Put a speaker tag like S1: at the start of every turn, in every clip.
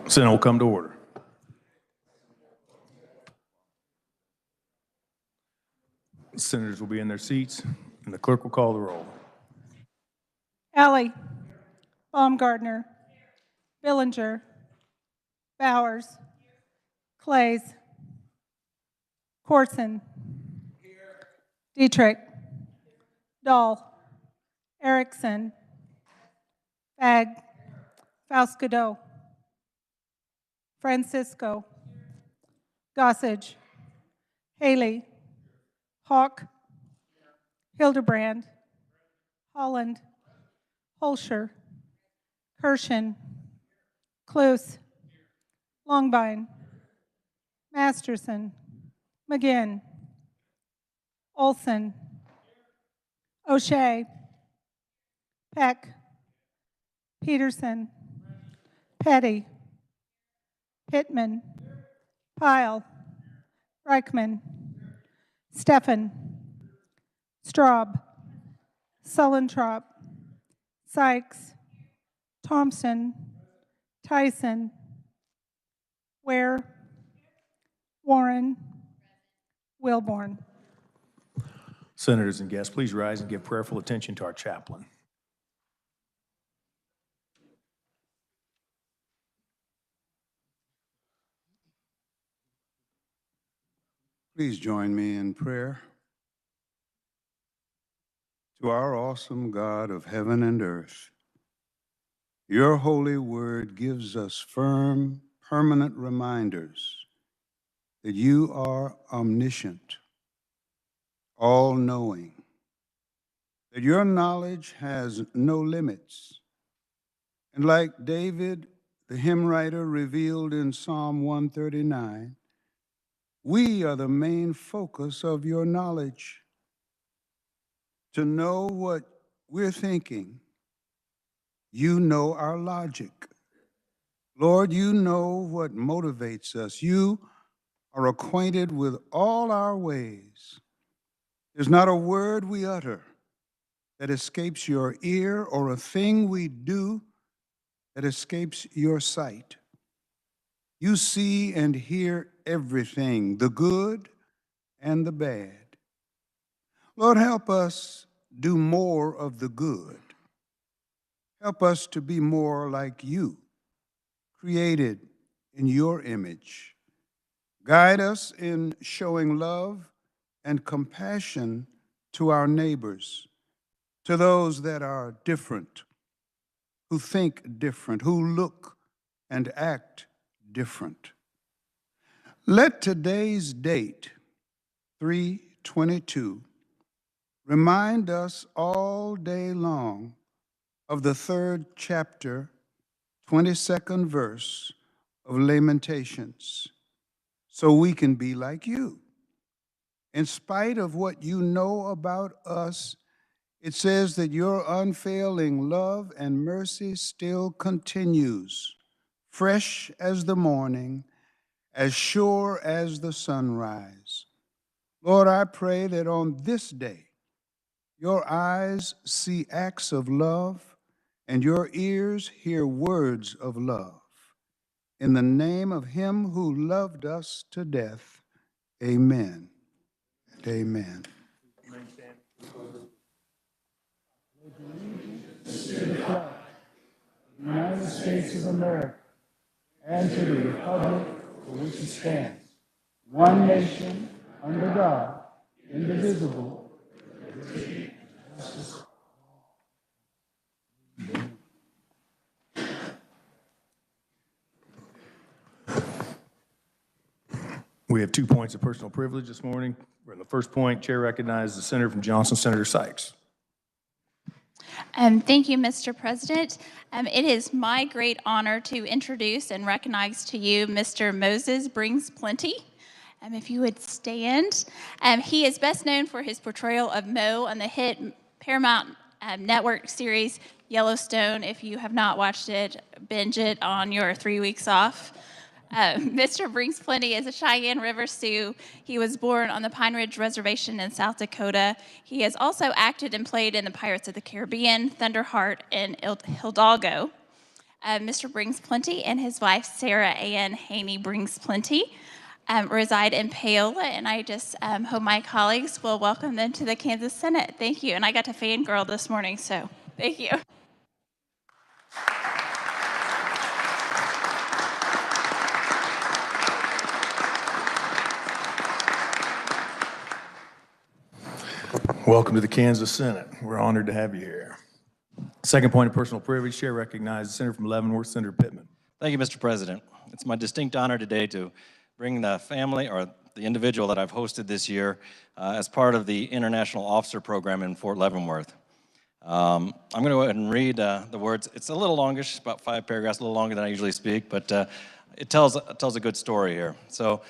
S1: Senate will come to order. Senators will be in their seats, and the clerk will call the roll.
S2: Alley, Baumgartner, Billinger, Bowers, Clays, Corson, Dietrich, Dahl, Erickson, Fagg, Faust-Godot, Francisco, Gossage, Haley, Hawk, Hildebrand, Holland, Holscher, Kirshen, Cluse, Longbine, Masterson, McGinn, Olson, O'Shea, Peck, Peterson, Petty, Pittman, Pyle, Reichman, Steffen, Straub, Sullentrop, Sykes, Thompson, Tyson, Ware, Warren, Wilborn.
S1: Senators and guests, please rise and give prayerful attention to our chaplain.
S3: Please join me in prayer. To our awesome God of heaven and earth, your holy word gives us firm, permanent reminders that you are omniscient, all-knowing, that your knowledge has no limits. And like David, the hymn writer, revealed in Psalm 139, we are the main focus of your knowledge. To know what we're thinking, you know our logic. Lord, you know what motivates us. You are acquainted with all our ways. There's not a word we utter that escapes your ear, or a thing we do that escapes your sight. You see and hear everything, the good and the bad. Lord, help us do more of the good. Help us to be more like you, created in your image. Guide us in showing love and compassion to our neighbors, to those that are different, who think different, who look and act different. Let today's date, 3/22, remind us all day long of the 3rd chapter, 22nd verse of Lamentations, so we can be like you. In spite of what you know about us, it says that your unfailing love and mercy still continues, fresh as the morning, as sure as the sunrise. Lord, I pray that on this day, your eyes see acts of love and your ears hear words of love. In the name of him who loved us to death, amen. Amen.
S4: United States of America, and to the republic for which it stands, one nation, under God, indivisible, with liberty and justice.
S1: We have 2 points of personal privilege this morning. For the first point, Chair recognizes the senator from Johnson, Senator Sykes.
S5: Thank you, Mr. President. It is my great honor to introduce and recognize to you Mr. Moses Brings Plenty. If you would stand. He is best known for his portrayal of Mo on the hit Paramount Network series Yellowstone. If you have not watched it, binge it on your 3 weeks off. Mr. Brings Plenty is a Cheyenne River Sioux. He was born on the Pine Ridge Reservation in South Dakota. He has also acted and played in the Pirates of the Caribbean, Thunderheart, and Hidalgo. Mr. Brings Plenty and his wife, Sarah Ann Haney Brings Plenty, reside in Paola, and I just hope my colleagues will welcome them to the Kansas Senate. Thank you. And I got to fangirl this morning, so thank you.
S1: Welcome to the Kansas Senate. We're honored to have you here. Second point of personal privilege, Chair recognizes the Senator from Leavenworth, Senator Pittman.
S6: Thank you, Mr. President. It's my distinct honor today to bring the family or the individual that I've hosted this year as part of the International Officer Program in Fort Leavenworth. I'm going to go ahead and read the words. It's a little longish, about 5 paragraphs, a little longer than I usually speak, but it tells a good story here. So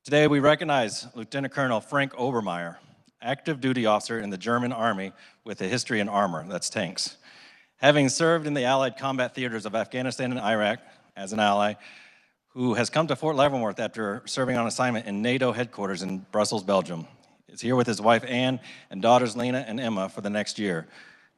S6: today we recognize Lieutenant Colonel Frank Obermeyer, active duty officer in the German Army with a history in armor, that's tanks. Having served in the Allied combat theaters of Afghanistan and Iraq as an ally, who has come to Fort Leavenworth after serving on assignment in NATO headquarters in Brussels, Belgium. He's here with his wife Ann and daughters Lena and Emma for the next year.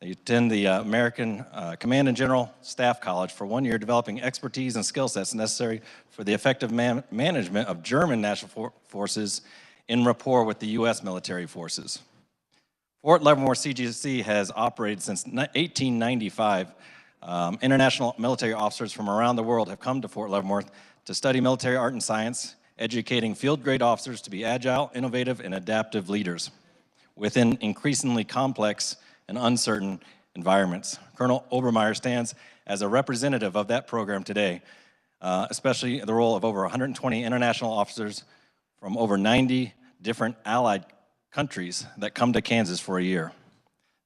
S6: They attend the American Command and General Staff College for 1 year, developing expertise and skill sets necessary for the effective management of German national forces in rapport with the U.S. military forces. Fort Leavenworth CGSC has operated since 1895. International military officers from around the world have come to Fort Leavenworth to study military art and science, educating field-grade officers to be agile, innovative, and adaptive leaders within increasingly complex and uncertain environments. Colonel Obermeyer stands as a representative of that program today, especially the role of over 120 international officers from over 90 different allied countries that come to Kansas for a year.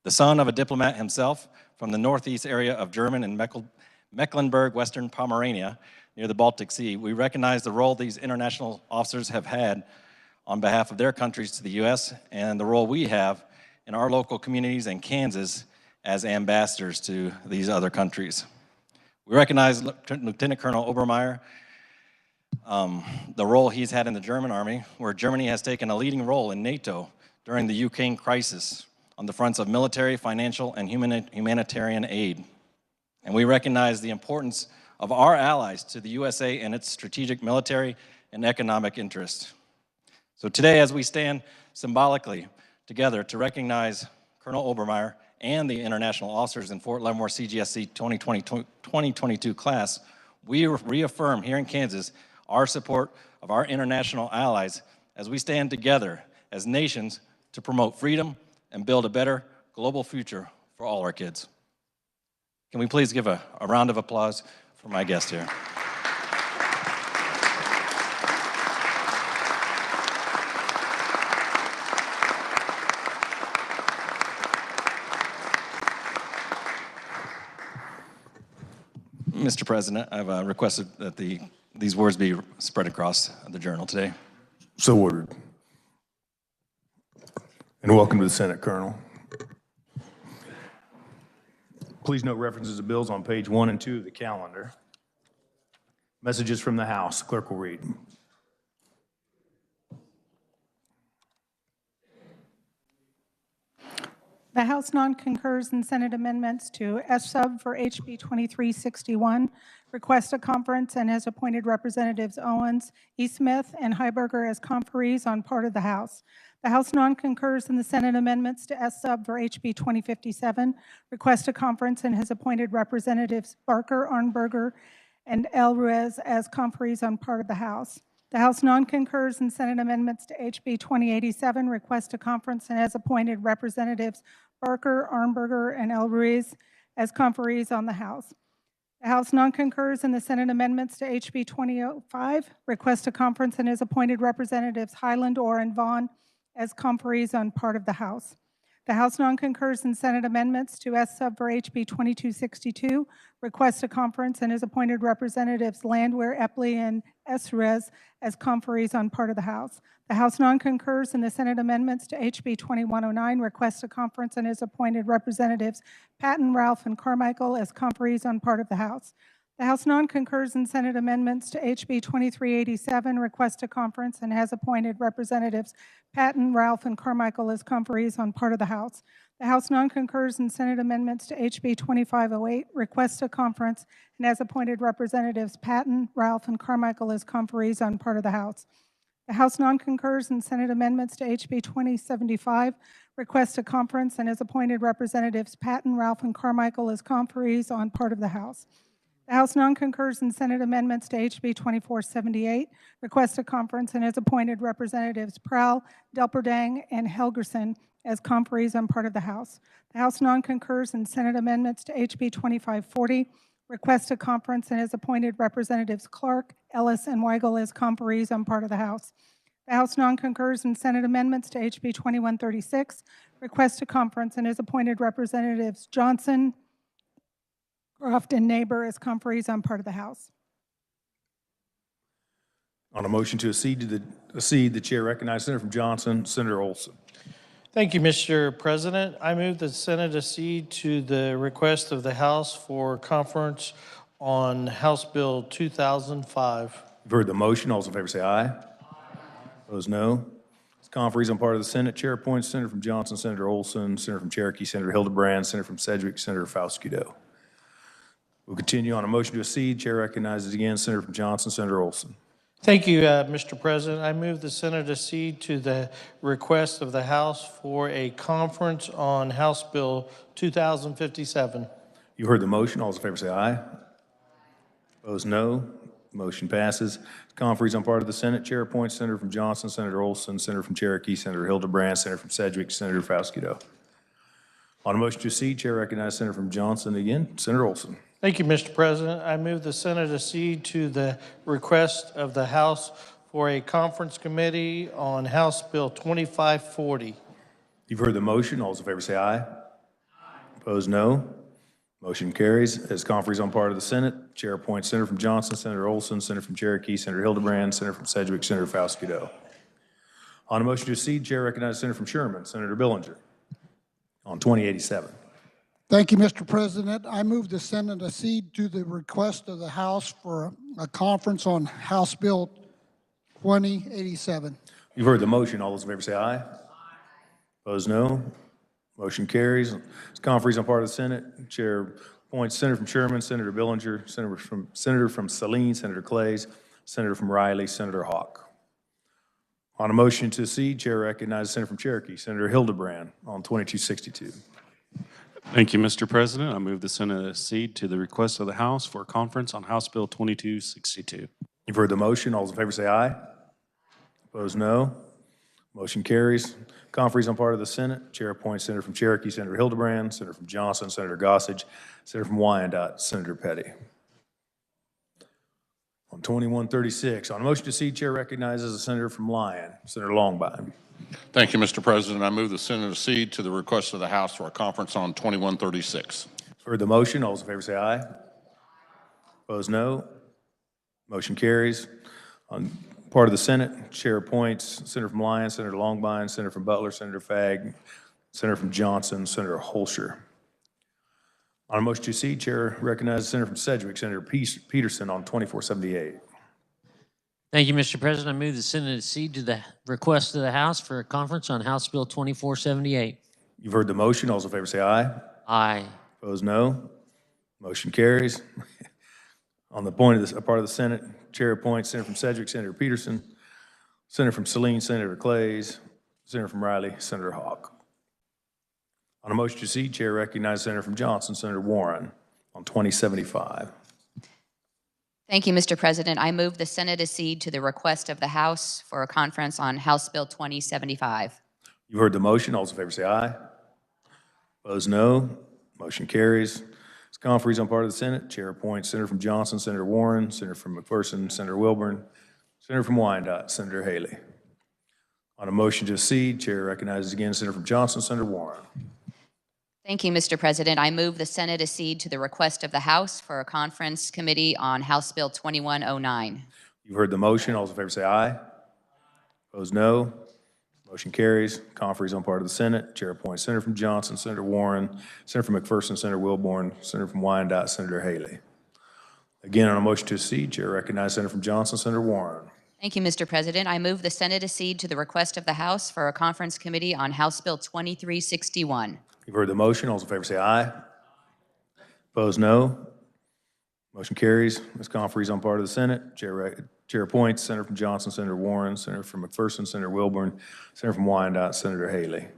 S6: The son of a diplomat himself from the northeast area of German and Mecklenburg, Western Pomerania, near the Baltic Sea, we recognize the role these international officers have had on behalf of their countries to the U.S. and the role we have in our local communities and Kansas as ambassadors to these other countries. We recognize Lieutenant Colonel Obermeyer, the role he's had in the German army, where Germany has taken a leading role in NATO during the Ukraine crisis on the fronts of military, financial, and humanitarian aid. And we recognize the importance of our allies to the USA and its strategic military and economic interests. So today, as we stand symbolically together to recognize Colonel Obermeyer and the international officers in Fort Leavenworth CGSC 2022 class, we reaffirm here in Kansas our support of our international allies as we stand together as nations to promote freedom and build a better global future for all our kids. Can we please give a round of applause for my guest here? Mr. President, I've requested that these words be spread across the journal today.
S1: So ordered. And welcome to the Senate, Colonel. Please note references to bills on page 1 and 2 of the calendar. Messages from the House. Clerk will read.
S2: The House non-concurs in Senate amendments to S-Sub for HB 2361, request a conference, and has appointed Representatives Owens, E. Smith, and Heiberger as conferees on part of the House. The House non-concurs in the Senate amendments to S-Sub for HB 2057, request a conference, and has appointed Representatives Barker, Arnberger, and L. Ruiz as conferees on part of the House. The House non-concurs in Senate amendments to HB 2087, request a conference, and has appointed Representatives Barker, Arnberger, and El Ruiz as conferees on the House. The House non-concurs in the Senate amendments to HB 2005, request a conference, and has appointed Representatives Highland, Orr, and Vaughn as conferees on part of the House. The House non-concurs in Senate amendments to S-Sub for HB 2262, request a conference, and has appointed Representatives Landwehr, Epley, and Esrez as conferees on part of the House. The House non-concurs in the Senate amendments to HB 2109, request a conference, and has appointed Representatives Patton, Ralph, and Carmichael as conferees on part of the House. The House non-concurs in Senate amendments to HB 2387, request a conference, and has appointed Representatives Patton, Ralph, and Carmichael as conferees on part of the House. The House non-concurs in Senate amendments to HB 2508, request a conference, and has appointed Representatives Patton, Ralph, and Carmichael as conferees on part of the House. The House non-concurs in Senate amendments to HB 2075, request a conference, and has appointed Representatives Patton, Ralph, and Carmichael as conferees on part of the House. The House non-concurs in Senate amendments to HB 2478, request a conference, and has appointed Representatives Prowl, Delperdang, and Helgerson as conferees on part of the House. The House non-concurs in Senate amendments to HB 2540, request a conference, and has appointed Representatives Clark, Ellis, and Weigel as conferees on part of the House. The House non-concurs in Senate amendments to HB 2136, request a conference, and has appointed Representatives Johnson, Croft, and Neighbor as conferees on part of the House.
S1: On a motion to accede, the chair recognizes Senator from Johnson, Senator Olson.
S7: Thank you, Mr. President. I move the Senate accede to the request of the House for conference on House Bill 2005.
S1: You've heard the motion. All those in favor say aye. Opposed, no. This conferees on part of the Senate. Chair appoints Senator from Johnson, Senator Olson, Senator from Cherokee, Senator Hildebrand, Senator from Sedgwick, Senator Fauskido. We'll continue on a motion to accede. Chair recognizes again Senator from Johnson, Senator Olson.
S7: Thank you, Mr. President. I move the Senate accede to the request of the House for a conference on House Bill 2057.
S1: You heard the motion. All those in favor say aye. Opposed, no. Motion passes. Conferees on part of the Senate. Chair appoints Senator from Johnson, Senator Olson, Senator from Cherokee, Senator Hildebrand, Senator from Sedgwick, Senator Fauskido. On a motion to accede, Chair recognizes Senator from Johnson again, Senator Olson.
S7: Thank you, Mr. President. I move the Senate accede to the request of the House for a conference committee on House Bill 2540.
S1: You've heard the motion. All those in favor say aye. Opposed, no. Motion carries. As conferees on part of the Senate, Chair appoints Senator from Johnson, Senator Olson, Senator from Cherokee, Senator Hildebrand, Senator from Sedgwick, Senator Fauskido. On a motion to accede, Chair recognizes Senator from Sherman, Senator Billinger, on 2087.
S8: Thank you, Mr. President. I move the Senate accede to the request of the House for a conference on House Bill 2087.
S1: You've heard the motion. All those in favor say aye. Opposed, no. Motion carries. As conferees on part of the Senate, Chair appoints Senator from Sherman, Senator Billinger, Senator from Saline, Senator Clays, Senator from Riley, Senator Hawk. On a motion to accede, Chair recognizes Senator from Cherokee, Senator Hildebrand, on 2262.
S9: Thank you, Mr. President. I move the Senate accede to the request of the House for a conference on House Bill 2262.
S1: You've heard the motion. All those in favor say aye. Opposed, no. Motion carries. Conferees on part of the Senate. Chair appoints Senator from Cherokee, Senator Hildebrand, Senator from Johnson, Senator Gossage, Senator from Wyandotte, Senator Petty. On 2136, on a motion to accede, Chair recognizes the Senator from Lyon, Senator Longbine.
S10: Thank you, Mr. President. I move the Senate accede to the request of the House for a conference on 2136.
S1: Heard the motion. All those in favor say aye. Opposed, no. Motion carries. On part of the Senate, Chair appoints Senator from Lyon, Senator Longbine, Senator from Butler, Senator Fagg, Senator from Johnson, Senator Holscher. On a motion to accede, Chair recognizes Senator from Sedgwick, Senator Peterson, on 2478.
S11: Thank you, Mr. President. I move the Senate accede to the request of the House for a conference on House Bill 2478.
S1: You've heard the motion. All those in favor say aye.
S11: Aye.
S1: Opposed, no. Motion carries. On the point of this, a part of the Senate, Chair appoints Senator from Sedgwick, Senator Peterson, Senator from Saline, Senator Clays, Senator from Riley, Senator Hawk. On a motion to accede, Chair recognizes Senator from Johnson, Senator Warren, on 2075.
S12: Thank you, Mr. President. I move the Senate accede to the request of the House for a conference on House Bill 2075.
S1: You heard the motion. All those in favor say aye. Opposed, no. Motion carries. As conferees on part of the Senate, Chair appoints Senator from Johnson, Senator Warren, Senator from McPherson, Senator Wilburn, Senator from Wyandotte, Senator Haley. On a motion to accede, Chair recognizes again Senator from Johnson, Senator Warren.
S12: Thank you, Mr. President. I move the Senate accede to the request of the House for a conference committee on House Bill 2109.
S1: You've heard the motion. All those in favor say aye. Opposed, no. Motion carries. Conferees on part of the Senate. Chair appoints Senator from Johnson, Senator Warren, Senator from McPherson, Senator Wilborn, Senator from Wyandotte, Senator Haley. Again, on a motion to accede, Chair recognizes Senator from Johnson, Senator Warren.
S12: Thank you, Mr. President. I move the Senate accede to the request of the House for a conference committee on House Bill 2361.
S1: You've heard the motion. All those in favor say aye. Opposed, no. Motion carries. Ms. Comfrey's on part of the Senate. Chair appoints Senator from Johnson, Senator Warren, Senator from McPherson, Senator Wilburn, Senator from Wyandotte, Senator Haley.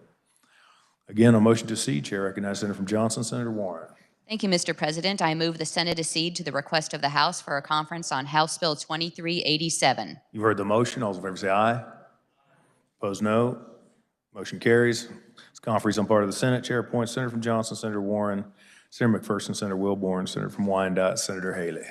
S1: Again, on motion to cede, Chair recognizes Senator from Johnson, Senator Warren.
S12: Thank you, Mr. President. I move the Senate accede to the request of the House for a conference on House Bill 2387.
S1: You've heard the motion. All those in favor say aye. Opposed, no. Motion carries. Ms. Comfrey's on part of the Senate. Chair appoints Senator from Johnson, Senator Warren, Senator McPherson, Senator Wilburn, Senator from Wyandotte, Senator Haley.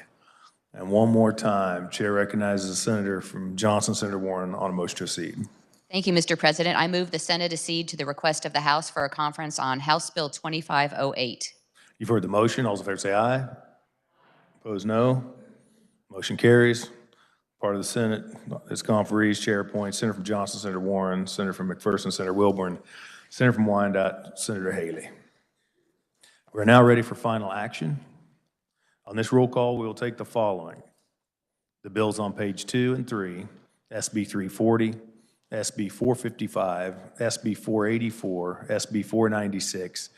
S1: And one more time, Chair recognizes the Senator from Johnson, Senator Warren, on a motion to accede.
S12: Thank you, Mr. President. I move the Senate accede to the request of the House for a conference on House Bill 2508.
S1: You've heard the motion. All those in favor say aye. Opposed, no. Motion carries. Part of the Senate, Ms. Comfrey's Chair appoints Senator from Johnson, Senator Warren, Senator from McPherson, Senator Wilburn, Senator from Wyandotte, Senator Haley. We're now ready for final action. On this roll call, we will take the following. The bills on page 2 and 3, SB 340, SB 455, SB 484, SB 496,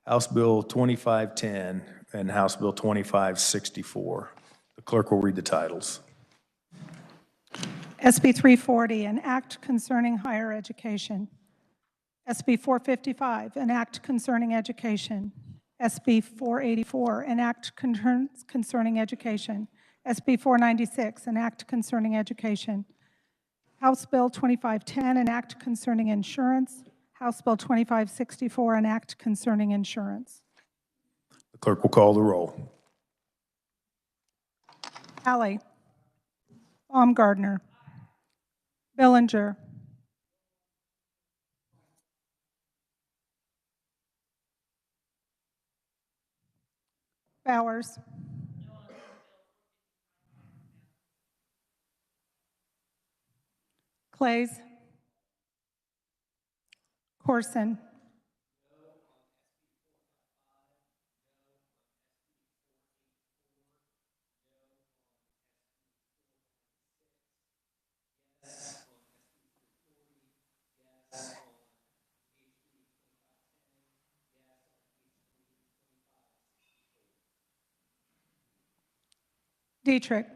S1: House Bill 2510, and House Bill 2564. The clerk will read the titles.
S2: SB 340, an act concerning higher education. SB 455, an act concerning education. SB 484, an act concerning education. SB 496, an act concerning education. House Bill 2510, an act concerning insurance. House Bill 2564, an act concerning insurance.
S1: The clerk will call the roll.
S2: Alley. Baumgardner. Billinger. Bowers. Clays. Corson. Dietrich.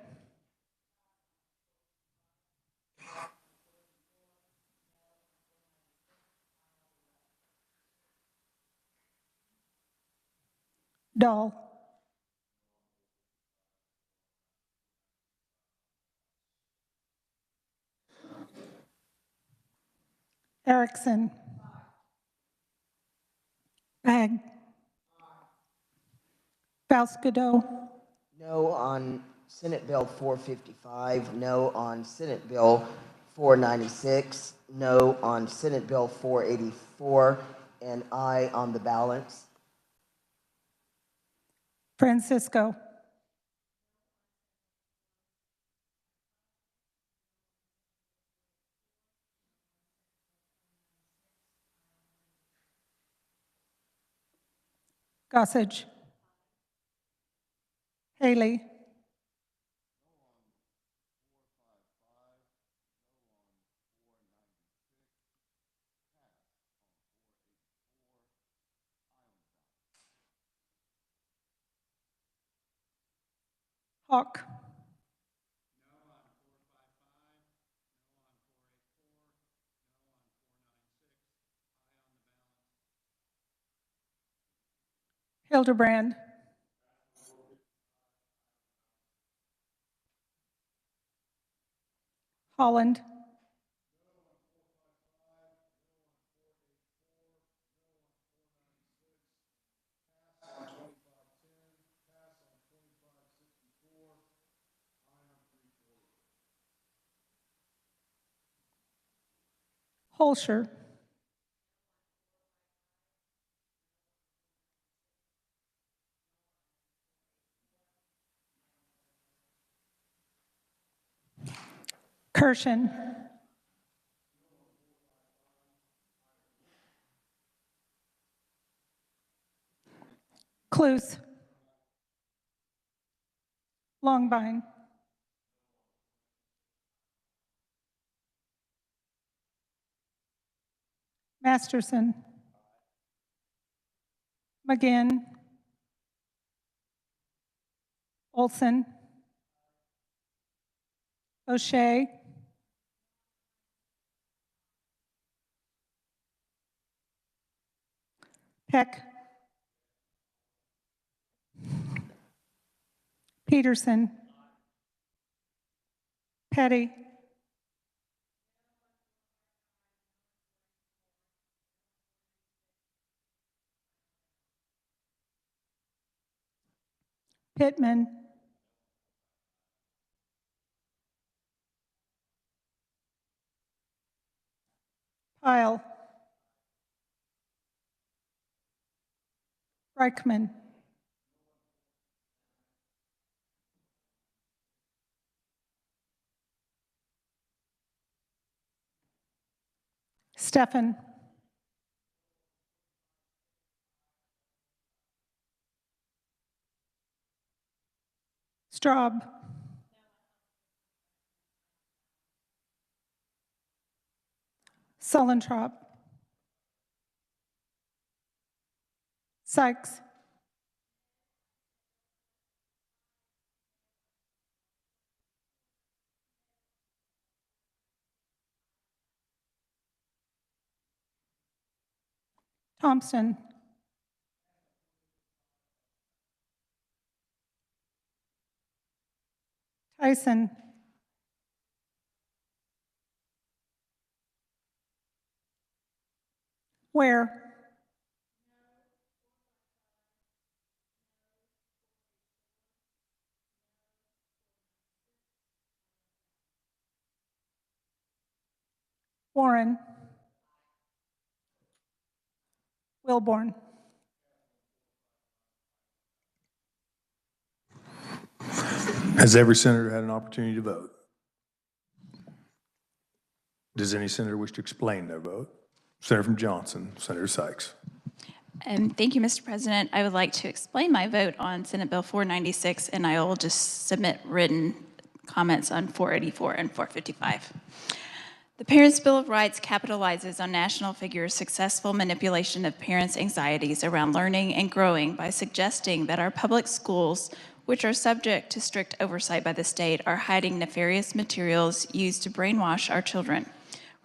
S2: Dahl. Erickson. Bag. Faust-Godot.
S13: No on Senate Bill 455, no on Senate Bill 496, no on Senate Bill 484, and aye on the balance.
S2: Francisco. Gossage. Haley. Hawk. Hildebrand. Holland. Holscher. Kirshen. Cluse. Longbine. Masterson. McGinn, Olson, O'Shea, Peck, Peterson, Petty, Pittman, Pyle, Reichman, Steffen, Straub, Sullentrop, Sykes, Thompson, Tyson, Ware, Warren, Wilborn.
S1: Has every senator had an opportunity to vote? Does any senator wish to explain their vote? Senator from Johnson, Senator Sykes.
S5: Thank you, Mr. President. I would like to explain my vote on Senate Bill 496, and I will just submit written comments on 484 and 455. The Parents' Bill of Rights capitalizes on national figures' successful manipulation of parents' anxieties around learning and growing by suggesting that our public schools, which are subject to strict oversight by the state, are hiding nefarious materials used to brainwash our children.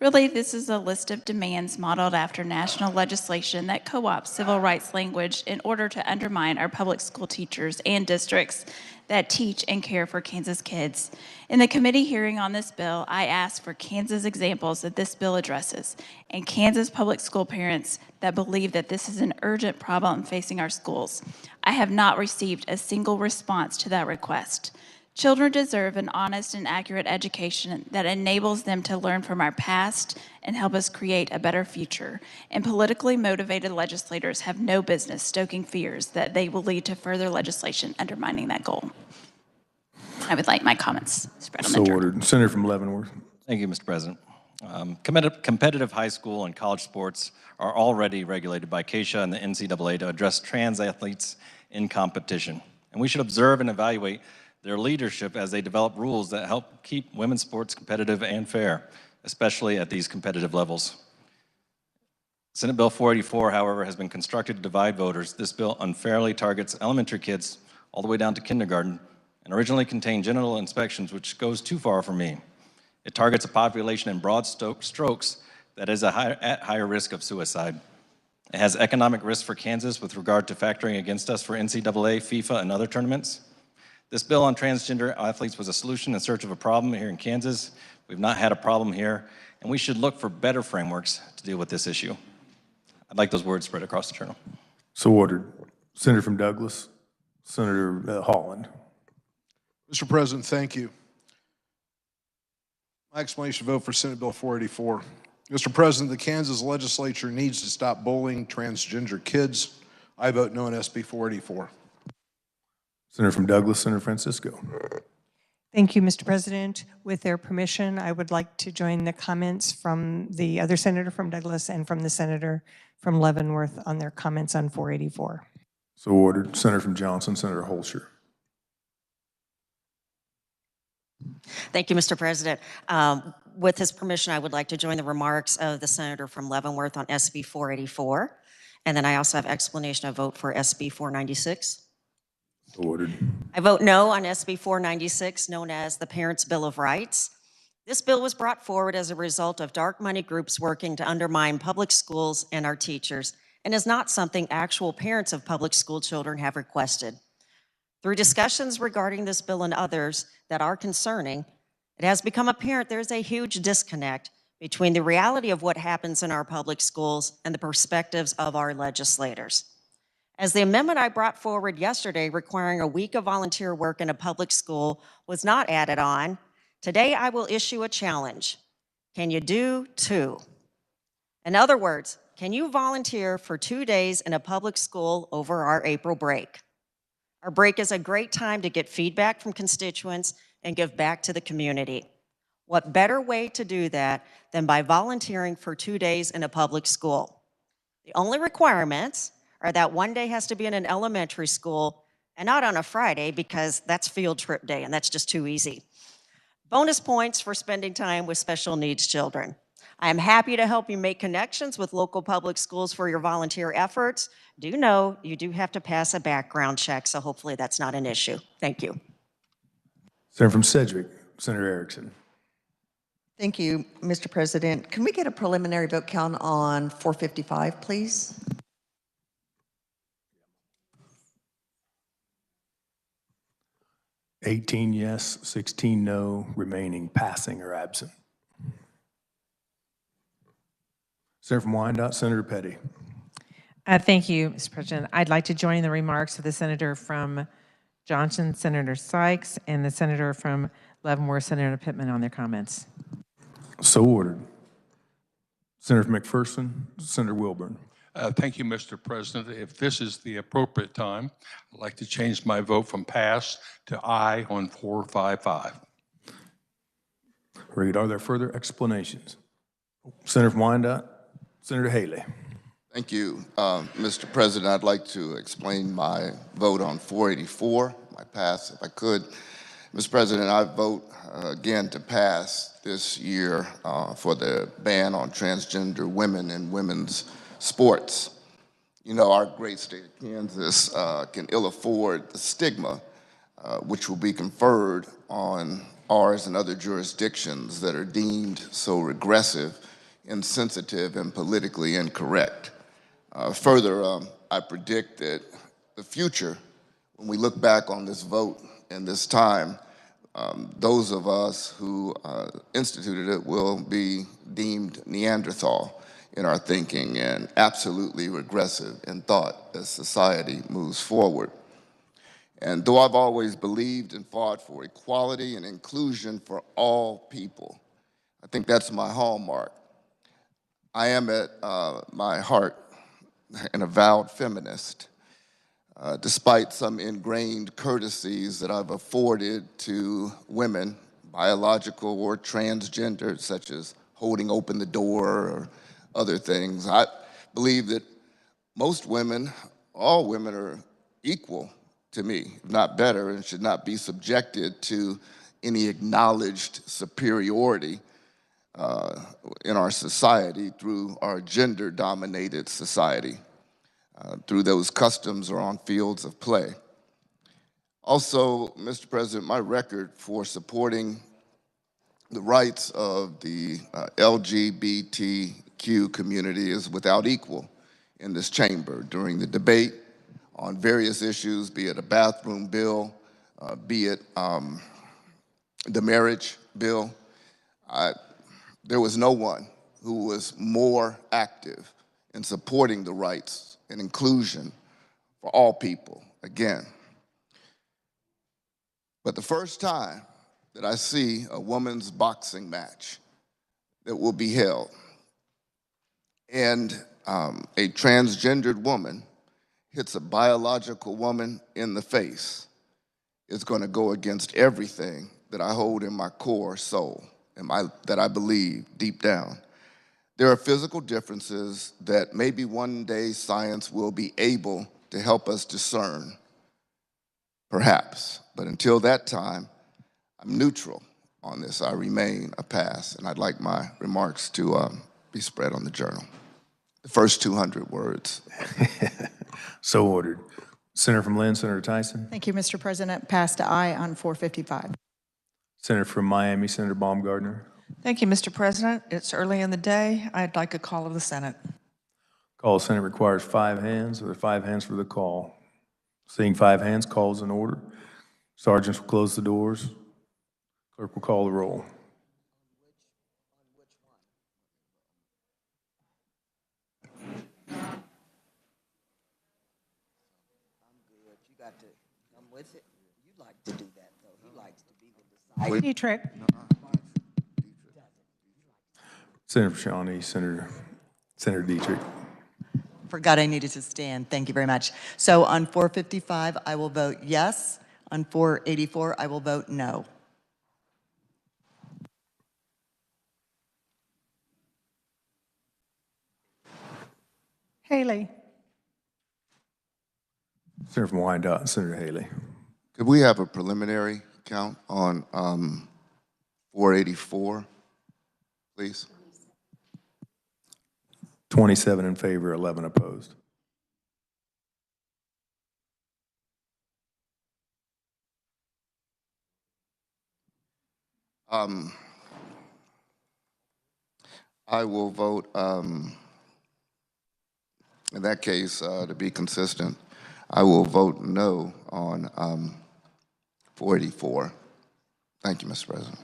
S5: Really, this is a list of demands modeled after national legislation that co-opts civil rights language in order to undermine our public school teachers and districts that teach and care for Kansas kids. In the committee hearing on this bill, I asked for Kansas examples that this bill addresses, and Kansas public school parents that believe that this is an urgent problem facing our schools. I have not received a single response to that request. Children deserve an honest and accurate education that enables them to learn from our past and help us create a better future. And politically motivated legislators have no business stoking fears that they will lead to further legislation undermining that goal. I would like my comments spread on the
S1: So
S5: journal.
S1: ordered. Senator from Leavenworth.
S6: Thank you, Mr. President. Competitive high school and college sports are already regulated by KSHA and the NCAA to address trans athletes in competition. And we should observe and evaluate their leadership as they develop rules that help keep women's sports competitive and fair, especially at these competitive levels. Senate Bill 484, however, has been constructed to divide voters. This bill unfairly targets elementary kids all the way down to kindergarten and originally contained genital inspections, which goes too far for me. It targets a population in broad strokes that is at higher risk of suicide. It has economic risks for Kansas with regard to factoring against us for NCAA, FIFA, and other tournaments. This bill on transgender athletes was a solution in search of a problem here in Kansas. We've not had a problem here, and we should look for better frameworks to deal with this issue. I'd like those words spread across the journal.
S1: So ordered. Senator from Douglas, Senator Holland.
S14: Mr. President, thank you. My explanation vote for Senate Bill 484. Mr. President, the Kansas legislature needs to stop bullying transgender kids. I vote no on SB 484.
S1: Senator from Douglas, Senator Francisco.
S15: Thank you, Mr. President. With their permission, I would like to join the comments from the other senator from Douglas and from the senator from Leavenworth on their comments on 484.
S1: So ordered. Senator from Johnson, Senator Holscher.
S16: Thank you, Mr. President. With his permission, I would like to join the remarks of the senator from Leavenworth on SB 484. And then I also have explanation of vote for SB 496.
S1: Ordered.
S16: I vote no on SB 496, known as the Parents' Bill of Rights. This bill was brought forward as a result of dark money groups working to undermine public schools and our teachers, and is not something actual parents of public school children have requested. Through discussions regarding this bill and others that are concerning, it has become apparent there's a huge disconnect between the reality of what happens in our public schools and the perspectives of our legislators. As the amendment I brought forward yesterday requiring a week of volunteer work in a public school was not added on, today I will issue a challenge. Can you do 2? In other words, can you volunteer for 2 days in a public school over our April break? Our break is a great time to get feedback from constituents and give back to the community. What better way to do that than by volunteering for 2 days in a public school? The only requirements are that 1 day has to be in an elementary school and not on a Friday because that's field trip day and that's just too easy. Bonus points for spending time with special needs children. I am happy to help you make connections with local public schools for your volunteer efforts. Do know you do have to pass a background check, so hopefully that's not an issue. Thank you.
S1: Senator from Sedgwick, Senator Erickson.
S17: Thank you, Mr. President. Can we get a preliminary vote count on 455, please?
S1: $18 yes, 16 no, remaining passing or absent. Senator from Wyandotte, Senator Petty.
S18: Thank you, Mr. President. I'd like to join the remarks of the Senator from Johnson, Senator Sykes, and the Senator from Leavenworth, Senator Pittman, on their comments.
S1: So ordered. Senator from McPherson, Senator Wilburn.
S19: Thank you, Mr. President. If this is the appropriate time, I'd like to change my vote from pass to aye on 455.
S1: Very good. Are there further explanations? Senator from Wyandotte, Senator Haley.
S20: Thank you, Mr. President. I'd like to explain my vote on 484, my pass, if I could. Mr. President, I vote again to pass this year for the ban on transgender women in women's sports. You know, our great state of Kansas can ill afford the stigma which will be conferred on ours and other jurisdictions that are deemed so regressive, insensitive, and politically incorrect. Further, I predict that the future, when we look back on this vote and this time, those of us who instituted it will be deemed Neanderthal in our thinking and absolutely regressive in thought as society moves forward. And though I've always believed and fought for equality and inclusion for all people, I think that's my hallmark. I am at my heart an avowed feminist, despite some ingrained courtesies that I've afforded to women, biological or transgender, such as holding open the door or other things. I believe that most women, all women, are equal to me, if not better, and should not be subjected to any acknowledged superiority in our society through our gender-dominated society, through those customs or on fields of play. Also, Mr. President, my record for supporting the rights of the LGBTQ community is without equal in this chamber. During the debate on various issues, be it a bathroom bill, be it the marriage bill, there was no one who was more active in supporting the rights and inclusion for all people, again. But the first time that I see a women's boxing match that will be held and a transgendered woman hits a biological woman in the face, it's going to go against everything that I hold in my core soul and that I believe deep down. There are physical differences that maybe one day science will be able to help us discern, perhaps. But until that time, I'm neutral on this. I remain a pass, and I'd like my remarks to be spread on the journal. The first 200 words.
S1: So ordered. Senator from Lynn, Senator Tyson.
S21: Thank you, Mr. President. Pass to I on 455.
S1: Senator from Miami, Senator Baumgartner.
S22: Thank you, Mr. President. It's early in the day. I'd like a call of the Senate.
S1: Call of the Senate requires 5 hands. There are 5 hands for the call. Seeing 5 hands, calls in order. Sergeants will close the doors. Clerk will call the roll.
S13: You got to come with it. You like to do that, though. He likes to be the decider.
S2: Dietrich.
S1: Senator Shawnee, Senator Dietrich.
S17: Forgot I needed to stand. Thank you very much. So on 455, I will vote yes. On 484, I will vote no.
S2: Haley.
S1: Senator from Wyandotte, Senator Haley.
S20: Could we have a preliminary count on 484, please?
S1: 27 in favor, 11 opposed.
S20: I will vote, in that case, to be consistent, I will vote no on 484. Thank you, Mr. President.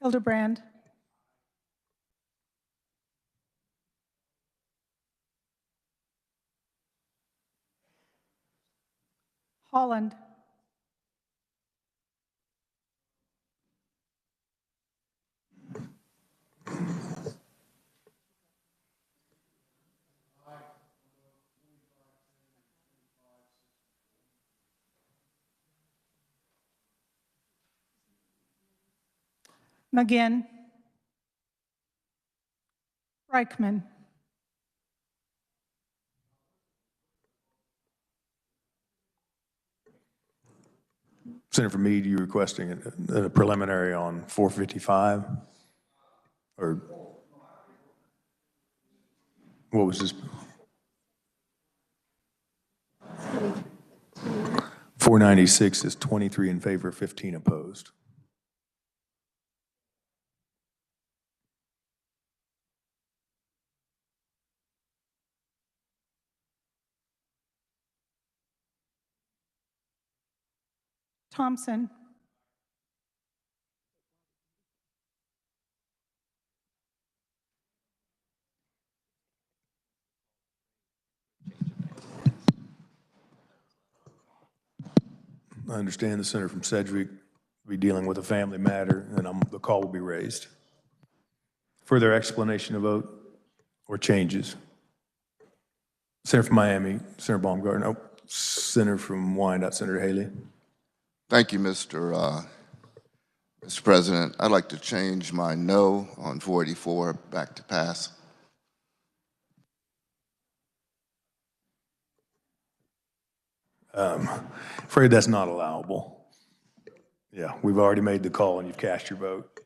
S2: Hildebrand. Holland. McGinn. Reichman.
S1: Senator from Meade, you requesting a preliminary on 455? Or what was this? 496 is 23 in favor, 15 opposed.
S2: Thompson.
S1: I understand the senator from Sedgwick will be dealing with a family matter, and the call will be raised. Further explanation of vote or changes? Senator from Miami, Senator Baumgartner. Oh, Senator from Wyandotte, Senator Haley.
S20: Thank you, Mr. President. I'd like to change my no on 484 back to pass.
S1: Afraid that's not allowable. Yeah, we've already made the call and you've cast your vote.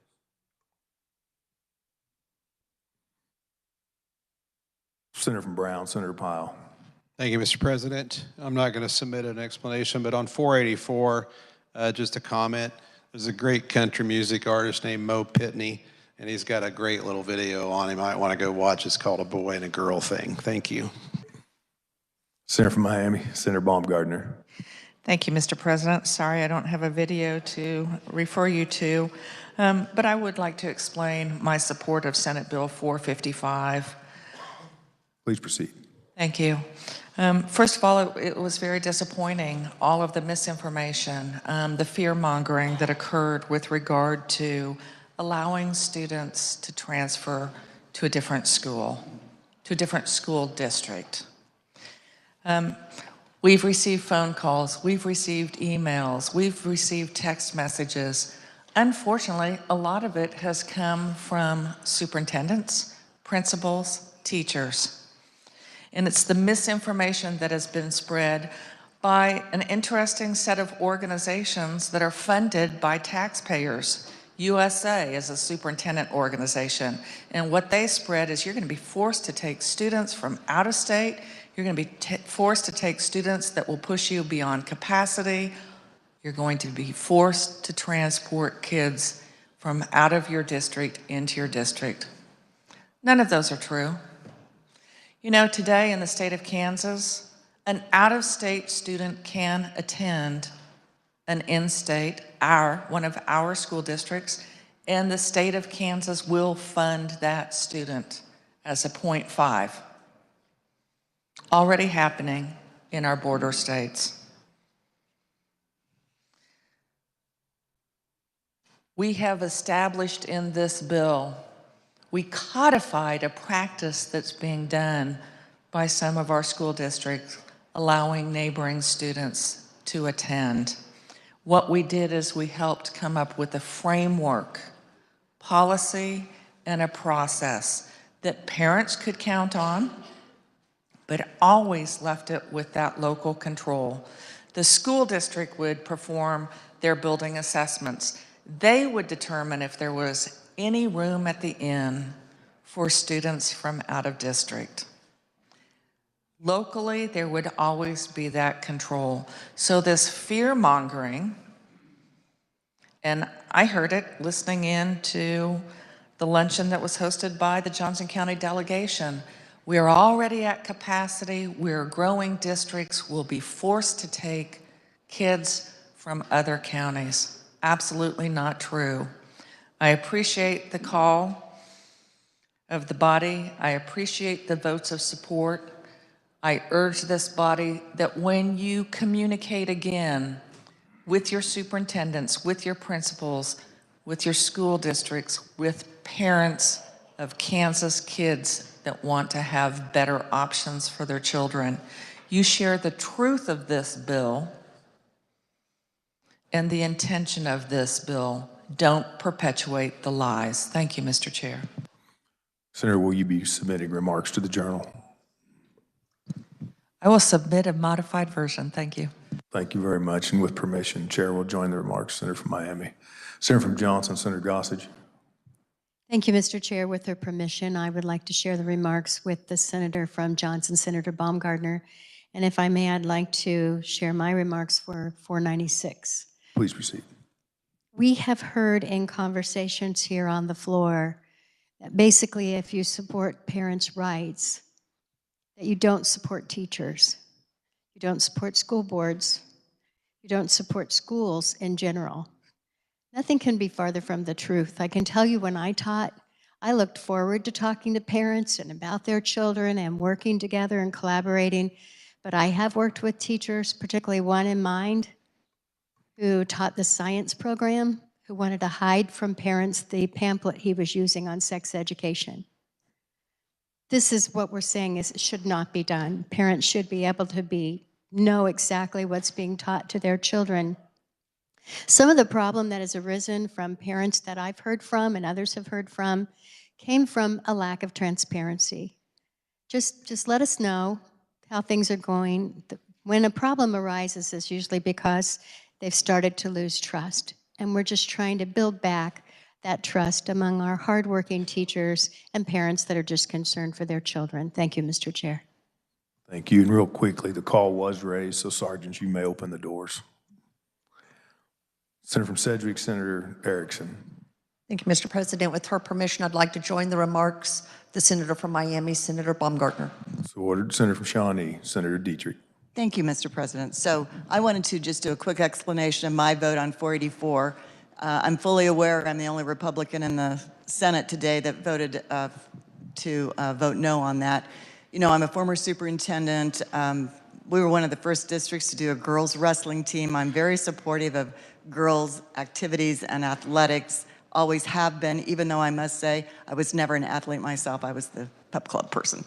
S1: Senator from Brown, Senator Pyle.
S23: Thank you, Mr. President. I'm not going to submit an explanation, but on 484, just a comment. There's a great country music artist named Mo Pitney, and he's got a great little video on him. I might want to go watch. It's called A Boy and a Girl Thing. Thank you.
S1: Senator from Miami, Senator Baumgartner.
S22: Thank you, Mr. President. Sorry I don't have a video to refer you to, but I would like to explain my support of Senate Bill 455.
S1: Please proceed.
S22: Thank you. First of all, it was very disappointing, all of the misinformation, the fear-mongering that occurred with regard to allowing students to transfer to a different school district. We've received phone calls, we've received emails, we've received text messages. Unfortunately, a lot of it has come from superintendents, principals, teachers. And it's the misinformation that has been spread by an interesting set of organizations that are funded by taxpayers. USA is a superintendent organization, and what they spread is you're going to be forced to take students from out of state. You're going to be forced to take students that will push you beyond capacity. You're going to be forced to transport kids from out of your district into your district. None of those are true. You know, today in the state of Kansas, an out-of-state student can attend an in-state, one of our school districts, and the state of Kansas will fund that student as a 0.5. Already happening in our border states. We have established in this bill, we codified a practice that's being done by some of our school districts, allowing neighboring students to attend. What we did is we helped come up with a framework, policy, and a process that parents could count on, but always left it with that local control. The school district would perform their building assessments. They would determine if there was any room at the inn for students from out of district. Locally, there would always be that control. So this fear-mongering, and I heard it listening in to the luncheon that was hosted by the Johnson County delegation. We are already at capacity. We're growing districts. We'll be forced to take kids from other counties. Absolutely not true. I appreciate the call of the body. I appreciate the votes of support. I urge this body that when you communicate again with your superintendents, with your principals, with your school districts, with parents of Kansas kids that want to have better options for their children, you share the truth of this bill and the intention of this bill. Don't perpetuate the lies. Thank you, Mr. Chair.
S1: Senator, will you be submitting remarks to the Journal?
S22: I will submit a modified version. Thank you.
S1: Thank you very much. And with permission, Chair will join the remarks. Senator from Miami. Senator from Johnson, Senator Gossage.
S3: Thank you, Mr. Chair. With their permission, I would like to share the remarks with the Senator from Johnson, Senator Baumgardner. And if I may, I'd like to share my remarks for 496.
S1: Please proceed.
S3: We have heard in conversations here on the floor that basically if you support parents' rights, that you don't support teachers, you don't support school boards, you don't support schools in general. Nothing can be farther from the truth. I can tell you when I taught, I looked forward to talking to parents and about their children and working together and collaborating, but I have worked with teachers, particularly one in mind, who taught the science program, who wanted to hide from parents the pamphlet he was using on sex education. This is what we're saying is it should not be done. Parents should be able to know exactly what's being taught to their children. Some of the problem that has arisen from parents that I've heard from and others have heard from came from a lack of transparency. Just let us know how things are going. When a problem arises, it's usually because they've started to lose trust. And we're just trying to build back that trust among our hardworking teachers and parents that are just concerned for their children. Thank you, Mr. Chair.
S1: Thank you. And real quickly, the call was raised, so sergeants, you may open the doors. Senator from Sedgwick, Senator Erickson.
S4: Thank you, Mr. President. With her permission, I'd like to join the remarks. The Senator from Miami, Senator Baumgardner.
S1: So ordered. Senator from Shawnee, Senator Dietrich.
S17: Thank you, Mr. President. So I wanted to just do a quick explanation of my vote on 484. I'm fully aware I'm the only Republican in the Senate today that voted to vote no on that. You know, I'm a former superintendent. We were one of the first districts to do a girls wrestling team. I'm very supportive of girls' activities and athletics, always have been, even though I must say I was never an athlete myself. I was the pep club person,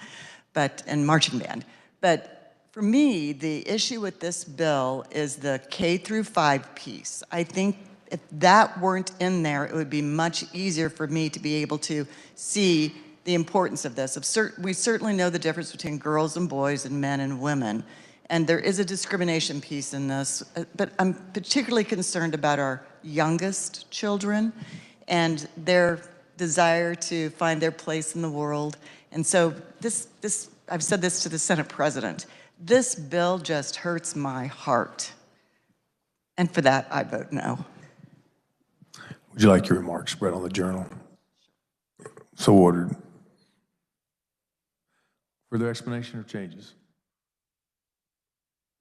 S17: and marching band. But for me, the issue with this bill is the K through 5 piece. I think if that weren't in there, it would be much easier for me to be able to see the importance of this. We certainly know the difference between girls and boys and men and women. And there is a discrimination piece in this, but I'm particularly concerned about our youngest children and their desire to find their place in the world. And so I've said this to the Senate President, this bill just hurts my heart. And for that, I vote no.
S1: Would you like your remarks read on the journal? So ordered. Further explanation or changes?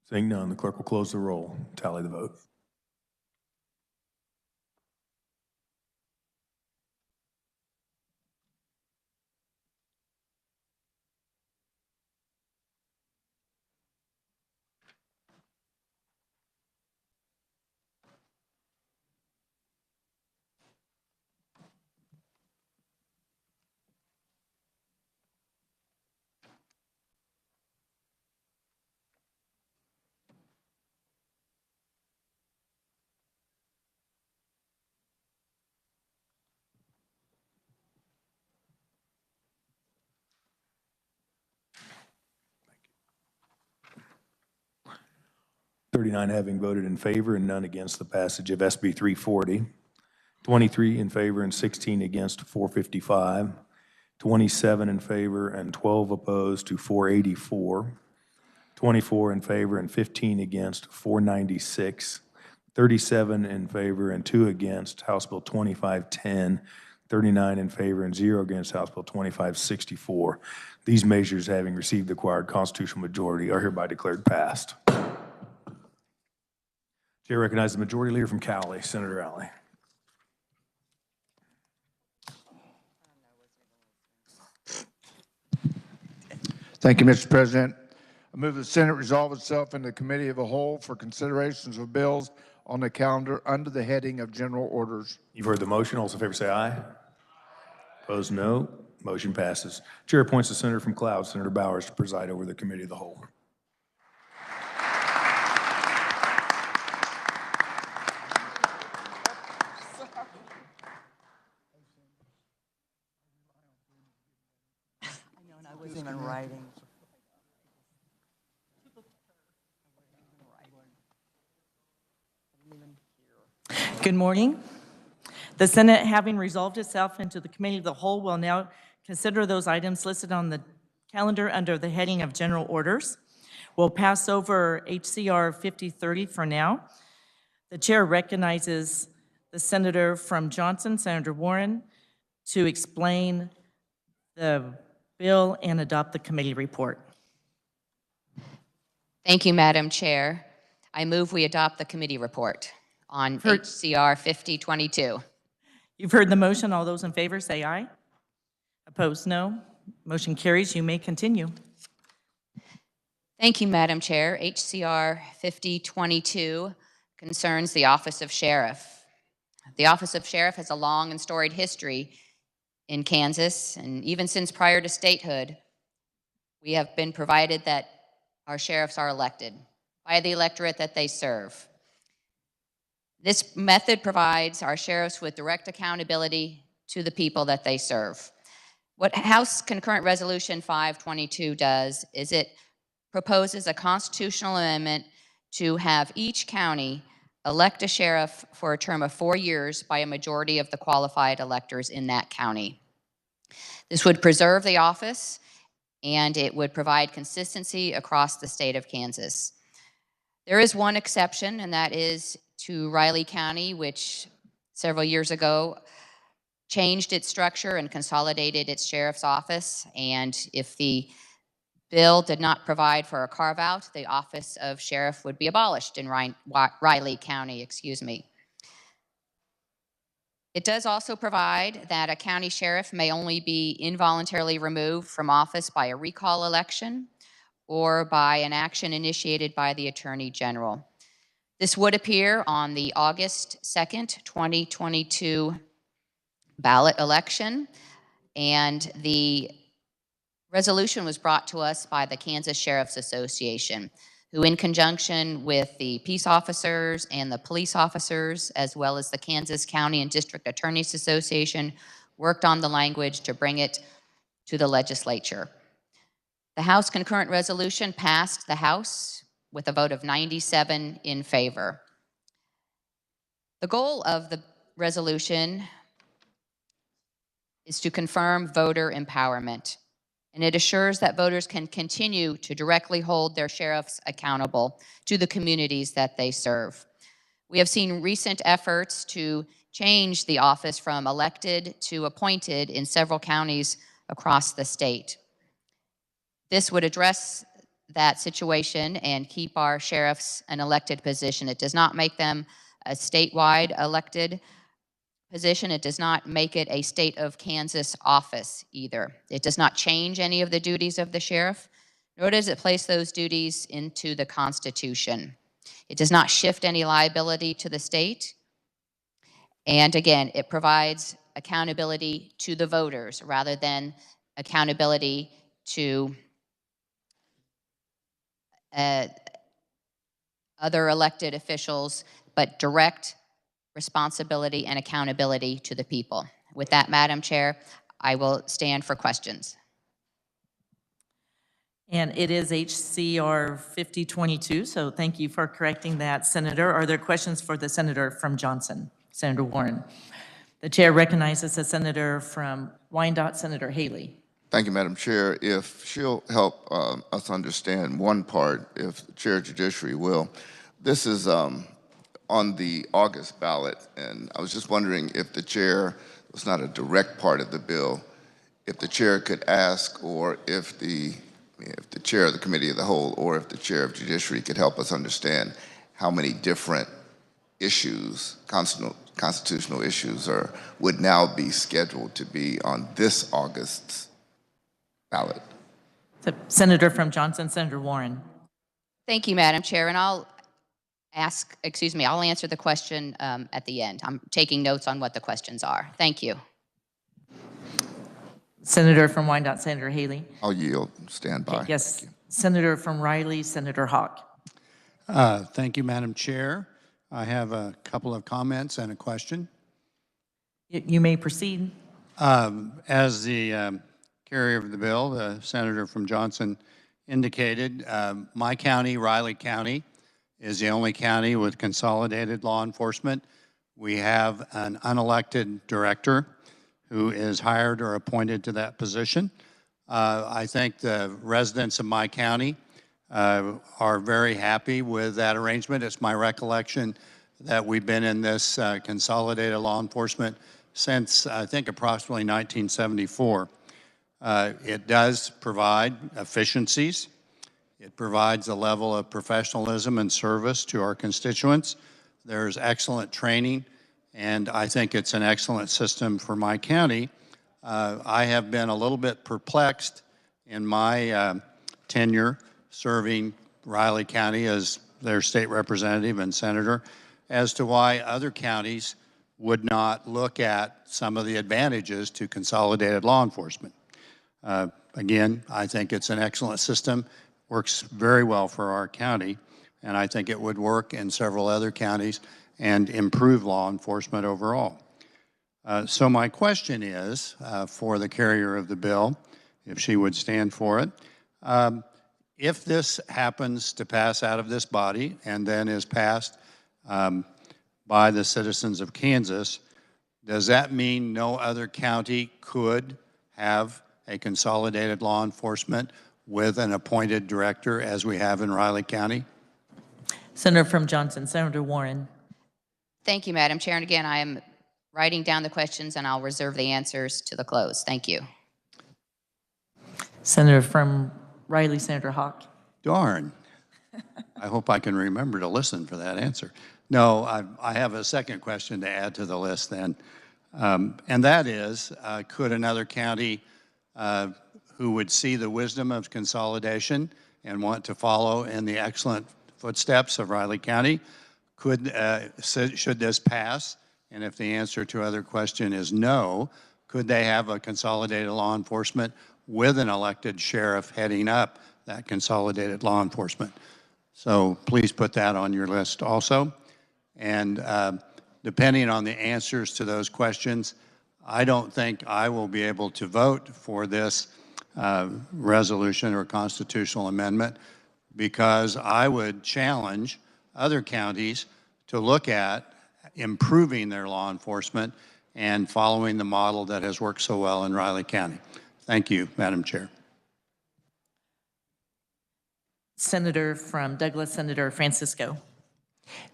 S1: Seeing none, the clerk will close the roll. Tally the vote. Thirty-nine having voted in favor and none against the passage of SB 340. 23 in favor and 16 against 455. 27 in favor and 12 opposed to 484. 24 in favor and 15 against 496. 37 in favor and 2 against House Bill 2510. 39 in favor and 0 against House Bill 2564. These measures, having received the required constitutional majority, are hereby declared passed. Chair recognizes the Majority Leader from Cowley, Senator Alley.
S7: Thank you, Mr. President. I move the Senate resolve itself into the Committee of the Whole for considerations of bills on the calendar under the heading of General Orders.
S1: You've heard the motion. All those in favor say aye. Opposed, no. Motion passes. Chair appoints the Senator from Cloud, Senator Bowers, to preside over the Committee of the Whole.
S17: I wasn't even writing.
S8: Good morning. The Senate, having resolved itself into the Committee of the Whole, will now consider those items listed on the calendar under the heading of General Orders. We'll pass over HCR 5030 for now. The chair recognizes the Senator from Johnson, Senator Warren, to explain the bill and adopt the committee report.
S12: Thank you, Madam Chair. I move we adopt the committee report on HCR 5022.
S8: You've heard the motion. All those in favor say aye. Opposed, no. Motion carries. You may continue.
S12: Thank you, Madam Chair. HCR 5022 concerns the Office of Sheriff. The Office of Sheriff has a long and storied history in Kansas, and even since prior to statehood, we have been provided that our sheriffs are elected by the electorate that they serve. This method provides our sheriffs with direct accountability to the people that they serve. What House Concurrent Resolution 522 does is it proposes a constitutional amendment to have each county elect a sheriff for a term of 4 years by a majority of the qualified electors in that county. This would preserve the office, and it would provide consistency across the state of Kansas. There is one exception, and that is to Riley County, which several years ago changed its structure and consolidated its sheriff's office. And if the bill did not provide for a carve-out, the office of sheriff would be abolished in Riley County, It does also provide that a county sheriff may only be involuntarily removed from office by a recall election or by an action initiated by the Attorney General. This would appear on the August 2nd, 2022 ballot election, and the resolution was brought to us by the Kansas Sheriff's Association, who in conjunction with the peace officers and the police officers, as well as the Kansas County and District Attorneys Association, worked on the language to bring it to the legislature. The House concurrent resolution passed the House with a vote of 97 in favor. The goal of the resolution is to confirm voter empowerment, and it assures that voters can continue to directly hold their sheriffs accountable to the communities that they serve. We have seen recent efforts to change the office from elected to appointed in several counties across the state. This would address that situation and keep our sheriffs an elected position. It does not make them a statewide elected position. It does not make it a state of Kansas office either. It does not change any of the duties of the sheriff, nor does it place those duties into the Constitution. It does not shift any liability to the state. And again, it provides accountability to the voters rather than accountability to other elected officials, but direct responsibility and accountability to the people. With that, Madam Chair, I will stand for questions.
S8: And it is HCR 5022, so thank you for correcting that, Senator. Are there questions for the Senator from Johnson, Senator Warren? The chair recognizes the Senator from Wyandotte, Senator Haley.
S20: Thank you, Madam Chair. If she'll help us understand one part, if the Chair of Judiciary will. This is on the August ballot, and I was just wondering if the Chair was not a direct part of the bill, if the Chair could ask, or if the Chair of the Committee of the Whole, or if the Chair of Judiciary could help us understand how many different issues, constitutional issues, would now be scheduled to be on this August's ballot.
S8: The Senator from Johnson, Senator Warren.
S12: Thank you, Madam Chair, and I'll answer the question at the end. I'm taking notes on what the questions are. Thank you.
S8: Senator from Wyandotte, Senator Haley.
S20: I'll yield. Stand by.
S8: Okay, yes. Senator from Riley, Senator Hawk.
S9: Thank you, Madam Chair. I have a couple of comments and a question.
S8: You may proceed.
S9: As the carrier of the bill, the Senator from Johnson indicated, my county, Riley County, is the only county with consolidated law enforcement. We have an unelected director who is hired or appointed to that position. I think the residents of my county are very happy with that arrangement. It's my recollection that we've been in this consolidated law enforcement since, I think, approximately 1974. It does provide efficiencies. It provides a level of professionalism and service to our constituents. There's excellent training, and I think it's an excellent system for my county. I have been a little bit perplexed in my tenure serving Riley County as their state representative and senator as to why other counties would not look at some of the advantages to consolidated law enforcement. Again, I think it's an excellent system, works very well for our county, and I think it would work in several other counties and improve law enforcement overall. So my question is, for the carrier of the bill, if she would stand for it, if this happens to pass out of this body and then is passed by the citizens of Kansas, does that mean no other county could have a consolidated law enforcement with an appointed director as we have in Riley County?
S8: Senator from Johnson, Senator Warren.
S12: Thank you, Madam Chair. And again, I am writing down the questions and I'll reserve the answers to the close. Thank you.
S8: Senator from Riley, Senator Hawk.
S9: Darn. I hope I can remember to listen for that answer. No, I have a second question to add to the list then. And that is, could another county who would see the wisdom of consolidation and want to follow in the excellent footsteps of Riley County, should this pass, and if the answer to other question is no, could they have a consolidated law enforcement with an elected sheriff heading up that consolidated law enforcement? So please put that on your list also. And depending on the answers to those questions, I don't think I will be able to vote for this resolution or constitutional amendment because I would challenge other counties to look at improving their law enforcement and following the model that has worked so well in Riley County. Thank you, Madam Chair.
S8: Senator from Douglas, Senator Francisco.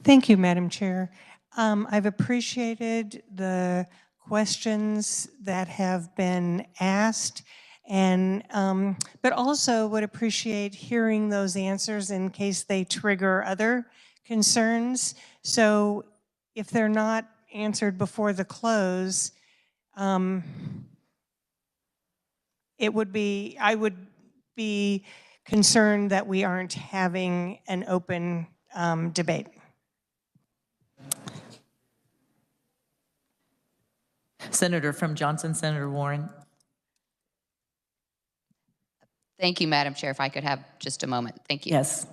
S15: Thank you, Madam Chair. I've appreciated the questions that have been asked, and but also would appreciate hearing those answers in case they trigger other concerns. So if they're not answered before the close, I would be concerned that we aren't having an open debate.
S8: Senator from Johnson, Senator Warren.
S12: Thank you, Madam Chair. If I could have just a moment. Thank you.
S8: Yes.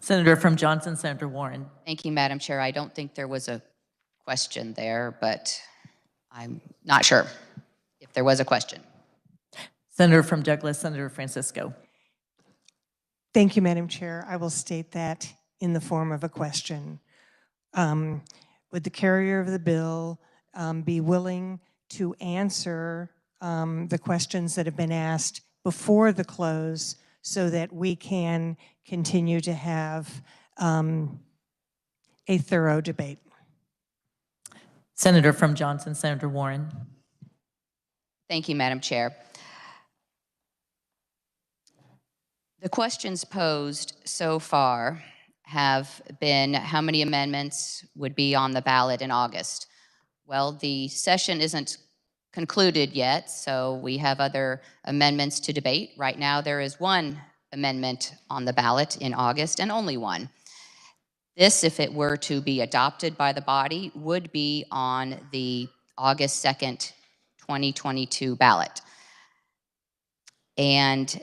S8: Senator from Johnson, Senator Warren.
S12: Thank you, Madam Chair. I don't think there was a question there, but I'm not sure if there was a question.
S8: Senator from Douglas, Senator Francisco.
S15: Thank you, Madam Chair. I will state that in the form of a question. Would the carrier of the bill be willing to answer the questions that have been asked before the close so that we can continue to have a thorough debate?
S8: Senator from Johnson, Senator Warren.
S12: Thank you, Madam Chair. The questions posed so far have been how many amendments would be on the ballot in August. Well, the session isn't concluded yet, so we have other amendments to debate. Right now, there is one amendment on the ballot in August, and only one. This, if it were to be adopted by the body, would be on the August 2nd, 2022 ballot. And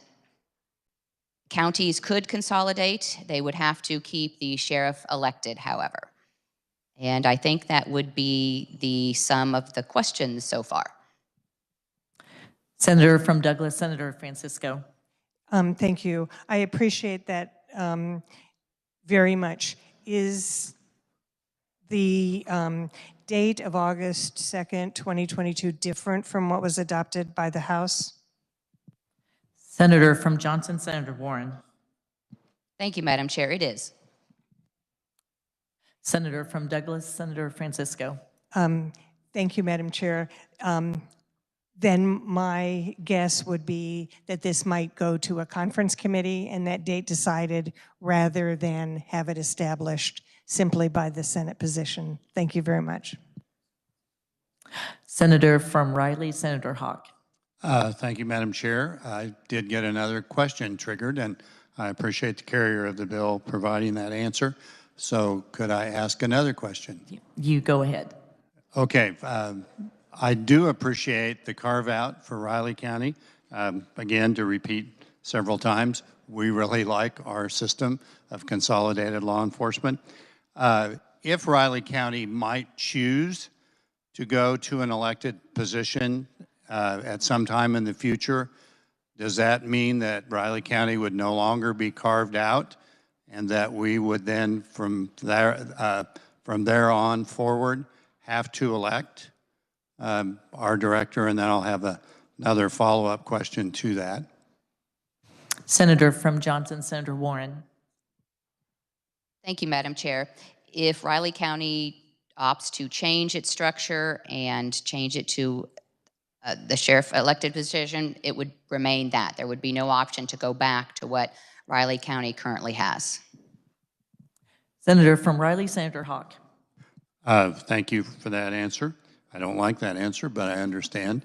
S12: counties could consolidate. They would have to keep the sheriff elected, however. And I think that would be the sum of the questions so far.
S8: Senator from Douglas, Senator Francisco.
S15: Thank you. I appreciate that very much. Is the date of August 2nd, 2022 different from what was adopted by the House?
S8: Senator from Johnson, Senator Warren.
S12: Thank you, Madam Chair. It is.
S8: Senator from Douglas, Senator Francisco.
S15: Thank you, Madam Chair. Then my guess would be that this might go to a conference committee and that date decided rather than have it established simply by the Senate position. Thank you very much.
S8: Senator from Riley, Senator Hawk.
S9: Thank you, Madam Chair. I did get another question triggered, and I appreciate the carrier of the bill providing that answer. So could I ask another question?
S8: You go ahead.
S9: Okay. I do appreciate the carve-out for Riley County. Again, to repeat several times, we really like our system of consolidated law enforcement. If Riley County might choose to go to an elected position at some time in the future, does that mean that Riley County would no longer be carved out and that we would then from there on forward have to elect our director? And then I'll have another follow-up question to that.
S8: Senator from Johnson, Senator Warren.
S12: Thank you, Madam Chair. If Riley County opts to change its structure and change it to the sheriff elected position, it would remain that. There would be no option to go back to what Riley County currently has.
S8: Senator from Riley, Senator Hawk.
S9: Thank you for that answer. I don't like that answer, but I understand.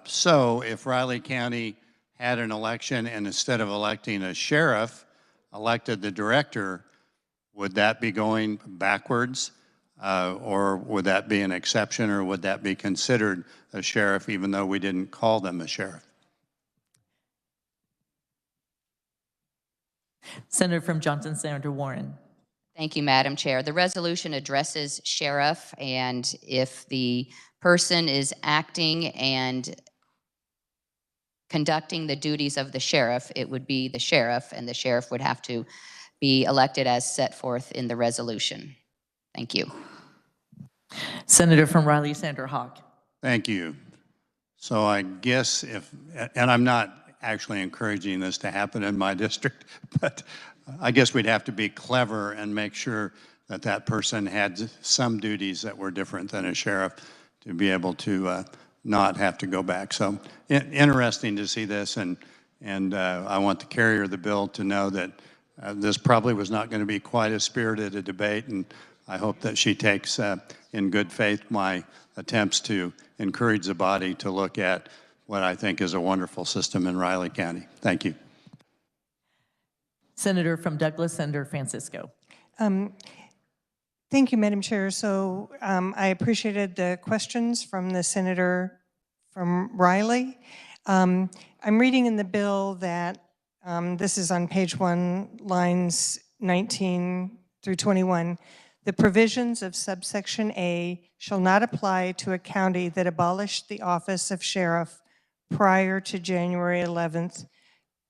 S9: So if Riley County had an election and instead of electing a sheriff, elected the director, would that be going backwards Or would that be an exception, or would that be considered a sheriff even though we didn't call them a sheriff?
S8: Senator from Johnson, Senator Warren.
S12: Thank you, Madam Chair. The resolution addresses sheriff, and if the person is acting and conducting the duties of the sheriff, it would be the sheriff, and the sheriff would have to be elected as set forth in the resolution. Thank you.
S8: Senator from Riley, Senator Hawk.
S9: Thank you. So I guess and I'm not actually encouraging this to happen in my district, but I guess we'd have to be clever and make sure that that person had some duties that were different than a sheriff to be able to not have to go back. So interesting to see this, and I want the carrier of the bill to know that this probably was not going to be quite as spirited a debate, and I hope that she takes in good faith my attempts to encourage the body to look at what I think is a wonderful system in Riley County. Thank you.
S8: Senator from Douglas, Senator Francisco.
S15: Thank you, Madam Chair. So I appreciated the questions from the senator from Riley. I'm reading in the bill that this is on page 1, lines 19 through 21. The provisions of subsection A shall not apply to a county that abolished the office of sheriff prior to January 11th,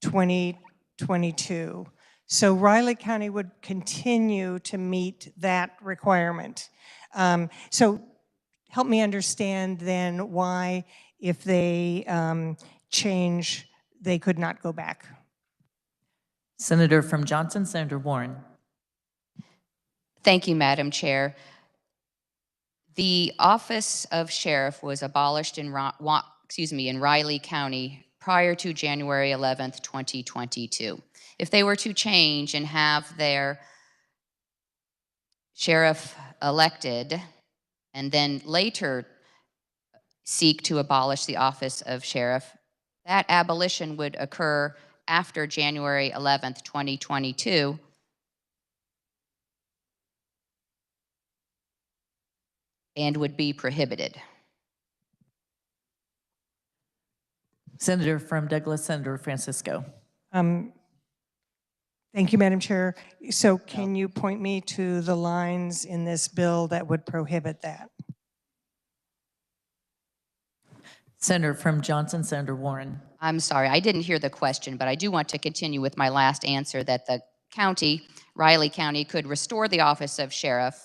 S15: 2022. So Riley County would continue to meet that requirement. So help me understand then why, if they change, they could not go back.
S8: Senator from Johnson, Senator Warren.
S12: Thank you, Madam Chair. The office of sheriff was abolished in Riley County prior to January 11th, 2022. If they were to change and have their sheriff elected and then later seek to abolish the office of sheriff, that abolition would occur after January 11th, 2022. And would be prohibited.
S8: Senator from Douglas, Senator Francisco.
S15: Thank you, Madam Chair. So can you point me to the lines in this bill that would prohibit that?
S8: Senator from Johnson, Senator Warren.
S12: I'm sorry, I didn't hear the question, but I do want to continue with my last answer that the county, Riley County, could restore the office of sheriff,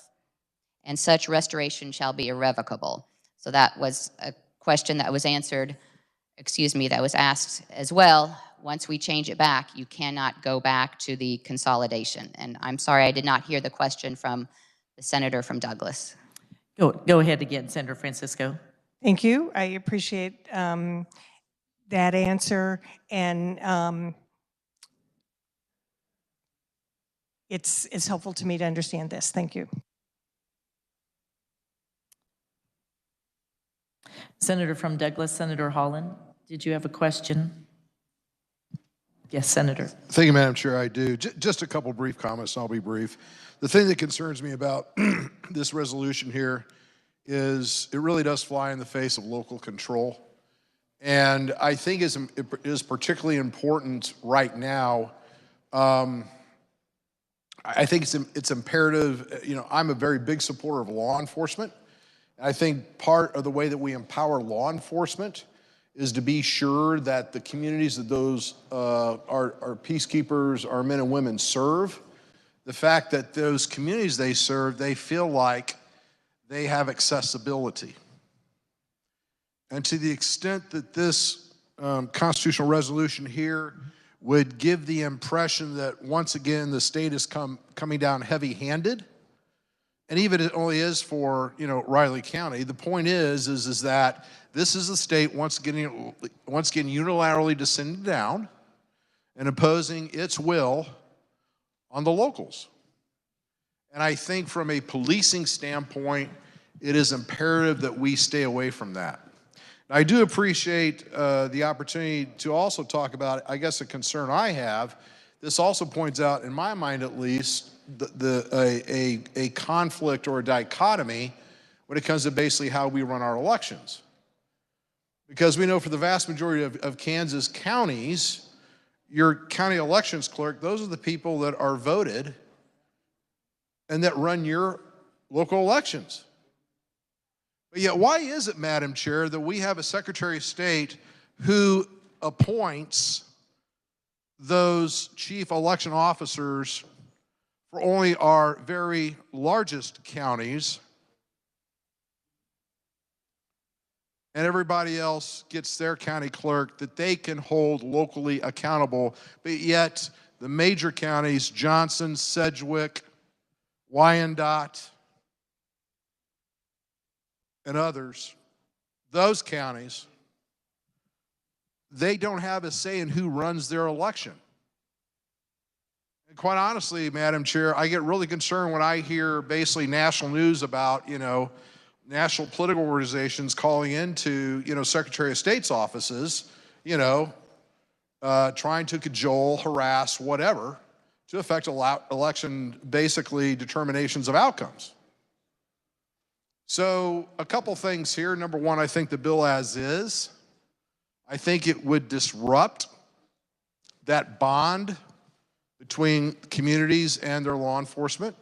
S12: and such restoration shall be irrevocable. So that was a question that was answered, that was asked as well. Once we change it back, you cannot go back to the consolidation. And I'm sorry, I did not hear the question from the senator from Douglas.
S8: Go ahead again, Senator Francisco.
S15: Thank you. I appreciate that answer. And it's helpful to me to understand this. Thank you.
S8: Senator from Douglas, Senator Holland, did you have a question? Yes, Senator.
S14: Thank you, Madam Chair. I do. Just a couple brief comments, and I'll be brief. The thing that concerns me about this resolution here is it really does fly in the face of local control. And I think it is particularly important right now. I think it's imperative. I'm a very big supporter of law enforcement. I think part of the way that we empower law enforcement is to be sure that the communities that those our peacekeepers, our men and women serve, the fact that those communities they serve, they feel like they have accessibility. And to the extent that this constitutional resolution here would give the impression that once again the state is coming down heavy-handed, and even it only is for Riley County. The point is that this is the state once again unilaterally descending down and imposing its will on the locals. And I think from a policing standpoint, it is imperative that we stay away from that. I do appreciate the opportunity to also talk about, I guess, a concern I have. This also points out, in my mind at least, a conflict or a dichotomy when it comes to basically how we run our elections. Because we know for the vast majority of Kansas counties, your county elections clerk, those are the people that are voted and that run your local elections. But yet, why is it, Madam Chair, that we have a Secretary of State who appoints those chief election officers for only our very largest counties, and everybody else gets their county clerk that they can hold locally accountable, but yet the major counties, Johnson, Sedgwick, Wyandotte, and others, those counties, they don't have a say in who runs their election. And quite honestly, Madam Chair, I get really concerned when I hear basically national news about, national political organizations calling into, Secretary of State's offices, trying to cajole, harass, whatever, to affect election, basically, determinations of outcomes. So a couple things here. Number one, I think the bill as is, I think it would disrupt that bond between communities and their law enforcement.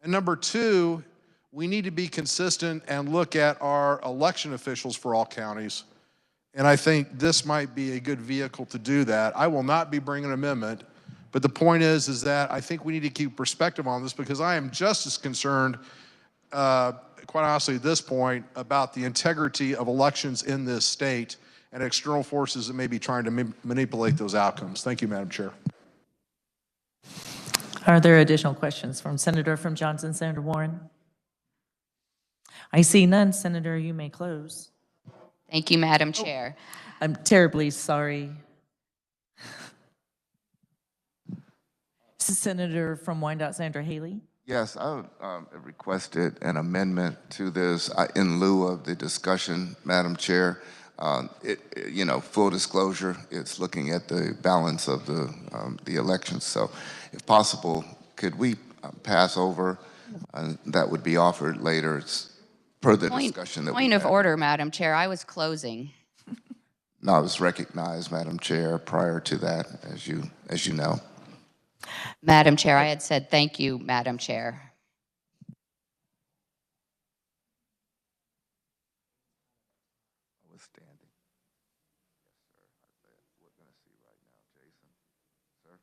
S14: And number two, we need to be consistent and look at our election officials for all counties. And I think this might be a good vehicle to do that. I will not be bringing an amendment, but the point is that I think we need to keep perspective on this, because I am just as concerned, quite honestly at this point, about the integrity of elections in this state and external forces that may be trying to manipulate those outcomes. Thank you, Madam Chair.
S8: Are there additional questions from Senator from Johnson, Senator Warren? I see none. Senator, you may close.
S12: Thank you, Madam Chair.
S8: I'm terribly sorry. Senator from Wyandotte, Senator Haley.
S20: Yes, I requested an amendment to this in lieu of the discussion, Madam Chair. Full disclosure, it's looking at the balance of the elections. So if possible, could we pass over? That would be offered later. It's per the discussion that we
S12: Point of
S20: had.
S12: order, Madam Chair. I was closing.
S20: No, I was recognized, Madam Chair, prior to that, as you know.
S12: Madam Chair, I had said thank you, Madam Chair.
S20: I was standing. Yes, sir. We're going to see right now, Jason. Sir?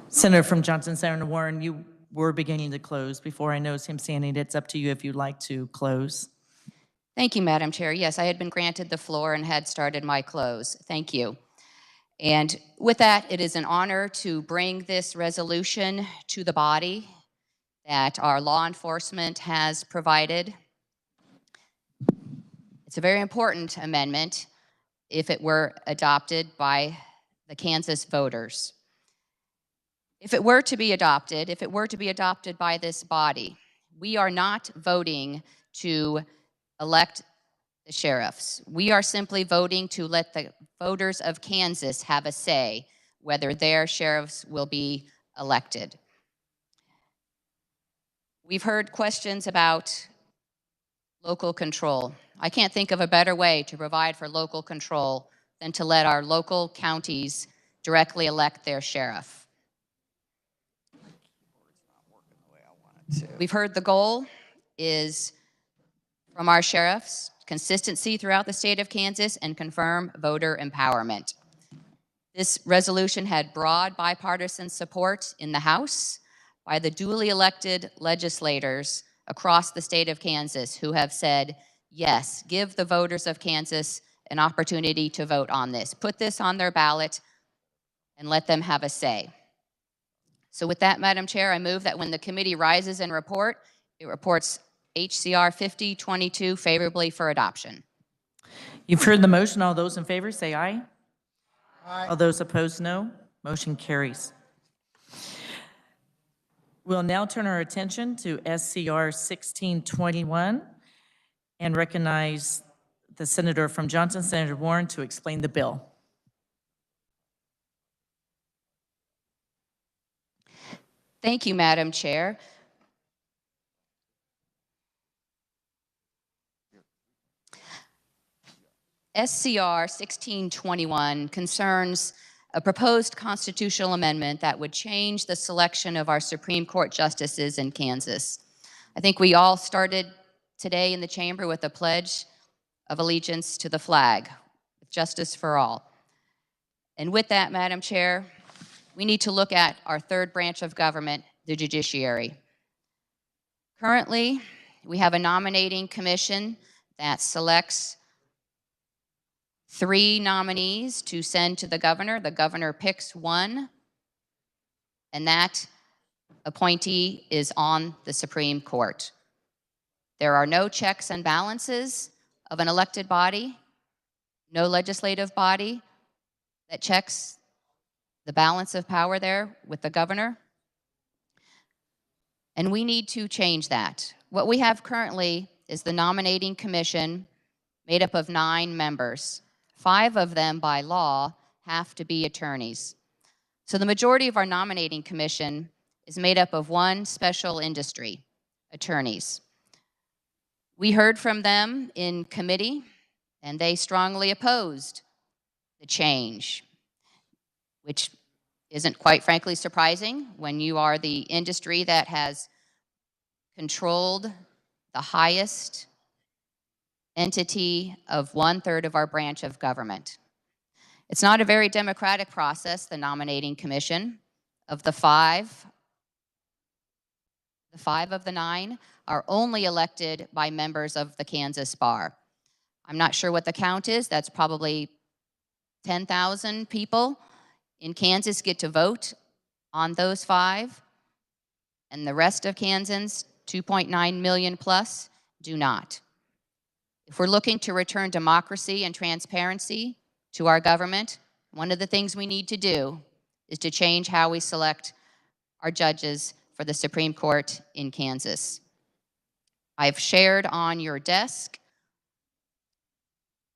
S8: Senator from Johnson, Senator Warren, you were beginning to close. Before I notice him standing, it's up to you if you'd like to close.
S12: Thank you, Madam Chair. Yes, I had been granted the floor and had started my close. Thank you. And with that, it is an honor to bring this resolution to the body that our law enforcement has provided. It's a very important amendment if it were adopted by the Kansas voters. If it were to be adopted by this body, we are not voting to elect the sheriffs. We are simply voting to let the voters of Kansas have a say whether their sheriffs will be elected. We've heard questions about local control. I can't think of a better way to provide for local control than to let our local counties directly elect their sheriff. We've heard the goal is from our sheriffs, consistency throughout the state of Kansas, and confirm voter empowerment. This resolution had broad bipartisan support in the House by the duly elected legislators across the state of Kansas who have said, yes, give the voters of Kansas an opportunity to vote on this. Put this on their ballot and let them have a say. So with that, Madam Chair, I move that when the committee rises and it reports HCR 5022 favorably for adoption.
S8: You've heard the motion. All those in favor say aye. Aye. All those opposed, no. Motion carries. We'll now turn our attention to SCR 1621 and recognize the senator from Johnson, Senator Warren, to explain the bill.
S12: Thank you, Madam Chair. SCR 1621 concerns a proposed constitutional amendment that would change the selection of our Supreme Court justices in Kansas. I think we all started today in the chamber with a pledge of allegiance to the flag, justice for all. And with that, Madam Chair, we need to look at our third branch of government, the judiciary. Currently, we have a nominating commission that selects 3 nominees to send to the governor. The governor picks one, and that appointee is on the Supreme Court. There are no checks and balances of an elected body, no legislative body that checks the balance of power there with the governor. And we need to change that. What we have currently is the nominating commission made up of 9 members. 5 of them, by law, have to be attorneys. So the majority of our nominating commission is made up of one special industry, attorneys. We heard from them in committee, and they strongly opposed the change, which isn't quite frankly surprising when you are the industry that has controlled the highest entity of 1/3 of our branch of government. It's not a very democratic process, the nominating commission. Of the 5 of the 9 are only elected by members of the Kansas Bar. I'm not sure what the count is. That's probably 10,000 people in Kansas get to vote on those 5, and the rest of Kansans, 2.9 million plus, do not. If we're looking to return democracy and transparency to our government, one of the things we need to do is to change how we select our judges for the Supreme Court in Kansas. I've shared on your desk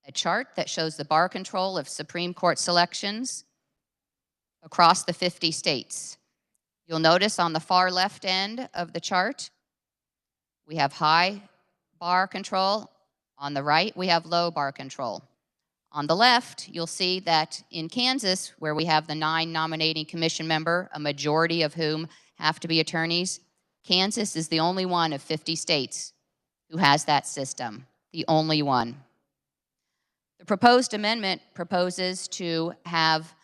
S12: a chart that shows the bar control of Supreme Court selections across the 50 states. You'll notice on the far left end of the chart, we have high bar control. On the right, we have low bar control. On the left, you'll see that in Kansas, where we have the 9 nominating commission member, a majority of whom have to be attorneys, Kansas is the only one of 50 states who has that system, the only one. The proposed amendment proposes to have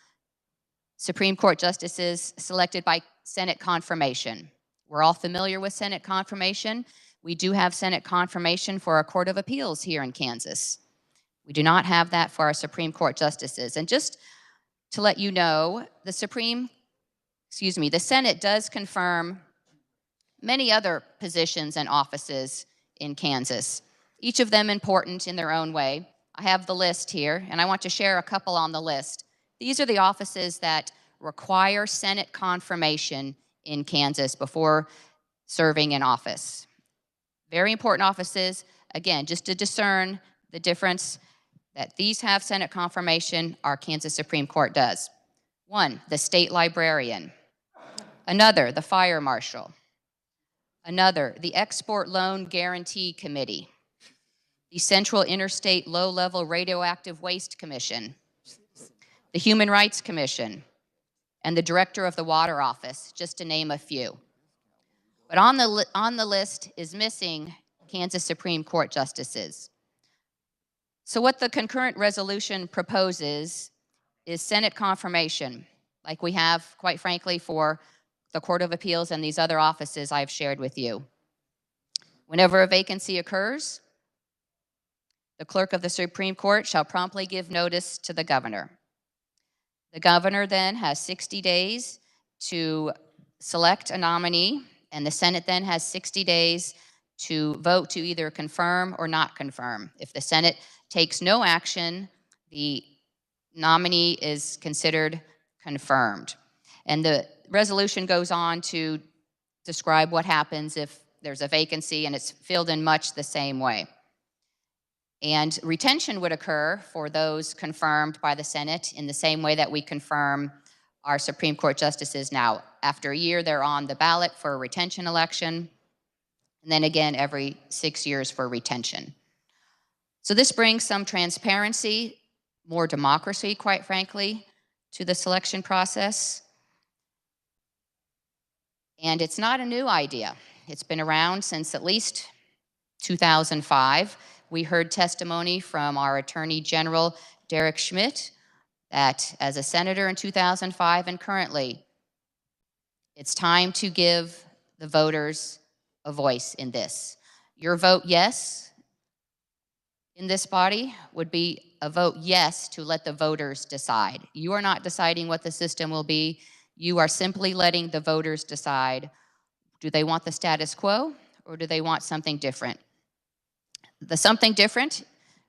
S12: Supreme Court justices selected by Senate confirmation. We're all familiar with Senate confirmation. We do have Senate confirmation for our Court of Appeals here in Kansas. We do not have that for our Supreme Court justices. And just to let you know, the Senate does confirm many other positions and offices in Kansas, each of them important in their own way. I have the list here, and I want to share a couple on the list. These are the offices that require Senate confirmation in Kansas before serving in office. Very important offices, again, just to discern the difference that these have Senate confirmation, our Kansas Supreme Court does. 1, the state librarian. Another, the fire marshal. Another, the Export Loan Guarantee Committee. The Central Interstate Low-Level Radioactive Waste Commission. The Human Rights Commission. And the Director of the Water Office, just to name a few. But on the list is missing Kansas Supreme Court justices. So what the concurrent resolution proposes is Senate confirmation, like we have, quite frankly, for the Court of Appeals and these other offices I've shared with you. Whenever a vacancy occurs, the clerk of the Supreme Court shall promptly give notice to the governor. The governor then has 60 days to select a nominee, and the Senate then has 60 days to vote to either confirm or not confirm. If the Senate takes no action, the nominee is considered confirmed. And the resolution goes on to describe what happens if there's a vacancy, and it's filled in much the same way. And retention would occur for those confirmed by the Senate in the same way that we confirm our Supreme Court justices now. After a year, they're on the ballot for a retention election, and then again every 6 years for retention. So this brings some transparency, more democracy, quite frankly, to the selection process. And it's not a new idea. It's been around since at least 2005. We heard testimony from our Attorney General, Derek Schmidt, that as a senator in 2005 and currently, it's time to give the voters a voice in this. Your vote yes in this body would be a vote yes to let the voters decide. You are not deciding what the system will be. You are simply letting the voters decide. Do they want the status quo or do they want something different? The something different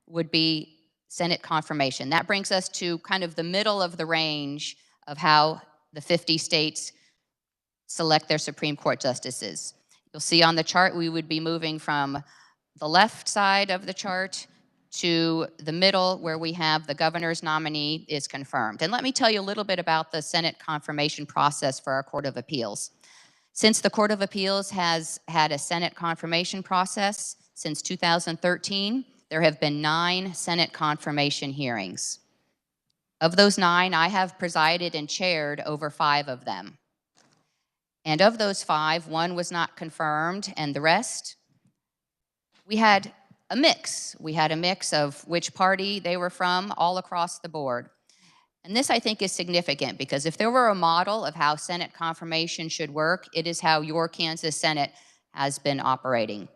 S12: would be Senate confirmation. That brings us to kind of the middle of the range of how the 50 states select their Supreme Court justices. You'll see on the chart we would be moving from the left side of the chart to the middle where we have the governor's nominee is confirmed. And let me tell you a little bit about the Senate confirmation process for our Court of Appeals. Since the Court of Appeals has had a Senate confirmation process since 2013, there have been 9 Senate confirmation hearings. Of those 9, I have presided and chaired over 5 of them. And of those 5, 1 was not confirmed, and the rest, we had a mix. We had a mix of which party they were from all across the board. And this, I think, is significant because if there were a model of how Senate confirmation should work, it is how your Kansas Senate has been operating.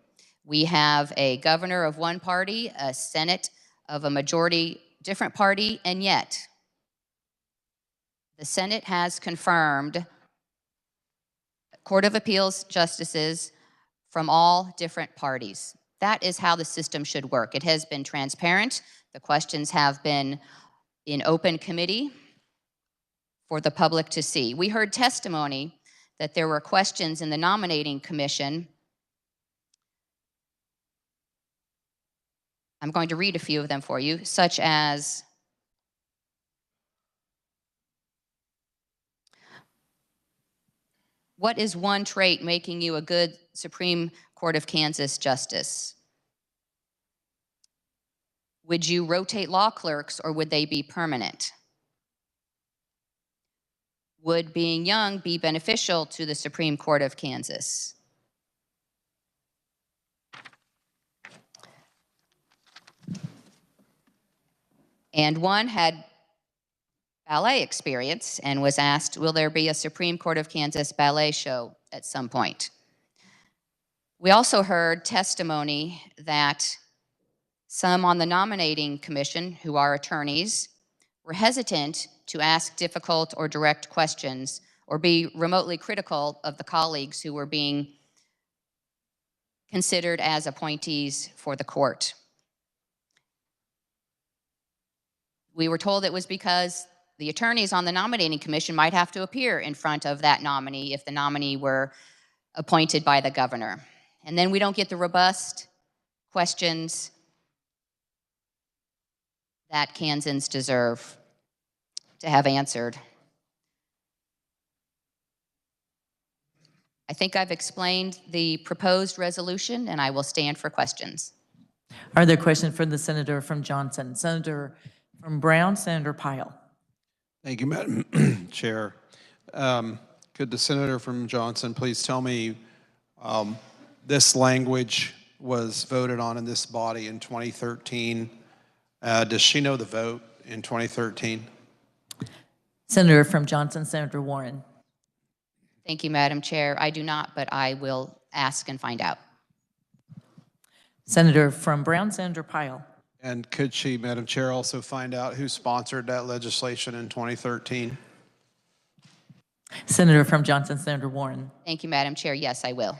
S12: We have a governor of one party, a Senate of a majority different party, and yet the Senate has confirmed Court of Appeals justices from all different parties. That is how the system should work. It has been transparent. The questions have been in open committee for the public to see. We heard testimony that there were questions in the Nominating Commission. I'm going to read a few of them for you, such as, what is one trait making you a good Supreme Court of Kansas justice? Would you rotate law clerks or would they be permanent? Would being young be beneficial to the Supreme Court of Kansas? And one had ballet experience and was asked, will there be a Supreme Court of Kansas ballet show at some point? We also heard testimony that some on the Nominating Commission, who are attorneys, were hesitant to ask difficult or direct questions or be remotely critical of the colleagues who were being considered as appointees for the court. We were told it was because the attorneys on the Nominating Commission might have to appear in front of that nominee if the nominee were appointed by the governor. And then we don't get the robust questions that Kansans deserve to have answered. I think I've explained the proposed resolution, and I will stand for questions.
S8: Are there questions for the senator from Johnson? Senator from Brown, Senator Pyle.
S23: Thank you, Madam Chair. Could the senator from Johnson please tell me this language was voted on in this body in 2013. Does she know the vote in 2013?
S8: Senator from Johnson, Senator Warren.
S12: Thank you, Madam Chair. I do not, but I will ask and find out.
S8: Senator from Brown, Senator Pyle.
S23: And could she, Madam Chair, also find out who sponsored that legislation in 2013?
S8: Senator from Johnson, Senator Warren.
S12: Thank you, Madam Chair. Yes, I will.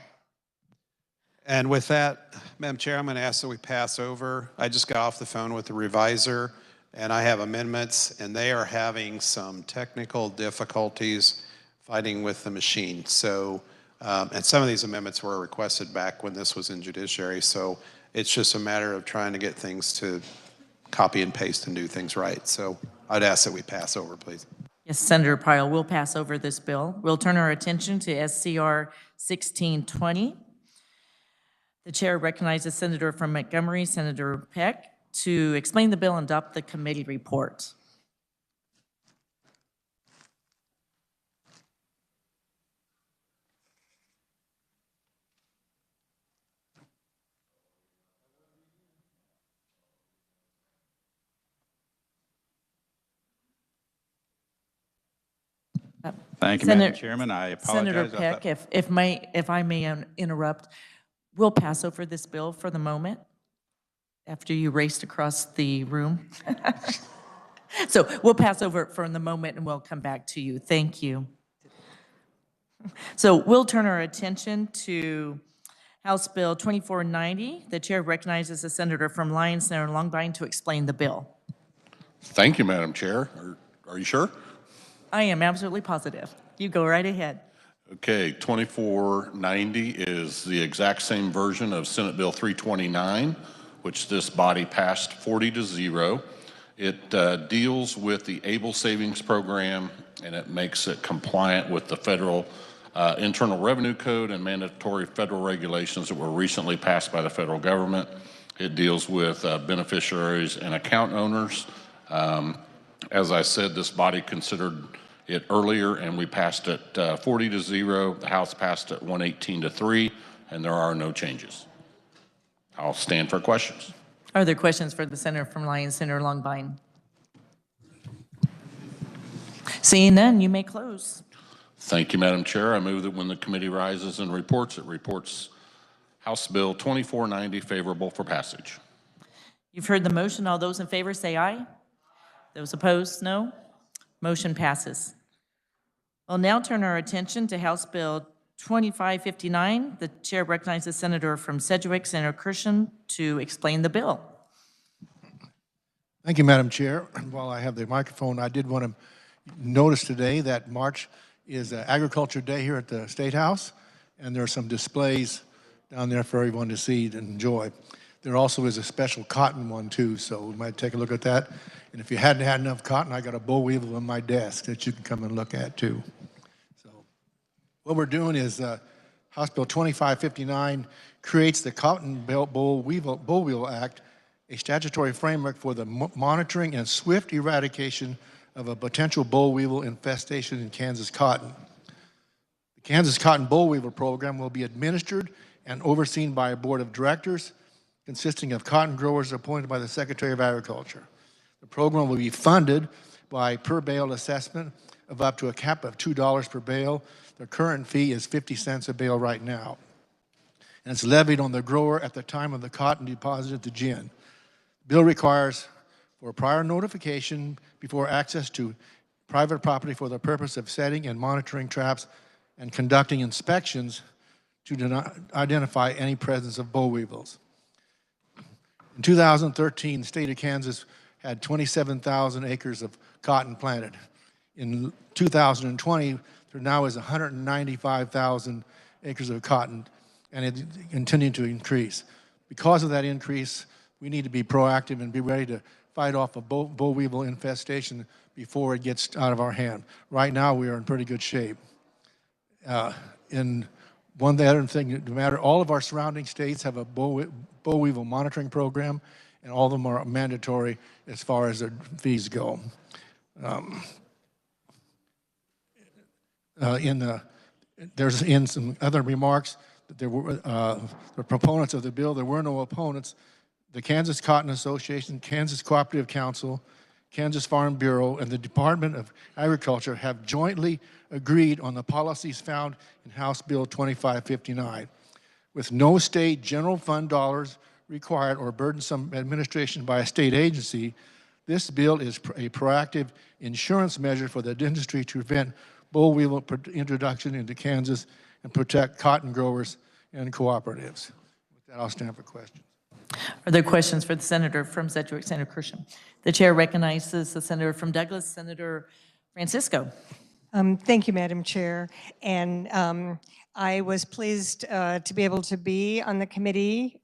S23: And with that, Madam Chair, I'm going to ask that we pass over. I just got off the phone with the reviser, and I have amendments, and they are having some technical difficulties fighting with the machine. So And some of these amendments were requested back when this was in judiciary, so it's just a matter of trying to get things to copy and paste and do things right. So I'd ask that we pass over, please.
S8: Yes, Senator Pyle, we'll pass over this bill. We'll turn our attention to SCR 1620. The chair recognizes Senator from Montgomery, Senator Peck, to explain the bill and adopt the committee report.
S5: Thank you, Madam Chairman. I apologize.
S8: Senator Peck, if I may interrupt, we'll pass over this bill for the moment after you raced across the room. So we'll pass over it for the moment and we'll come back to you. Thank you. So we'll turn our attention to House Bill 2490. The chair recognizes the senator from Lyons, Senator Longbine, to explain the bill.
S19: Thank you, Madam Chair. Are you sure?
S8: I am absolutely positive. You go right ahead.
S19: Okay, 2490 is the exact same version of Senate Bill 329, which this body passed 40-0. It deals with the ABLE Savings Program, and it makes it compliant with the federal Internal Revenue Code and mandatory federal regulations that were recently passed by the federal government. It deals with beneficiaries and account owners. As I said, this body considered it earlier, and we passed it 40-0. The House passed it 118-3, and there are no changes. I'll stand for questions.
S8: Are there questions for the senator from Lyons, Senator Longbine? Seeing none, you may close.
S19: Thank you, Madam Chair. I move that when the committee rises and reports, it reports House Bill 2490 favorable for passage.
S8: You've heard the motion. All those in favor say aye. Those opposed, no. Motion passes. We'll now turn our attention to House Bill 2559. The chair recognizes Senator from Sedgwick, Senator Christian, to explain the bill.
S7: Thank you, Madam Chair. While I have the microphone, I did want to notice today that March is Agriculture Day here at the State House, and there are some displays down there for everyone to see and enjoy. There also is a special cotton one too, so we might take a look at that. And if you hadn't had enough cotton, I got a boll weevil on my desk that you can come and look at too. So what we're doing is House Bill 2559 creates the Cotton Boll Weevil Act, a statutory framework for the monitoring and swift eradication of a potential boll weevil infestation in Kansas cotton. The Kansas Cotton Boll Weevil Program will be administered and overseen by a board of directors consisting of cotton growers appointed by the Secretary of Agriculture. The program will be funded by per bale assessment of up to a cap of $2 per bale. The current fee is 50 cents a bale right now. And it's levied on the grower at the time of the cotton deposit at the gin. The bill requires for prior notification before access to private property for the purpose of setting and monitoring traps and conducting inspections to identify any presence of boll weevils. In 2013, the state of Kansas had 27,000 acres of cotton planted. In 2020, there now is 195,000 acres of cotton, and it's continuing to increase. Because of that increase, we need to be proactive and be ready to fight off a boll weevil infestation before it gets out of our hand. Right now, we are in pretty good shape. In one other thing to matter, all of our surrounding states have a boll weevil monitoring program, and all of them are mandatory as far as their fees go. There's in some other remarks that there were the proponents of the bill. There were no opponents. The Kansas Cotton Association, Kansas Cooperative Council, Kansas Farm Bureau, and the Department of Agriculture have jointly agreed on the policies found in House Bill 2559. With no state general fund dollars required or burdensome administration by a state agency, this bill is a proactive insurance measure for the industry to prevent boll weevil introduction into Kansas and protect cotton growers and cooperatives. With that, I'll stand for questions.
S8: Are there questions for the senator from Sedgwick, Senator Christian? The chair recognizes the senator from Douglas, Senator Francisco.
S15: Thank you, Madam Chair. And I was pleased to be able to be on the committee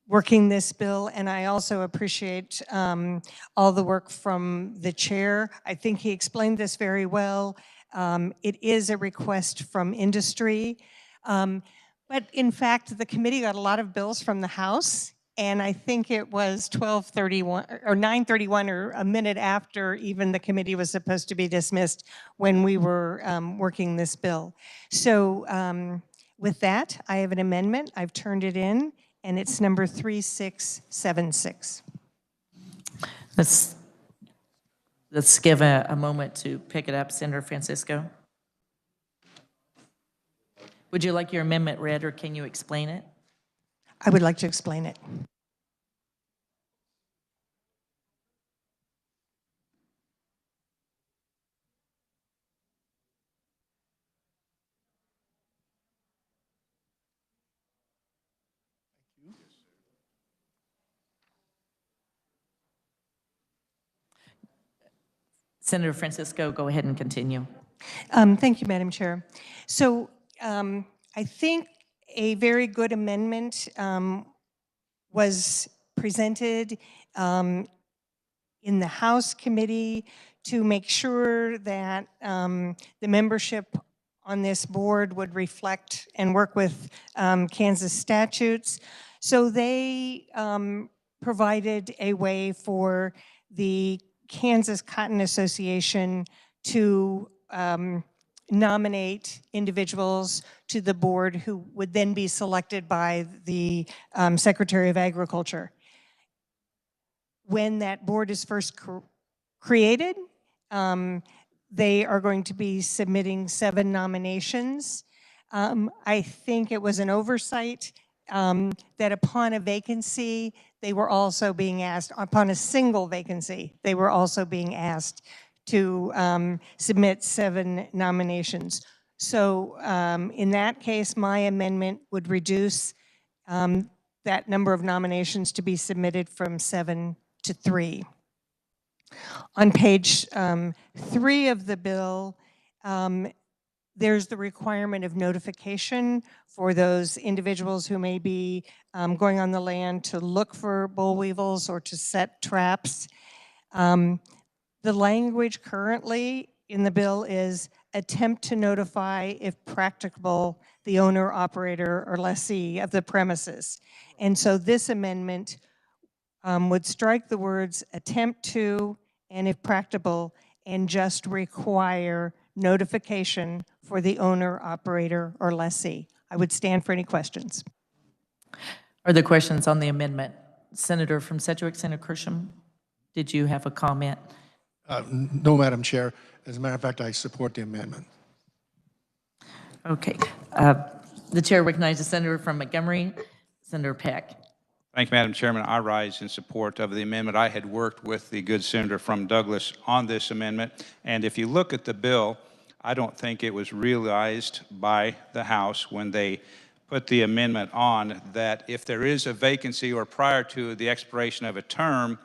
S15: working this bill, and I also appreciate all the work from the chair. I think he explained this very well. It is a request from industry, but in fact, the committee got a lot of bills from the House, and I think it was 12:31 or 9:31 or a minute after even the committee was supposed to be dismissed when we were working this bill. So with that, I have an amendment. I've turned it in, and it's number 3676.
S8: Let's give a moment to pick it up, Senator Francisco. Would you like your amendment read, or can you explain it?
S15: I would like to explain it.
S8: Senator Francisco, go ahead and continue.
S15: Thank you, Madam Chair. So I think a very good amendment was presented in the House committee to make sure that the membership on this board would reflect and work with Kansas statutes. So they provided a way for the Kansas Cotton Association to nominate individuals to the board who would then be selected by the Secretary of Agriculture. When that board is first created, they are going to be submitting 7 nominations. I think it was an oversight that upon a vacancy, they were also being asked, upon a single vacancy, they were also being asked to submit 7 nominations. So in that case, my amendment would reduce that number of nominations to be submitted from 7 to 3. On page 3 of the bill, there's the requirement of notification for those individuals who may be going on the land to look for boll weevils or to set traps. The language currently in the bill is attempt to notify, if practicable, the owner, operator, or lessee of the premises. And so this amendment would strike the words attempt to and if practicable and just require notification for the owner, operator, or lessee. I would stand for any questions.
S8: Are there questions on the amendment? Senator from Sedgwick, Senator Kersham, did you have a comment?
S7: No, Madam Chair. As a matter of fact, I support the amendment.
S8: Okay. The chair recognizes Senator from Montgomery, Senator Peck.
S5: Thank you, Madam Chairman. I rise in support of the amendment. I had worked with the good senator from Douglas on this amendment, and if you look at the bill, I don't think it was realized by the House when they put the amendment on that if there is a vacancy or prior to the expiration of a term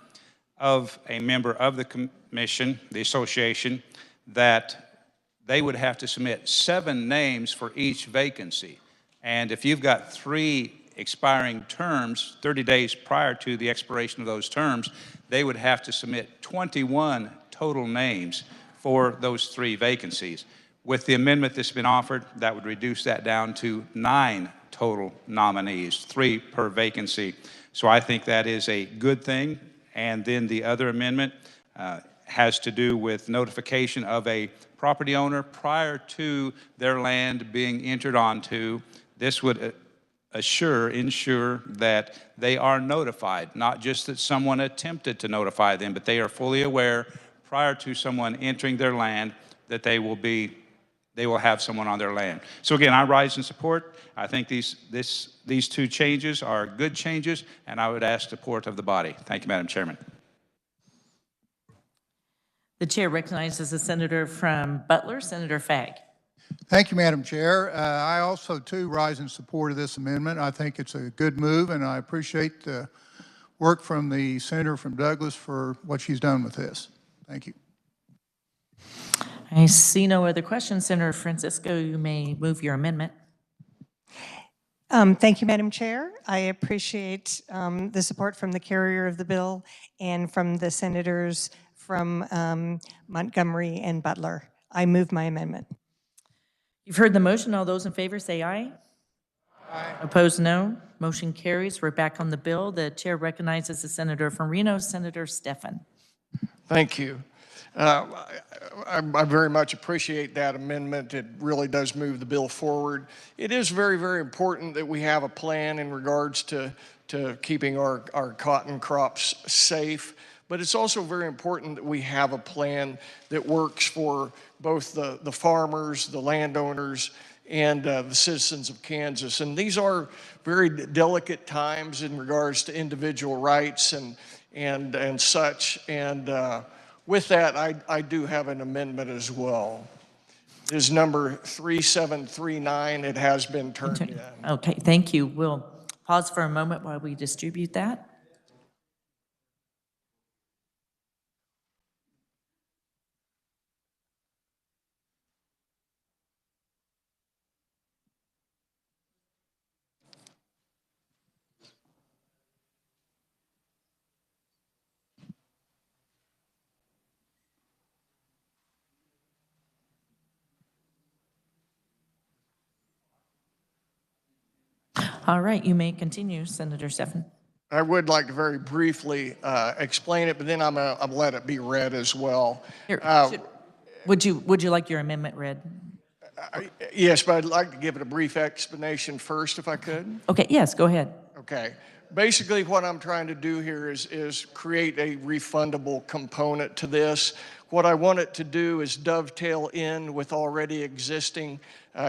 S5: of a member of the commission, the association, that they would have to submit 7 names for each vacancy. And if you've got 3 expiring terms, 30 days prior to the expiration of those terms, they would have to submit 21 total names for those 3 vacancies. With the amendment that's been offered, that would reduce that down to 9 total nominees, 3 per vacancy. So I think that is a good thing. And then the other amendment has to do with notification of a property owner prior to their land being entered onto. This would ensure that they are notified, not just that someone attempted to notify them, but they are fully aware prior to someone entering their land that they will have someone on their land. So again, I rise in support. I think these 2 changes are good changes, and I would ask support of the body. Thank you, Madam Chairman.
S8: The chair recognizes the senator from Butler, Senator Fagg.
S6: Thank you, Madam Chair. I also, too, rise in support of this amendment. I think it's a good move, and I appreciate the work from the senator from Douglas for what she's done with this. Thank you.
S8: I see no other questions. Senator Francisco, you may move your amendment.
S15: Thank you, Madam Chair. I appreciate the support from the carrier of the bill and from the senators from Montgomery and Butler. I move my amendment.
S8: You've heard the motion. All those in favor say aye. Aye. Opposed, no. Motion carries. We're back on the bill. The chair recognizes the senator from Reno, Senator Stephan.
S10: Thank you. I very much appreciate that amendment. It really does move the bill forward. It is very, very important that we have a plan in regards to keeping our cotton crops safe. But it's also very important that we have a plan that works for both the farmers, the landowners, and the citizens of Kansas. And these are very delicate times in regards to individual rights and such. And with that, I do have an amendment as well. It is number 3739. It has been turned in.
S8: Okay, thank you. We'll pause for a moment while we distribute that. All right, you may continue, Senator Stephan.
S10: I would like to very briefly explain it, but then I'm gonna let it be read as well.
S8: Here, would you like your amendment read?
S10: Yes, but I'd like to give it a brief explanation first, if I could.
S8: Okay, yes, go ahead.
S10: Okay. Basically, what I'm trying to do here is create a refundable component to this. What I want it to do is dovetail in with already existing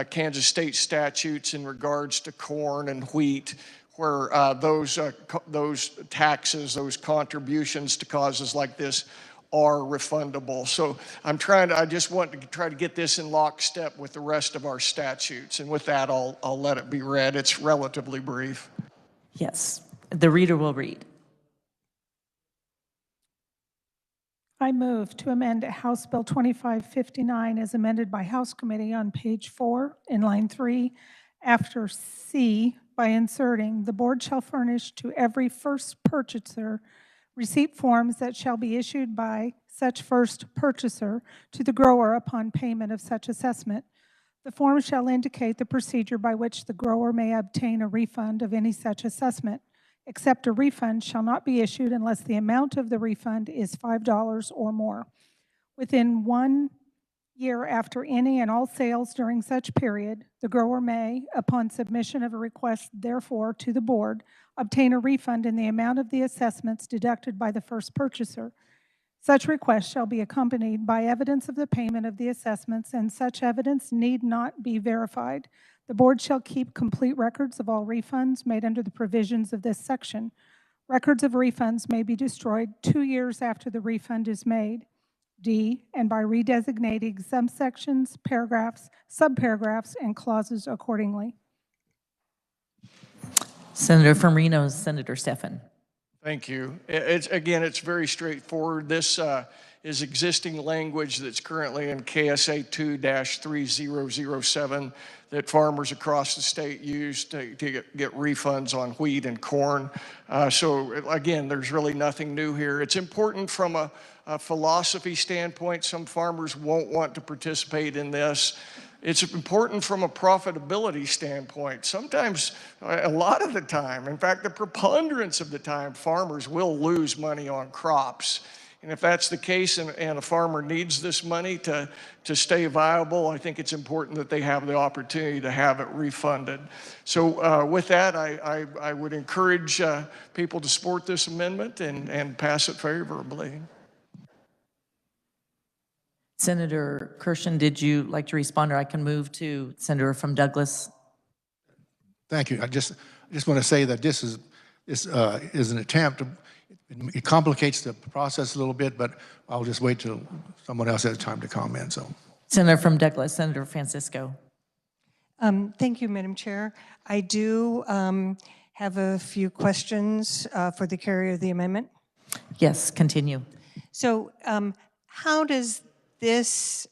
S10: Kansas state statutes in regards to corn and wheat, where those taxes, those contributions to causes like this are refundable. So I just want to try to get this in lockstep with the rest of our statutes. And with that, I'll let it be read. It's relatively brief.
S8: Yes, the reader will read.
S2: I move to amend House Bill 2559 as amended by House Committee on page 4 in line 3 after C by inserting, the board shall furnish to every first purchaser receipt forms that shall be issued by such first purchaser to the grower upon payment of such assessment. The form shall indicate the procedure by which the grower may obtain a refund of any such assessment, except a refund shall not be issued unless the amount of the refund is $5 or more. Within 1 year after any and all sales during such period, the grower may, upon submission of a request therefore to the board, obtain a refund in the amount of the assessments deducted by the first purchaser. Such request shall be accompanied by evidence of the payment of the assessments, and such evidence need not be verified. The board shall keep complete records of all refunds made under the provisions of this section. Records of refunds may be destroyed 2 years after the refund is made. D, and by redesignating subsections, paragraphs, subparagraphs, and clauses accordingly.
S8: Senator from Reno, Senator Stephan.
S10: Thank you. It's very straightforward. This is existing language that's currently in KSA 2-3007 that farmers across the state use to get refunds on wheat and corn. So again, there's really nothing new here. It's important from a philosophy standpoint. Some farmers won't want to participate in this. It's important from a profitability standpoint. Sometimes, a lot of the time, in fact, the preponderance of the time, farmers will lose money on crops. And if that's the case and a farmer needs this money to stay viable, I think it's important that they have the opportunity to have it refunded. So with that, I would encourage people to support this amendment and pass it favorably.
S8: Senator Kirshen, did you like to respond, or I can move to Senator from Douglas?
S7: Thank you. I just want to say that this is an attempt to, it complicates the process a little bit, but I'll just wait till someone else has time to comment. So,
S8: Senator from Douglas, Senator Francisco.
S15: Thank you, Madam Chair. I do have a few questions for the carrier of the amendment.
S8: Yes, continue.
S15: So how does this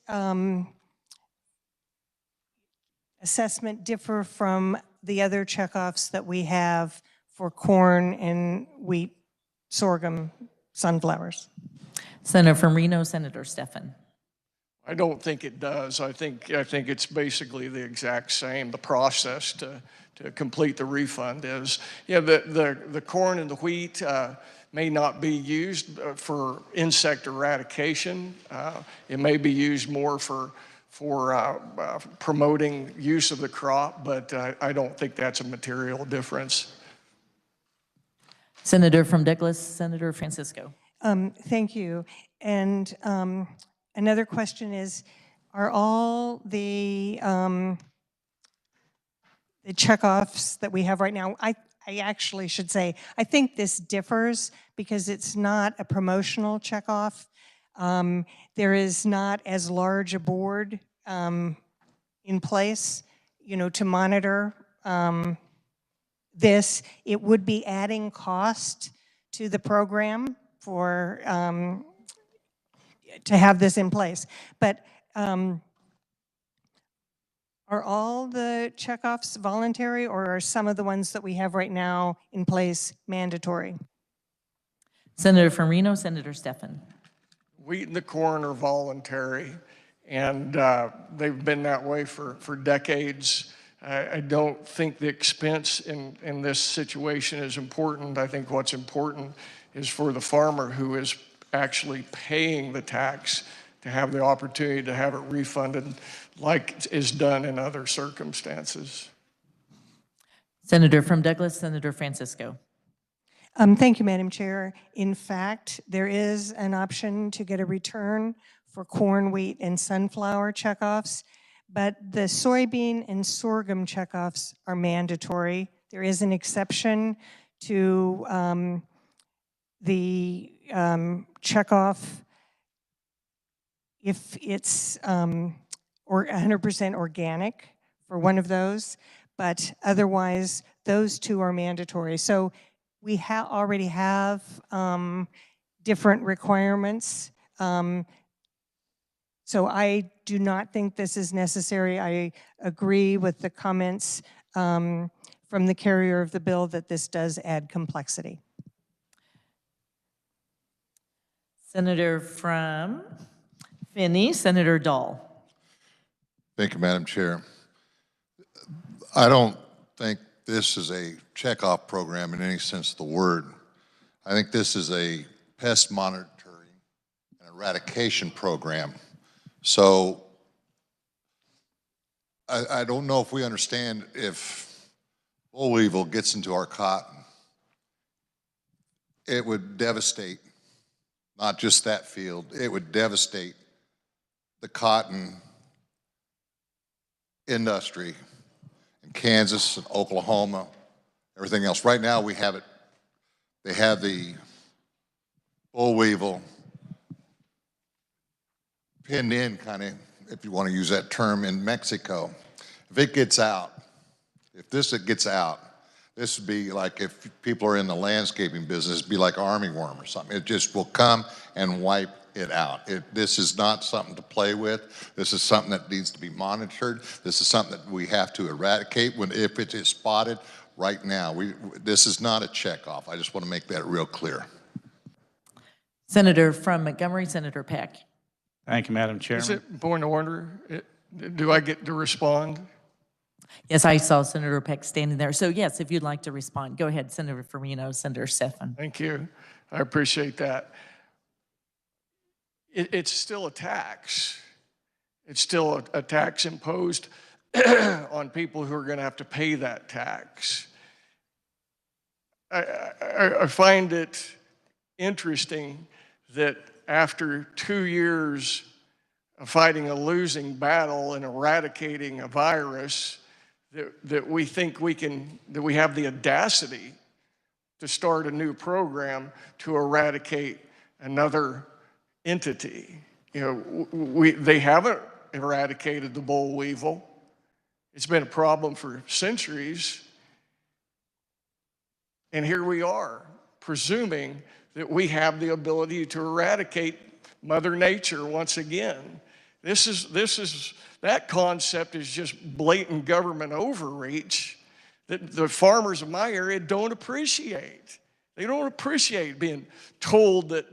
S15: assessment differ from the other checkoffs that we have for corn and wheat, sorghum, sunflowers?
S8: Senator from Reno, Senator Stephan.
S10: I don't think it does. I think it's basically the exact same. The process to complete the refund is, the corn and the wheat may not be used for insect eradication. It may be used more for promoting use of the crop, but I don't think that's a material difference.
S8: Senator from Douglas, Senator Francisco.
S15: Thank you. And another question is, are all the checkoffs that we have right now, I actually should say, I think this differs because it's not a promotional checkoff. There is not as large a board in place, to monitor this. It would be adding cost to the program for to have this in place. But are all the checkoffs voluntary, or are some of the ones that we have right now in place mandatory?
S8: Senator from Reno, Senator Stephan.
S10: Wheat and the corn are voluntary, and they've been that way for decades. I don't think the expense in this situation is important. I think what's important is for the farmer who is actually paying the tax to have the opportunity to have it refunded like is done in other circumstances.
S8: Senator from Douglas, Senator Francisco.
S15: Thank you, Madam Chair. In fact, there is an option to get a return for corn, wheat, and sunflower checkoffs, but the soybean and sorghum checkoffs are mandatory. There is an exception to the checkoff if it's or 100% organic for one of those, but otherwise those two are mandatory. So we already have different requirements. So I do not think this is necessary. I agree with the comments from the carrier of the bill that this does add complexity.
S8: Senator from Finney, Senator Dahl.
S11: Thank you, Madam Chair. I don't think this is a checkoff program in any sense of the word. I think this is a pest monitoring and eradication program. So I don't know if we understand if boll weevil gets into our cotton, it would devastate not just that field, it would devastate the cotton industry in Kansas and Oklahoma, everything else. Right now we have it, they have the boll weevil pinned in, kind of, if you want to use that term, in Mexico. If it gets out, if this gets out, this would be like if people are in the landscaping business, it'd be like armyworm or something. It just will come and wipe it out. This is not something to play with. This is something that needs to be monitored. This is something that we have to eradicate if it is spotted right now. This is not a checkoff. I just want to make that real clear.
S8: Senator from Montgomery, Senator Peck.
S5: Thank you, Madam Chairman.
S10: Is it point of order? Do I get to respond?
S8: Yes, I saw Senator Peck standing there. So yes, if you'd like to respond, go ahead, Senator Firmino, Senator Stephan.
S10: Thank you. I appreciate that. It's still a tax. It's still a tax imposed on people who are going to have to pay that tax. I find it interesting that after 2 years of fighting a losing battle and eradicating a virus, that we think that we have the audacity to start a new program to eradicate another entity. They haven't eradicated the boll weevil. It's been a problem for centuries. And here we are, presuming that we have the ability to eradicate Mother Nature once again. That concept is just blatant government overreach that the farmers of my area don't appreciate. They don't appreciate being told that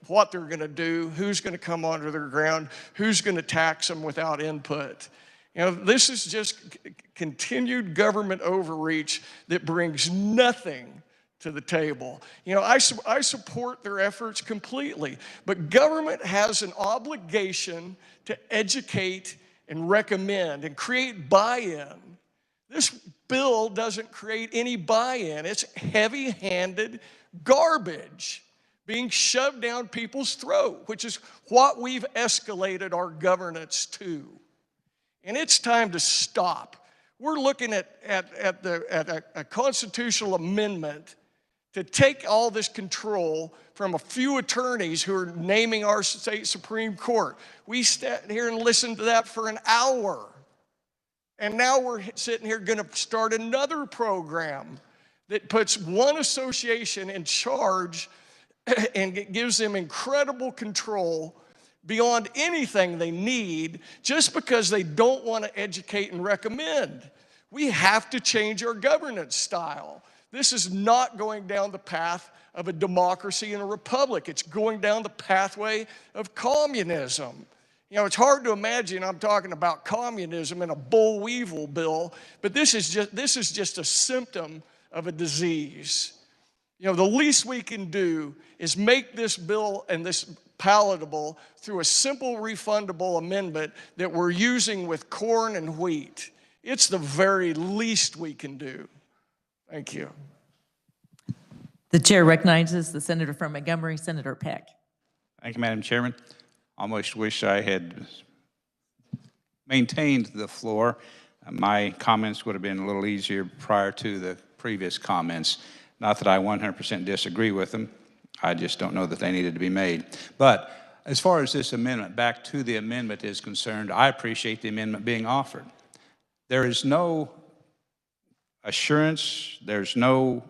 S10: what they're going to do, who's going to come onto their ground, who's going to tax them without input. You know, this is just continued government overreach that brings nothing to the table. You know, I support their efforts completely, but government has an obligation to educate and recommend and create buy-in. This bill doesn't create any buy-in. It's heavy-handed garbage being shoved down people's throat, which is what we've escalated our governance to. And it's time to stop. We're looking at a constitutional amendment to take all this control from a few attorneys who are naming our state Supreme Court. We sat here and listened to that for an hour. And now we're sitting here going to start another program that puts one association in charge and gives them incredible control beyond anything they need just because they don't want to educate and recommend. We have to change our governance style. This is not going down the path of a democracy and a republic. It's going down the pathway of communism. You know, it's hard to imagine I'm talking about communism in a boll weevil bill, but this is just a symptom of a disease. You know, the least we can do is make this bill and this palatable through a simple refundable amendment that we're using with corn and wheat. It's the very least we can do. Thank you.
S8: The chair recognizes the senator from Montgomery, Senator Peck.
S5: Thank you, Madam Chairman. Almost wish I had maintained the floor. My comments would have been a little easier prior to the previous comments. Not that I 100% disagree with them. I just don't know that they needed to be made. But as far as this amendment, back to the amendment is concerned, I appreciate the amendment being offered. There is no assurance, there's no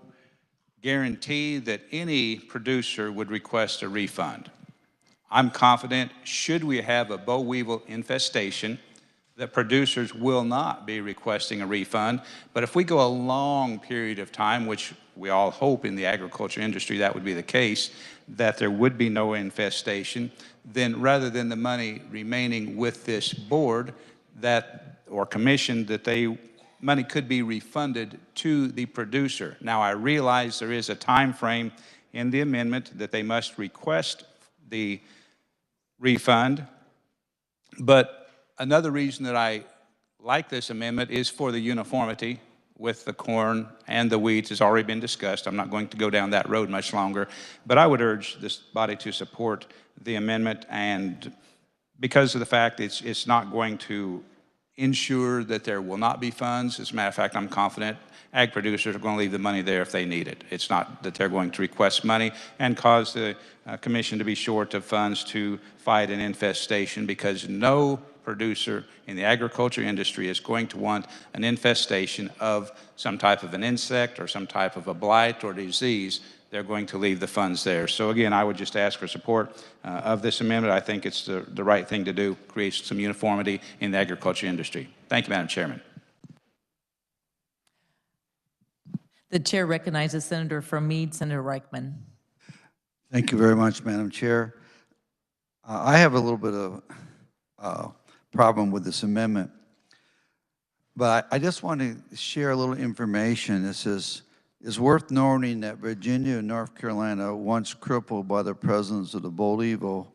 S5: guarantee that any producer would request a refund. I'm confident, should we have a boll weevil infestation, that producers will not be requesting a refund. But if we go a long period of time, which we all hope in the agriculture industry that would be the case, that there would be no infestation, then rather than the money remaining with this board or commission, that money could be refunded to the producer. Now, I realize there is a time frame in the amendment that they must request the refund, but another reason that I like this amendment is for the uniformity with the corn and the wheat has already been discussed. I'm not going to go down that road much longer, but I would urge this body to support the amendment, and because of the fact it's not going to ensure that there will not be funds. As a matter of fact, I'm confident ag producers are going to leave the money there if they need it. It's not that they're going to request money and cause the commission to be short of funds to fight an infestation, because no producer in the agriculture industry is going to want an infestation of some type of an insect or some type of a blight or disease. They're going to leave the funds there. So again, I would just ask for support of this amendment. I think it's the right thing to do, create some uniformity in the agriculture industry. Thank you, Madam Chairman.
S8: The chair recognizes Senator from Meade, Senator Reichman.
S16: Thank you very much, Madam Chair. I have a little bit of problem with this amendment, but I just want to share a little information. This is worth noting that Virginia and North Carolina, once crippled by the presence of the boll weevil,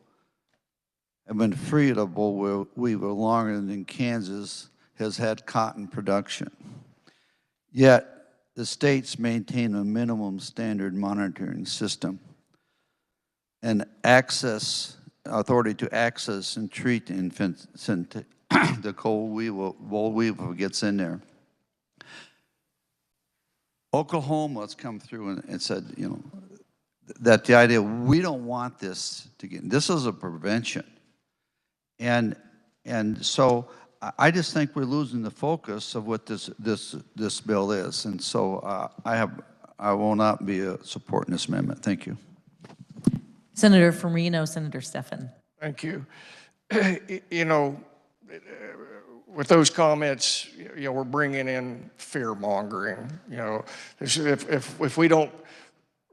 S16: have been free of the boll weevil longer than Kansas has had cotton production. Yet, the states maintain a minimum standard monitoring system and authority to access and treat the the boll weevil gets in there. Oklahoma has come through and said, you know, that the idea, we don't want this to get, this is a prevention. And so I just think we're losing the focus of what this bill is. And so I will not be supporting this amendment. Thank you.
S8: Senator from Reno, Senator Stephan.
S10: Thank you. You know, with those comments, you know, we're bringing in fear mongering. You know, if we don't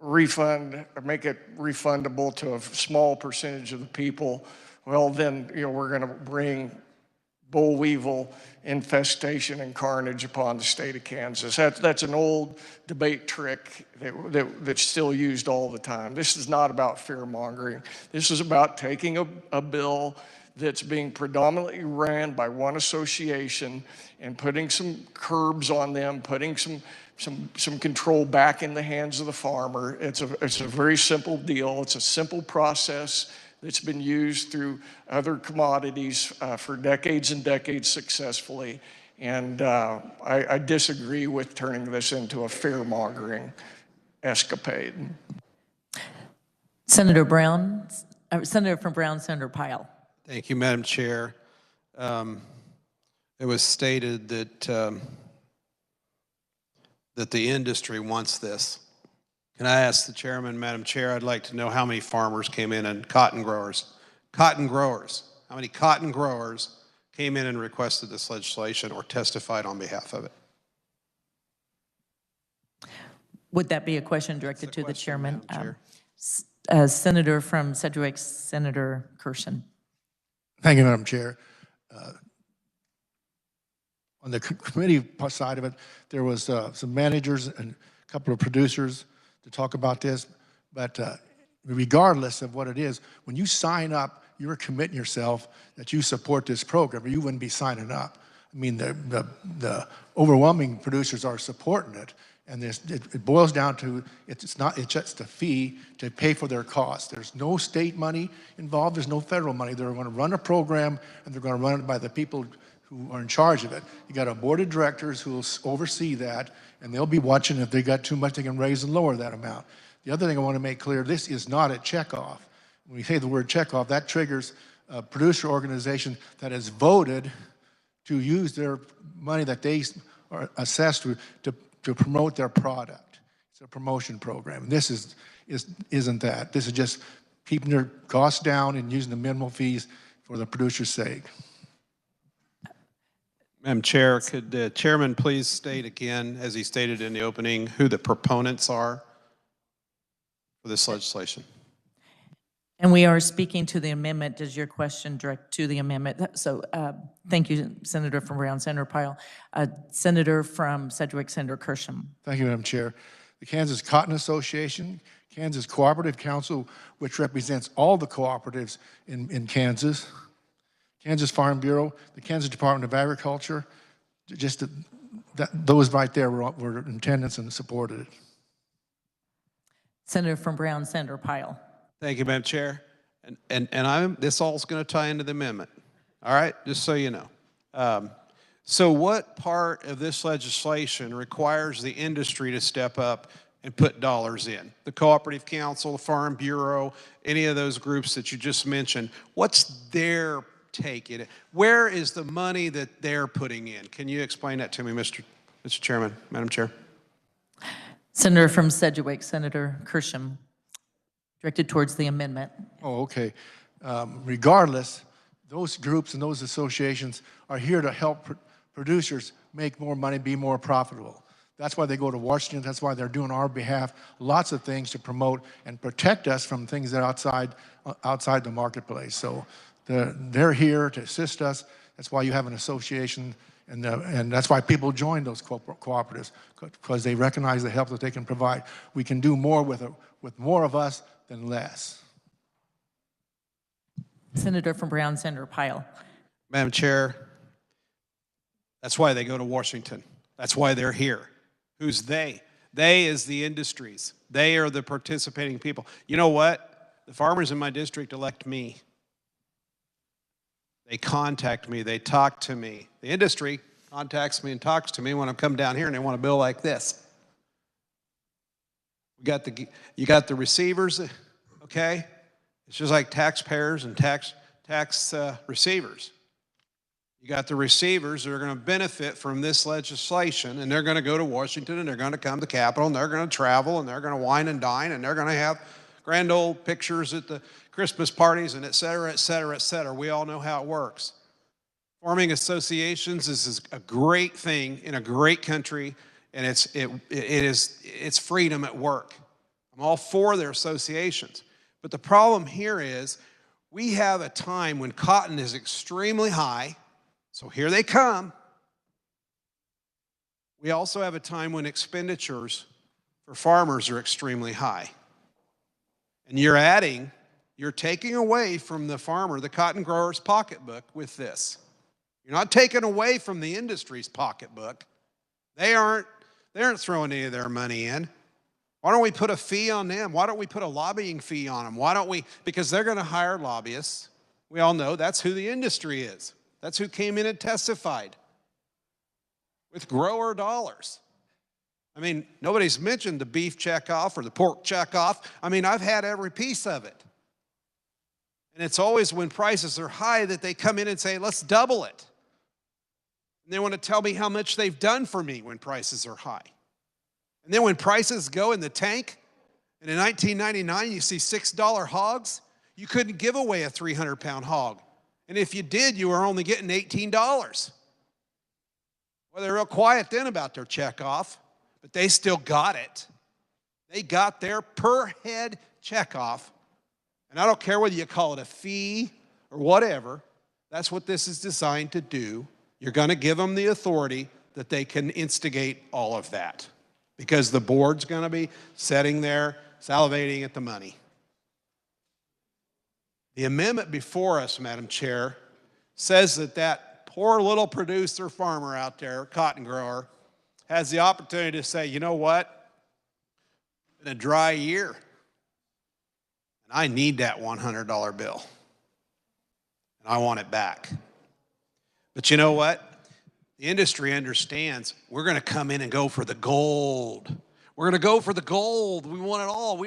S10: refund or make it refundable to a small percentage of the people, well, then, you know, we're going to bring boll weevil infestation and carnage upon the state of Kansas. That's an old debate trick that's still used all the time. This is not about fear mongering. This is about taking a bill that's being predominantly ran by one association and putting some curbs on them, putting some control back in the hands of the farmer. It's a very simple deal. It's a simple process that's been used through other commodities for decades and decades successfully. And I disagree with turning this into a fear-mongering escapade.
S8: Senator Brown, Senator from Brown, Senator Pyle.
S23: Thank you, Madam Chair. It was stated that that the industry wants this. Can I ask the chairman, Madam Chair, I'd like to know how many farmers came in and cotton growers, how many cotton growers came in and requested this legislation or testified on behalf of it?
S8: Would that be a question directed to the chairman?
S23: Madam Chair.
S8: Senator from Sedgwick, Senator Kirshen.
S7: Thank you, Madam Chair. On the committee side of it, there was some managers and a couple of producers to talk about this, but regardless of what it is, when you sign up, you're committing yourself that you support this program, or you wouldn't be signing up. I mean, the overwhelming producers are supporting it, and it boils down to it's just a fee to pay for their costs. There's no state money involved. There's no federal money. They're going to run a program, and they're going to run it by the people who are in charge of it. You got a board of directors who will oversee that, and they'll be watching. If they got too much, they can raise and lower that amount. The other thing I want to make clear, this is not a checkoff. When we say the word checkoff, that triggers a producer organization that has voted to use their money that they are assessed to promote their product. It's a promotion program. This isn't that. This is just keeping their costs down and using the minimal fees for the producer's sake.
S23: Madam Chair, could the chairman please state again, as he stated in the opening, who the proponents are for this legislation?
S8: And we are speaking to the amendment. Does your question direct to the amendment? So thank you, Senator from Brown, Senator Pyle. Senator from Sedgwick, Senator Kirshen.
S7: Thank you, Madam Chair. The Kansas Cotton Association, Kansas Cooperative Council, which represents all the cooperatives in Kansas, Kansas Farm Bureau, the Kansas Department of Agriculture, just those right there were in attendance and supported it.
S8: Senator from Brown, Senator Pyle.
S23: Thank you, Madam Chair. And this all is going to tie into the amendment. All right, just so you know. So what part of this legislation requires the industry to step up and put dollars in? The Cooperative Council, the Farm Bureau, any of those groups that you just mentioned, what's their take in it? Where is the money that they're putting in? Can you explain that to me, Mr. Chairman, Madam Chair?
S8: Senator from Sedgwick, Senator Kirshen, directed towards the amendment.
S7: Oh, okay. Regardless, those groups and those associations are here to help producers make more money, be more profitable. That's why they go to Washington. That's why they're doing on our behalf lots of things to promote and protect us from things that are outside the marketplace. So they're here to assist us. That's why you have an association, and that's why people join those cooperatives, because they recognize the help that they can provide. We can do more with more of us than less.
S8: Senator from Brown, Senator Pyle.
S23: Madam Chair, that's why they go to Washington. That's why they're here. Who's they? They is the industries. They are the participating people. You know what? The farmers in my district elect me. They contact me. They talk to me. The industry contacts me and talks to me when I come down here and they want a bill like this. You got the receivers, okay? It's just like taxpayers and tax receivers. You got the receivers that are going to benefit from this legislation, and they're going to go to Washington, and they're going to come to the Capitol, and they're going to travel, and they're going to wine and dine, and they're going to have grand old pictures at the Christmas parties and et cetera, et cetera, et cetera. We all know how it works. Forming associations is a great thing in a great country, and it's freedom at work. I'm all for their associations. But the problem here is we have a time when cotton is extremely high, so here they come. We also have a time when expenditures for farmers are extremely high. And you're taking away from the farmer, the cotton grower's pocketbook with this. You're not taking away from the industry's pocketbook. They aren't throwing any of their money in. Why don't we put a fee on them? Why don't we put a lobbying fee on them? Why don't we? Because they're going to hire lobbyists. We all know that's who the industry is. That's who came in and testified with grower dollars. I mean, nobody's mentioned the beef checkoff or the pork checkoff. I mean, I've had every piece of it. And it's always when prices are high that they come in and say, let's double it. And they want to tell me how much they've done for me when prices are high. And then when prices go in the tank, and in 1999 you see $6 hogs, you couldn't give away a 300-pound hog. And if you did, you were only getting $18. Well, they're real quiet then about their checkoff, but they still got it. They got their per head checkoff. And I don't care whether you call it a fee or whatever. That's what this is designed to do. You're going to give them the authority that they can instigate all of that, because the board's going to be sitting there salivating at the money. The amendment before us, Madam Chair, says that poor little producer farmer out there, cotton grower, has the opportunity to say, you know what? In a dry year, and I need that $100 bill, and I want it back. But you know what? The industry understands we're going to come in and go for the gold. We're going to go for the gold. We want it all.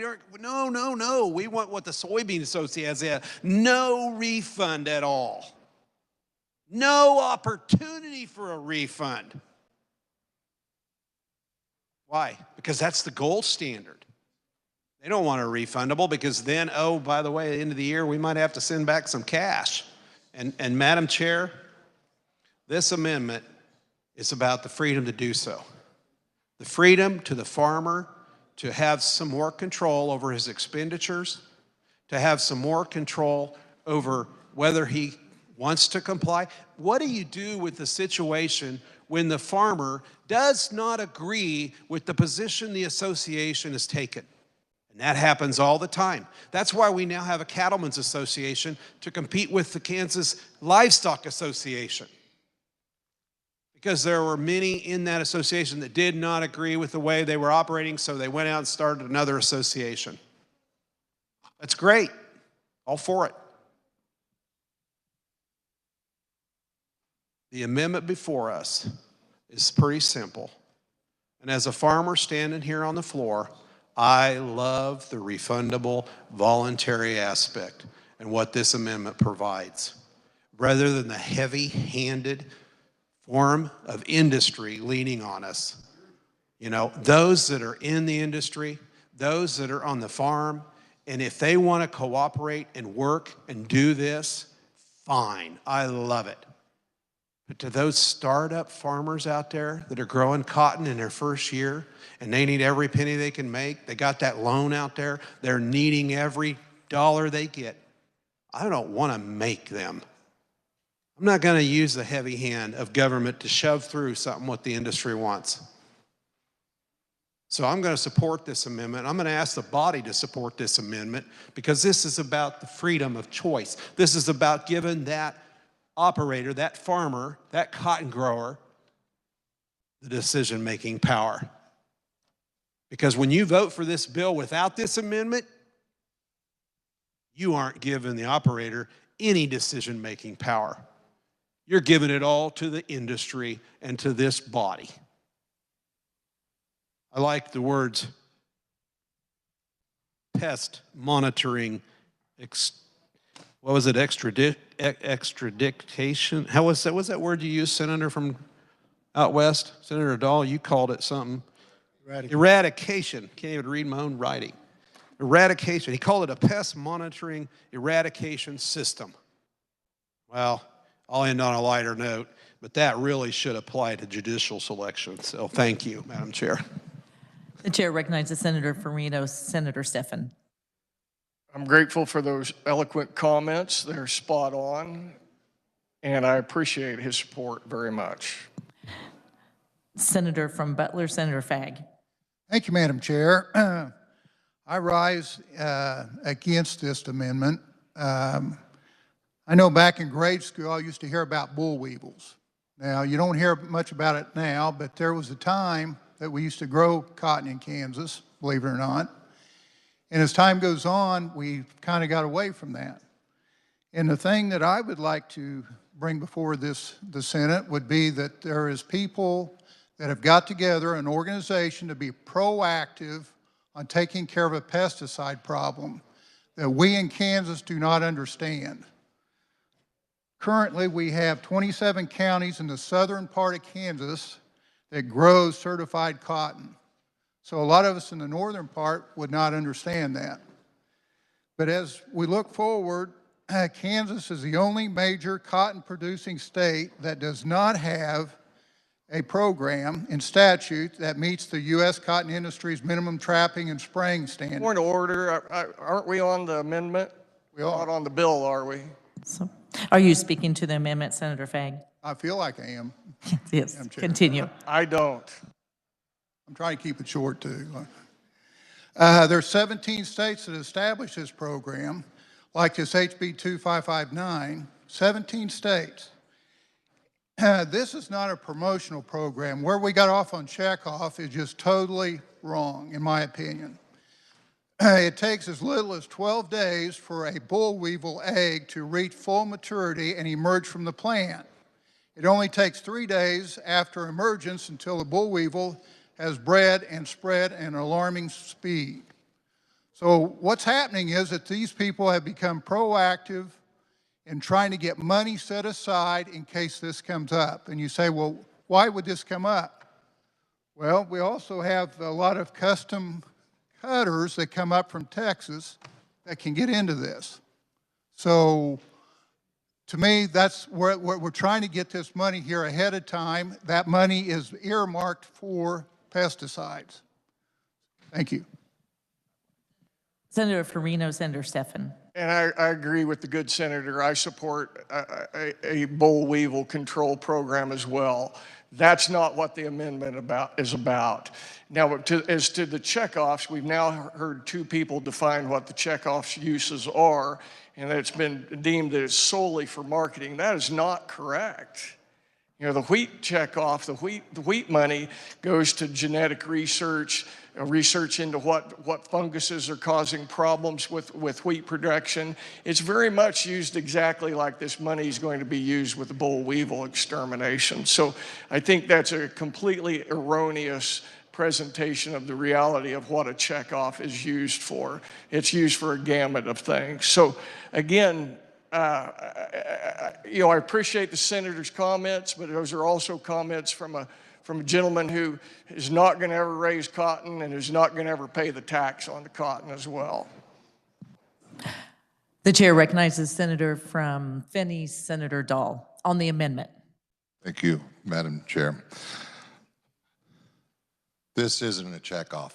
S23: No. We want what the Soybean Association has. No refund at all. No opportunity for a refund. Why? Because that's the gold standard. They don't want a refundable because then, oh, by the way, at the end of the year, we might have to send back some cash. And Madam Chair, this amendment is about the freedom to do so. The freedom to the farmer to have some more control over his expenditures, to have some more control over whether he wants to comply. What do you do with the situation when the farmer does not agree with the position the association has taken? And that happens all the time. That's why we now have a cattlemen's association to compete with the Kansas Livestock Association. Because there were many in that association that did not agree with the way they were operating, so they went out and started another association. That's great. All for it. The amendment before us is pretty simple. And as a farmer standing here on the floor, I love the refundable voluntary aspect and what this amendment provides, rather than the heavy-handed form of industry leaning on us. You know, those that are in the industry, those that are on the farm, and if they want to cooperate and work and do this, fine, I love it. But to those startup farmers out there that are growing cotton in their first year, and they need every penny they can make, they got that loan out there, they're needing every dollar they get, I don't want to make them. I'm not going to use the heavy hand of government to shove through something what the industry wants. So I'm going to support this amendment. I'm going to ask the body to support this amendment because this is about the freedom of choice. This is about giving that operator, that farmer, that cotton grower, the decision-making power. Because when you vote for this bill without this amendment, you aren't giving the operator any decision-making power. You're giving it all to the industry and to this body. I like the words pest monitoring, extradition? How was that? What's that word you used, Senator from out west? Senator Dahl, you called it something. Eradication. Can't even read my own writing. eradication. He called it a pest monitoring eradication system. Well, I'll end on a lighter note, but that really should apply to judicial selection. So thank you, Madam Chair.
S8: The chair recognizes Senator Farino, Senator Stephan.
S10: I'm grateful for those eloquent comments. They're spot on, and I appreciate his support very much.
S8: Senator from Butler, Senator Fagg.
S6: Thank you, Madam Chair. I rise against this amendment. I know back in grade school, I used to hear about bull weevils. Now, you don't hear much about it now, but there was a time that we used to grow cotton in Kansas, believe it or not. And as time goes on, we kind of got away from that. And the thing that I would like to bring before the Senate would be that there is people that have got together, an organization to be proactive on taking care of a pesticide problem that we in Kansas do not understand. Currently, we have 27 counties in the southern part of Kansas that grow certified cotton. So a lot of us in the northern part would not understand that. But as we look forward, Kansas is the only major cotton producing state that does not have a program in statute that meets the U.S. cotton industry's minimum trapping and spraying standards.
S10: Point of order, aren't we on the amendment?
S6: We are.
S10: Not on the bill, are we?
S8: So, are you speaking to the amendment, Senator Fagg?
S6: I feel like I am.
S8: Yes, continue.
S10: I don't.
S6: I'm trying to keep it short, too. There's 17 states that established this program, like this HB 2559, 17 states. This is not a promotional program. Where we got off on checkoff is just totally wrong, in my opinion. It takes as little as 12 days for a bull weevil egg to reach full maturity and emerge from the plant. It only takes 3 days after emergence until the bull weevil has bred and spread at an alarming speed. So what's happening is that these people have become proactive in trying to get money set aside in case this comes up. And you say, well, why would this come up? Well, we also have a lot of custom cutters that come up from Texas that can get into this. So to me, that's where we're trying to get this money here ahead of time. That money is earmarked for pesticides. Thank you.
S8: Senator Farino, Senator Stephan.
S10: And I agree with the good senator. I support a boll weevil control program as well. That's not what the amendment is about. Now, as to the checkoffs, we've now heard two people define what the checkoffs uses are, and it's been deemed that it's solely for marketing. That is not correct. You know, the wheat checkoff, the wheat money goes to genetic research, research into what funguses are causing problems with wheat production. It's very much used exactly like this money is going to be used with the boll weevil extermination. So I think that's a completely erroneous presentation of the reality of what a checkoff is used for. It's used for a gamut of things. So again, I appreciate the senator's comments, but those are also comments from a gentleman who is not going to ever raise cotton and is not going to ever pay the tax on the cotton as well.
S8: The chair recognizes Senator from Finney, Senator Dahl, on the amendment.
S11: Thank you, Madam Chair. This isn't a checkoff.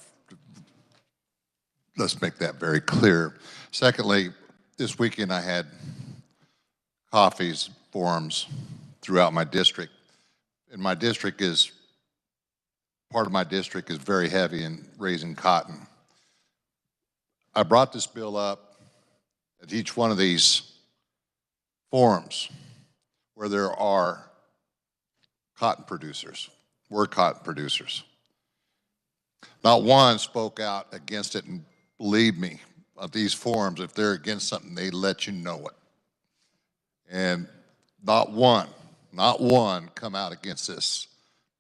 S11: Let's make that very clear. Secondly, this weekend I had coffees, forums throughout my district. And my district is, part of my district is very heavy in raising cotton. I brought this bill up at each one of these forums where there are cotton producers, were cotton producers. Not one spoke out against it, and believe me, at these forums, if they're against something, they let you know it. And not one come out against this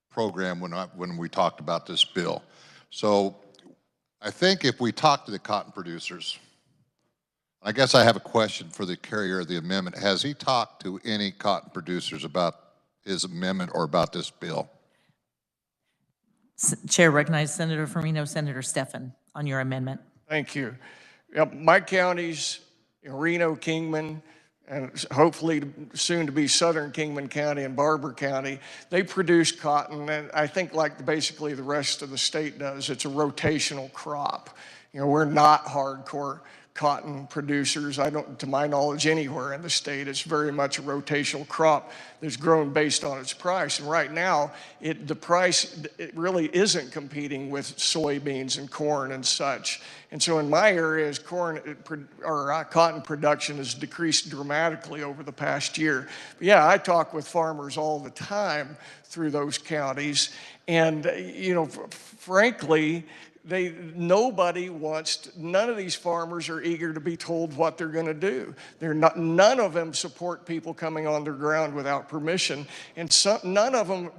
S11: program when we talked about this bill. So I think if we talk to the cotton producers, I guess I have a question for the carrier of the amendment. Has he talked to any cotton producers about his amendment or about this bill?
S8: Chair recognizes Senator Farino, Senator Stephan, on your amendment.
S10: Thank you. Yep, my counties, Reno, Kingman, and hopefully soon to be Southern Kingman County and Barber County, they produce cotton, and I think like basically the rest of the state does, it's a rotational crop. We're not hardcore cotton producers. I don't, to my knowledge, anywhere in the state. It's very much a rotational crop that's grown based on its price. And right now, the price, it really isn't competing with soybeans and corn and such. And so in my areas, cotton production has decreased dramatically over the past year. But yeah, I talk with farmers all the time through those counties. And, frankly, nobody wants, none of these farmers are eager to be told what they're going to do. None of them support people coming on their ground without permission, and none of them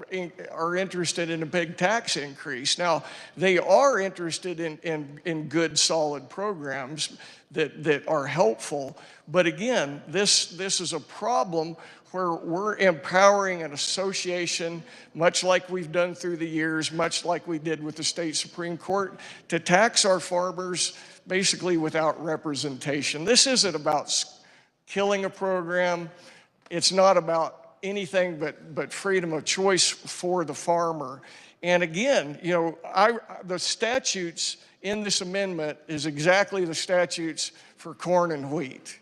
S10: are interested in a big tax increase. Now, they are interested in good, solid programs that are helpful, but again, this is a problem where we're empowering an association, much like we've done through the years, much like we did with the state Supreme Court, to tax our farmers basically without representation. This isn't about killing a program. It's not about anything but freedom of choice for the farmer. And again, the statutes in this amendment is exactly the statutes for corn and wheat.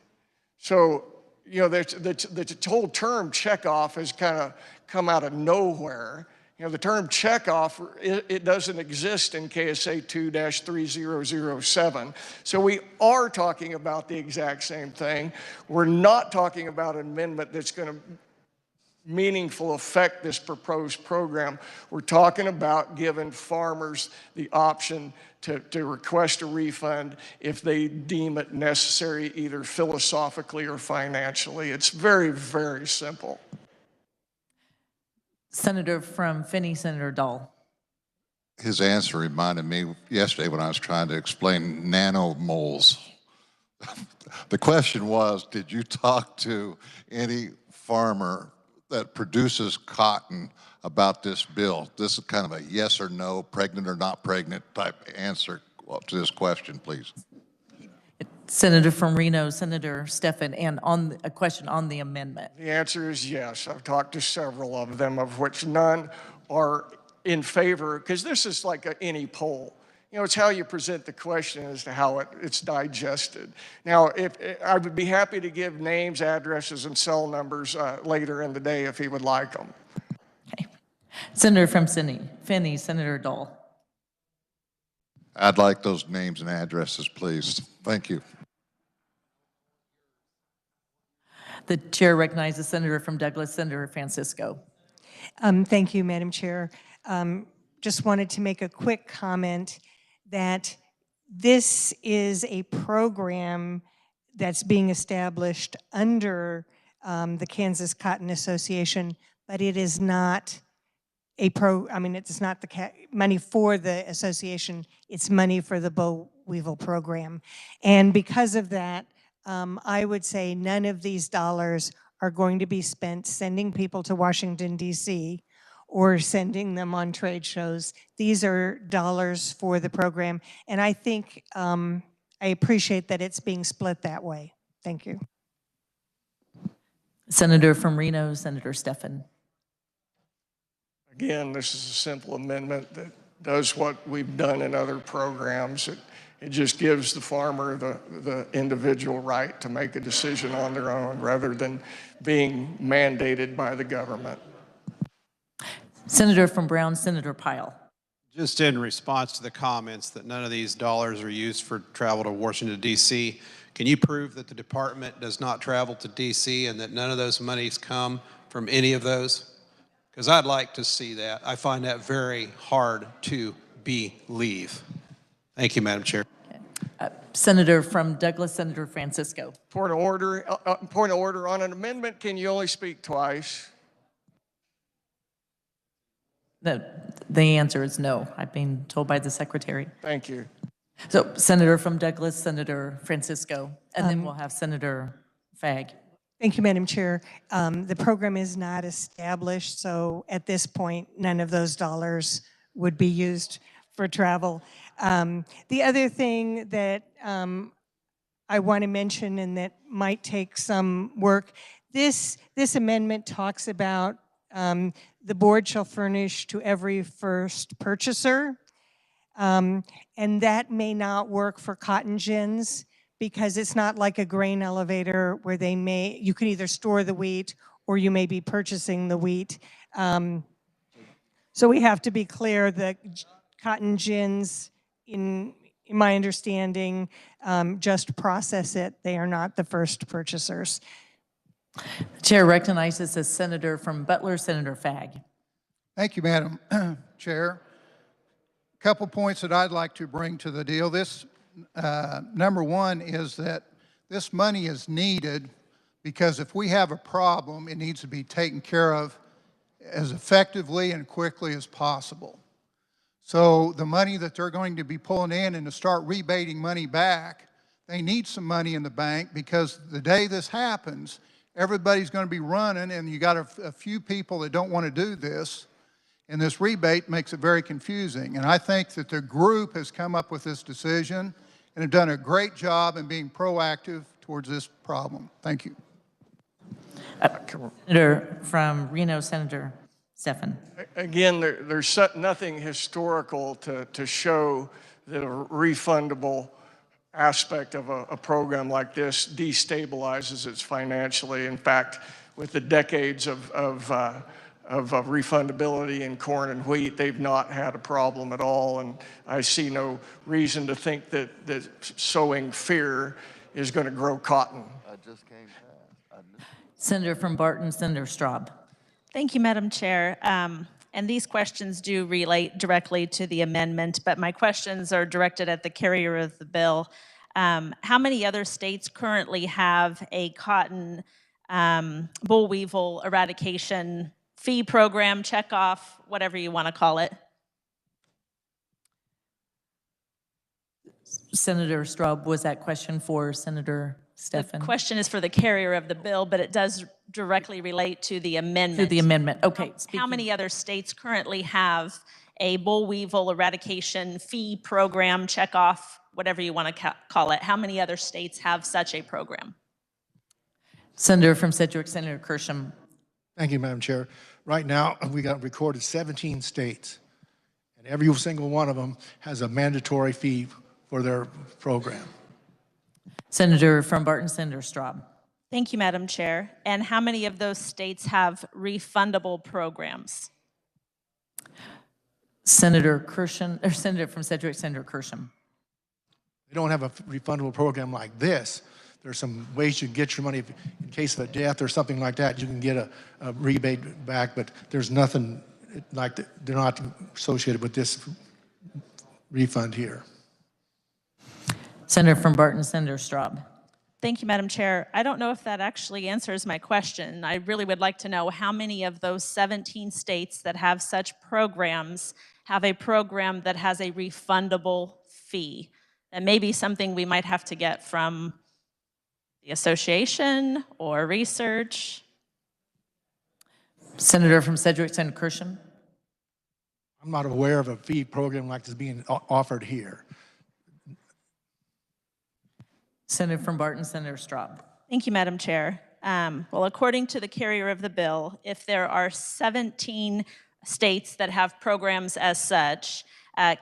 S10: So, the whole term checkoff has kind of come out of nowhere. The term checkoff, it doesn't exist in KSA 2-3007. So we are talking about the exact same thing. We're not talking about an amendment that's going to meaningful affect this proposed program. We're talking about giving farmers the option to request a refund if they deem it necessary, either philosophically or financially. It's very, very simple.
S8: Senator from Finney, Senator Dahl.
S11: His answer reminded me yesterday when I was trying to explain nanomoles. The question was, did you talk to any farmer that produces cotton about this bill? This is kind of a yes or no, pregnant or not pregnant type answer to this question, please.
S8: Senator from Reno, Senator Stephan, and on a question on the amendment.
S10: The answer is yes. I've talked to several of them, of which none are in favor, because this is like any poll. It's how you present the question as to how it's digested. Now, I would be happy to give names, addresses, and cell numbers later in the day if he would like them.
S8: Okay. Senator from Finney, Senator Dahl.
S11: I'd like those names and addresses, please. Thank you.
S8: The chair recognizes Senator from Douglas, Senator Francisco.
S15: Thank you, Madam Chair. Just wanted to make a quick comment that this is a program that's being established under the Kansas Cotton Association, but it is not it's not the money for the association, it's money for the boll weevil program. And because of that, I would say none of these dollars are going to be spent sending people to Washington, D.C., or sending them on trade shows. These are dollars for the program, and I think I appreciate that it's being split that way. Thank you.
S8: Senator from Reno, Senator Stephan.
S10: Again, this is a simple amendment that does what we've done in other programs. It just gives the farmer the individual right to make a decision on their own rather than being mandated by the government.
S8: Senator from Brown, Senator Pyle.
S23: Just in response to the comments that none of these dollars are used for travel to Washington, D.C., can you prove that the department does not travel to D.C. and that none of those monies come from any of those? Because I'd like to see that. I find that very hard to believe. Thank you, Madam Chair.
S8: Senator from Douglas, Senator Francisco.
S10: Point of order on an amendment. Can you only speak twice?
S8: The answer is no. I've been told by the secretary.
S10: Thank you.
S8: So Senator from Douglas, Senator Francisco, and then we'll have Senator Fagg.
S15: Thank you, Madam Chair. The program is not established, so at this point, none of those dollars would be used for travel. The other thing that I want to mention, and that might take some work, this amendment talks about the board shall furnish to every first purchaser. And that may not work for cotton gins because it's not like a grain elevator where you can either store the wheat or you may be purchasing the wheat. So we have to be clear that cotton gins, in my understanding, just process it. They are not the first purchasers.
S8: The chair recognizes the senator from Butler, Senator Fagg.
S6: Thank you, Madam Chair. A couple points that I'd like to bring to the deal. This, number one, is that this money is needed because if we have a problem, it needs to be taken care of as effectively and quickly as possible. So the money that they're going to be pulling in and to start rebating money back, they need some money in the bank because the day this happens, everybody's going to be running and you got a few people that don't want to do this, and this rebate makes it very confusing. And I think that the group has come up with this decision and have done a great job in being proactive towards this problem. Thank you.
S8: Senator from Reno, Senator Stephan.
S10: Again, there's nothing historical to show that a refundable aspect of a program like this destabilizes it financially. In fact, with the decades of refundability in corn and wheat, they've not had a problem at all. And I see no reason to think that sowing fear is going to grow cotton.
S8: Senator from Barton, Senator Straub.
S13: Thank you, Madam Chair. And these questions do relate directly to the amendment, but my questions are directed at the carrier of the bill. How many other states currently have a cotton boll weevil eradication fee program, checkoff, whatever you want to call it?
S8: Senator Straub, was that question for Senator Stephan?
S13: The question is for the carrier of the bill, but it does directly relate to the amendment.
S8: To the amendment, okay.
S13: How many other states currently have a boll weevil eradication fee program, checkoff, whatever you want to call it? How many other states have such a program?
S8: Senator from Sedgwick, Senator Kersham.
S7: Thank you, Madam Chair. Right now, we got recorded 17 states, and every single one of them has a mandatory fee for their program.
S8: Senator from Barton, Senator Straub.
S13: Thank you, Madam Chair. And how many of those states have refundable programs?
S8: Senator Kersham, or Senator from Sedgwick, Senator Kersham.
S7: They don't have a refundable program like this. There's some ways you can get your money in case of a death or something like that. You can get a rebate back, but there's nothing like that. They're not associated with this refund here.
S8: Senator from Barton, Senator Straub.
S13: Thank you, Madam Chair. I don't know if that actually answers my question. I really would like to know how many of those 17 states that have such programs have a program that has a refundable fee. That may be something we might have to get from the association or research.
S8: Senator from Sedgwick, Senator Kersham.
S7: I'm not aware of a fee program like this being offered here.
S8: Senator from Barton, Senator Straub.
S13: Thank you, Madam Chair. Well, according to the carrier of the bill, if there are 17 states that have programs as such,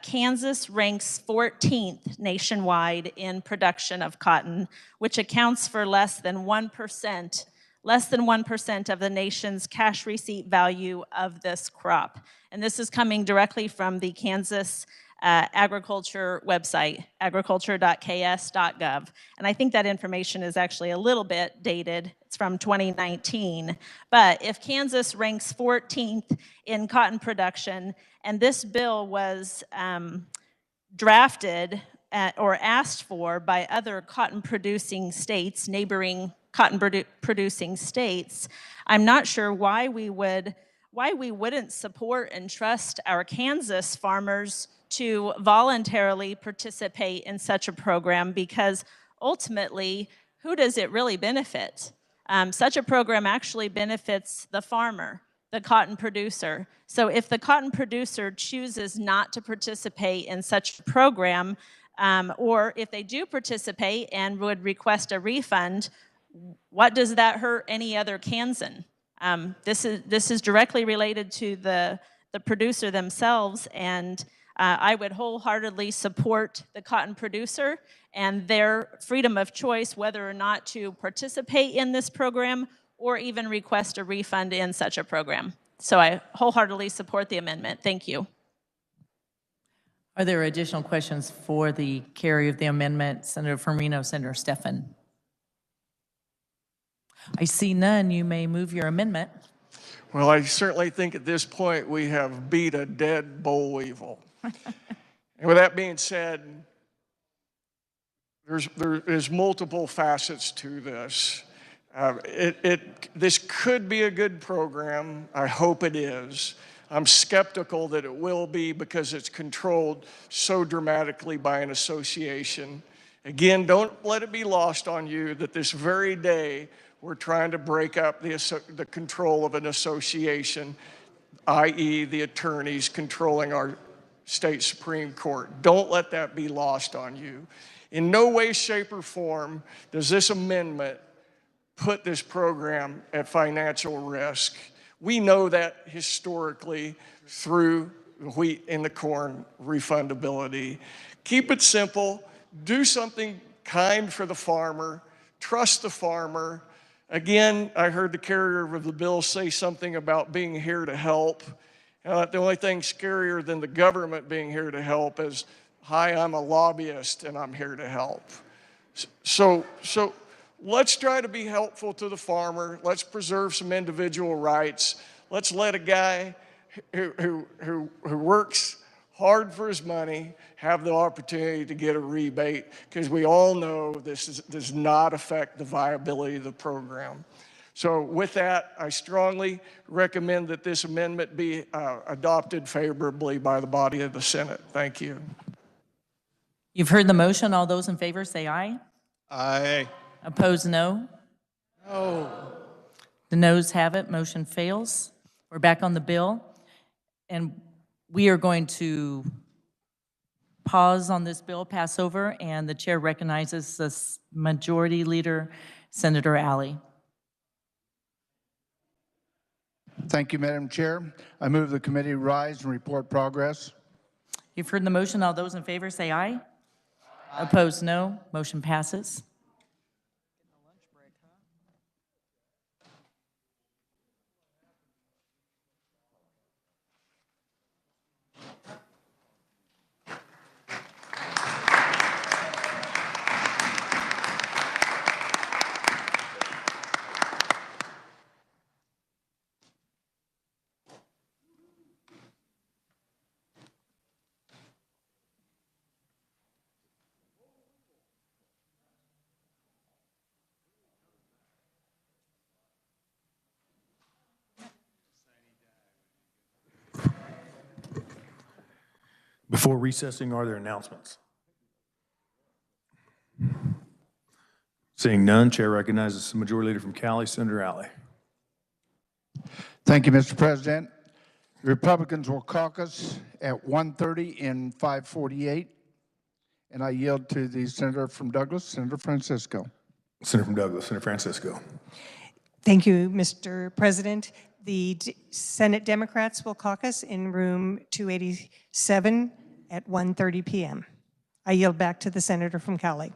S13: Kansas ranks 14th nationwide in production of cotton, which accounts for less than 1% of the nation's cash receipt value of this crop. And this is coming directly from the Kansas agriculture website, agriculture.ks.gov. And I think that information is actually a little bit dated. It's from 2019. But if Kansas ranks 14th in cotton production, and this bill was drafted or asked for by other cotton-producing states, neighboring cotton-producing states, I'm not sure why we wouldn't support and trust our Kansas farmers to voluntarily participate in such a program, because ultimately, who does it really benefit? Such a program actually benefits the farmer. the cotton producer. So if the cotton producer chooses not to participate in such a program, or if they do participate and would request a refund, what does that hurt any other Kansan? This is directly related to the producer themselves, and I would wholeheartedly support the cotton producer and their freedom of choice whether or not to participate in this program or even request a refund in such a program. So I wholeheartedly support the amendment. Thank you.
S8: Are there additional questions for the carrier of the amendment? Senator Firmino, Senator Stephan. I see none. You may move your amendment.
S10: Well, I certainly think at this point we have beat a dead boll weevil. And with that being said, there's multiple facets to this. This could be a good program. I hope it is. I'm skeptical that it will be because it's controlled so dramatically by an association. Again, don't let it be lost on you that this very day we're trying to break up the control of an association, i.e. the attorneys controlling our state Supreme Court. Don't let that be lost on you. In no way, shape, or form does this amendment put this program at financial risk. We know that historically through the wheat and the corn refundability. Keep it simple. Do something kind for the farmer. Trust the farmer. Again, I heard the carrier of the bill say something about being here to help. The only thing scarier than the government being here to help is, hi, I'm a lobbyist and I'm here to help. So let's try to be helpful to the farmer. Let's preserve some individual rights. Let's let a guy who works hard for his money have the opportunity to get a rebate, because we all know this does not affect the viability of the program. So with that, I strongly recommend that this amendment be adopted favorably by the body of the Senate. Thank you.
S8: You've heard the motion. All those in favor say aye.
S10: Aye.
S8: Opposed, no.
S10: No.
S8: The noes have it. Motion fails. We're back on the bill, and we are going to pause on this bill, pass over, and the chair recognizes the Majority Leader, Senator Alley.
S18: Thank you, Madam Chair. I move the committee rise and report progress.
S8: You've heard the motion. All those in favor say aye. Opposed, no. Motion passes.
S1: Before recessing, are there announcements? Seeing none, Chair recognizes the Majority Leader from Cali, Senator Alley.
S18: Thank you, Mr. President. The Republicans will caucus at 1:30 and 5:48. And I yield to the Senator from Douglas, Senator Francisco.
S1: Senator from Douglas, Senator Francisco.
S15: Thank you, Mr. President. The Senate Democrats will caucus in room 287 at 1:30 p.m. I yield back to the Senator from Cali.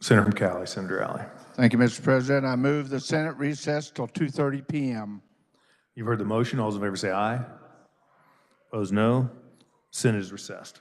S1: Senator from Cali, Senator Alley.
S18: Thank you, Mr. President. I move the Senate recess till 2:30 p.m.
S1: You've heard the motion. All those in favor say aye. Opposed, no. Senate is recessed.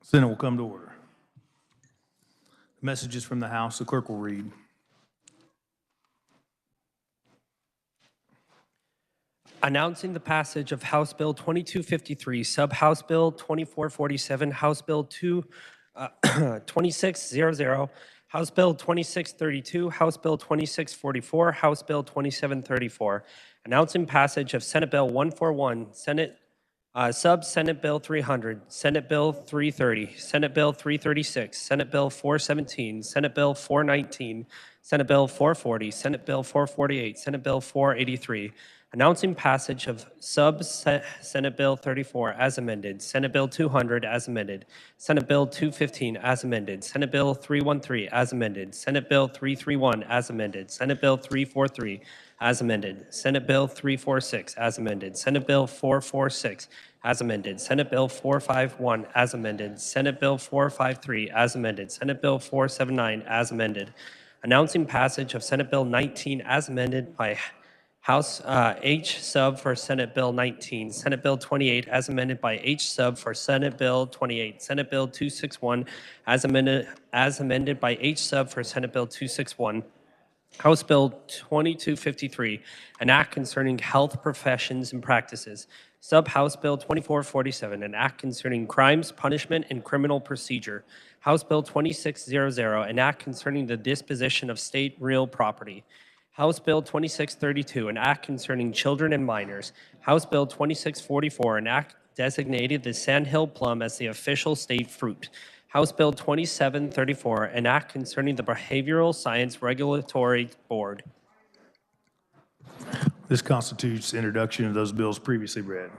S1: Senate will come to order. Messages from the House, the clerk will read.
S3: Announcing the passage of House Bill 2253, Sub-House Bill 2447, House Bill 2600, House Bill 2632, House Bill 2644, House Bill 2734. Announcing passage of Senate Bill 141, Senate Bill 300, Senate Bill 330, Senate Bill 336, Senate Bill 417, Senate Bill 419, Senate Bill 440, Senate Bill 448, Senate Bill 483. Announcing passage of Senate Bill 34 as amended, Senate Bill 200 as amended, Senate Bill 215 as amended, Senate Bill 313 as amended, Senate Bill 331 as amended, Senate Bill 343 as amended, Senate Bill 346 as amended, Senate Bill 446 as amended, Senate Bill 451 as amended, Senate Bill 453 as amended, Senate Bill 479 as amended. Announcing passage of Senate Bill 19 as amended by House H sub for Senate Bill 19, Senate Bill 28 as amended by H sub for Senate Bill 28, Senate Bill 261 as amended by H sub for Senate Bill 261, House Bill 2253, an act concerning health professions and practices, Sub-House Bill 2447, an act concerning crimes, punishment, and criminal procedure, House Bill 2600, an act concerning the disposition of state real property, House Bill 2632, an act concerning children and minors. House Bill 2644, an act designated the sandhill plum as the official state fruit. House Bill 2734, an act concerning the Behavioral Science Regulatory Board.
S1: This constitutes the introduction of those bills previously read.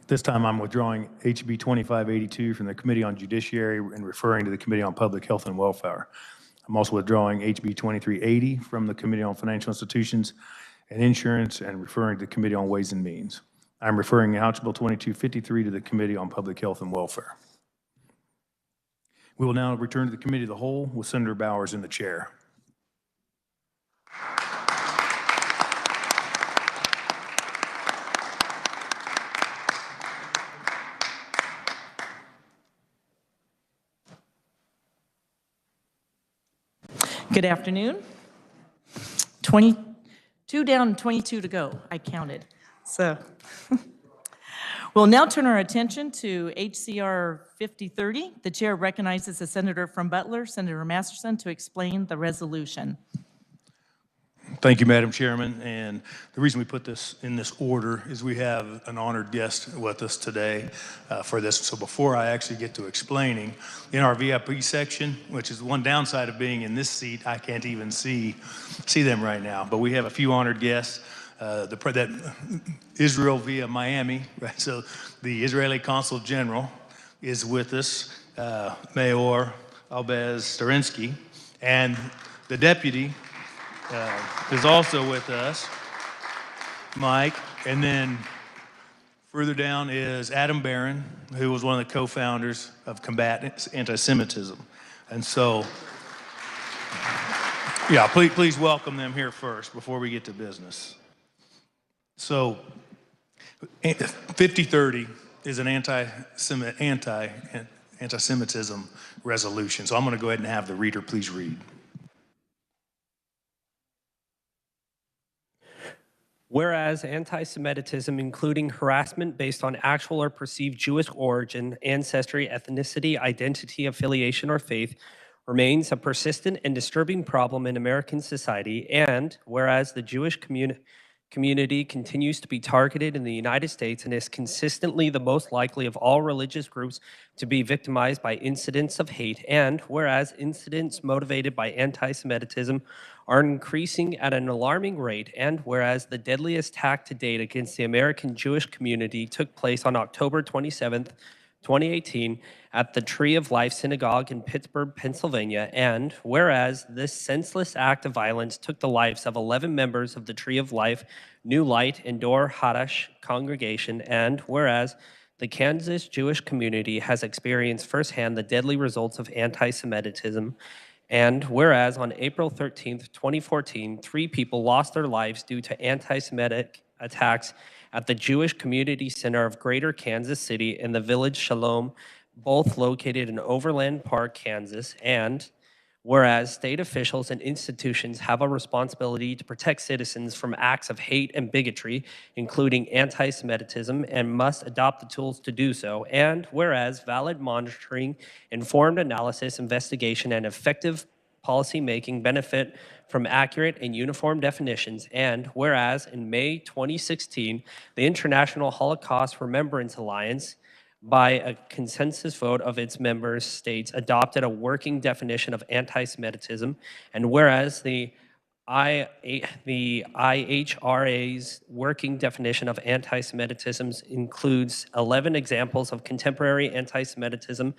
S1: This time I'm withdrawing HB 2582 from the Committee on Judiciary and referring to the Committee on Public Health and Welfare. I'm also withdrawing HB 2380 from the Committee on Financial Institutions and Insurance and referring to the Committee on Ways and Means. I'm referring House Bill 2253 to the Committee on Public Health and Welfare. We will now return to the Committee of the Whole with Senator Bowers in the chair.
S8: Good afternoon. 22 down, 22 to go, I counted. So we'll now turn our attention to HCR 5030. The chair recognizes the senator from Butler, Senator Masterson, to explain the resolution.
S1: Thank you, Madam Chairman. And the reason we put this in this order is we have an honored guest with us today for this. So before I actually get to explaining, in our VIP section, which is one downside of being in this seat, I can't even see them right now. But we have a few honored guests. Israel via Miami, right? So the Israeli Consul General is with us, Mayor Albez Starinsky, and the Deputy is also with us, Mike, and then further down is Adam Barron, who was one of the co-founders of Combat Anti-Semitism. And so, yeah, please welcome them here first before we get to business. So, 5030 is an anti-Semitism resolution. So I'm going to go ahead and have the reader please read.
S3: Whereas anti-Semitism, including harassment based on actual or perceived Jewish origin, ancestry, ethnicity, identity, affiliation, or faith, remains a persistent and disturbing problem in American society, and whereas the Jewish community continues to be targeted in the United States and is consistently the most likely of all religious groups to be victimized by incidents of hate, and whereas incidents motivated by anti-Semitism are increasing at an alarming rate, and whereas the deadliest attack to date against the American Jewish community took place on October 27th, 2018 at the Tree of Life Synagogue in Pittsburgh, Pennsylvania, and whereas this senseless act of violence took the lives of 11 members of the Tree of Life, New Light, and Dor Hadash congregation, and whereas the Kansas Jewish community has experienced firsthand the deadly results of anti-Semitism, and whereas on April 13th, 2014, 3 people lost their lives due to anti-Semitic attacks at the Jewish Community Center of Greater Kansas City in the Village Shalom, both located in Overland Park, Kansas, and whereas state officials and institutions have a responsibility to protect citizens from acts of hate and bigotry, including anti-Semitism, and must adopt the tools to do so, and whereas valid monitoring, informed analysis, investigation, and effective policy making benefit from accurate and uniform definitions, and whereas in May 2016, the International Holocaust Remembrance Alliance, by a consensus vote of its member states, adopted a working definition of anti-Semitism, and whereas the IHRA's working definition of anti-Semitism includes 11 examples of contemporary anti-Semitism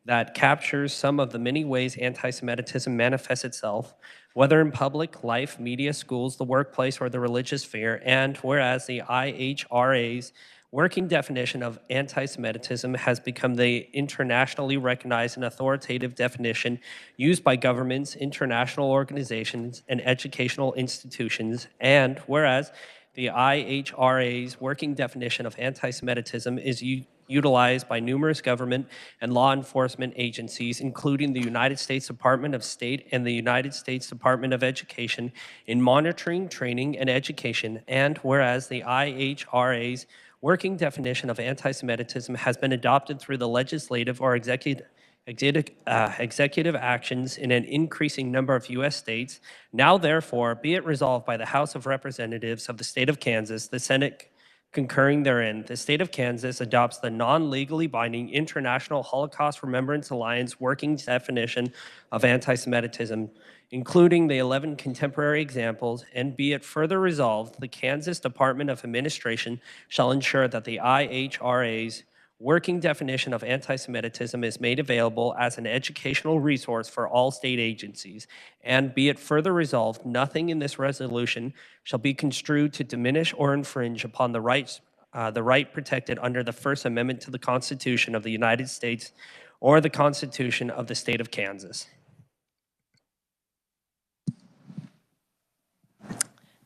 S3: that captures some of the many ways anti-Semitism manifests itself, whether in public life, media, schools, the workplace, or the religious sphere, and whereas the IHRA's working definition of anti-Semitism has become the internationally recognized and authoritative definition used by governments, international organizations, and educational institutions, and whereas the IHRA's working definition of anti-Semitism is utilized by numerous government and law enforcement agencies, including the United States Department of State and the United States Department of Education, in monitoring, training, and education, and whereas the IHRA's working definition of anti-Semitism has been adopted through the legislative or executive actions in an increasing number of U.S. states. Now, therefore, be it resolved by the House of Representatives of the state of Kansas, the Senate concurring therein, the state of Kansas adopts the non-legally binding International Holocaust Remembrance Alliance working definition of anti-Semitism, including the 11 contemporary examples, and be it further resolved, the Kansas Department of Administration shall ensure that the IHRA's working definition of anti-Semitism is made available as an educational resource for all state agencies. And be it further resolved, nothing in this resolution shall be construed to diminish or infringe upon the right protected under the First Amendment to the Constitution of the United States or the Constitution of the state of Kansas.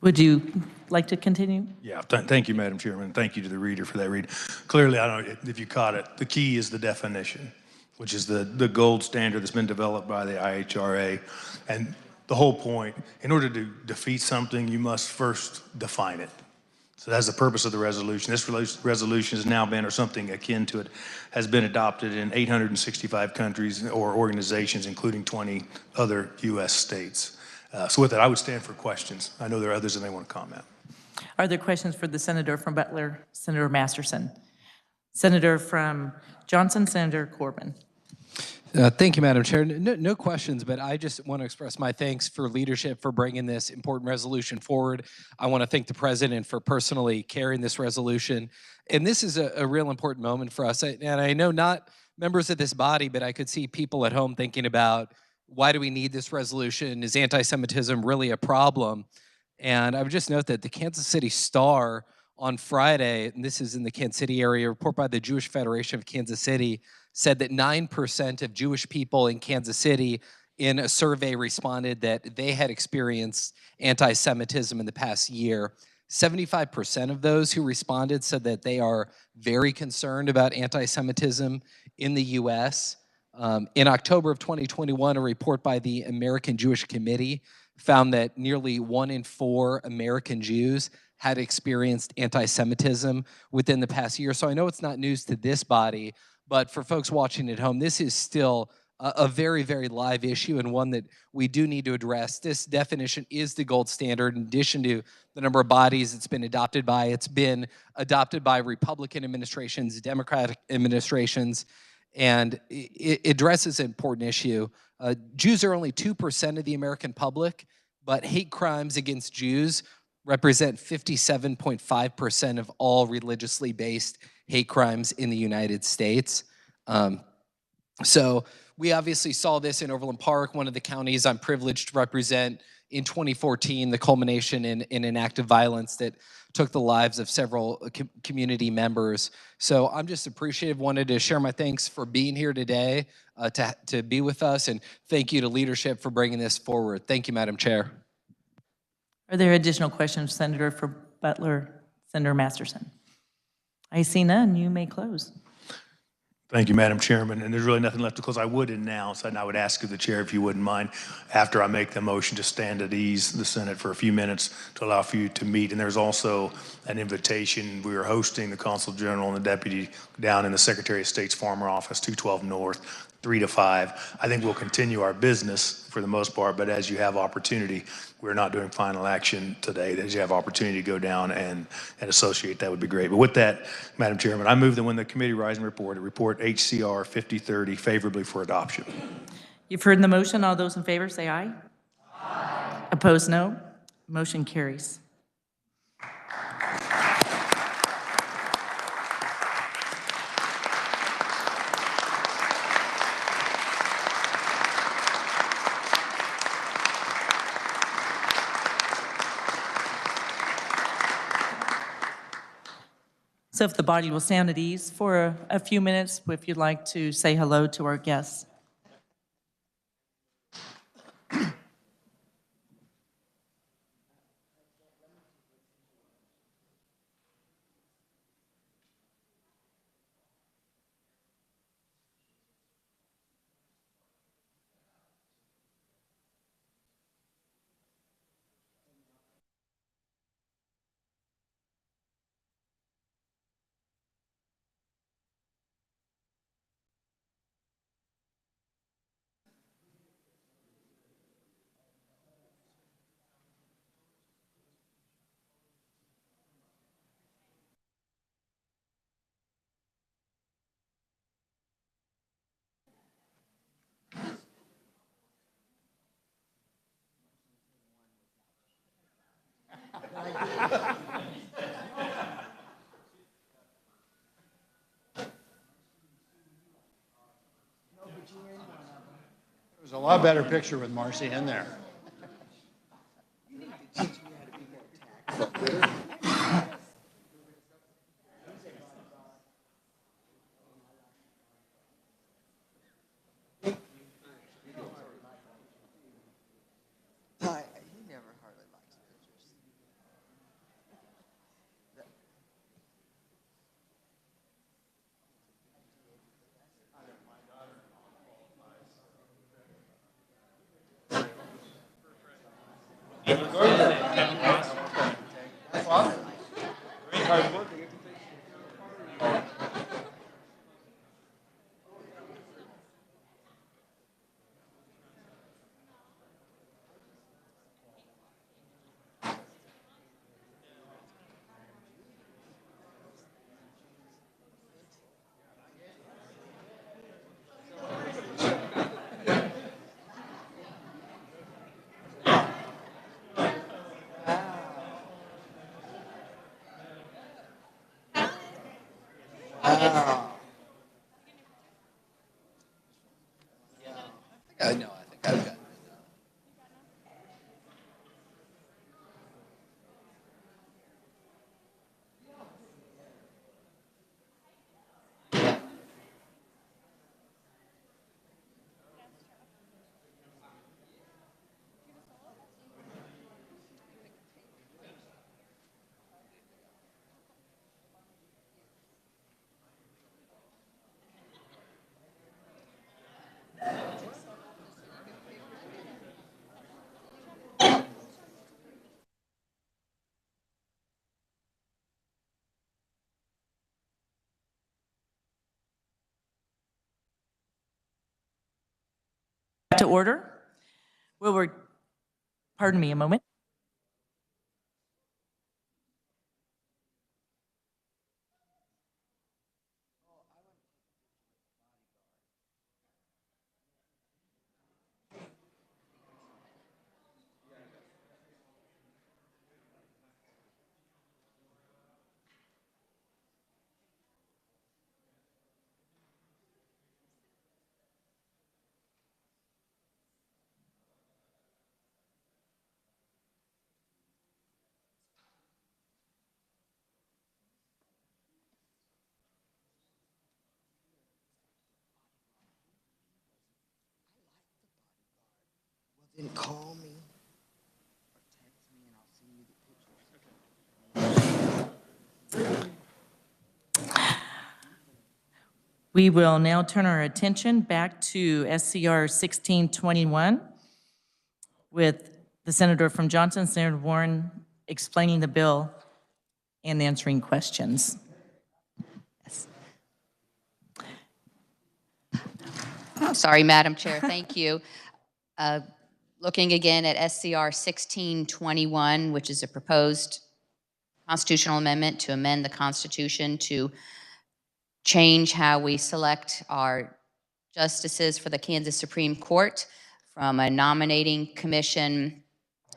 S8: Would you like to continue?
S1: Yeah, thank you, Madam Chairman. Thank you to the reader for that read. Clearly, I don't know if you caught it, the key is the definition, which is the gold standard that's been developed by the IHRA. And the whole point, in order to defeat something, you must first define it. So that's the purpose of the resolution. This resolution has now been, or something akin to it, has been adopted in 865 countries or organizations, including 20 other U.S. states. So with that, I would stand for questions. I know there are others that may want to comment.
S8: Are there questions for the senator from Butler, Senator Masterson? Senator from Johnson, Senator Corbin.
S4: Thank you, Madam Chair. No questions, but I just want to express my thanks for leadership for bringing this important resolution forward. I want to thank the President for personally carrying this resolution. And this is a real important moment for us. And I know not members of this body, but I could see people at home thinking about, why do we need this resolution? Is anti-Semitism really a problem? And I would just note that the Kansas City Star on Friday, and this is in the Kansas City area, a report by the Jewish Federation of Kansas City said that 9% of Jewish people in Kansas City in a survey responded that they had experienced anti-Semitism in the past year. 75% of those who responded said that they are very concerned about anti-Semitism in the U.S. In October of 2021, a report by the American Jewish Committee found that nearly 1 in 4 American Jews had experienced anti-Semitism within the past year. So I know it's not news to this body, but for folks watching at home, this is still a very, very live issue and one that we do need to address. This definition is the gold standard in addition to the number of bodies it's been adopted by. It's been adopted by Republican administrations, Democratic administrations, and it addresses an important issue. Jews are only 2% of the American public, but hate crimes against Jews represent 57.5% of all religiously based hate crimes in the United States. So we obviously saw this in Overland Park, one of the counties I'm privileged to represent, in 2014, the culmination in an act of violence that took the lives of several community members. So I'm just appreciative, wanted to share my thanks for being here today, to be with us, and thank you to leadership for bringing this forward. Thank you, Madam Chair.
S8: Are there additional questions, Senator for Butler, Senator Masterson. I see none. You may close.
S1: Thank you, Madam Chairman. And there's really nothing left to close. I would announce, and I would ask of the chair if you wouldn't mind, after I make the motion, to stand at ease the Senate for a few minutes to allow for you to meet. And there's also an invitation. We are hosting the Consul General and the Deputy down in the Secretary of State's Farmer Office, 212 North, 3 to 5. I think we'll continue our business for the most part, but as you have opportunity, we're not doing final action today. As you have opportunity to go down and associate, that would be great. But with that, Madam Chairman, I move that when the committee rise and report HCR 5030 favorably for adoption.
S8: You've heard the motion. All those in favor say aye. Aye. Opposed, no. Motion carries. So if the body will stand at ease for a few minutes, if you'd like to say hello to our guests.
S9: It was a lot better picture with Marcy in there.
S4: I know. I think I've got.
S8: To order. Pardon me a moment.
S17: Then call me or text me and I'll send you the pictures.
S8: We will now turn our attention back to SCR 1621 with the Senator from Johnson, Senator Warren, explaining the bill and answering questions.
S12: Sorry, Madam Chair, thank you. Looking again at SCR 1621, which is a proposed constitutional amendment to amend the Constitution to change how we select our justices for the Kansas Supreme Court from a nominating commission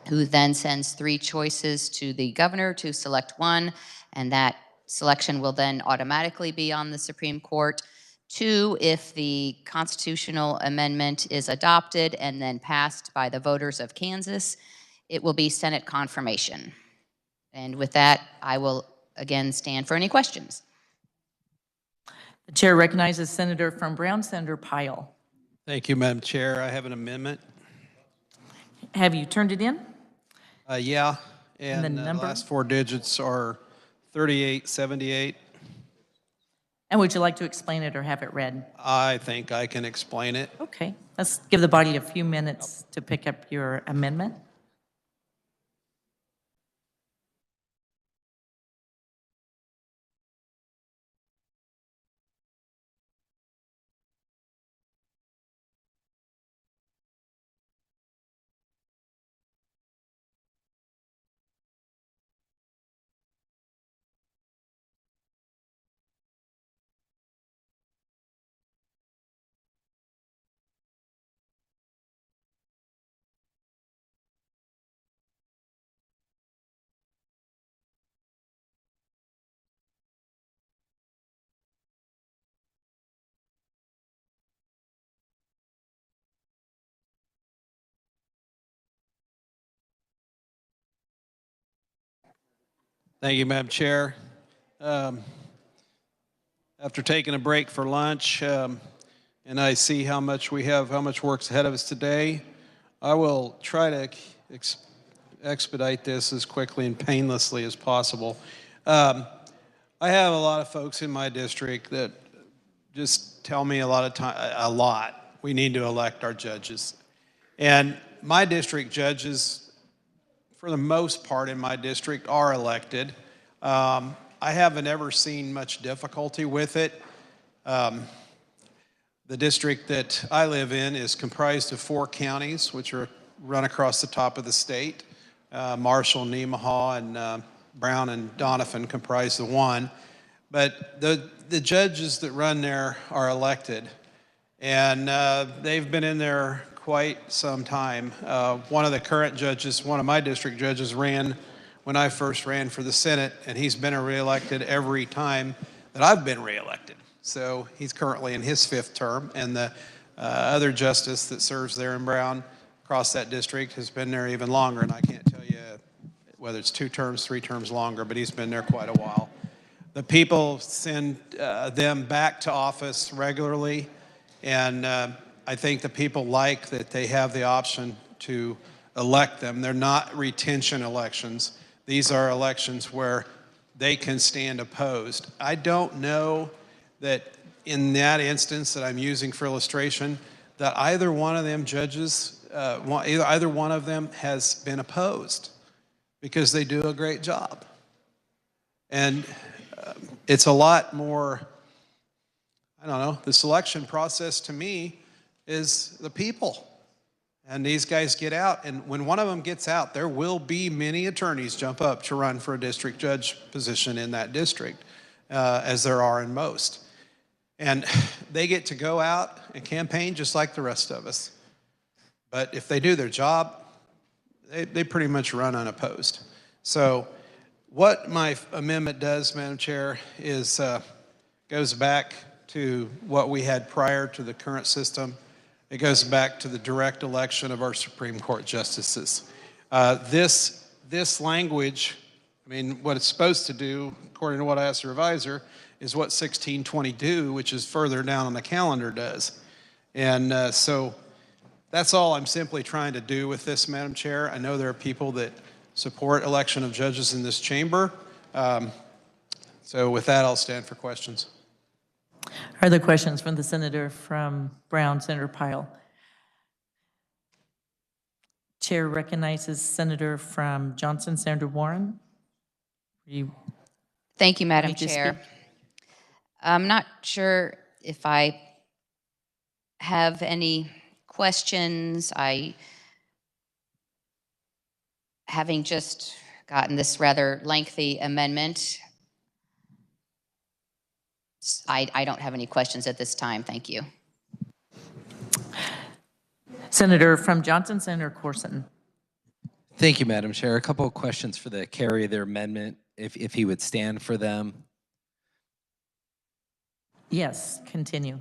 S12: who then sends 3 choices to the governor to select one, and that selection will then automatically be on the Supreme Court. 2, if the constitutional amendment is adopted and then passed by the voters of Kansas, it will be Senate confirmation. And with that, I will again stand for any questions.
S8: The chair recognizes Senator from Brown, Senator Pyle.
S23: Thank you, Madam Chair. I have an amendment.
S8: Have you turned it in?
S23: Yeah, and
S8: the
S23: the
S8: number?
S23: last 4 digits are 3878.
S8: And would you like to explain it or have it read?
S23: I think I can explain it.
S8: Okay, let's give the body a few minutes to pick up your amendment.
S23: Thank you, Madam Chair. After taking a break for lunch, and I see how much we have, how much work's ahead of us today, I will try to expedite this as quickly and painlessly as possible. I have a lot of folks in my district that just tell me a lot. We need to elect our judges. And my district judges, for the most part in my district, are elected. I haven't ever seen much difficulty with it. The district that I live in is comprised of 4 counties, which are run across the top of the state. Marshall, Nemaha, and Brown and Donovan comprise the 1. But the judges that run there are elected. And they've been in there quite some time. One of the current judges, one of my district judges, ran when I first ran for the Senate, and he's been reelected every time that I've been reelected. So he's currently in his 5th term, and the other justice that serves there in Brown across that district has been there even longer, and I can't tell you whether it's 2 terms, 3 terms longer, but he's been there quite a while. The people send them back to office regularly, and I think the people like that they have the option to elect them. They're not retention elections. These are elections where they can stand opposed. I don't know that in that instance that I'm using for illustration, that either one of them judges, either one of them has been opposed, because they do a great job. And it's a lot more, I don't know, the selection process to me is the people. And these guys get out, and when one of them gets out, there will be many attorneys jump up to run for a district judge position in that district, as there are in most. And they get to go out and campaign just like the rest of us. But if they do their job, they pretty much run unopposed. So what my amendment does, Madam Chair, is goes back to what we had prior to the current system. It goes back to the direct election of our Supreme Court justices. This language, I mean, what it's supposed to do, according to what I asked the reviser, is what 1622, which is further down on the calendar, does. And so that's all I'm simply trying to do with this, Madam Chair. I know there are people that support election of judges in this chamber. So with that, I'll stand for questions.
S8: Are there questions from the senator from Brown, Senator Pyle? Chair recognizes Senator from Johnson, Senator Warren.
S12: Thank you, Madam
S8: Ready to
S12: Chair.
S8: speak?
S12: I'm not sure if I have any questions. Having just gotten this rather lengthy amendment, I don't have any questions at this time. Thank you.
S8: Senator from Johnson, Senator Corson.
S4: Thank you, Madam Chair. A couple of questions for the carry of their amendment, if he would stand for them.
S8: Yes, continue.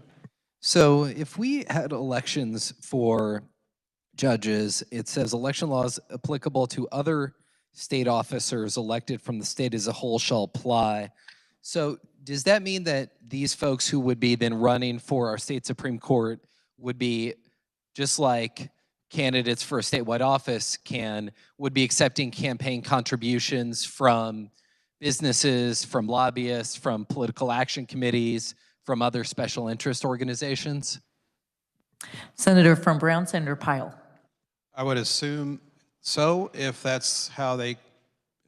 S4: So if we had elections for judges, it says election laws applicable to other state officers elected from the state as a whole shall apply. So does that mean that these folks who would be then running for our state Supreme Court would be just like candidates for a statewide office would be accepting campaign contributions from businesses, from lobbyists, from political action committees, from other special interest organizations?
S8: Senator from Brown, Senator Pyle.
S23: I would assume so, if that's how they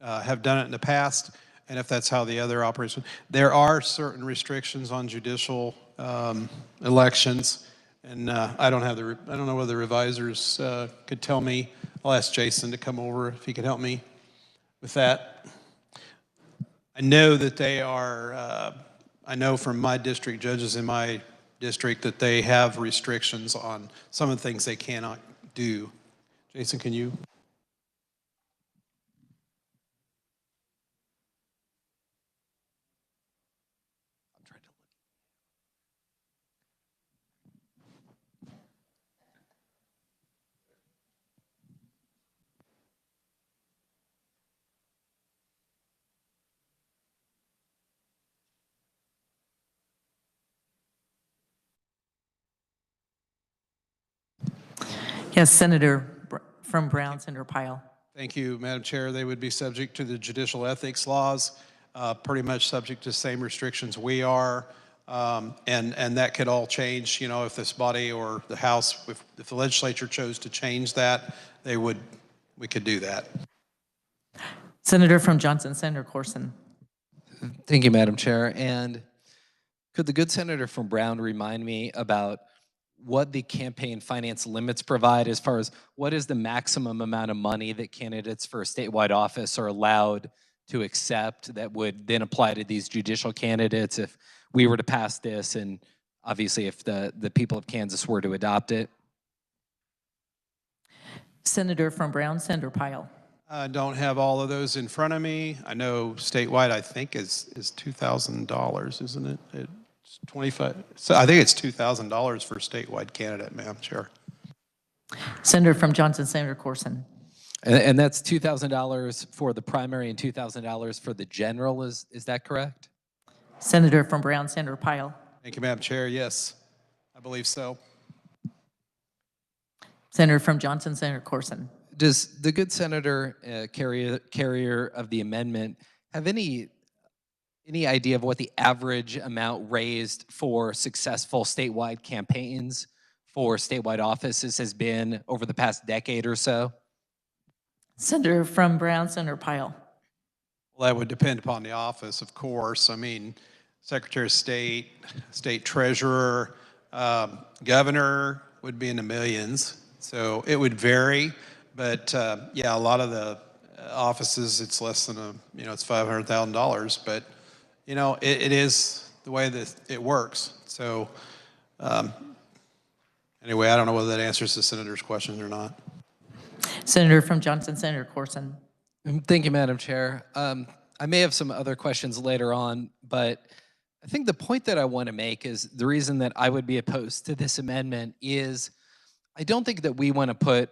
S23: have done it in the past, and if that's how the other operations. There are certain restrictions on judicial elections, and I don't know whether the revisers could tell me. I'll ask Jason to come over if he could help me with that. I know that they are. I know from my district, judges in my district, that they have restrictions on some of the things they cannot do. Jason, can you?
S8: Yes, Senator from Brown, Senator Pyle.
S23: Thank you, Madam Chair. They would be subject to the judicial ethics laws, pretty much subject to the same restrictions we are. And that could all change, you know, if this body or the House, if the legislature chose to change that, we could do that.
S8: Senator from Johnson, Senator Corson.
S4: Thank you, Madam Chair. And could the good senator from Brown remind me about what the campaign finance limits provide, as far as what is the maximum amount of money that candidates for a statewide office are allowed to accept that would then apply to these judicial candidates if we were to pass this, and obviously if the people of Kansas were to adopt it?
S8: Senator from Brown, Senator Pyle.
S23: I don't have all of those in front of me. I know statewide, I think, is $2,000, isn't it? It's 25. So I think it's $2,000 for a statewide candidate, Madam Chair.
S8: Senator from Johnson, Senator Corson.
S4: And that's $2,000 for the primary and $2,000 for the general, is that correct?
S8: Senator from Brown, Senator Pyle.
S23: Thank you, Madam Chair. Yes, I believe so.
S8: Senator from Johnson, Senator Corson.
S4: Does the good senator, carrier of the amendment, have any idea of what the average amount raised for successful statewide campaigns for statewide offices has been over the past decade or so?
S8: Senator from Brown, Senator Pyle.
S23: Well, that would depend upon the office, of course. I mean, Secretary of State, State Treasurer, Governor would be in the millions. So it would vary. But yeah, a lot of the offices, it's less than it's $500,000. But it is the way that it works. So anyway, I don't know whether that answers the senator's question or not.
S8: Senator from Johnson, Senator Corson.
S4: Thank you, Madam Chair. I may have some other questions later on, but I think the point that I want to make is the reason that I would be opposed to this amendment is I don't think that we want to put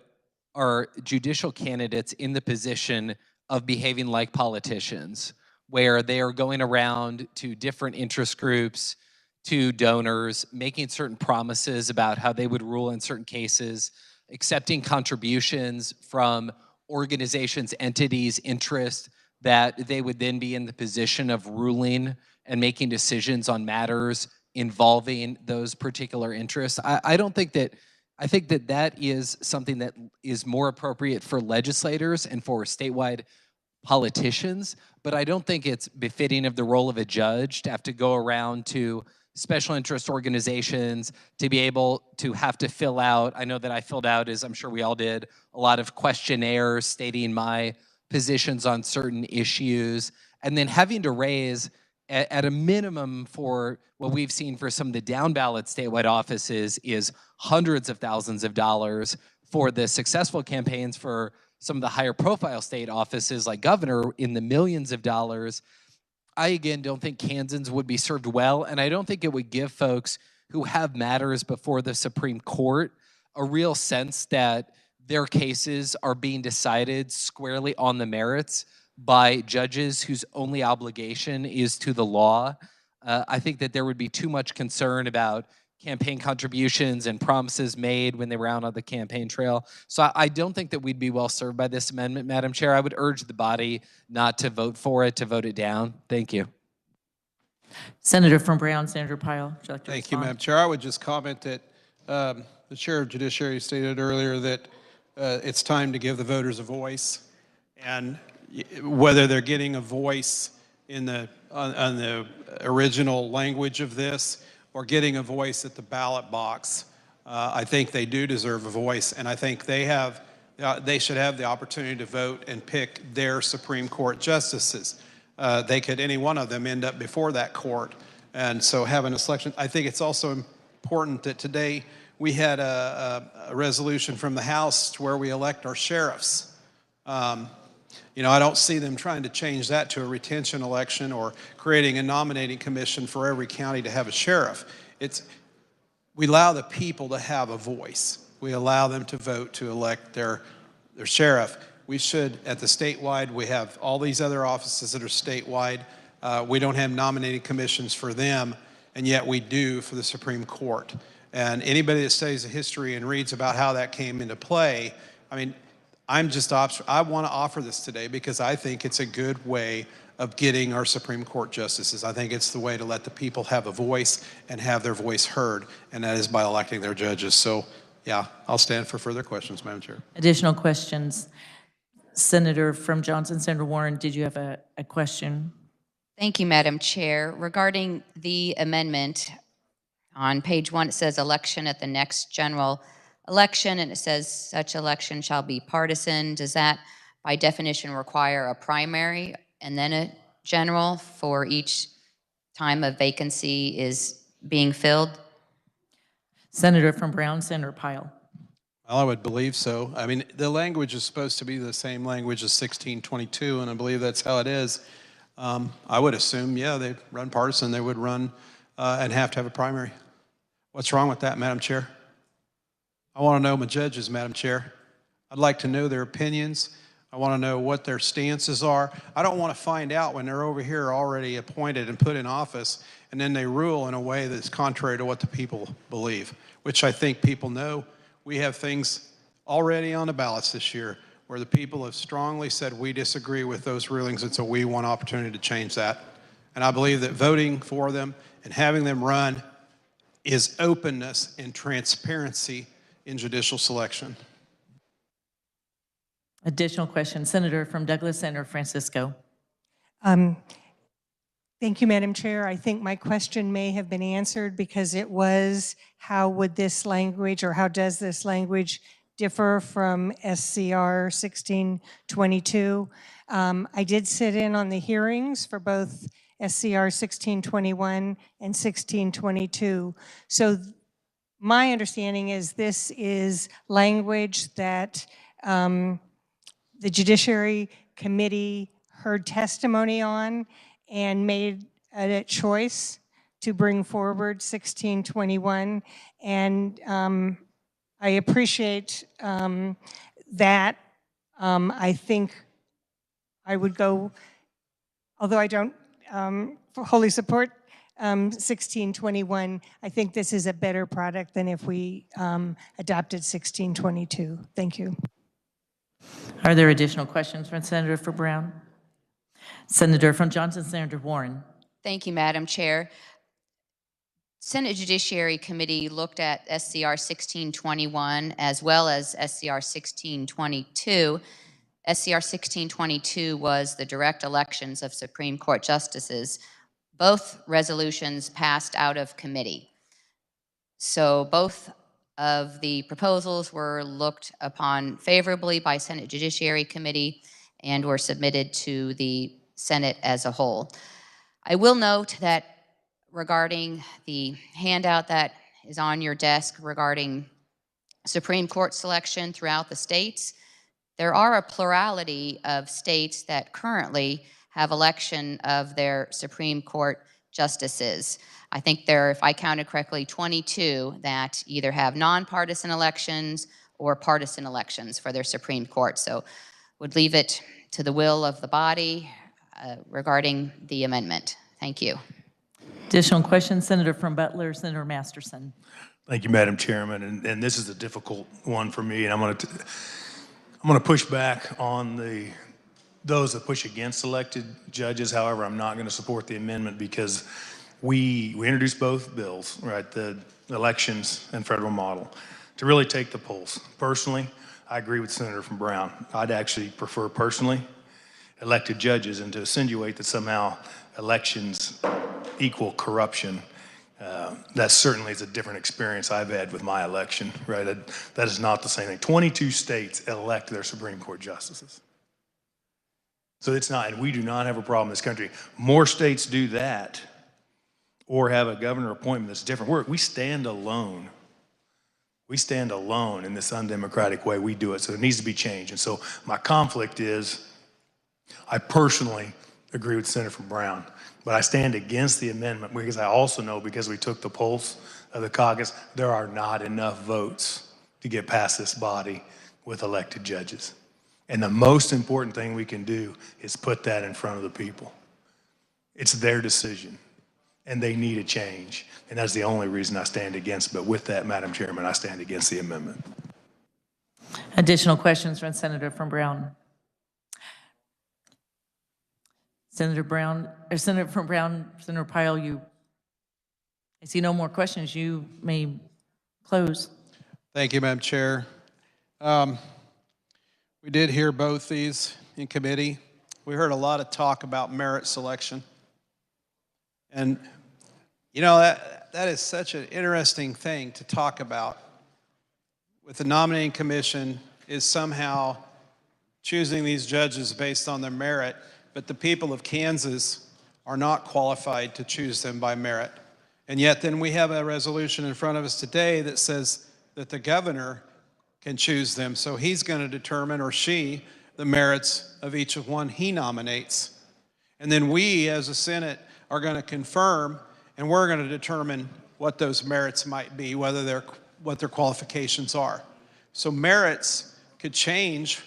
S4: our judicial candidates in the position of behaving like politicians, where they are going around to different interest groups, to donors, making certain promises about how they would rule in certain cases, accepting contributions from organizations, entities, interests, that they would then be in the position of ruling and making decisions on matters involving those particular interests. I don't think that, I think that that is something that is more appropriate for legislators and for statewide politicians, but I don't think it's befitting of the role of a judge to have to go around to special interest organizations to be able to have to fill out, I know that I filled out, as I'm sure we all did, a lot of questionnaires stating my positions on certain issues, and then having to raise at a minimum for what we've seen for some of the down ballot statewide offices is hundreds of thousands of dollars. For the successful campaigns for some of the higher profile state offices like governor in the millions of dollars. I, again, don't think Kansans would be served well, and I don't think it would give folks who have matters before the Supreme Court a real sense that their cases are being decided squarely on the merits by judges whose only obligation is to the law. I think that there would be too much concern about campaign contributions and promises made when they were out on the campaign trail. So I don't think that we'd be well served by this amendment, Madam Chair. I would urge the body not to vote for it, to vote it down. Thank you.
S8: Senator from Brown, Senator Pyle, would you like to
S23: Thank you,
S8: respond?
S23: Madam Chair. I would just comment that the Chair of Judiciary stated earlier that it's time to give the voters a voice, and whether they're getting a voice in the on the original language of this or getting a voice at the ballot box, I think they do deserve a voice, and I think they should have the opportunity to vote and pick their Supreme Court justices. They could, any one of them, end up before that court, and so having a selection. I think it's also important that today we had a resolution from the House where we elect our sheriffs. You know, I don't see them trying to change that to a retention election or creating a nominating commission for every county to have a sheriff. We allow the people to have a voice. We allow them to vote to elect their sheriff. We should, at the statewide, we have all these other offices that are statewide. We don't have nominating commissions for them, and yet we do for the Supreme Court. And anybody that studies the history and reads about how that came into play, I mean, I want to offer this today because I think it's a good way of getting our Supreme Court justices. I think it's the way to let the people have a voice and have their voice heard, and that is by electing their judges. So, yeah, I'll stand for further questions, Madam Chair.
S8: Additional questions? Senator from Johnson, Senator Warren, did you have a question?
S12: Thank you, Madam Chair. Regarding the amendment, on page 1, it says election at the next general election, and it says such election shall be partisan. Does that, by definition, require a primary and then a general for each time a vacancy is being filled?
S8: Senator from Brown, Senator Pyle.
S23: Well, I would believe so. I mean, the language is supposed to be the same language as 1622, and I believe that's how it is. I would assume, yeah, they run partisan. They would run and have to have a primary. What's wrong with that, Madam Chair? I want to know my judges, Madam Chair. I'd like to know their opinions. I want to know what their stances are. I don't want to find out when they're over here already appointed and put in office, and then they rule in a way that's contrary to what the people believe, which I think people know. We have things already on the ballots this year where the people have strongly said we disagree with those rulings, and so we want opportunity to change that. And I believe that voting for them and having them run is openness and transparency in judicial selection.
S8: Additional questions? Senator from Douglas, Senator Francisco.
S15: Thank you, Madam Chair. I think my question may have been answered because it was how would this language or how does this language differ from SCR 1622? I did sit in on the hearings for both SCR 1621 and 1622. So my understanding is this is language that the Judiciary Committee heard testimony on and made a choice to bring forward 1621. And I appreciate that. I think I would go, although I don't wholly support 1621, I think this is a better product than if we adopted 1622. Thank you.
S8: Are there additional questions from Senator for Brown? Senator from Johnson, Senator Warren.
S12: Thank you, Madam Chair. Senate Judiciary Committee looked at SCR 1621 as well as SCR 1622. SCR 1622 was the direct elections of Supreme Court justices. Both resolutions passed out of committee. So both of the proposals were looked upon favorably by Senate Judiciary Committee and were submitted to the Senate as a whole. I will note that regarding the handout that is on your desk regarding Supreme Court selection throughout the states, there are a plurality of states that currently have election of their Supreme Court justices. I think there are, if I counted correctly, 22 that either have nonpartisan elections or partisan elections for their Supreme Court. So would leave it to the will of the body regarding the amendment. Thank you.
S8: Additional questions, Senator from Butler, Senator Masterson.
S1: Thank you, Madam Chairman. And this is a difficult one for me, and I'm going to push back on those that push against elected judges. However, I'm not going to support the amendment because we introduced both bills, right, the elections and federal model, to really take the pulse. Personally, I agree with Senator from Brown. I'd actually prefer personally elected judges, and to insinuate that somehow elections equal corruption, that certainly is a different experience I've had with my election, right? That is not the same thing. 22 states elect their Supreme Court justices. So it's not, and we do not have a problem in this country. More states do that or have a governor appointment that's different. We stand alone. We stand alone in this undemocratic way we do it, so it needs to be changed. And so my conflict is, I personally agree with Senator from Brown, but I stand against the amendment because I also know, because we took the pulse of the caucus, there are not enough votes to get past this body with elected judges. And the most important thing we can do is put that in front of the people. It's their decision, and they need a change. And that's the only reason I stand against. But with that, Madam Chairman, I stand against the amendment.
S8: Additional questions from Senator from Brown. Senator Brown, or Senator from Brown, Senator Pyle, I see no more questions. You may close.
S23: Thank you, Madam Chair. We did hear both these in committee. We heard a lot of talk about merit selection. And, you know, that is such an interesting thing to talk about. With the Nominating Commission is somehow choosing these judges based on their merit, but the people of Kansas are not qualified to choose them by merit. And yet then we have a resolution in front of us today that says that the governor can choose them. So he's going to determine, or she, the merits of each of one he nominates. And then we as a Senate are going to confirm, and we're going to determine what those merits might be, what their qualifications are. So merits could change.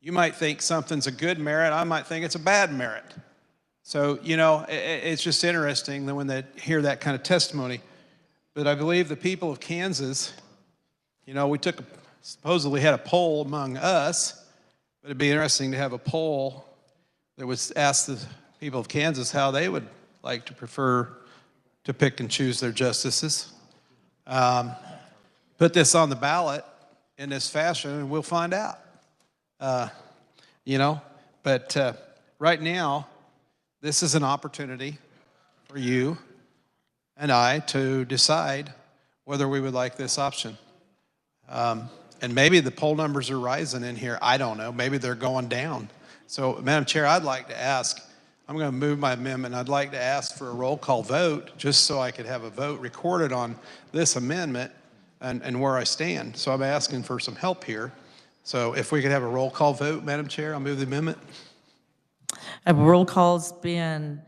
S23: You might think something's a good merit. I might think it's a bad merit. So, you know, it's just interesting that when they hear that kind of testimony. But I believe the people of Kansas, you know, we supposedly had a poll among us, but it'd be interesting to have a poll that would ask the people of Kansas how they would like to prefer to pick and choose their justices. Put this on the ballot in this fashion and we'll find out. You know, but right now, this is an opportunity for you and I to decide whether we would like this option. And maybe the poll numbers are rising in here. I don't know. Maybe they're going down. So, Madam Chair, I'd like to ask, I'm going to move my amendment. I'd like to ask for a roll call vote just so I could have a vote recorded on this amendment and where I stand. So I'm asking for some help here. So if we could have a roll call vote, Madam Chair, I'll move the amendment.
S8: A roll call's been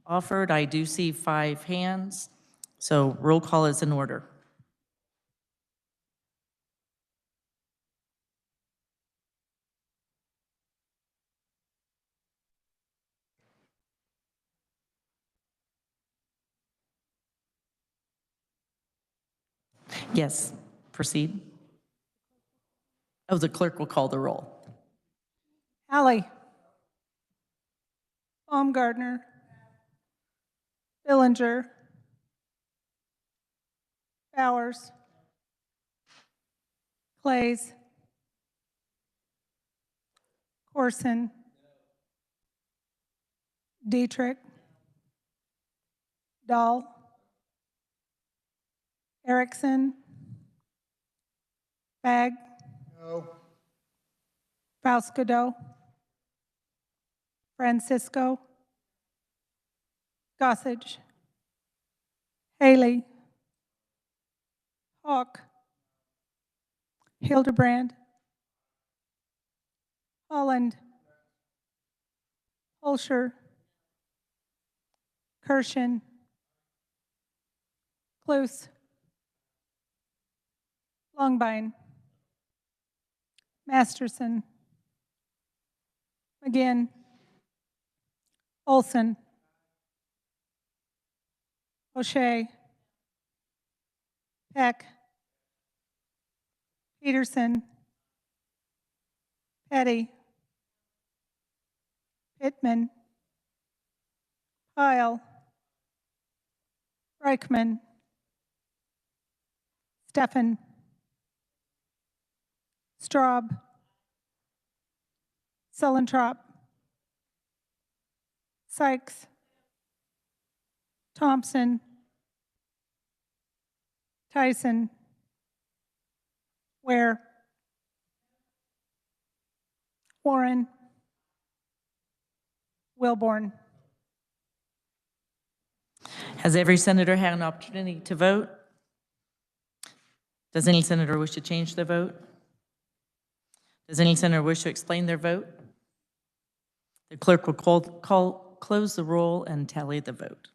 S8: offered. I do see 5 hands. So roll call is in order. Yes, proceed. Oh, the clerk will call the roll.
S2: Alley. Baumgartner. Billinger. Bowers, Clays, Corson, Dietrich, Dahl, Erickson, Bag,
S6: No.
S2: Faustido, Francisco, Gossage, Haley, Hawk, Hildebrand, Holland, Holscher, Kirshen, Cluse, Longbine, Masterson, McGinn, Olson, O'Shea, Peck, Peterson, Petty, Pittman, Pyle, Reichman, Steffen, Straub, Sullentrop, Sykes, Thompson, Tyson, Ware, Warren, Wilborn.
S8: Has every senator had an opportunity to vote? Does any senator wish to change their vote? Does any senator wish to explain their vote? The clerk will close the roll and tally the vote.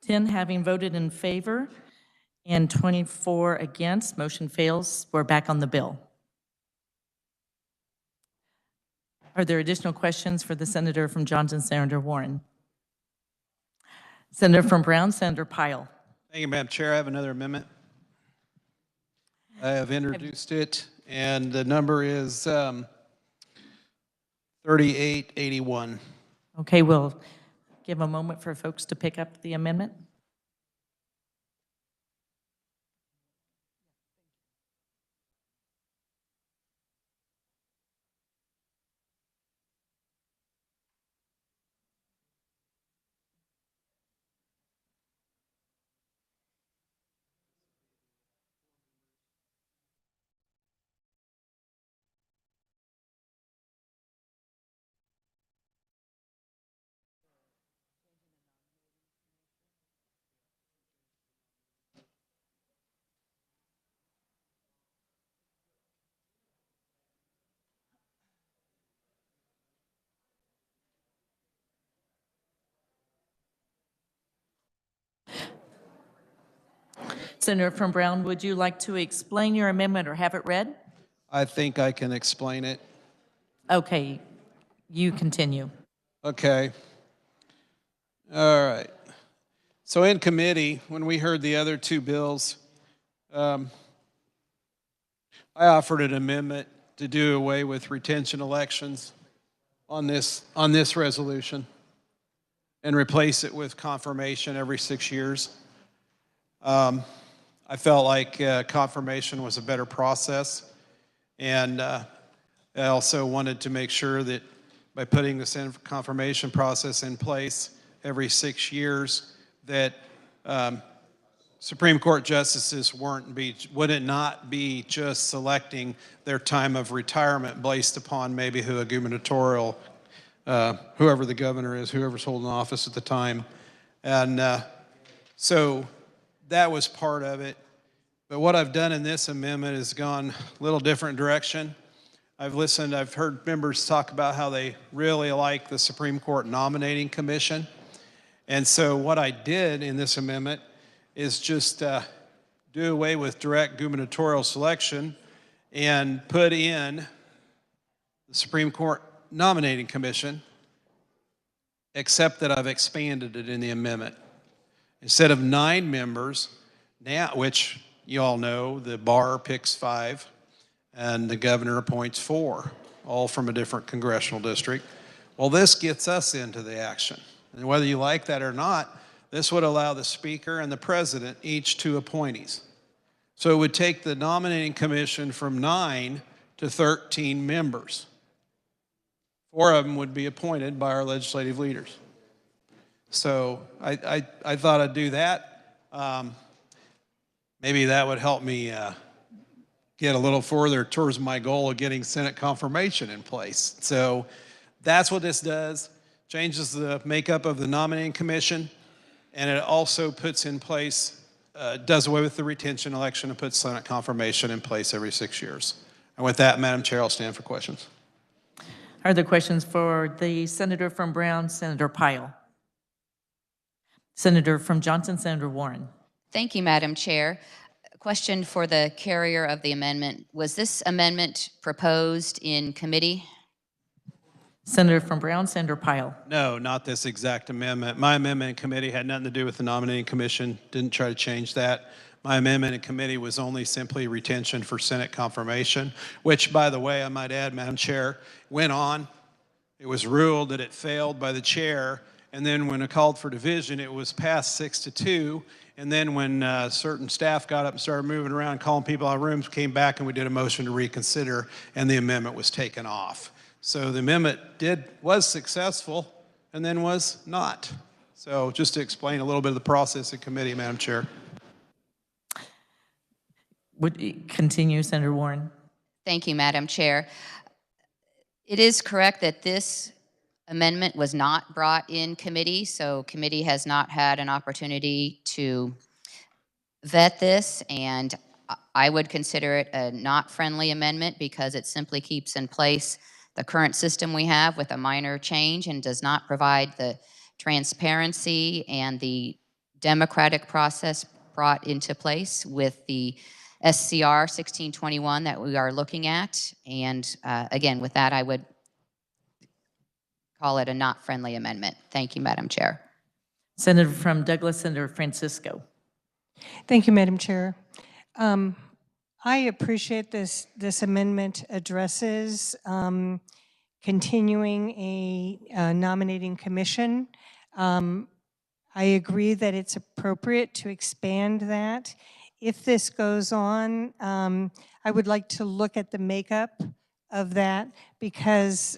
S8: Ten having voted in favor and 24 against, motion fails. We're back on the bill. Are there additional questions for the senator from Johnson, Senator Warren? Senator from Brown, Senator Pyle.
S23: Thank you, Madam Chair. I have another amendment. I have introduced it, and the number is 3881.
S8: Okay, we'll give a moment for folks to pick up the amendment. Senator from Brown, would you like to explain your amendment or have it read?
S23: I think I can explain it.
S8: Okay, you continue.
S23: Okay. All right. So in committee, when we heard the other two bills, I offered an amendment to do away with retention elections on this resolution and replace it with confirmation every 6 years. I felt like confirmation was a better process, and I also wanted to make sure that by putting this confirmation process in place every 6 years, that Supreme Court justices wouldn't not be just selecting their time of retirement based upon maybe who a gubernatorial whoever the governor is, whoever's holding office at the time. And so that was part of it. But what I've done in this amendment has gone a little different direction. I've heard members talk about how they really like the Supreme Court Nominating Commission. And so what I did in this amendment is just do away with direct gubernatorial selection and put in the Supreme Court Nominating Commission, except that I've expanded it in the amendment. Instead of 9 members, now, which you all know, the bar picks 5 and the governor appoints 4, all from a different congressional district. Well, this gets us into the action. And whether you like that or not, this would allow the speaker and the president each 2 appointees. So it would take the nominating commission from 9 to 13 members. 4 of them would be appointed by our legislative leaders. So I thought I'd do that. Maybe that would help me get a little further towards my goal of getting Senate confirmation in place. So that's what this does. Changes the makeup of the nominating commission, and it also puts in place, does away with the retention election and puts Senate confirmation in place every 6 years. And with that, Madam Chair, I'll stand for questions.
S8: Are there questions for the senator from Brown, Senator Pyle? Senator from Johnson, Senator Warren.
S12: Thank you, Madam Chair. A question for the carrier of the amendment. Was this amendment proposed in committee?
S8: Senator from Brown, Senator Pyle.
S23: No, not this exact amendment. My amendment in committee had nothing to do with the nominating commission. Didn't try to change that. My amendment in committee was only simply retention for Senate confirmation, which, by the way, I might add, Madam Chair, went on. It was ruled that it failed by the chair, and then when it called for division, it was passed 6-2. And then when certain staff got up and started moving around, calling people out of rooms, came back and we did a motion to reconsider, and the amendment was taken off. So the amendment was successful and then was not. So just to explain a little bit of the process in committee, Madam Chair.
S8: Would continue, Senator Warren.
S12: Thank you, Madam Chair. It is correct that this amendment was not brought in committee, so committee has not had an opportunity to vet this, and I would consider it a not friendly amendment because it simply keeps in place the current system we have with a minor change and does not provide the transparency and the democratic process brought into place with the SCR 1621 that we are looking at. And again, with that, I would call it a not friendly amendment. Thank you, Madam Chair.
S8: Senator from Douglas, Senator Francisco.
S15: Thank you, Madam Chair. I appreciate this amendment addresses continuing a nominating commission. I agree that it's appropriate to expand that. If this goes on, I would like to look at the makeup of that because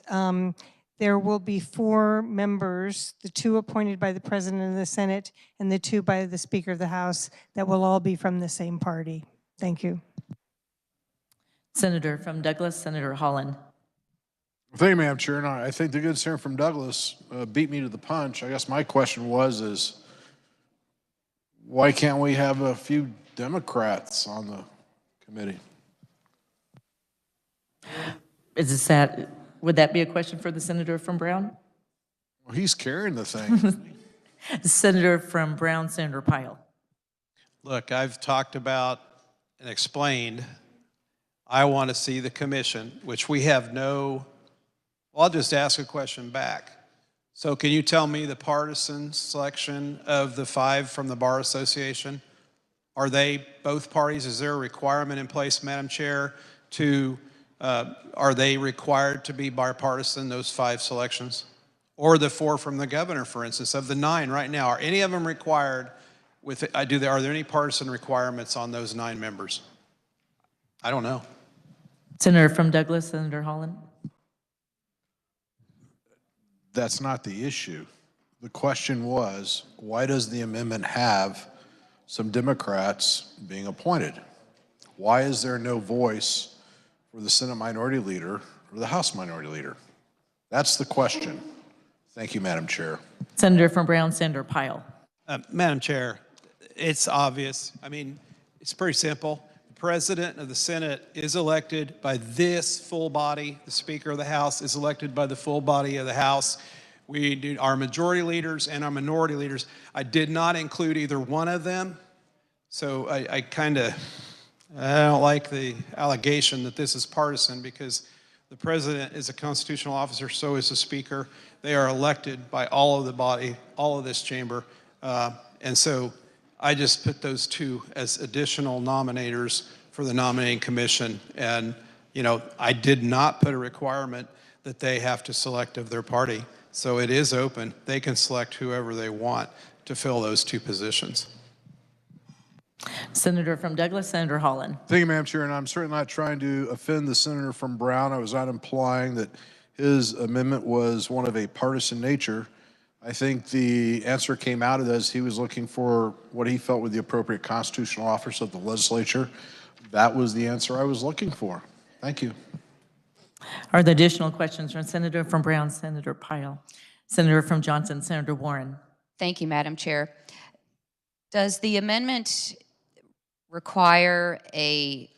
S15: there will be 4 members, the 2 appointed by the President of the Senate and the 2 by the Speaker of the House that will all be from the same party. Thank you.
S8: Senator from Douglas, Senator Holland.
S14: Thank you, Madam Chair. And I think the good senator from Douglas beat me to the punch. I guess my question was why can't we have a few Democrats on the committee?
S8: Would that be a question for the senator from Brown?
S14: Well, he's carrying the thing.
S8: Senator from Brown, Senator Pyle.
S23: Look, I've talked about and explained, I want to see the commission, which we have no, well, I'll just ask a question back. So can you tell me the partisan selection of the 5 from the Bar Association? Are they both parties? Is there a requirement in place, Madam Chair, are they required to be bipartisan, those 5 selections? Or the 4 from the governor, for instance, of the 9 right now, are any of them required are there any partisan requirements on those 9 members? I don't know.
S8: Senator from Douglas, Senator Holland.
S14: That's not the issue. The question was, why does the amendment have some Democrats being appointed? Why is there no voice for the Senate Minority Leader or the House Minority Leader? That's the question. Thank you, Madam Chair.
S8: Senator from Brown, Senator Pyle.
S23: Madam Chair, it's obvious. I mean, it's pretty simple. The President of the Senate is elected by this full body. The Speaker of the House is elected by the full body of the House. We do our majority leaders and our minority leaders. I did not include either one of them. So I don't like the allegation that this is partisan, because the President is a constitutional officer, so is the Speaker. They are elected by all of the body, all of this chamber. And so I just put those two as additional nominators for the Nominating Commission. And, you know, I did not put a requirement that they have to select of their party. So it is open. They can select whoever they want to fill those two positions.
S8: Senator from Douglas, Senator Holland.
S14: Thank you, Madam Chair, and I'm certainly not trying to offend the senator from Brown. I was not implying that his amendment was one of a partisan nature. I think the answer came out of this. He was looking for what he felt were the appropriate constitutional office of the legislature. That was the answer I was looking for. Thank you.
S8: Are there additional questions from Senator from Brown, Senator Pyle? Senator from Johnson, Senator Warren.
S12: Thank you, Madam Chair. Does the amendment require a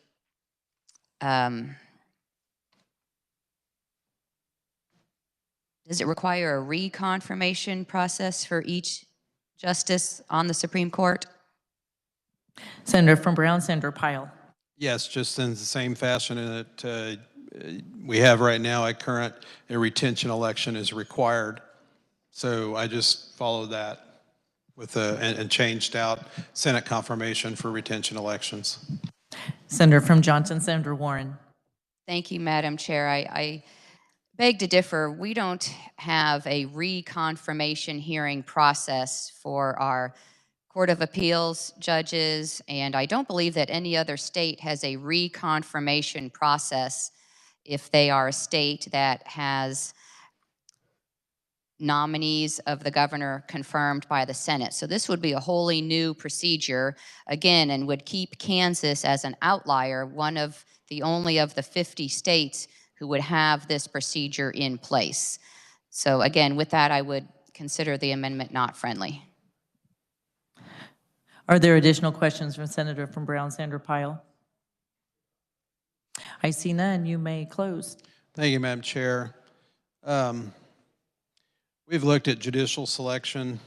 S12: does it require a reconfirmation process for each justice on the Supreme Court?
S8: Senator from Brown, Senator Pyle.
S23: Yes, just in the same fashion that we have right now, a retention election is required. So I just followed that with and changed out Senate confirmation for retention elections.
S8: Senator from Johnson, Senator Warren.
S12: Thank you, Madam Chair. I beg to differ. We don't have a reconfirmation hearing process for our Court of Appeals judges, and I don't believe that any other state has a reconfirmation process if they are a state that has nominees of the governor confirmed by the Senate. So this would be a wholly new procedure, again, and would keep Kansas as an outlier, one of the only of the 50 states who would have this procedure in place. So again, with that, I would consider the amendment not friendly.
S8: Are there additional questions from Senator from Brown, Senator Pyle? I see none. You may close.
S23: Thank you, Madam Chair. We've looked at judicial selection.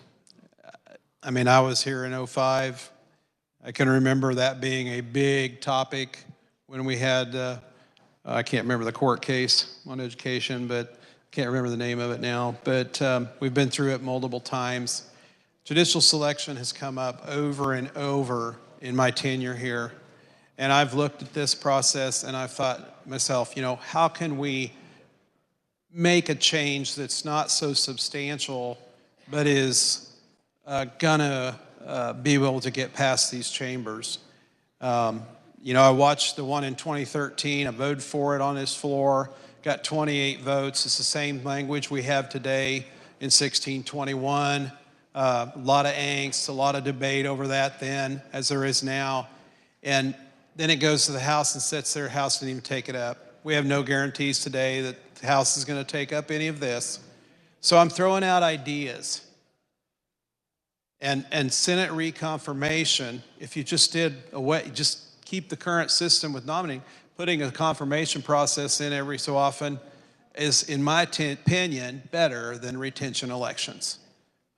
S23: I mean, I was here in '05. I can remember that being a big topic when we had, I can't remember the court case on education, but I can't remember the name of it now. But we've been through it multiple times. Judicial selection has come up over and over in my tenure here. And I've looked at this process and I've thought myself, you know, how can we make a change that's not so substantial, but is gonna be able to get past these chambers. You know, I watched the one in 2013, I voted for it on this floor, got 28 votes. It's the same language we have today in 1621. A lot of angst, a lot of debate over that then, as there is now. And then it goes to the House and sits there. House didn't even take it up. We have no guarantees today that the House is going to take up any of this. So I'm throwing out ideas. And Senate reconfirmation, if you just did away, just keep the current system with nominating, putting a confirmation process in every so often is, in my opinion, better than retention elections.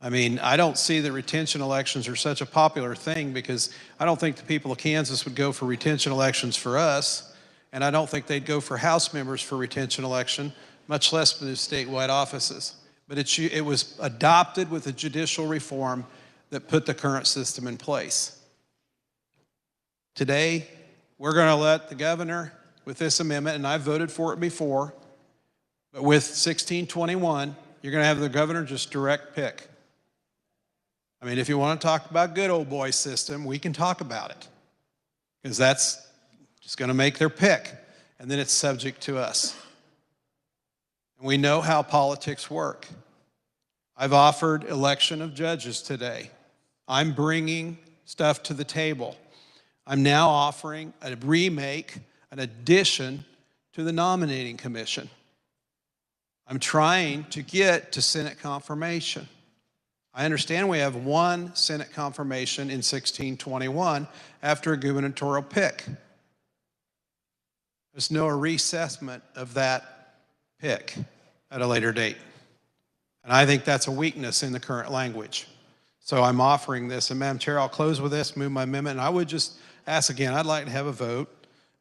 S23: I mean, I don't see that retention elections are such a popular thing, because I don't think the people of Kansas would go for retention elections for us, and I don't think they'd go for House members for retention election, much less for the statewide offices. But it was adopted with a judicial reform that put the current system in place. Today, we're going to let the governor, with this amendment, and I voted for it before, but with 1621, you're going to have the governor just direct pick. I mean, if you want to talk about good old boy system, we can talk about it, because that's just going to make their pick, and then it's subject to us. And we know how politics work. I've offered election of judges today. I'm bringing stuff to the table. I'm now offering a remake, an addition to the Nominating Commission. I'm trying to get to Senate confirmation. I understand we have one Senate confirmation in 1621 after a gubernatorial pick. There's no reassessment of that pick at a later date. And I think that's a weakness in the current language. So I'm offering this. And Madam Chair, I'll close with this, move my amendment. And I would just ask again, I'd like to have a vote.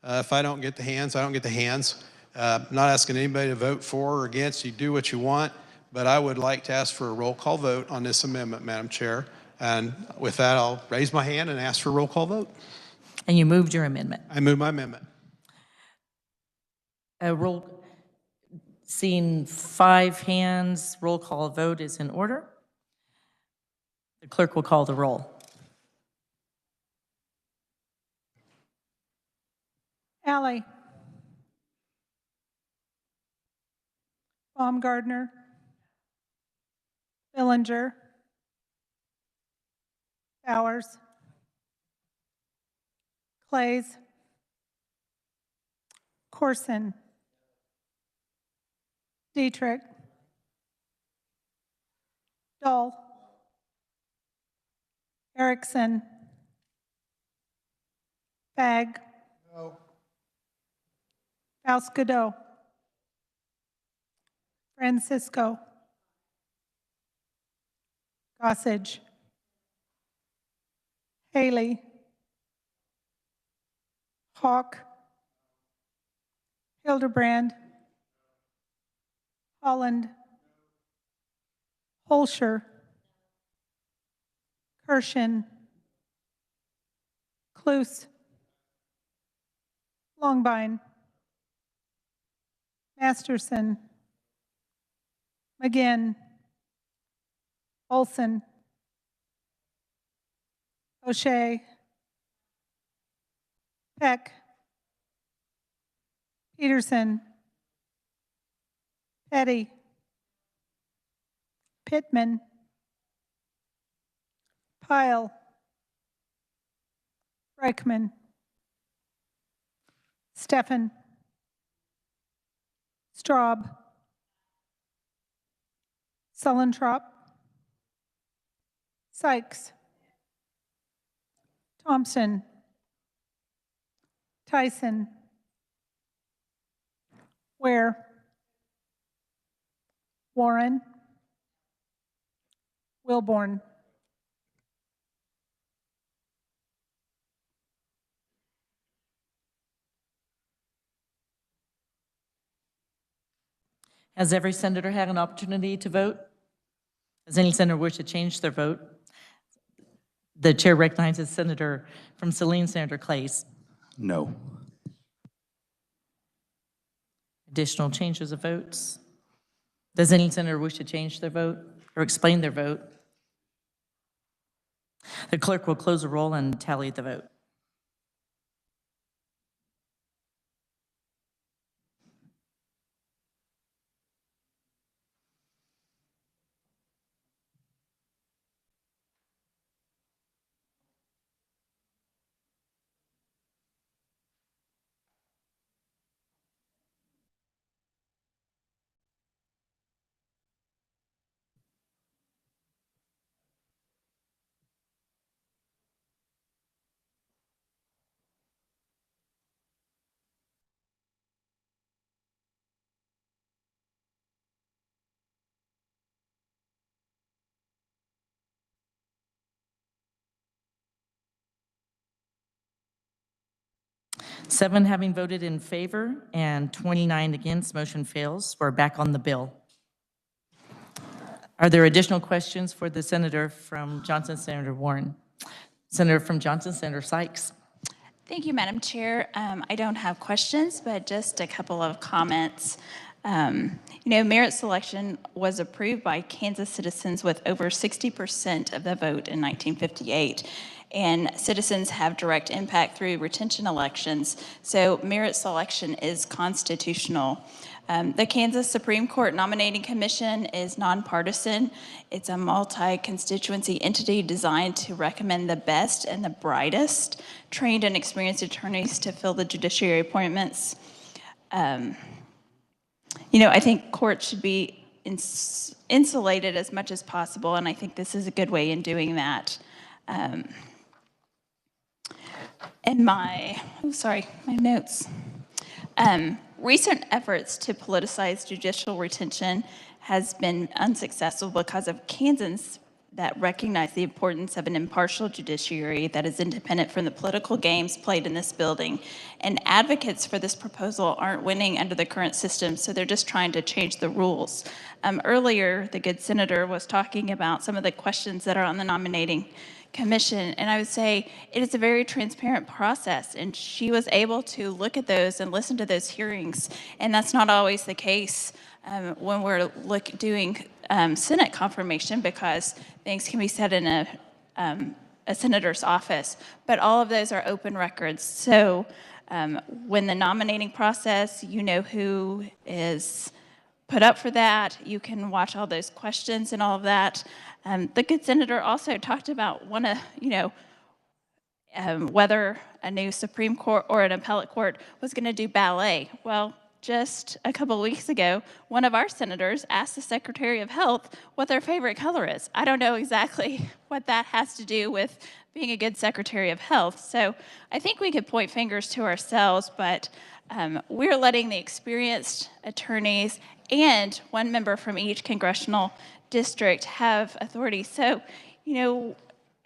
S23: If I don't get the hands, I don't get the hands. I'm not asking anybody to vote for or against. You do what you want. But I would like to ask for a roll call vote on this amendment, Madam Chair. And with that, I'll raise my hand and ask for a roll call vote.
S8: And you moved your amendment.
S23: I move my amendment.
S8: Seeing 5 hands, roll call vote is in order. The clerk will call the roll.
S2: Alley. Baumgardner. Billinger. Bowers. Clays. Corson. Dietrich. Dahl. Erickson. Bag.
S6: No.
S2: Voscato. Francisco. Gossage. Haley. Hawk. Hildebrand. Holland. Holscher. Kirshen. Cluse. Longbine. Masterson. McGinn. Olson. O'Shea. Peck. Peterson. Petty. Pittman. Pyle. Reichman. Steffen. Straub. Sullentrop. Sykes. Thompson. Tyson. Ware. Warren. Wilborn.
S8: Has every senator had an opportunity to vote? Does any senator wish to change their vote? The chair recognizes Senator from Saline, Senator Clays.
S20: No.
S8: Additional changes of votes? Does any senator wish to change their vote or explain their vote? The clerk will close the roll and tally the vote. Seven having voted in favor and 29 against, motion fails. We're back on the bill. Are there additional questions for the senator from Johnson, Senator Warren? Senator from Johnson, Senator Sykes.
S21: Thank you, Madam Chair. I don't have questions, but just a couple of comments. Merit selection was approved by Kansas citizens with over 60% of the vote in 1958. And citizens have direct impact through retention elections. So merit selection is constitutional. The Kansas Supreme Court Nominating Commission is nonpartisan. It's a multi-constituency entity designed to recommend the best and the brightest trained and experienced attorneys to fill the judiciary appointments. I think courts should be insulated as much as possible, and I think this is a good way in doing that. In my notes. Recent efforts to politicize judicial retention has been unsuccessful because of Kansans that recognize the importance of an impartial judiciary that is independent from the political games played in this building. And advocates for this proposal aren't winning under the current system, so they're just trying to change the rules. Earlier, the good senator was talking about some of the questions that are on the Nominating Commission, and I would say it is a very transparent process, and she was able to look at those and listen to those hearings, and that's not always the case when we're doing Senate confirmation, because things can be said in a senator's office, but all of those are open records. So when the nominating process, you know who is put up for that, you can watch all those questions and all of that. The good senator also talked about whether a new Supreme Court or an appellate court was going to do ballet. Well, just a couple of weeks ago, one of our senators asked the Secretary of Health what their favorite color is. I don't know exactly what that has to do with being a good Secretary of Health. So I think we could point fingers to ourselves, but we're letting the experienced attorneys and one member from each congressional district have authority. So,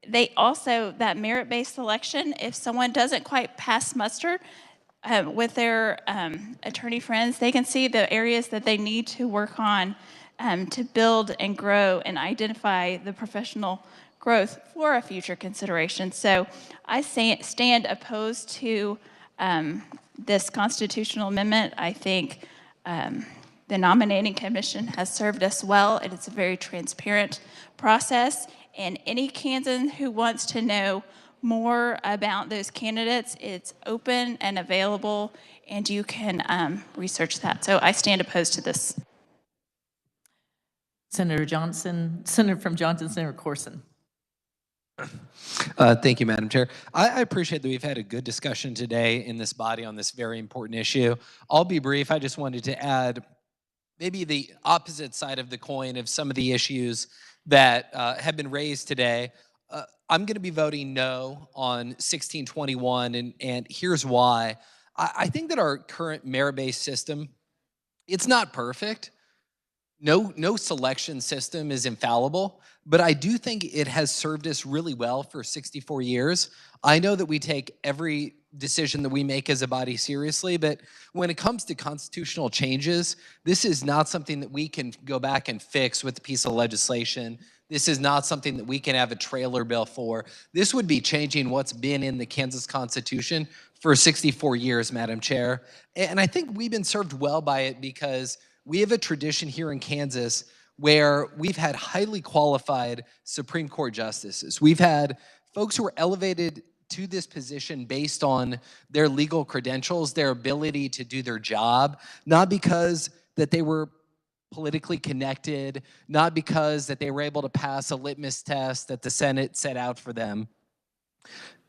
S21: they also, that merit-based selection, if someone doesn't quite pass muster with their attorney friends, they can see the areas that they need to work on to build and grow and identify the professional growth for a future consideration. So I stand opposed to this constitutional amendment. I think the Nominating Commission has served us well, and it's a very transparent process. And any Kansan who wants to know more about those candidates, it's open and available, and you can research that. So I stand opposed to this.
S8: Senator Johnson, Senator from Johnson, Senator Corson.
S4: Thank you, Madam Chair. I appreciate that we've had a good discussion today in this body on this very important issue. I'll be brief. I just wanted to add maybe the opposite side of the coin of some of the issues that have been raised today. I'm going to be voting no on 1621, and here's why. I think that our current merit-based system, it's not perfect. No selection system is infallible, but I do think it has served us really well for 64 years. I know that we take every decision that we make as a body seriously, but when it comes to constitutional changes, this is not something that we can go back and fix with a piece of legislation. This is not something that we can have a trailer bill for. This would be changing what's been in the Kansas Constitution for 64 years, Madam Chair. And I think we've been served well by it because we have a tradition here in Kansas where we've had highly qualified Supreme Court justices. We've had folks who were elevated to this position based on their legal credentials, their ability to do their job, not because that they were politically connected, not because that they were able to pass a litmus test that the Senate set out for them.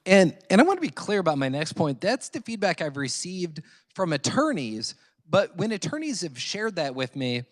S4: And I want to be clear about my next point. That's the feedback I've received from attorneys, but when attorneys have shared that with me,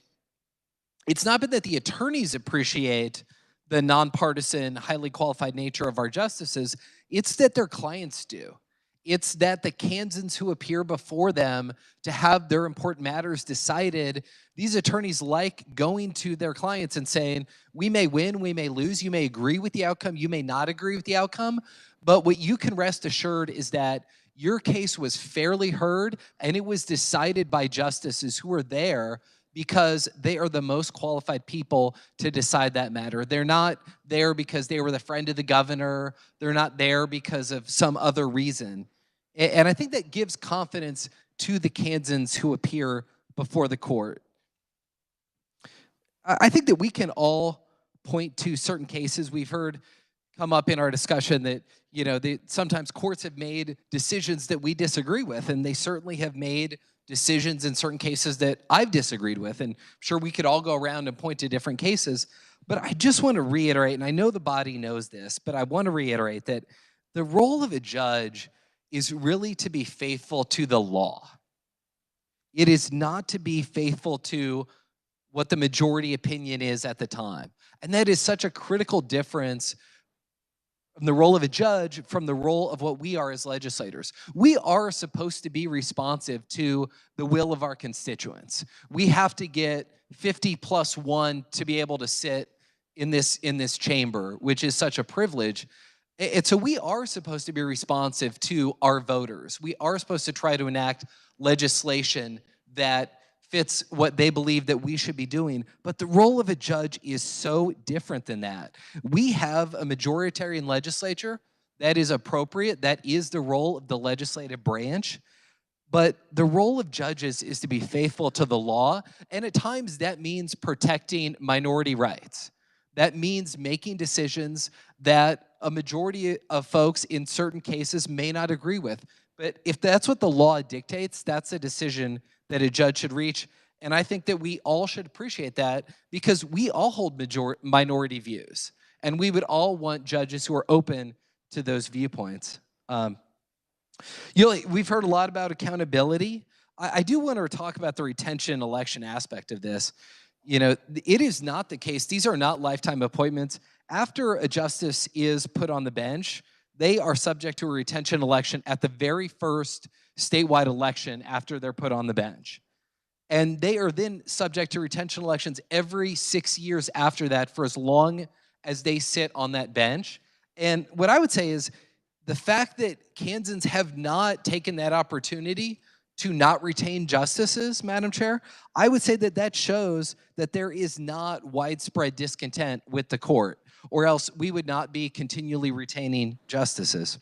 S4: it's not been that the attorneys appreciate the nonpartisan, highly qualified nature of our justices, it's that their clients do. It's that the Kansans who appear before them to have their important matters decided, these attorneys like going to their clients and saying, we may win, we may lose, you may agree with the outcome, you may not agree with the outcome, but what you can rest assured is that your case was fairly heard and it was decided by justices who were there because they are the most qualified people to decide that matter. They're not there because they were the friend of the governor. They're not there because of some other reason. And I think that gives confidence to the Kansans who appear before the court. I think that we can all point to certain cases we've heard come up in our discussion that, sometimes courts have made decisions that we disagree with, and they certainly have made decisions in certain cases that I've disagreed with. And I'm sure we could all go around and point to different cases, but I just want to reiterate, and I know the body knows this, but I want to reiterate that the role of a judge is really to be faithful to the law. It is not to be faithful to what the majority opinion is at the time. And that is such a critical difference from the role of a judge from the role of what we are as legislators. We are supposed to be responsive to the will of our constituents. We have to get 50 plus 1 to be able to sit in this chamber, which is such a privilege. And so we are supposed to be responsive to our voters. We are supposed to try to enact legislation that fits what they believe that we should be doing. But the role of a judge is so different than that. We have a majoritarian legislature that is appropriate. That is the role of the legislative branch. But the role of judges is to be faithful to the law. And at times that means protecting minority rights. That means making decisions that a majority of folks in certain cases may not agree with. But if that's what the law dictates, that's a decision that a judge should reach. And I think that we all should appreciate that because we all hold minority views. And we would all want judges who are open to those viewpoints. We've heard a lot about accountability. I do want to talk about the retention election aspect of this. It is not the case. These are not lifetime appointments. After a justice is put on the bench, they are subject to a retention election at the very first statewide election after they're put on the bench. And they are then subject to retention elections every 6 years after that for as long as they sit on that bench. And what I would say is the fact that Kansans have not taken that opportunity to not retain justices, Madam Chair, I would say that that shows that there is not widespread discontent with the court, or else we would not be continually retaining justices.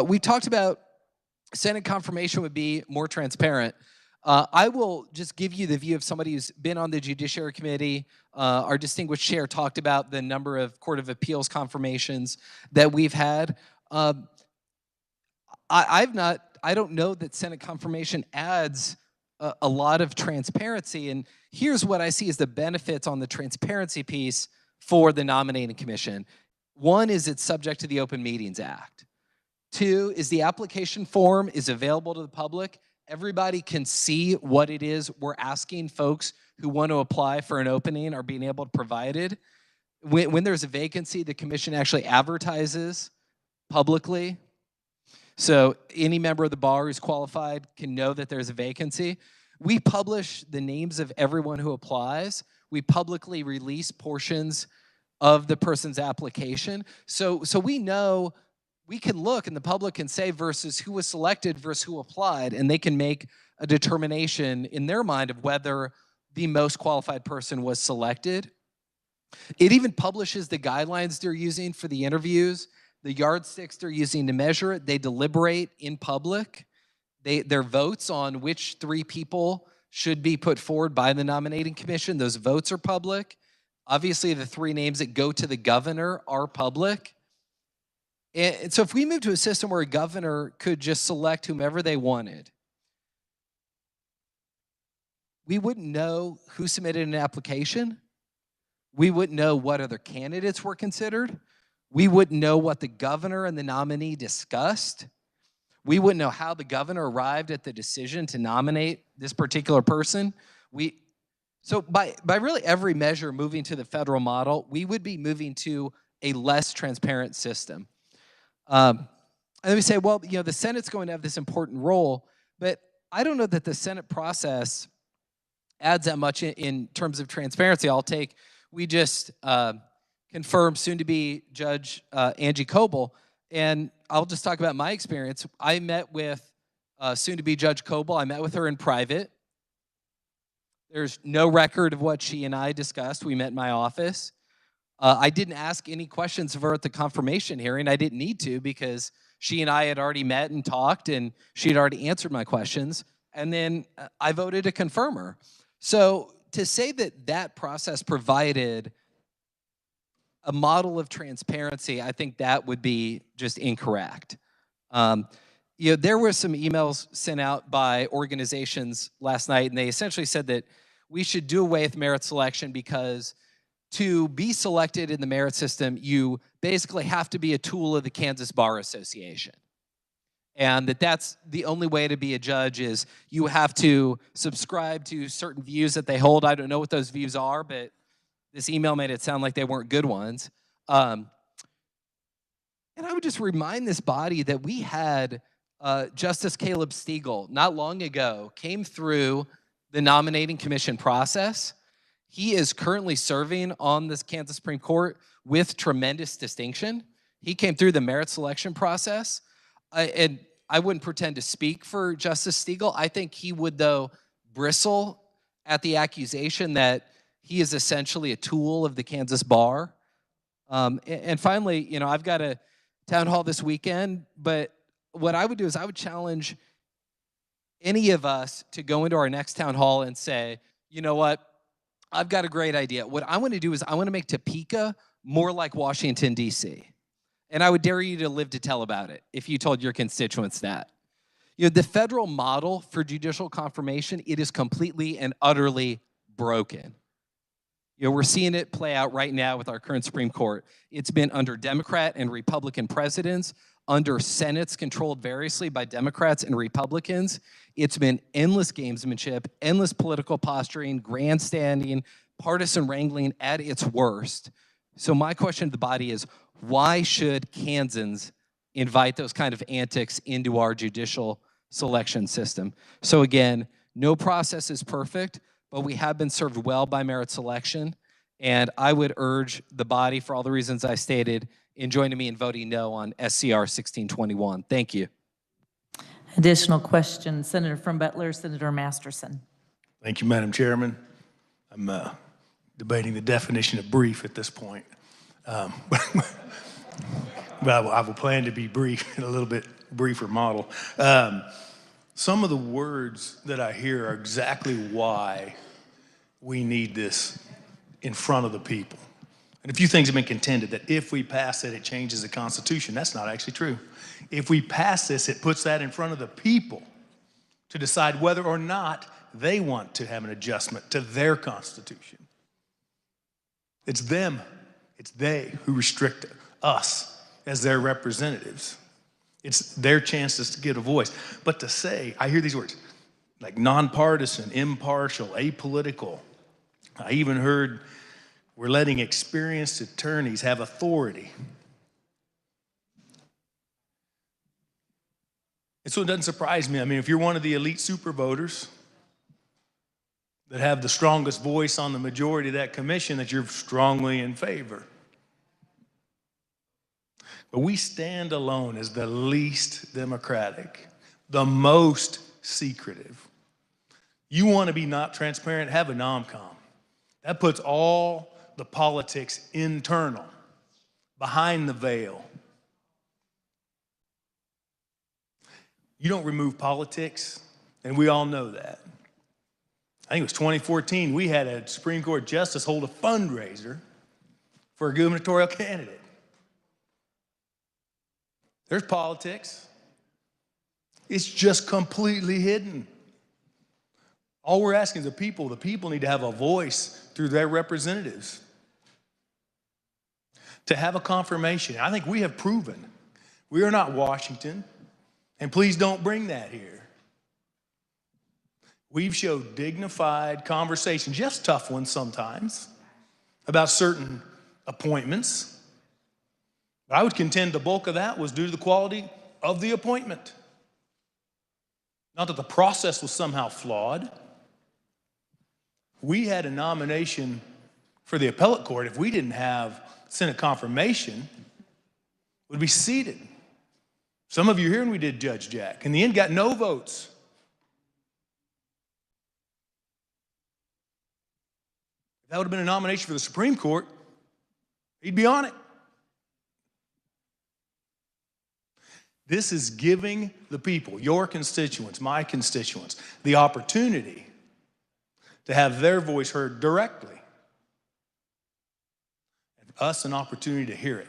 S4: We talked about Senate confirmation would be more transparent. I will just give you the view of somebody who's been on the Judiciary Committee. Our distinguished chair talked about the number of Court of Appeals confirmations that we've had. I don't know that Senate confirmation adds a lot of transparency. And here's what I see as the benefits on the transparency piece for the Nominating Commission. One is it's subject to the Open Meetings Act. Two is the application form is available to the public. Everybody can see what it is we're asking folks who want to apply for an opening are being able to provide it. When there's a vacancy, the commission actually advertises publicly. So any member of the bar who's qualified can know that there's a vacancy. We publish the names of everyone who applies. We publicly release portions of the person's application. So we know, we can look and the public can say versus who was selected versus who applied, and they can make a determination in their mind of whether the most qualified person was selected. It even publishes the guidelines they're using for the interviews, the yardsticks they're using to measure it. They deliberate in public. Their votes on which 3 people should be put forward by the Nominating Commission, those votes are public. Obviously, the 3 names that go to the governor are public. And so if we move to a system where a governor could just select whomever they wanted, we wouldn't know who submitted an application. We wouldn't know what other candidates were considered. We wouldn't know what the governor and the nominee discussed. We wouldn't know how the governor arrived at the decision to nominate this particular person. So by really every measure moving to the federal model, we would be moving to a less transparent system. And then we say, well, the Senate's going to have this important role, but I don't know that the Senate process adds that much in terms of transparency. We just confirmed soon-to-be Judge Angie Coble, and I'll just talk about my experience. I met with soon-to-be Judge Coble. I met with her in private. There's no record of what she and I discussed. We met in my office. I didn't ask any questions of her at the confirmation hearing. I didn't need to because she and I had already met and talked, and she had already answered my questions. And then I voted to confirm her. So to say that that process provided a model of transparency, I think that would be just incorrect. There were some emails sent out by organizations last night, and they essentially said that we should do away with merit selection because to be selected in the merit system, you basically have to be a tool of the Kansas Bar Association. and that's the only way to be a judge is you have to subscribe to certain views that they hold. I don't know what those views are, but this email made it sound like they weren't good ones. And I would just remind this body that we had Justice Caleb Stegall not long ago came through the Nominating Commission process. He is currently serving on this Kansas Supreme Court with tremendous distinction. He came through the merit selection process. And I wouldn't pretend to speak for Justice Stegall. I think he would, though, bristle at the accusation that he is essentially a tool of the Kansas bar. And finally, you know, I've got a town hall this weekend, but what I would do is I would challenge any of us to go into our next town hall and say, you know what, I've got a great idea. What I want to do is I want to make Topeka more like Washington, D.C. And I would dare you to live to tell about it if you told your constituents that. You know, the federal model for judicial confirmation, it is completely and utterly broken. You know, we're seeing it play out right now with our current Supreme Court. It's been under Democrat and Republican presidents, under Senates controlled variously by Democrats and Republicans. It's been endless gamesmanship, endless political posturing, grandstanding, partisan wrangling at its worst. So my question to the body is, why should Kansans invite those kind of antics into our judicial selection system? So again, no process is perfect, but we have been served well by merit selection. And I would urge the body, for all the reasons I stated, in joining me in voting no on SCR 1621. Thank you.
S8: Additional questions, Senator from Butler, Senator Masterson.
S1: Thank you, Madam Chairman. I'm debating the definition of brief at this point. But I will plan to be brief in a little bit briefer model. Some of the words that I hear are exactly why we need this in front of the people. And a few things have been contended that if we pass it, it changes the Constitution. That's not actually true. If we pass this, it puts that in front of the people to decide whether or not they want to have an adjustment to their Constitution. It's them, it's they who restrict us as their representatives. It's their chances to get a voice. But to say, I hear these words, like nonpartisan, impartial, apolitical. I even heard we're letting experienced attorneys have authority. And so it doesn't surprise me. I mean, if you're one of the elite super voters that have the strongest voice on the majority of that commission, that you're strongly in favor. But we stand alone as the least democratic, the most secretive. You want to be not transparent? Have a nom-com. That puts all the politics internal, behind the veil. You don't remove politics, and we all know that. I think it was 2014, we had a Supreme Court justice hold a fundraiser for a gubernatorial candidate. There's politics. It's just completely hidden. All we're asking is the people need to have a voice through their representatives. To have a confirmation. I think we have proven we are not Washington, and please don't bring that here. We've showed dignified conversations, just tough ones sometimes, about certain appointments. But I would contend the bulk of that was due to the quality of the appointment. Not that the process was somehow flawed. We had a nomination for the appellate court. If we didn't have Senate confirmation, would be seated. Some of you here, and we did Judge Jack. In the end, got no votes. If that would have been a nomination for the Supreme Court, he'd be on it. This is giving the people, your constituents, my constituents, the opportunity to have their voice heard directly. And us an opportunity to hear it.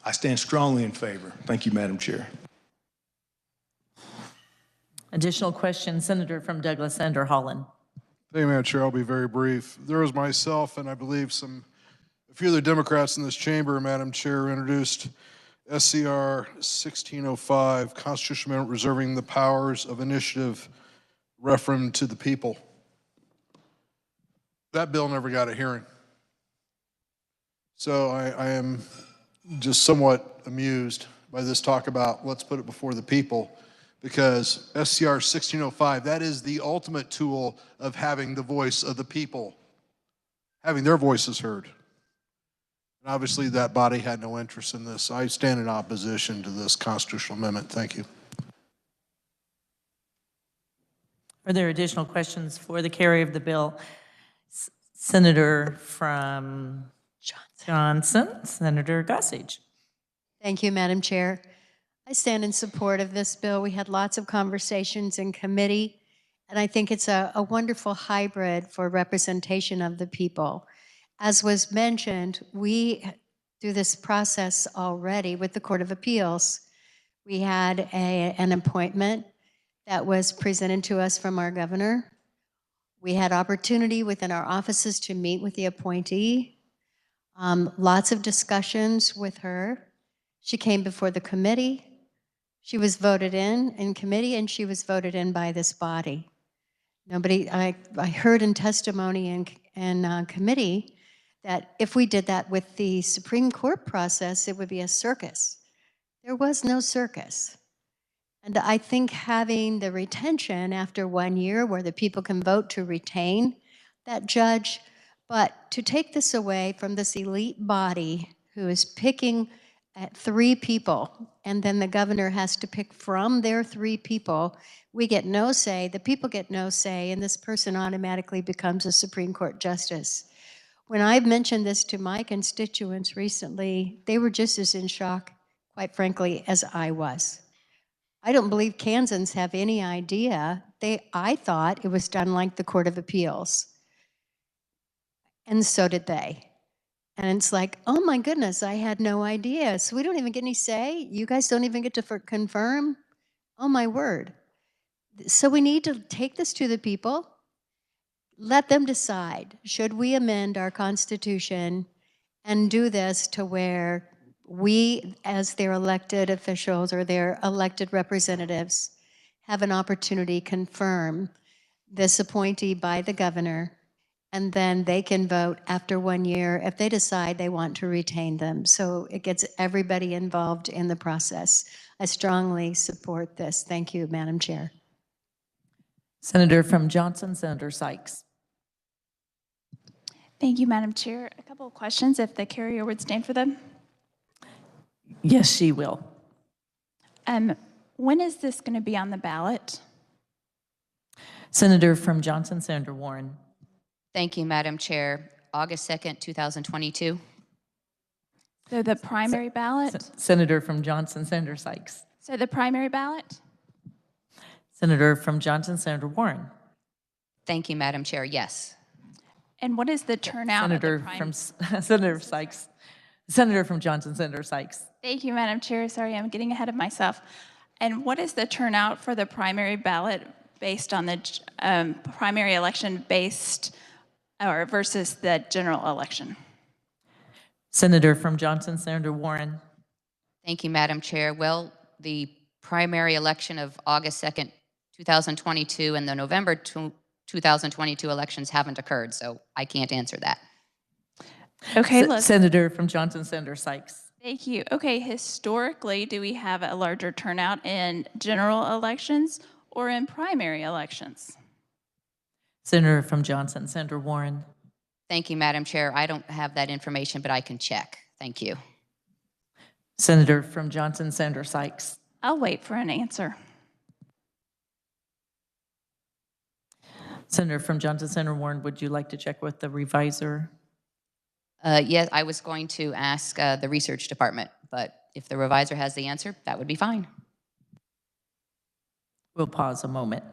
S1: I stand strongly in favor. Thank you, Madam Chair.
S8: Additional questions, Senator from Douglas, Senator Holland.
S14: Thank you, Madam Chair. I'll be very brief. There was myself and I believe a few other Democrats in this chamber, Madam Chair, introduced SCR 1605, constitutional amendment reserving the powers of initiative referendum to the people. That bill never got a hearing. So I am just somewhat amused by this talk about let's put it before the people, because SCR 1605, that is the ultimate tool of having the voice of the people, having their voices heard. And obviously that body had no interest in this. I stand in opposition to this constitutional amendment. Thank you.
S8: Are there additional questions for the carrier of the bill? Senator from Johnson, Senator Gossage.
S19: Thank you, Madam Chair. I stand in support of this bill. We had lots of conversations in committee, and I think it's a wonderful hybrid for representation of the people. As was mentioned, we do this process already with the Court of Appeals. We had an appointment that was presented to us from our governor. We had opportunity within our offices to meet with the appointee. Lots of discussions with her. She came before the committee. She was voted in committee, and she was voted in by this body. I heard in testimony in committee that if we did that with the Supreme Court process, it would be a circus. There was no circus. And I think having the retention after 1 year where the people can vote to retain that judge, but to take this away from this elite body who is picking at 3 people, and then the governor has to pick from their 3 people, we get no say, the people get no say, and this person automatically becomes a Supreme Court justice. When I mentioned this to my constituents recently, they were just as in shock, quite frankly, as I was. I don't believe Kansans have any idea. I thought it was done like the Court of Appeals. And so did they. And it's like, oh my goodness, I had no idea. So we don't even get any say? You guys don't even get to confirm? Oh my word. So we need to take this to the people. Let them decide. Should we amend our Constitution and do this to where we, as their elected officials or their elected representatives, have an opportunity to confirm this appointee by the governor, and then they can vote after 1 year if they decide they want to retain them. So it gets everybody involved in the process. I strongly support this. Thank you, Madam Chair.
S8: Senator from Johnson, Senator Sykes.
S21: Thank you, Madam Chair. A couple of questions, if the carrier would stand for them.
S8: Yes, she will.
S21: When is this going to be on the ballot?
S8: Senator from Johnson, Senator Warren.
S12: Thank you, Madam Chair. August 2nd, 2022.
S21: So the primary ballot?
S8: Senator from Johnson, Senator Sykes.
S21: So the primary ballot?
S8: Senator from Johnson, Senator Warren.
S12: Thank you, Madam Chair. Yes.
S21: And what is the turnout of the primary?
S8: Senator Sykes. Senator from Johnson, Senator Sykes.
S21: Thank you, Madam Chair. Sorry, I'm getting ahead of myself. And what is the turnout for the primary ballot based on the primary election based or versus the general election?
S8: Senator from Johnson, Senator Warren.
S12: Thank you, Madam Chair. Well, the primary election of August 2nd, 2022 and the November 2022 elections haven't occurred, so I can't answer that.
S21: Okay, look.
S8: Senator from Johnson, Senator Sykes.
S21: Thank you. Okay, historically, do we have a larger turnout in general elections or in primary elections?
S8: Senator from Johnson, Senator Warren.
S12: Thank you, Madam Chair. I don't have that information, but I can check. Thank you.
S8: Senator from Johnson, Senator Sykes.
S21: I'll wait for an answer.
S8: Senator from Johnson, Senator Warren, would you like to check with the revisor?
S12: Yes, I was going to ask the research department, but if the revisor has the answer, that would be fine.
S8: We'll pause a moment.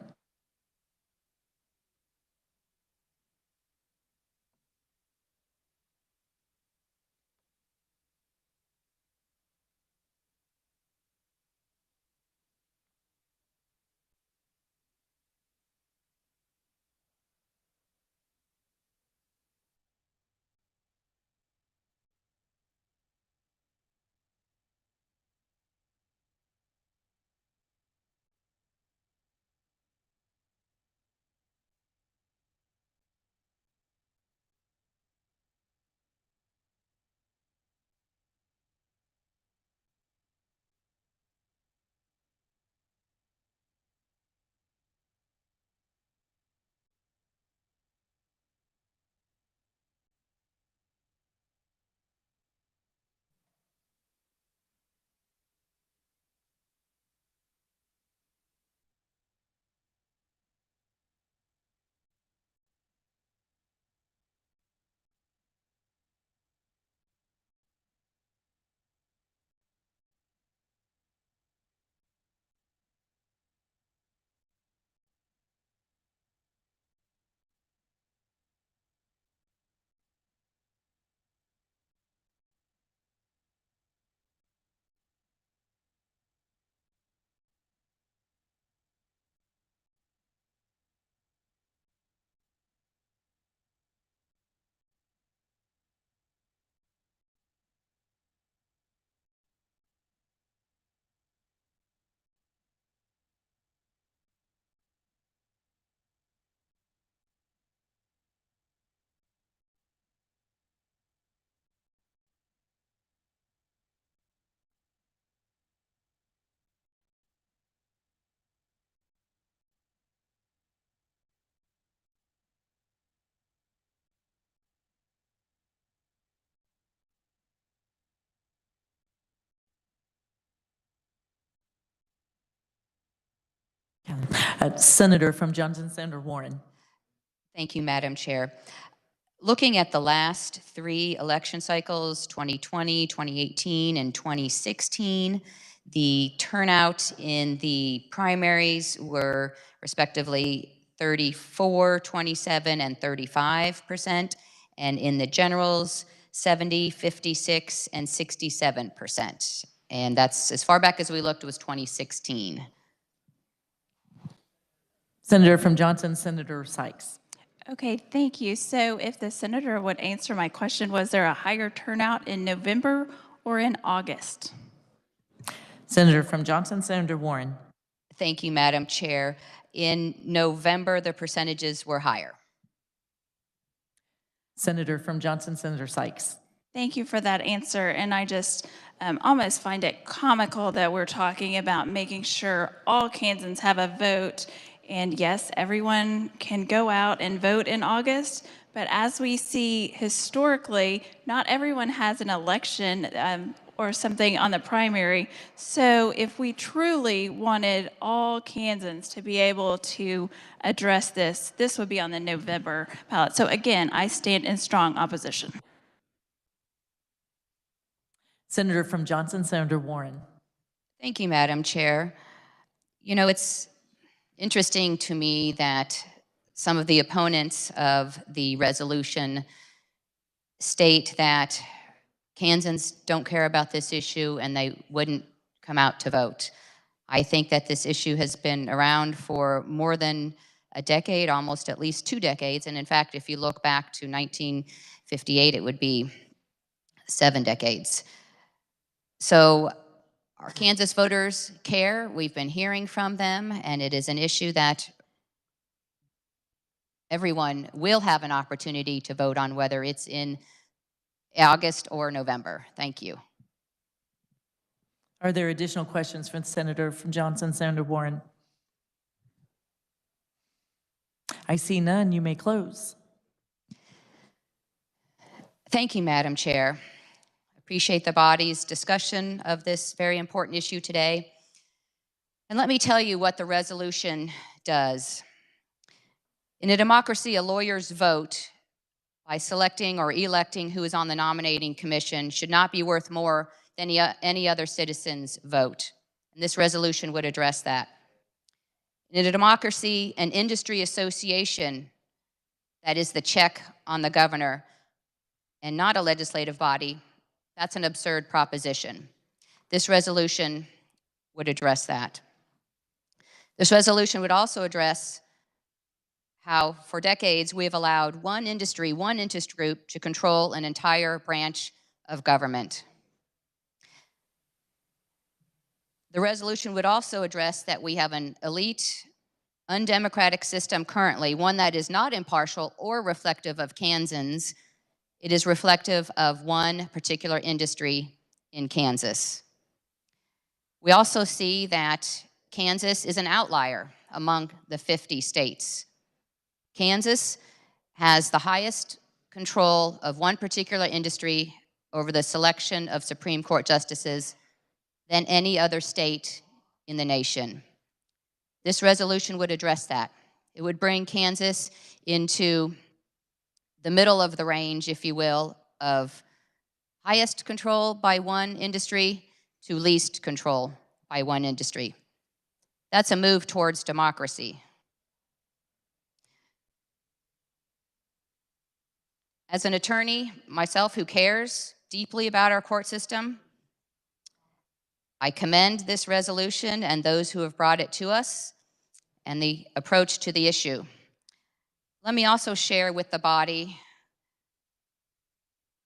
S8: Senator from Johnson, Senator Warren.
S12: Thank you, Madam Chair. Looking at the last 3 election cycles, 2020, 2018, and 2016, the turnout in the primaries were respectively 34, 27, and 35%, and in the generals, 70, 56, and 67%. And that's as far back as we looked was 2016.
S8: Senator from Johnson, Senator Sykes.
S21: Okay, thank you. So if the senator would answer my question, was there a higher turnout in November or in August?
S8: Senator from Johnson, Senator Warren.
S12: Thank you, Madam Chair. In November, the percentages were higher.
S8: Senator from Johnson, Senator Sykes.
S21: Thank you for that answer. And I just almost find it comical that we're talking about making sure all Kansans have a vote. And yes, everyone can go out and vote in August, but as we see historically, not everyone has an election or something on the primary. So if we truly wanted all Kansans to be able to address this, this would be on the November ballot. So again, I stand in strong opposition.
S8: Senator from Johnson, Senator Warren.
S12: Thank you, Madam Chair. You know, it's interesting to me that some of the opponents of the resolution state that Kansans don't care about this issue and they wouldn't come out to vote. I think that this issue has been around for more than a decade, almost at least 2 decades. And in fact, if you look back to 1958, it would be 7 decades. So our Kansas voters care. We've been hearing from them, and it is an issue that everyone will have an opportunity to vote on, whether it's in August or November. Thank you.
S8: Are there additional questions from the Senator from Johnson, Senator Warren? I see none. You may close.
S12: Thank you, Madam Chair. Appreciate the body's discussion of this very important issue today. And let me tell you what the resolution does. In a democracy, a lawyer's vote by selecting or electing who is on the nominating commission should not be worth more than any other citizen's vote. And this resolution would address that. In a democracy, an industry association that is the check on the governor and not a legislative body, that's an absurd proposition. This resolution would address that. This resolution would also address how, for decades, we have allowed one industry group to control an entire branch of government. The resolution would also address that we have an elite, undemocratic system currently, one that is not impartial or reflective of Kansans. It is reflective of one particular industry in Kansas. We also see that Kansas is an outlier among the 50 states. Kansas has the highest control of one particular industry over the selection of Supreme Court justices than any other state in the nation. This resolution would address that. It would bring Kansas into the middle of the range, if you will, of highest control by one industry to least control by one industry. That's a move towards democracy. As an attorney, myself, who cares deeply about our court system, I commend this resolution and those who have brought it to us and the approach to the issue. Let me also share with the body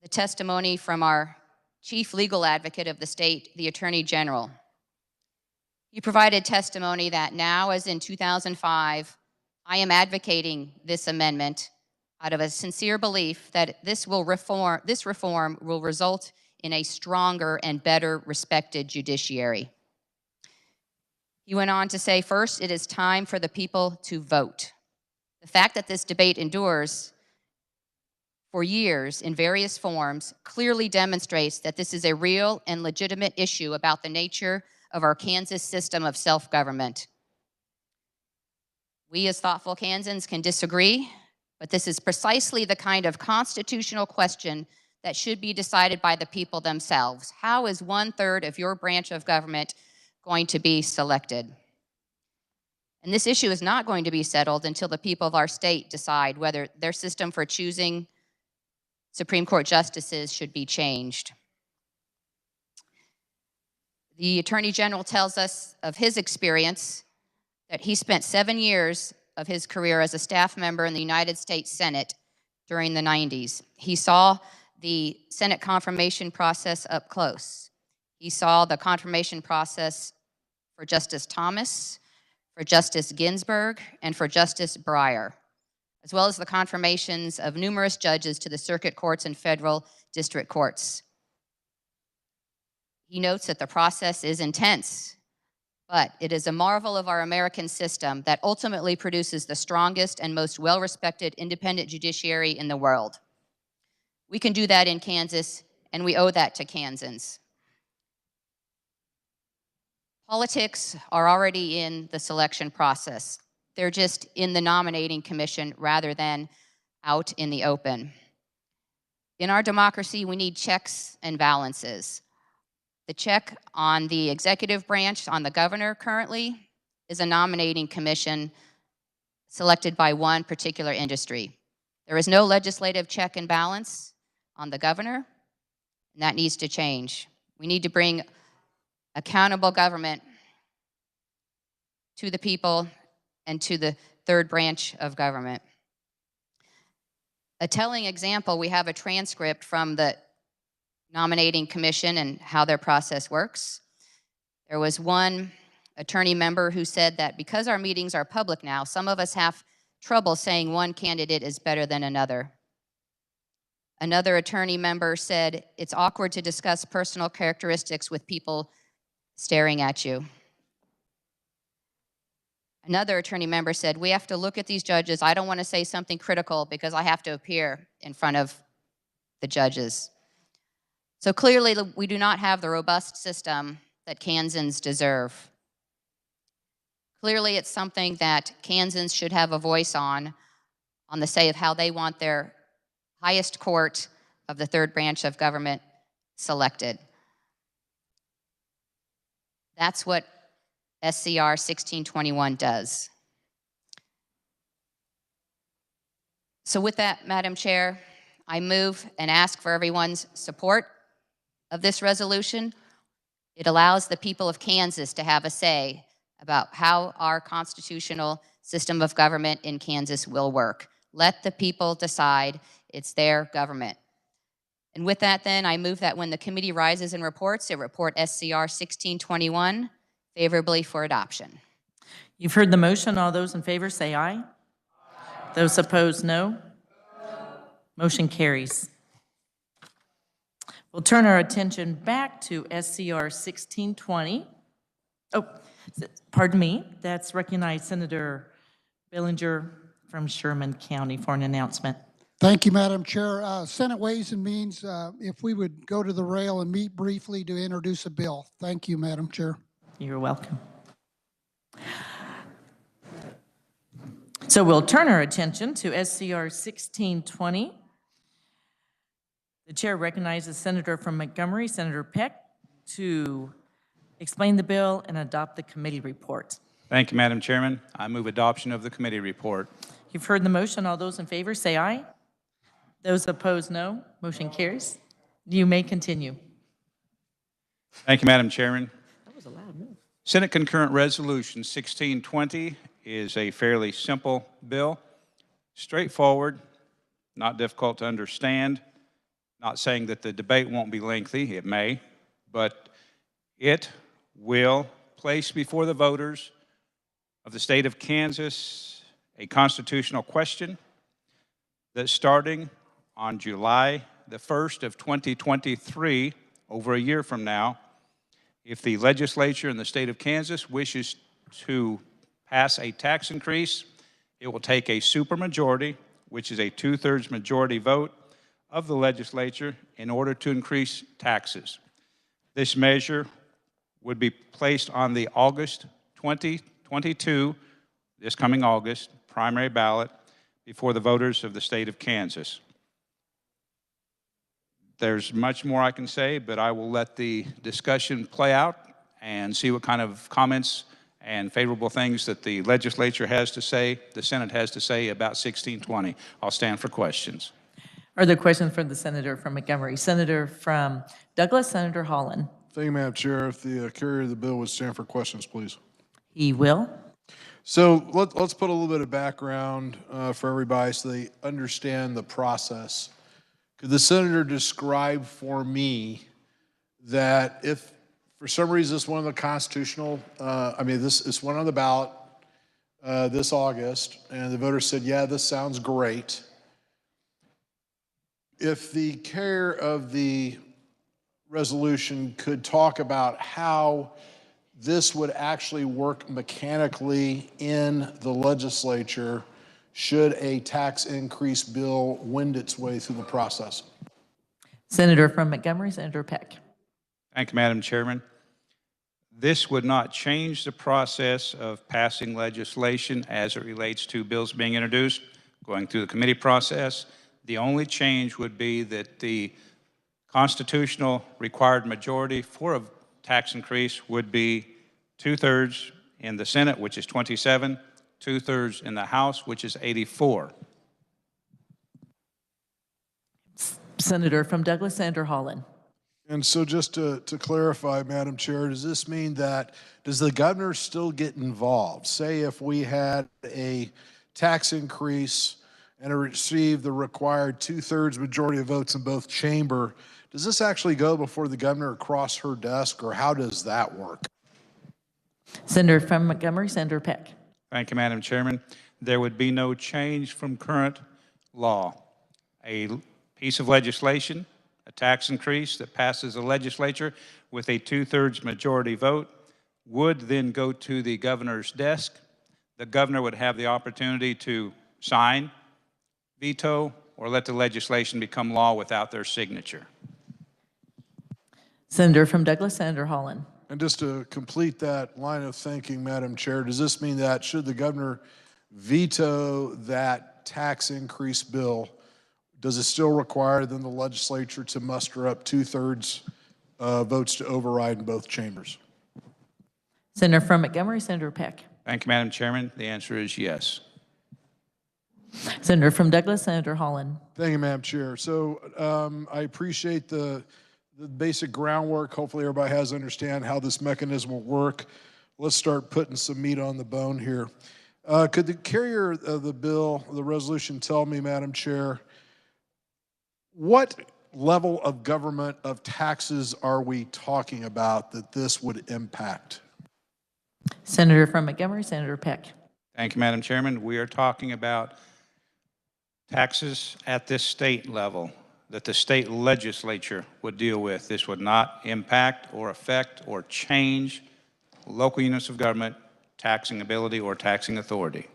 S12: the testimony from our chief legal advocate of the state, the Attorney General. He provided testimony that now, as in 2005, I am advocating this amendment out of a sincere belief that this reform will result in a stronger and better respected judiciary. He went on to say, first, it is time for the people to vote. The fact that this debate endures for years in various forms clearly demonstrates that this is a real and legitimate issue about the nature of our Kansas system of self-government. We as thoughtful Kansans can disagree, but this is precisely the kind of constitutional question that should be decided by the people themselves. How is 1/3 of your branch of government going to be selected? And this issue is not going to be settled until the people of our state decide whether their system for choosing Supreme Court justices should be changed. The Attorney General tells us of his experience that he spent 7 years of his career as a staff member in the United States Senate during the 90s. He saw the Senate confirmation process up close. He saw the confirmation process for Justice Thomas, for Justice Ginsburg, and for Justice Breyer, as well as the confirmations of numerous judges to the circuit courts and federal district courts. He notes that the process is intense, but it is a marvel of our American system that ultimately produces the strongest and most well-respected independent judiciary in the world. We can do that in Kansas, and we owe that to Kansans. Politics are already in the selection process. They're just in the nominating commission rather than out in the open. In our democracy, we need checks and balances. The check on the executive branch, on the governor currently, is a nominating commission selected by one particular industry. There is no legislative check and balance on the governor, and that needs to change. We need to bring accountable government to the people and to the third branch of government. A telling example, we have a transcript from the nominating commission and how their process works. There was one attorney member who said that because our meetings are public now, some of us have trouble saying one candidate is better than another. Another attorney member said, it's awkward to discuss personal characteristics with people staring at you. Another attorney member said, we have to look at these judges. I don't want to say something critical because I have to appear in front of the judges. So clearly, we do not have the robust system that Kansans deserve. Clearly, it's something that Kansans should have a voice on the say of how they want their highest court of the third branch of government selected. That's what SCR 1621 does. So with that, Madam Chair, I move and ask for everyone's support of this resolution. It allows the people of Kansas to have a say about how our constitutional system of government in Kansas will work. Let the people decide. It's their government. And with that, then, I move that when the committee rises and reports, it report SCR 1621 favorably for adoption.
S8: You've heard the motion. All those in favor say aye. Aye. Those opposed, no. Motion carries. We'll turn our attention back to SCR 1620. Oh, pardon me. That's recognized Senator Billinger from Sherman County for an announcement.
S5: Thank you, Madam Chair. Senate Ways and Means, if we would go to the rail and meet briefly to introduce a bill. Thank you, Madam Chair.
S8: You're welcome. So we'll turn our attention to SCR 1620. The chair recognizes Senator from Montgomery, Senator Peck, to explain the bill and adopt the committee report.
S20: Thank you, Madam Chairman. I move adoption of the committee report.
S8: You've heard the motion. All those in favor say aye. Those opposed, no. Motion carries. You may continue.
S20: Thank you, Madam Chairman.
S8: That was a loud move.
S20: Senate Concurrent Resolution 1620 is a fairly simple bill, straightforward, not difficult to understand. Not saying that the debate won't be lengthy, it may, but it will place before the voters of the state of Kansas a constitutional question that starting on July the 1st of 2023, over a year from now, if the legislature in the state of Kansas wishes to pass a tax increase, it will take a supermajority, which is a 2/3 majority vote of the legislature, in order to increase taxes. This measure would be placed on the August 2022 this coming August, primary ballot, before the voters of the state of Kansas. There's much more I can say, but I will let the discussion play out and see what kind of comments and favorable things that the legislature has to say, the Senate has to say about 1620. I'll stand for questions.
S8: Are there questions for the senator from Montgomery? Senator from Douglas, Senator Holland.
S14: Thank you, Madam Chair. If the carrier of the bill would stand for questions, please.
S8: He will.
S14: So let's put a little bit of background for everybody so they understand the process. Could the senator describe for me that if for some reason this one of the constitutional, this went on the ballot this August, and the voters said, yeah, this sounds great. If the carrier of the resolution could talk about how this would actually work mechanically in the legislature should a tax increase bill wend its way through the process.
S8: Senator from Montgomery, Senator Peck.
S20: Thank you, Madam Chairman. This would not change the process of passing legislation as it relates to bills being introduced, going through the committee process. The only change would be that the constitutional required majority for a tax increase would be 2/3 in the Senate, which is 27, 2/3 in the House, which is 84.
S8: Senator from Douglas, Senator Holland.
S14: And so just to clarify, Madam Chair, does this mean that, does the governor still get involved? Say if we had a tax increase and it received the required 2/3 majority of votes in both chamber, does this actually go before the governor across her desk, or how does that work?
S8: Senator from Montgomery, Senator Peck.
S20: Thank you, Madam Chairman. There would be no change from current law. A piece of legislation, a tax increase that passes the legislature with a 2/3 majority vote would then go to the governor's desk. The governor would have the opportunity to sign, veto, or let the legislation become law without their signature.
S8: Senator from Douglas, Senator Holland.
S14: And just to complete that line of thinking, Madam Chair, does this mean that should the governor veto that tax increase bill, does it still require then the legislature to muster up 2/3 votes to override in both chambers?
S8: Senator from Montgomery, Senator Peck.
S20: Thank you, Madam Chairman. The answer is yes.
S8: Senator from Douglas, Senator Holland.
S14: Thank you, Madam Chair. So I appreciate the basic groundwork. Hopefully everybody has understand how this mechanism will work. Let's start putting some meat on the bone here. Could the carrier of the bill, the resolution, tell me, Madam Chair, what level of government of taxes are we talking about that this would impact?
S8: Senator from Montgomery, Senator Peck.
S20: Thank you, Madam Chairman. We are talking about taxes at this state level that the state legislature would deal with. This would not impact or affect or change local units of government taxing ability or taxing authority.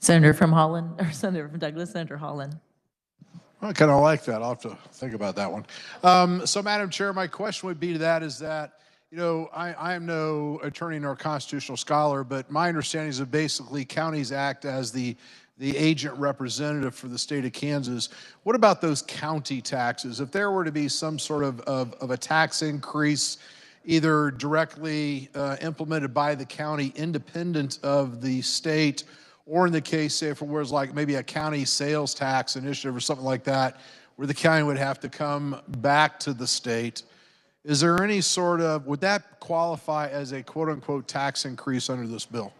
S8: Senator from Holland, or Senator from Douglas, Senator Holland.
S14: I kind of like that. I'll have to think about that one. So, Madam Chair, my question would be to that is that, you know, I am no attorney nor constitutional scholar, but my understanding is that basically counties act as the agent representative for the state of Kansas. What about those county taxes? If there were to be some sort of a tax increase, either directly implemented by the county independent of the state, or in the case, say, if it was like maybe a county sales tax initiative or something like that, where the county would have to come back to the state, is there any sort of, would that qualify as a quote-unquote tax increase under this bill?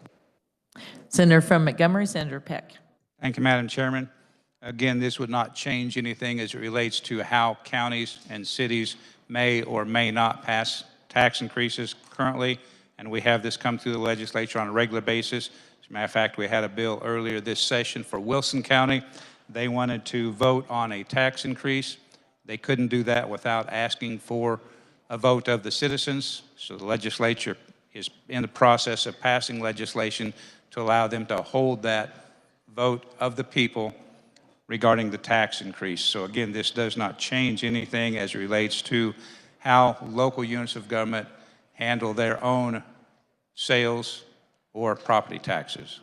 S8: Senator from Montgomery, Senator Peck.
S20: Thank you, Madam Chairman. Again, this would not change anything as it relates to how counties and cities may or may not pass tax increases currently, and we have this come through the legislature on a regular basis. As a matter of fact, we had a bill earlier this session for Wilson County. They wanted to vote on a tax increase. They couldn't do that without asking for a vote of the citizens, so the legislature is in the process of passing legislation to allow them to hold that vote of the people regarding the tax increase. So again, this does not change anything as it relates to how local units of government handle their own sales or property taxes.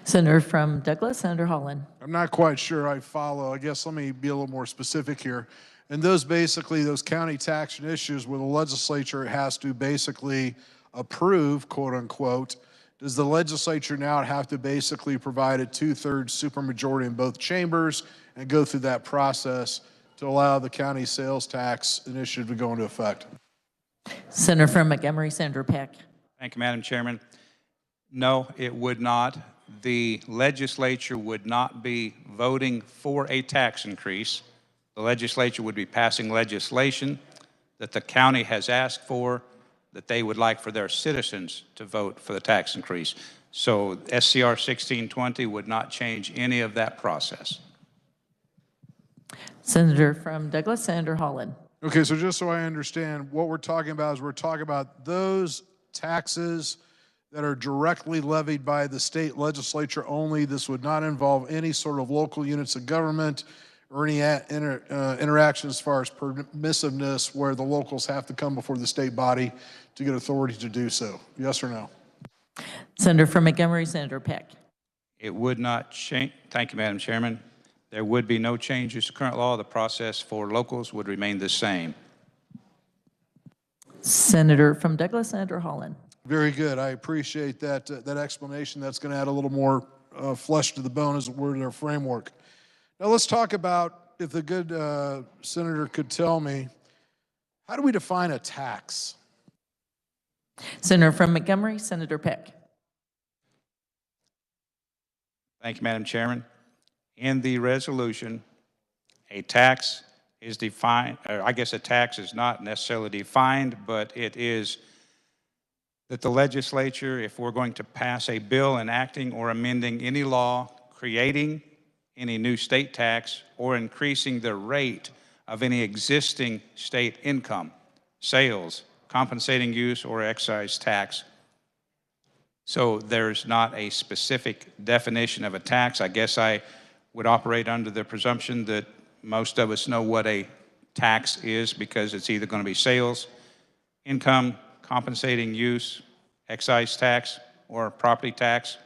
S8: Senator from Douglas, Senator Holland.
S14: I'm not quite sure I follow. I guess let me be a little more specific here. And those basically, those county tax issues where the legislature has to basically approve, quote unquote, does the legislature now have to basically provide a 2/3 supermajority in both chambers and go through that process to allow the county sales tax initiative to go into effect?
S8: Senator from Montgomery, Senator Peck.
S20: Thank you, Madam Chairman. No, it would not. The legislature would not be voting for a tax increase. The legislature would be passing legislation that the county has asked for, that they would like for their citizens to vote for the tax increase. So SCR 1620 would not change any of that process.
S8: Senator from Douglas, Senator Holland.
S14: Okay, so just so I understand, what we're talking about is we're talking about those taxes that are directly levied by the state legislature only. This would not involve any sort of local units of government or any interaction as far as permissiveness where the locals have to come before the state body to get authority to do so. Yes or no?
S8: Senator from Montgomery, Senator Peck.
S20: It would not change. Thank you, Madam Chairman. There would be no changes to current law. The process for locals would remain the same.
S8: Senator from Douglas, Senator Holland.
S14: Very good. I appreciate that, that explanation. That's going to add a little more flesh to the bone, as it were, to our framework. Now let's talk about, if the good senator could tell me, how do we define a tax?
S8: Senator from Montgomery, Senator Peck.
S20: Thank you, Madam Chairman. In the resolution, a tax is defined, or I guess a tax is not necessarily defined, but it is that the legislature, if we're going to pass a bill enacting or amending any law, creating any new state tax, or increasing the rate of any existing state income, sales, compensating use, or excise tax. So there's not a specific definition of a tax. I guess I would operate under the presumption that most of us know what a tax is, because it's either going to be sales, income, compensating use, excise tax, or property tax,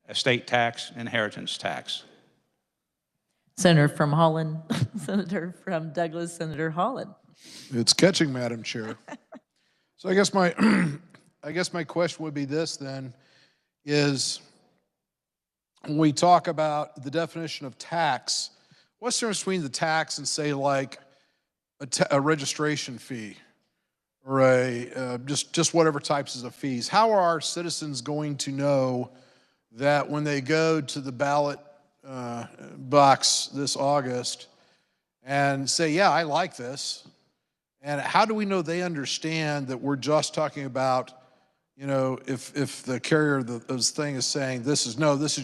S20: estate tax, inheritance tax.
S8: Senator from Holland, Senator from Douglas, Senator Holland.
S14: It's catching, Madam Chair. So I guess my question would be this then, is when we talk about the definition of tax, what's the difference between the tax and, say, like a registration fee or a just whatever types of fees? How are our citizens going to know that when they go to the ballot box this August and say, yeah, I like this? And how do we know they understand that we're just talking about, you know, if the carrier of this thing is saying this is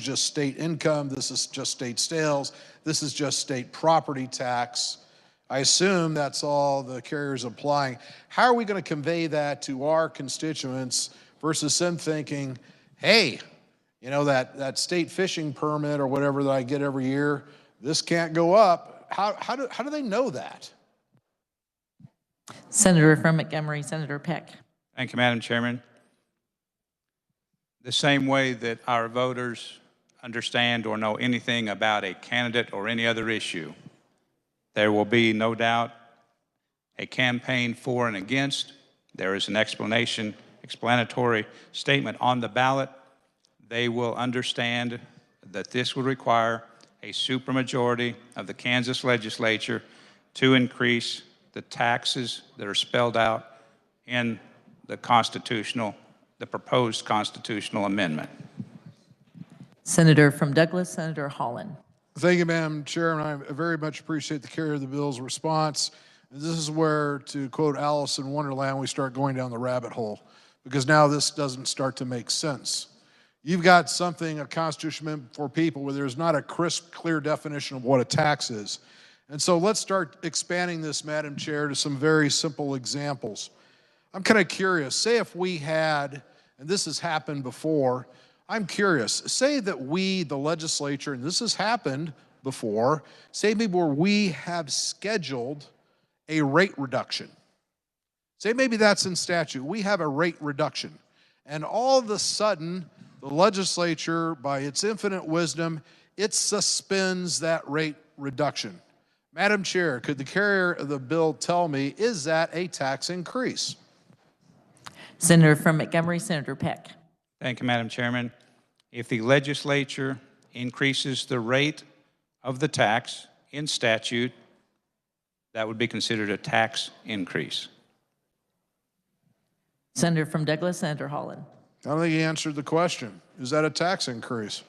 S14: just state income, this is just state sales, this is just state property tax. I assume that's all the carrier's applying. How are we going to convey that to our constituents versus them thinking, hey, you know, that state fishing permit or whatever that I get every year, this can't go up. How do they know that?
S8: Senator from Montgomery, Senator Peck.
S20: Thank you, Madam Chairman. The same way that our voters understand or know anything about a candidate or any other issue, there will be no doubt a campaign for and against. There is an explanatory statement on the ballot. They will understand that this would require a supermajority of the Kansas legislature to increase the taxes that are spelled out in the proposed constitutional amendment.
S8: Senator from Douglas, Senator Holland.
S14: Thank you, Madam Chair, and I very much appreciate the carrier of the bill's response. This is where, to quote Alice in Wonderland, we start going down the rabbit hole, because now this doesn't start to make sense. You've got something, a constitution meant for people, where there's not a crisp, clear definition of what a tax is. And so let's start expanding this, Madam Chair, to some very simple examples. I'm kind of curious, say if we had, and this has happened before, I'm curious, say that we, the legislature, and this has happened before, say maybe where we have scheduled a rate reduction. Say maybe that's in statute, we have a rate reduction. And all of a sudden, the legislature, by its infinite wisdom, it suspends that rate reduction. Madam Chair, could the carrier of the bill tell me, is that a tax increase?
S8: Senator from Montgomery, Senator Peck.
S20: Thank you, Madam Chairman. If the legislature increases the rate of the tax in statute, that would be considered a tax increase.
S8: Senator from Douglas, Senator Holland.
S14: I don't think he answered the question. Is that a tax increase?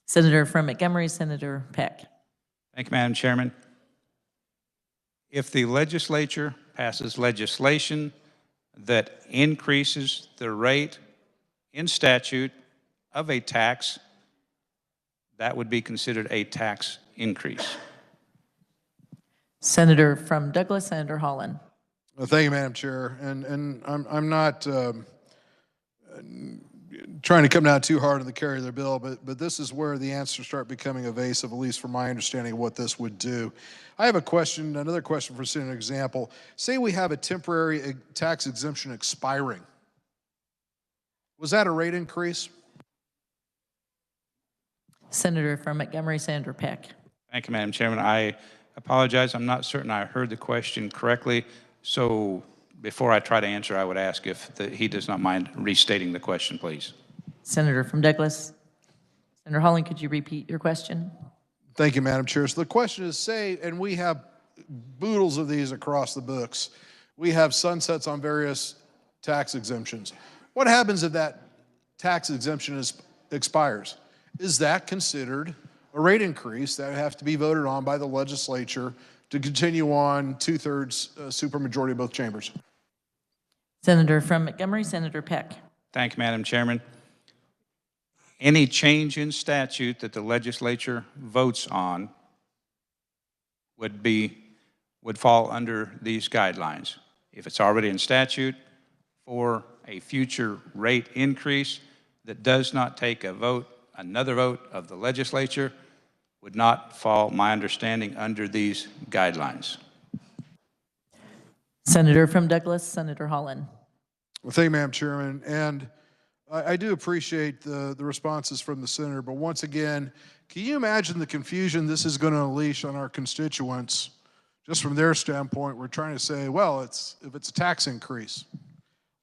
S8: Senator from Montgomery, Senator Peck.
S20: Thank you, Madam Chairman. If the legislature passes legislation that increases the rate in statute of a tax, that would be considered a tax increase.
S8: Senator from Douglas, Senator Holland.
S14: Well, thank you, Madam Chair. And I'm not trying to come down too hard on the carrier of the bill, but this is where the answers start becoming evasive, at least from my understanding of what this would do. I have a question, another question for an example. Say we have a temporary tax exemption expiring. Was that a rate increase?
S8: Senator from Montgomery, Senator Peck.
S20: Thank you, Madam Chairman. I apologize. I'm not certain I heard the question correctly. So before I try to answer, I would ask if he does not mind restating the question, please.
S8: Senator from Douglas. Senator Holland, could you repeat your question?
S14: Thank you, Madam Chair. So the question is, say, and we have boodles of these across the books. We have sunsets on various tax exemptions. What happens if that tax exemption expires? Is that considered a rate increase that would have to be voted on by the legislature to continue on 2/3 supermajority of both chambers?
S8: Senator from Montgomery, Senator Peck.
S20: Thank you, Madam Chairman. Any change in statute that the legislature votes on would fall under these guidelines. If it's already in statute, for a future rate increase that does not take a vote, another vote of the legislature, would not fall, my understanding, under these guidelines.
S8: Senator from Douglas, Senator Holland.
S14: Well, thank you, Madam Chairman. And I do appreciate the responses from the senator, but once again, can you imagine the confusion this is going to unleash on our constituents? Just from their standpoint, we're trying to say, well, if it's a tax increase.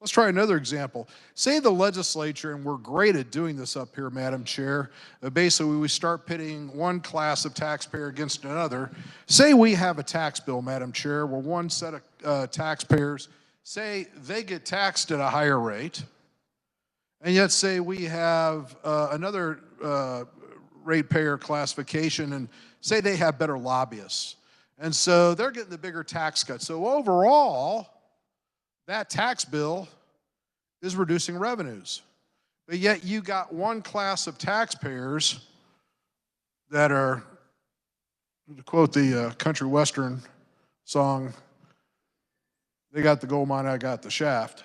S14: Let's try another example. Say the legislature, and we're great at doing this up here, Madam Chair, basically we start pitting one class of taxpayer against another. Say we have a tax bill, Madam Chair, where one set of taxpayers, say they get taxed at a higher rate, and yet say we have another ratepayer classification, and say they have better lobbyists. And so they're getting the bigger tax cut. So overall, that tax bill is reducing revenues. But yet you got one class of taxpayers that are, to quote the country western song, they got the gold mine, I got the shaft.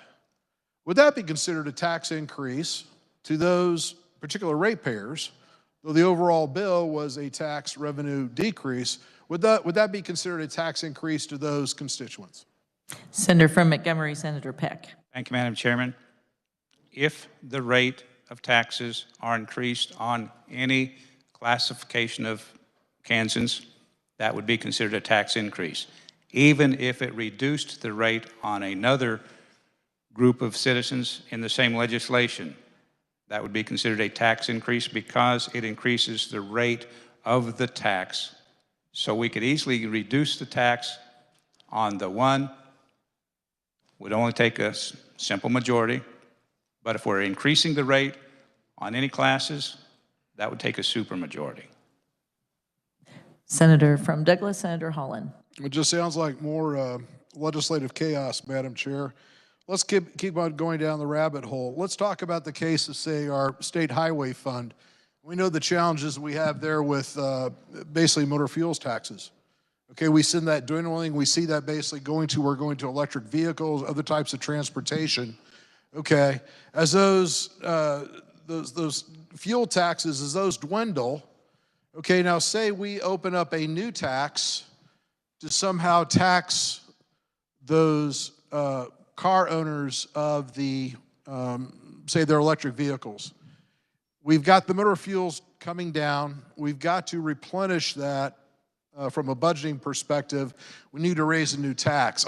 S14: Would that be considered a tax increase to those particular ratepayers, though the overall bill was a tax revenue decrease? Would that be considered a tax increase to those constituents?
S8: Senator from Montgomery, Senator Peck.
S20: Thank you, Madam Chairman. If the rate of taxes are increased on any classification of Kansans, that would be considered a tax increase. Even if it reduced the rate on another group of citizens in the same legislation, that would be considered a tax increase because it increases the rate of the tax. So we could easily reduce the tax on the one, would only take a simple majority, but if we're increasing the rate on any classes, that would take a supermajority.
S8: Senator from Douglas, Senator Holland.
S14: It just sounds like more legislative chaos, Madam Chair. Let's keep on going down the rabbit hole. Let's talk about the case of, say, our state highway fund. We know the challenges we have there with basically motor fuels taxes. Okay, we see that dwindling. We see that basically we're going to electric vehicles, other types of transportation. Okay, as those fuel taxes, as those dwindle, okay, now say we open up a new tax to somehow tax those car owners of the say their electric vehicles. We've got the motor fuels coming down. We've got to replenish that from a budgeting perspective. We need to raise a new tax.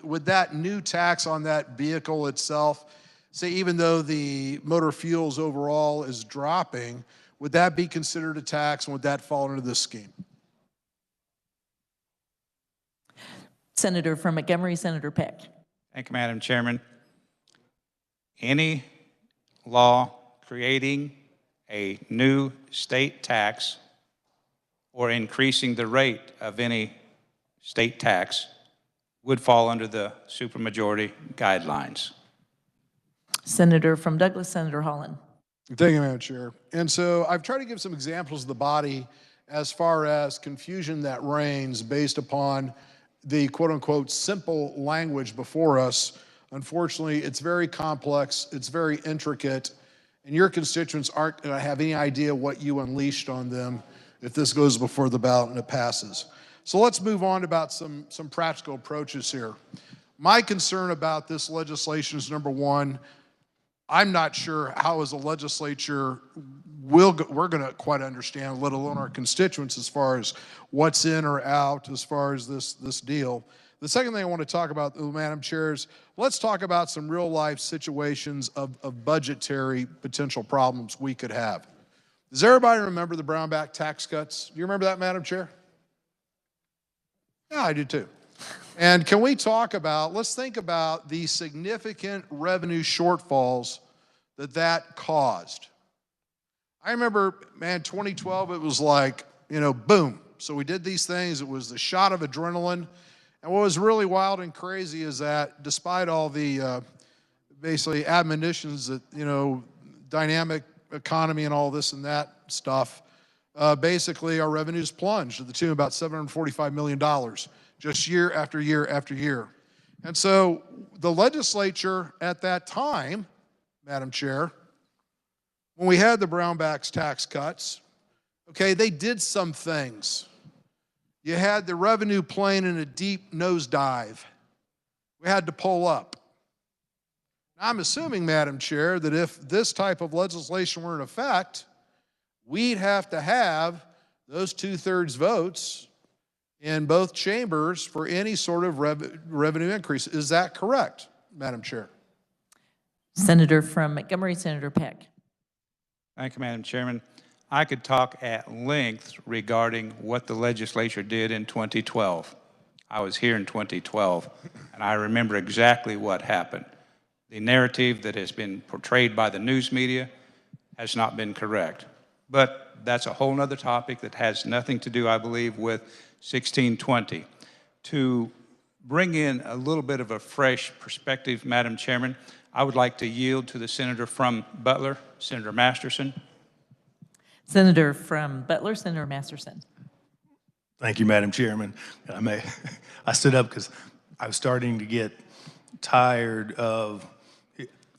S14: With that new tax on that vehicle itself, say even though the motor fuels overall is dropping, would that be considered a tax, and would that fall under this scheme?
S8: Senator from Montgomery, Senator Peck.
S20: Thank you, Madam Chairman. Any law creating a new state tax or increasing the rate of any state tax would fall under the supermajority guidelines.
S8: Senator from Douglas, Senator Holland.
S14: Thank you, Madam Chair. And so I've tried to give some examples of the body as far as confusion that reigns based upon the quote-unquote simple language before us. Unfortunately, it's very complex, it's very intricate, and your constituents aren't going to have any idea what you unleashed on them if this goes before the ballot and it passes. So let's move on about some practical approaches here. My concern about this legislation is, number one, I'm not sure how as a legislature we're going to quite understand, let alone our constituents, as far as what's in or out as far as this deal. The second thing I want to talk about, Madam Chair, is let's talk about some real life situations of budgetary potential problems we could have. Does everybody remember the Brownback tax cuts? Do you remember that, Madam Chair? Yeah, I do too. And can we talk about, let's think about the significant revenue shortfalls that caused. I remember, man, 2012, it was like, boom. So we did these things. It was the shot of adrenaline. And what was really wild and crazy is that despite all the basically admonitions that, dynamic economy and all this and that stuff, basically our revenues plunged to the tune of about $745 million, just year after year after year. And so the legislature at that time, Madam Chair, when we had the Brownback's tax cuts, okay, they did some things. You had the revenue plane in a deep nosedive. We had to pull up. I'm assuming, Madam Chair, that if this type of legislation were in effect, we'd have to have those 2/3 votes in both chambers for any sort of revenue increase. Is that correct, Madam Chair?
S8: Senator from Montgomery, Senator Peck.
S20: Thank you, Madam Chairman. I could talk at length regarding what the legislature did in 2012. I was here in 2012, and I remember exactly what happened. The narrative that has been portrayed by the news media has not been correct. But that's a whole other topic that has nothing to do, I believe, with 1620. To bring in a little bit of a fresh perspective, Madam Chairman, I would like to yield to the senator from Butler, Senator Masterson.
S8: Senator from Butler, Senator Masterson.
S1: Thank you, Madam Chairman. I stood up because I was starting to get tired of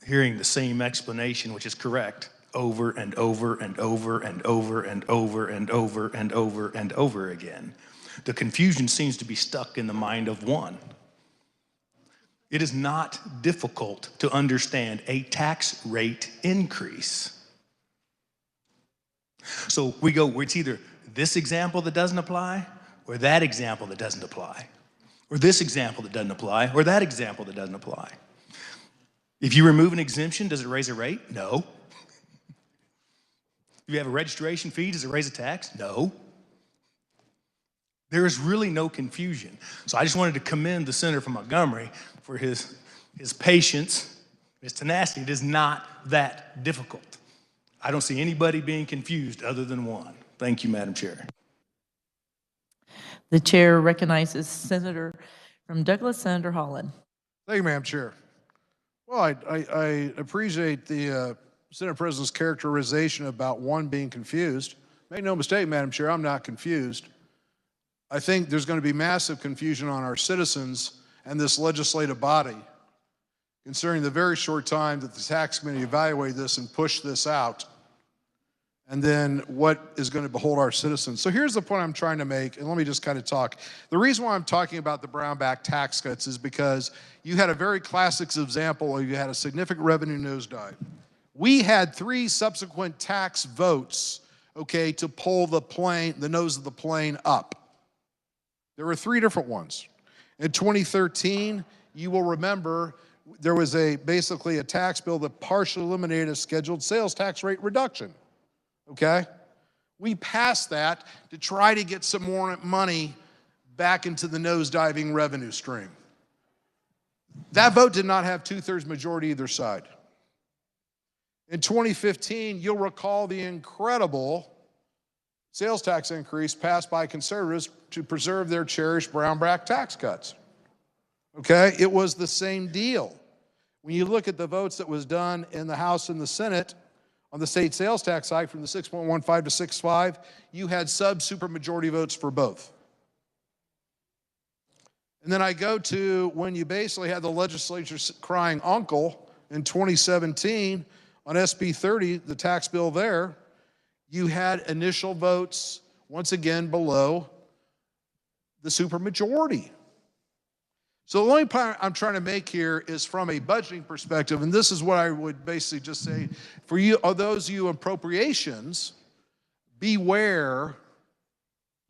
S1: hearing the same explanation, which is correct, over and over and over and over and over and over and over and over again. The confusion seems to be stuck in the mind of one. It is not difficult to understand a tax rate increase. So we go, it's either this example that doesn't apply, or that example that doesn't apply, or this example that doesn't apply, or that example that doesn't apply. If you remove an exemption, does it raise a rate? No. If you have a registration fee, does it raise a tax? No. There is really no confusion. So I just wanted to commend the senator from Montgomery for his patience, his tenacity. It is not that difficult. I don't see anybody being confused other than one. Thank you, Madam Chair.
S8: The chair recognizes Senator from Douglas, Senator Holland.
S14: Thank you, Madam Chair. Well, I appreciate the Senate President's characterization about one being confused. Make no mistake, Madam Chair, I'm not confused. I think there's going to be massive confusion on our citizens and this legislative body concerning the very short time that the tax committee evaluated this and pushed this out. and then what is going to behold our citizens. So here's the point I'm trying to make, and let me just kind of talk. The reason why I'm talking about the Brownback tax cuts is because you had a very classic example where you had a significant revenue nosedive. We had 3 subsequent tax votes, okay, to pull the nose of the plane up. There were 3 different ones. In 2013, you will remember there was basically a tax bill that partially eliminated a scheduled sales tax rate reduction, okay? We passed that to try to get some more money back into the nosediving revenue stream. That vote did not have 2/3 majority either side. In 2015, you'll recall the incredible sales tax increase passed by conservatives to preserve their cherished Brownback tax cuts. Okay, it was the same deal. When you look at the votes that was done in the House and the Senate on the state sales tax side from the 6.15 to 6.5, you had supermajority votes for both. And then I go to when you basically had the legislature crying uncle in 2017 on SB 30, the tax bill there, you had initial votes, once again, below the supermajority. So the only point I'm trying to make here is from a budgeting perspective, and this is what I would basically just say, for you, those of you appropriations, beware,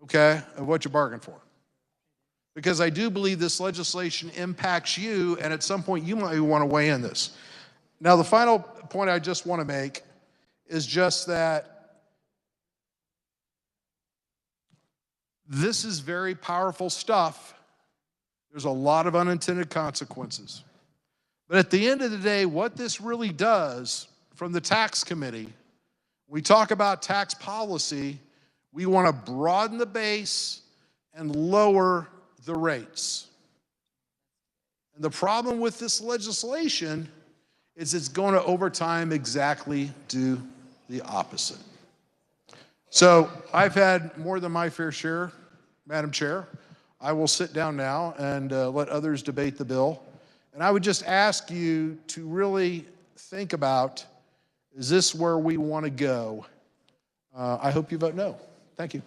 S14: okay, of what you bargain for. Because I do believe this legislation impacts you, and at some point you might want to weigh in this. Now, the final point I just want to make is just that this is very powerful stuff. There's a lot of unintended consequences. But at the end of the day, what this really does from the tax committee, we talk about tax policy, we want to broaden the base and lower the rates. And the problem with this legislation is it's going to, over time, exactly do the opposite. So I've had more than my fair share, Madam Chair. I will sit down now and let others debate the bill. And I would just ask you to really think about, is this where we want to go? I hope you vote no. Thank you.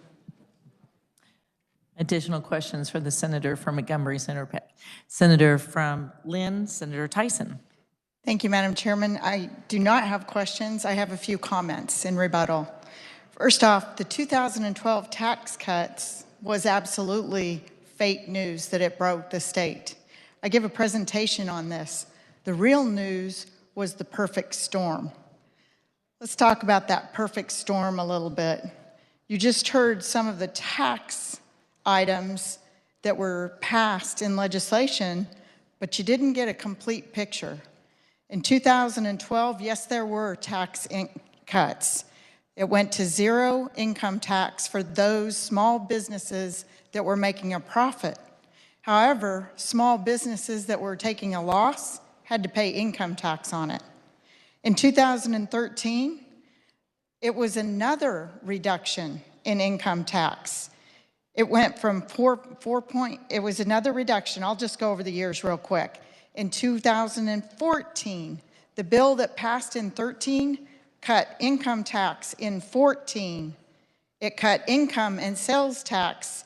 S8: Additional questions for the Senator from Montgomery, Senator from Lynn, Senator Tyson.
S11: Thank you, Madam Chairman. I do not have questions. I have a few comments in rebuttal. First off, the 2012 tax cuts was absolutely fake news that it broke the state. I give a presentation on this. The real news was the perfect storm. Let's talk about that perfect storm a little bit. You just heard some of the tax items that were passed in legislation, but you didn't get a complete picture. In 2012, yes, there were tax cuts. It went to 0 income tax for those small businesses that were making a profit. However, small businesses that were taking a loss had to pay income tax on it. In 2013, it was another reduction in income tax. It went from it was another reduction. I'll just go over the years real quick. In 2014, the bill that passed in 13 cut income tax in 14. It cut income and sales tax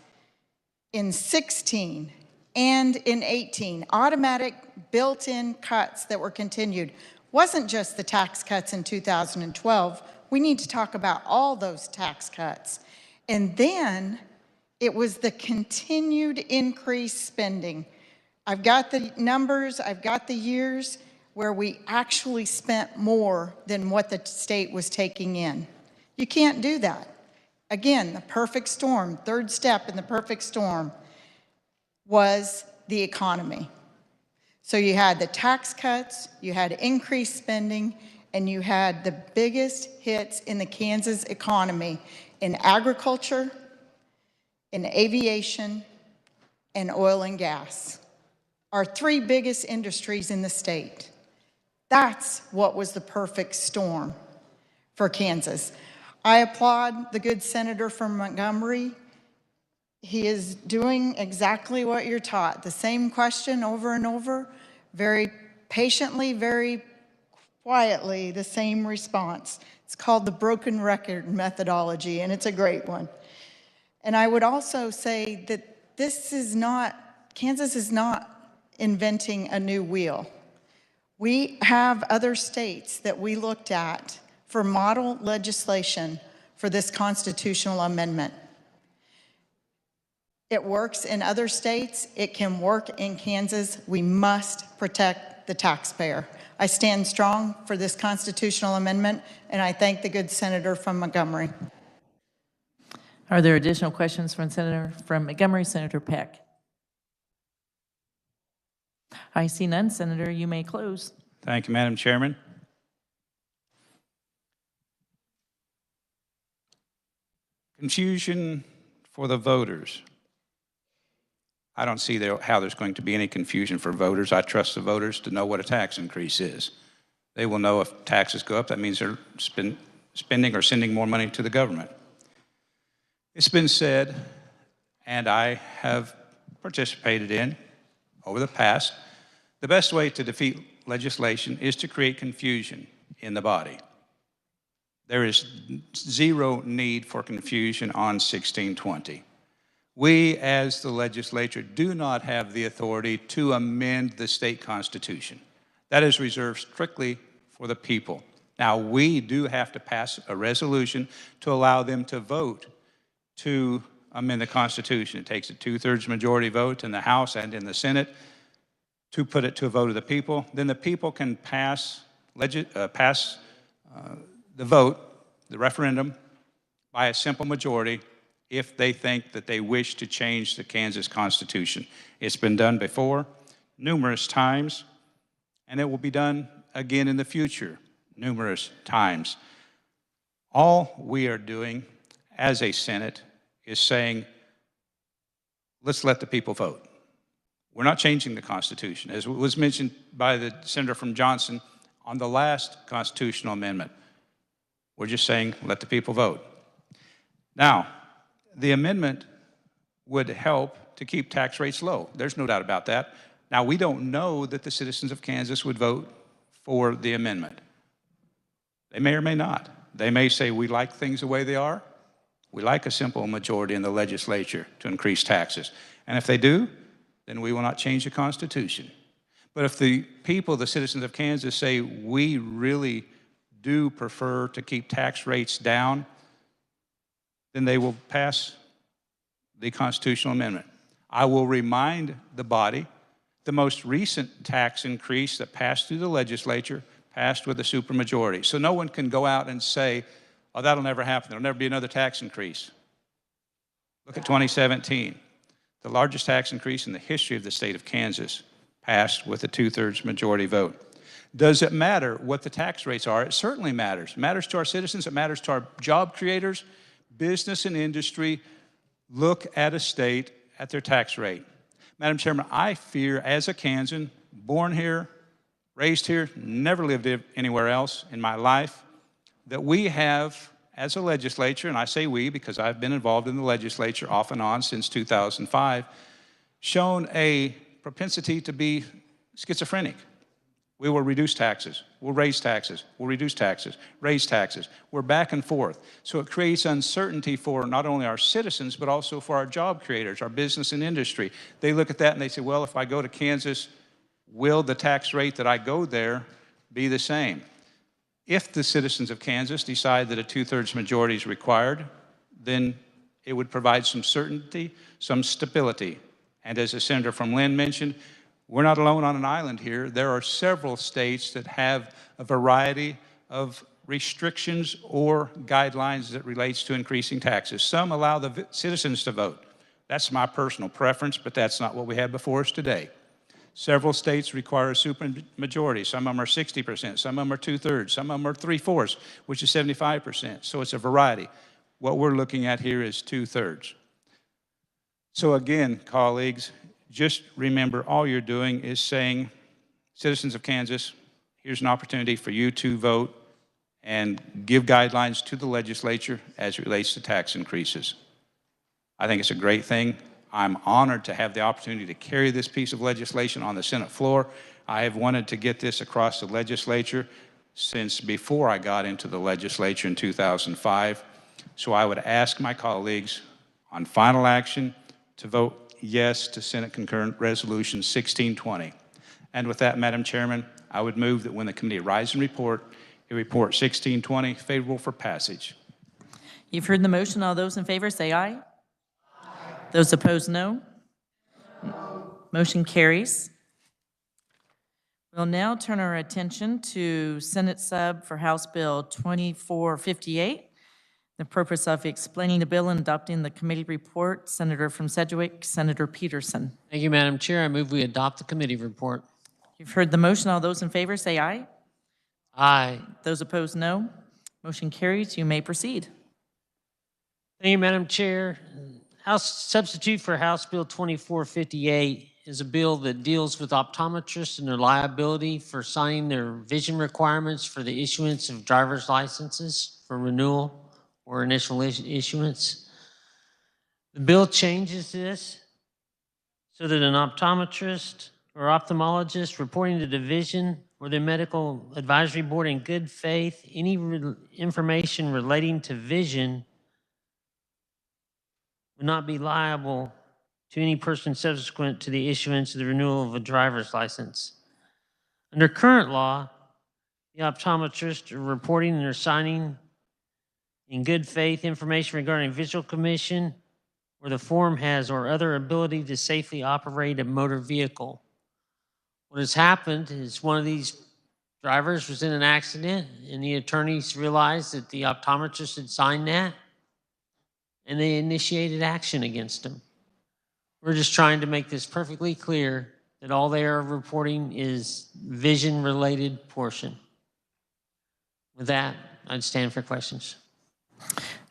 S11: in 16 and in 18. Automatic built-in cuts that were continued. Wasn't just the tax cuts in 2012. We need to talk about all those tax cuts. And then it was the continued increased spending. I've got the numbers, I've got the years where we actually spent more than what the state was taking in. You can't do that. Again, the perfect storm, third step in the perfect storm was the economy. So you had the tax cuts, you had increased spending, and you had the biggest hits in the Kansas economy in agriculture, in aviation, and oil and gas. Our 3 biggest industries in the state. That's what was the perfect storm for Kansas. I applaud the good senator from Montgomery. He is doing exactly what you're taught. The same question over and over, very patiently, very quietly the same response. It's called the broken record methodology, and it's a great one. And I would also say that Kansas is not inventing a new wheel. We have other states that we looked at for model legislation for this constitutional amendment. It works in other states. It can work in Kansas. We must protect the taxpayer. I stand strong for this constitutional amendment, and I thank the good senator from Montgomery.
S8: Are there additional questions from Senator from Montgomery? Senator Peck. I see none. Senator, you may close.
S20: Thank you, Madam Chairman. Confusion for the voters. I don't see how there's going to be any confusion for voters. I trust the voters to know what a tax increase is. They will know if taxes go up, that means they're spending or sending more money to the government. It's been said, and I have participated in over the past, the best way to defeat legislation is to create confusion in the body. There is zero need for confusion on 1620. We, as the legislature, do not have the authority to amend the state constitution. That is reserved strictly for the people. Now, we do have to pass a resolution to allow them to vote to amend the Constitution. It takes a 2/3 majority vote in the House and in the Senate to put it to a vote of the people. Then the people can pass the vote, the referendum, by a simple majority if they think that they wish to change the Kansas Constitution. It's been done before, numerous times, and it will be done again in the future, numerous times. All we are doing as a Senate is saying, let's let the people vote. We're not changing the Constitution. As was mentioned by the senator from Johnson on the last constitutional amendment, we're just saying, let the people vote. Now, the amendment would help to keep tax rates low. There's no doubt about that. Now, we don't know that the citizens of Kansas would vote for the amendment. They may or may not. They may say, we like things the way they are. We like a simple majority in the legislature to increase taxes. And if they do, then we will not change the Constitution. But if the people, the citizens of Kansas, say we really do prefer to keep tax rates down, then they will pass the constitutional amendment. I will remind the body, the most recent tax increase that passed through the legislature passed with a supermajority. So no one can go out and say, oh, that'll never happen. There'll never be another tax increase. Look at 2017. The largest tax increase in the history of the state of Kansas passed with a 2/3 majority vote. Does it matter what the tax rates are? It certainly matters. It matters to our citizens. It matters to our job creators, business and industry. Look at a state at their tax rate. Madam Chairman, I fear as a Kansan, born here, raised here, never lived anywhere else in my life, that we have, as a legislature, and I say we because I've been involved in the legislature off and on since 2005, shown a propensity to be schizophrenic. We will reduce taxes, we'll raise taxes, we'll reduce taxes, raise taxes. We're back and forth. So it creates uncertainty for not only our citizens, but also for our job creators, our business and industry. They look at that and they say, well, if I go to Kansas, will the tax rate that I go there be the same? If the citizens of Kansas decide that a 2/3 majority is required, then it would provide some certainty, some stability. And as the senator from Lynn mentioned, we're not alone on an island here. There are several states that have a variety of restrictions or guidelines that relates to increasing taxes. Some allow the citizens to vote. That's my personal preference, but that's not what we have before us today. Several states require a supermajority. Some of them are 60%, some of them are 2/3, some of them are 3/4, which is 75%. So it's a variety. What we're looking at here is 2/3. So again, colleagues, just remember all you're doing is saying, citizens of Kansas, here's an opportunity for you to vote and give guidelines to the legislature as it relates to tax increases. I think it's a great thing. I'm honored to have the opportunity to carry this piece of legislation on the Senate floor. I have wanted to get this across the legislature since before I got into the legislature in 2005. So I would ask my colleagues on final action to vote yes to Senate Concurrent Resolution 1620. And with that, Madam Chairman, I would move that when the committee arrives and report, it report 1620 favorable for passage.
S8: You've heard the motion. All those in favor say aye. Those opposed, no. Motion carries. We'll now turn our attention to Senate Sub for House Bill 2458. The purpose of explaining the bill and adopting the committee report. Senator from Sedgwick, Senator Peterson.
S7: Thank you, Madam Chair. I move we adopt the committee report.
S8: You've heard the motion. All those in favor say aye.
S7: Aye.
S8: Those opposed, no. Motion carries. You may proceed.
S7: Thank you, Madam Chair. House substitute for House Bill 2458 is a bill that deals with optometrists and their liability for signing their vision requirements for the issuance of driver's licenses for renewal or initial issuance. The bill changes this so that an optometrist or ophthalmologist reporting to the division or the medical advisory board in good faith any information relating to vision would not be liable to any person subsequent to the issuance of the renewal of a driver's license. Under current law, the optometrists are reporting and are signing in good faith information regarding visual commission or the form has or other ability to safely operate a motor vehicle. What has happened is one of these drivers was in an accident and the attorneys realized that the optometrist had signed that and they initiated action against him. We're just trying to make this perfectly clear that all they are reporting is vision-related portion. With that, I'd stand for questions.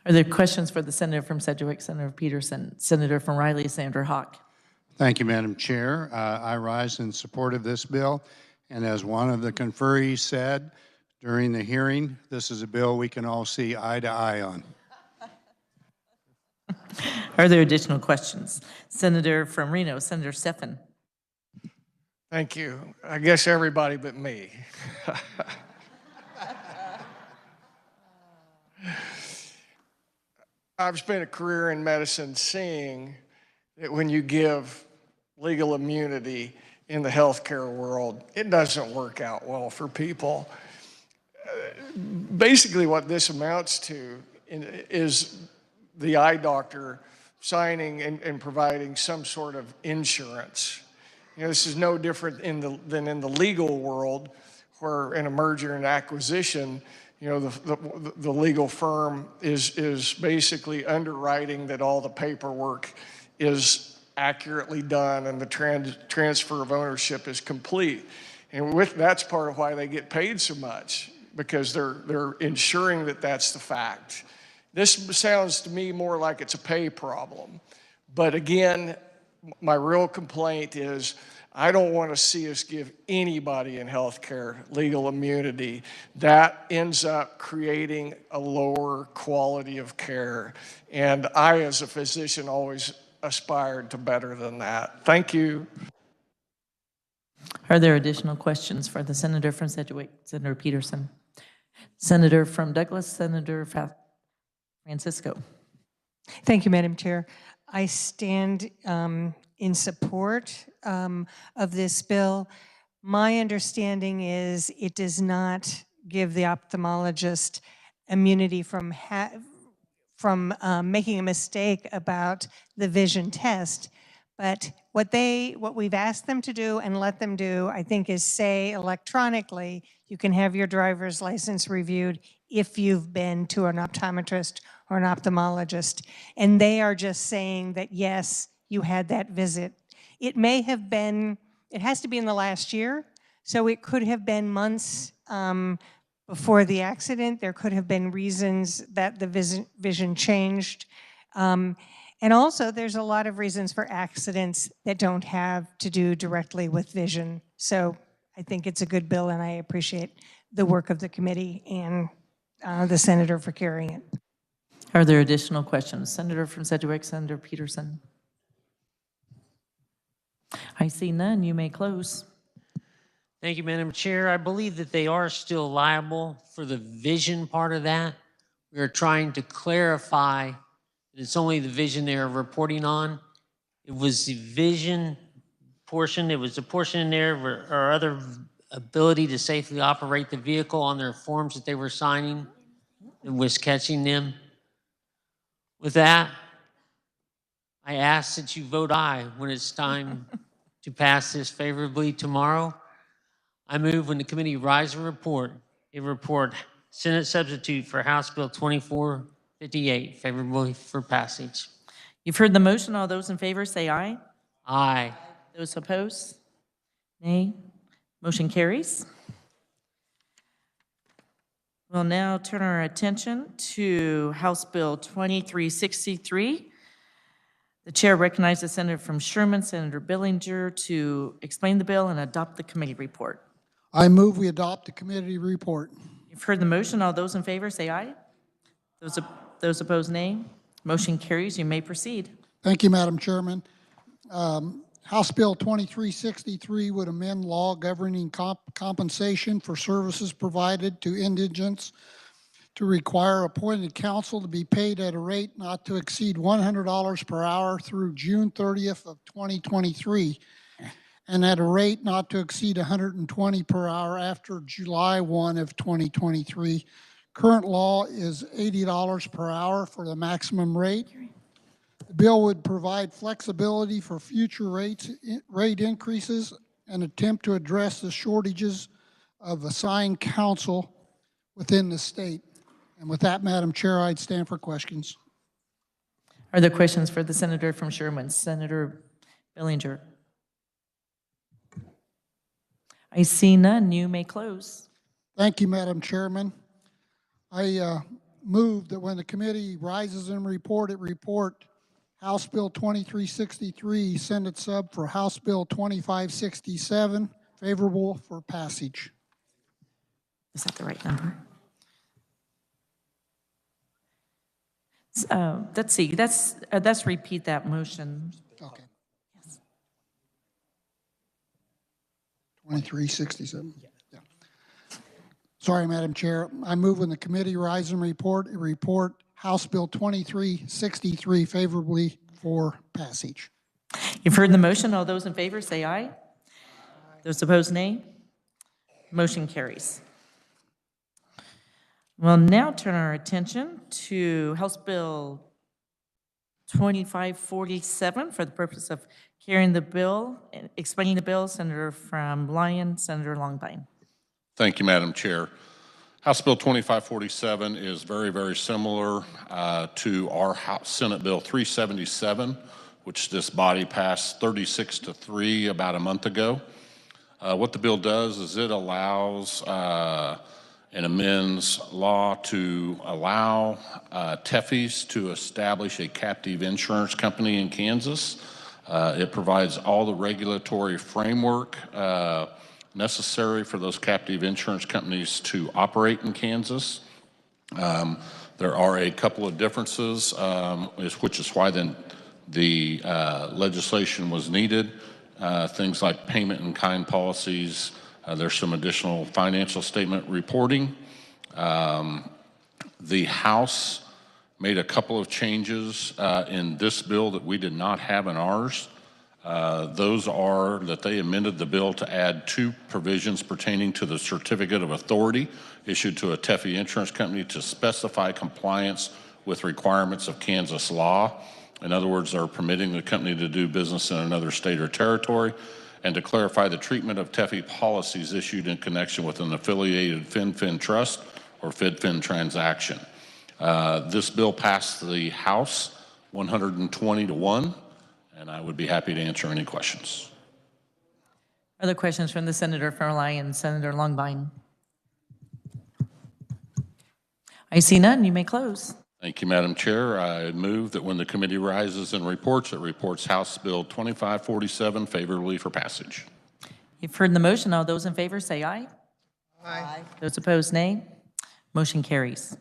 S8: Are there questions for the Senator from Sedgwick, Senator Peterson, Senator from Riley, Senator Hawk?
S9: Thank you, Madam Chair. I rise in support of this bill. And as one of the conferees said during the hearing, this is a bill we can all see eye to eye on.
S8: Are there additional questions? Senator from Reno, Senator Stephan.
S10: Thank you. I guess everybody but me. I've spent a career in medicine seeing that when you give legal immunity in the healthcare world, it doesn't work out well for people. Basically what this amounts to is the eye doctor signing and providing some sort of insurance. You know, this is no different than in the legal world, where in a merger and acquisition, you know, the legal firm is basically underwriting that all the paperwork is accurately done and the transfer of ownership is complete. And that's part of why they get paid so much, because they're ensuring that that's the fact. This sounds to me more like it's a pay problem. But again, my real complaint is I don't want to see us give anybody in healthcare legal immunity. That ends up creating a lower quality of care. And I, as a physician, always aspired to better than that. Thank you.
S8: Are there additional questions for the Senator from Sedgwick, Senator Peterson? Senator from Douglas, Senator Francisco.
S15: Thank you, Madam Chair. I stand in support of this bill. My understanding is it does not give the ophthalmologist immunity from making a mistake about the vision test. But what we've asked them to do and let them do, I think, is say electronically, you can have your driver's license reviewed if you've been to an optometrist or an ophthalmologist. And they are just saying that, yes, you had that visit. It may have been, it has to be in the last year, so it could have been months before the accident. There could have been reasons that the vision changed. And also, there's a lot of reasons for accidents that don't have to do directly with vision. So I think it's a good bill, and I appreciate the work of the committee and the senator for carrying it.
S8: Are there additional questions? Senator from Sedgwick, Senator Peterson. I see none. You may close.
S7: Thank you, Madam Chair. I believe that they are still liable for the vision part of that. We are trying to clarify that it's only the vision they are reporting on. It was the vision portion, it was the portion in there or other ability to safely operate the vehicle on their forms that they were signing that was catching them. With that, I ask that you vote aye when it's time to pass this favorably tomorrow. I move when the committee rise and report, it report Senate substitute for House Bill 2458 favorably for passage.
S8: You've heard the motion. All those in favor say aye.
S7: Aye.
S8: Those opposed? Nay. Motion carries. We'll now turn our attention to House Bill 2363. The chair recognizes Senator from Sherman, Senator Billinger, to explain the bill and adopt the committee report.
S5: I move we adopt the committee report.
S8: You've heard the motion. All those in favor say aye. Those opposed, nay. Motion carries. You may proceed.
S5: Thank you, Madam Chairman. House Bill 2363 would amend law governing compensation for services provided to indigents to require appointed counsel to be paid at a rate not to exceed $100 per hour through June 30th of 2023, and at a rate not to exceed $120 per hour after July 1 of 2023. Current law is $80 per hour for the maximum rate. The bill would provide flexibility for future rate increases and attempt to address the shortages of assigned counsel within the state. And with that, Madam Chair, I'd stand for questions.
S8: Are there questions for the senator from Sherman? Senator Billinger? I see none. You may close.
S5: Thank you, Madam Chairman. I move that when the committee rises and report House Bill 2363, Senate sub for House Bill 2567, favorable for passage.
S8: Is that the right number? Let's see. Let's repeat that motion.
S5: Okay. 2367. Yeah. Sorry, Madam Chair. I move when the committee rises and report House Bill 2363 favorably for passage.
S8: You've heard the motion. All those in favor say aye. Those opposed, nay. Motion carries. We'll now turn our attention to House Bill 2547 for the purpose of carrying the bill, explaining the bill. Senator from Lyon, Senator Longbine.
S13: Thank you, Madam Chair. House Bill 2547 is very, very similar to our Senate Bill 377, which this body passed 36-3 about a month ago. What the bill does is it allows and amends law to allow TEFIs to establish a captive insurance company in Kansas. It provides all the regulatory framework necessary for those captive insurance companies to operate in Kansas. There are a couple of differences, which is why then the legislation was needed. Things like payment in kind policies. There's some additional financial statement reporting. The House made a couple of changes in this bill that we did not have in ours. Those are that they amended the bill to add two provisions pertaining to the certificate of authority issued to a TEFI insurance company to specify compliance with requirements of Kansas law. In other words, they're permitting the company to do business in another state or territory, and to clarify the treatment of TEFI policies issued in connection with an affiliated FinFin trust or FidFin transaction. This bill passed the House 120-1. And I would be happy to answer any questions.
S8: Other questions from the senator from Lyon, Senator Longbine? I see none. You may close.
S13: Thank you, Madam Chair. I move that when the committee rises and reports, it reports House Bill 2547 favorably for passage.
S8: You've heard the motion. All those in favor say aye.
S11: Aye.
S8: Those opposed, nay. Motion carries.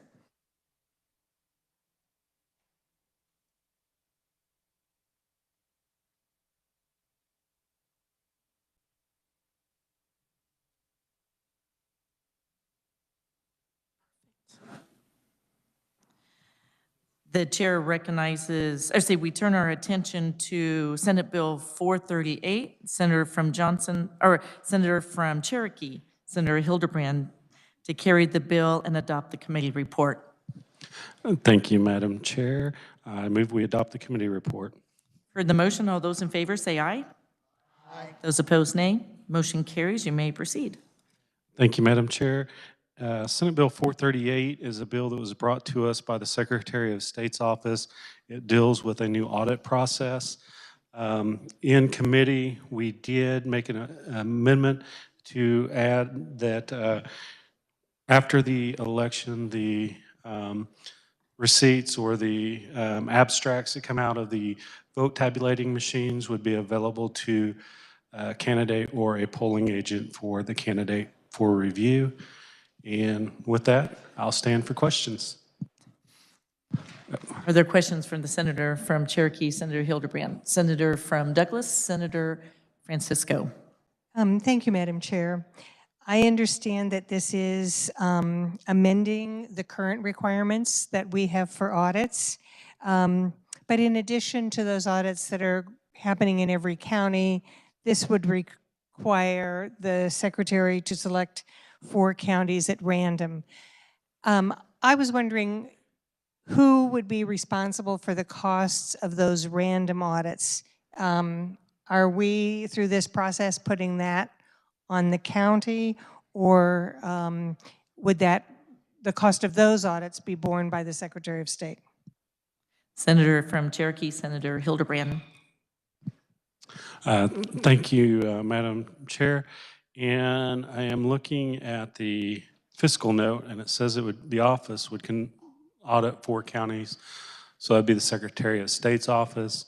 S8: The chair recognizes, we turn our attention to Senate Bill 438, Senator from Cherokee, Senator Hildebrand, to carry the bill and adopt the committee report.
S16: Thank you, Madam Chair. I move we adopt the committee report.
S8: Heard the motion. All those in favor say aye. Aye. Those opposed, nay. Motion carries. You may proceed.
S16: Thank you, Madam Chair. Senate Bill 438 is a bill that was brought to us by the Secretary of State's office. It deals with a new audit process. In committee, we did make an amendment to add that after the election, the receipts or the abstracts that come out of the vote tabulating machines would be available to a candidate or a polling agent for the candidate for review. And with that, I'll stand for questions.
S8: Are there questions from the Senator from Cherokee, Senator Hildebrand? Senator from Douglas, Senator Francisco.
S15: Thank you, Madam Chair. I understand that this is amending the current requirements that we have for audits. But in addition to those audits that are happening in every county, this would require the Secretary to select 4 counties at random. I was wondering who would be responsible for the costs of those random audits? Are we, through this process, putting that on the county, or would the cost of those audits be borne by the Secretary of State?
S8: Senator from Cherokee, Senator Hildebrand.
S16: Thank you, Madam Chair. And I am looking at the fiscal note, and it says the office would audit 4 counties. So that'd be the Secretary of State's office,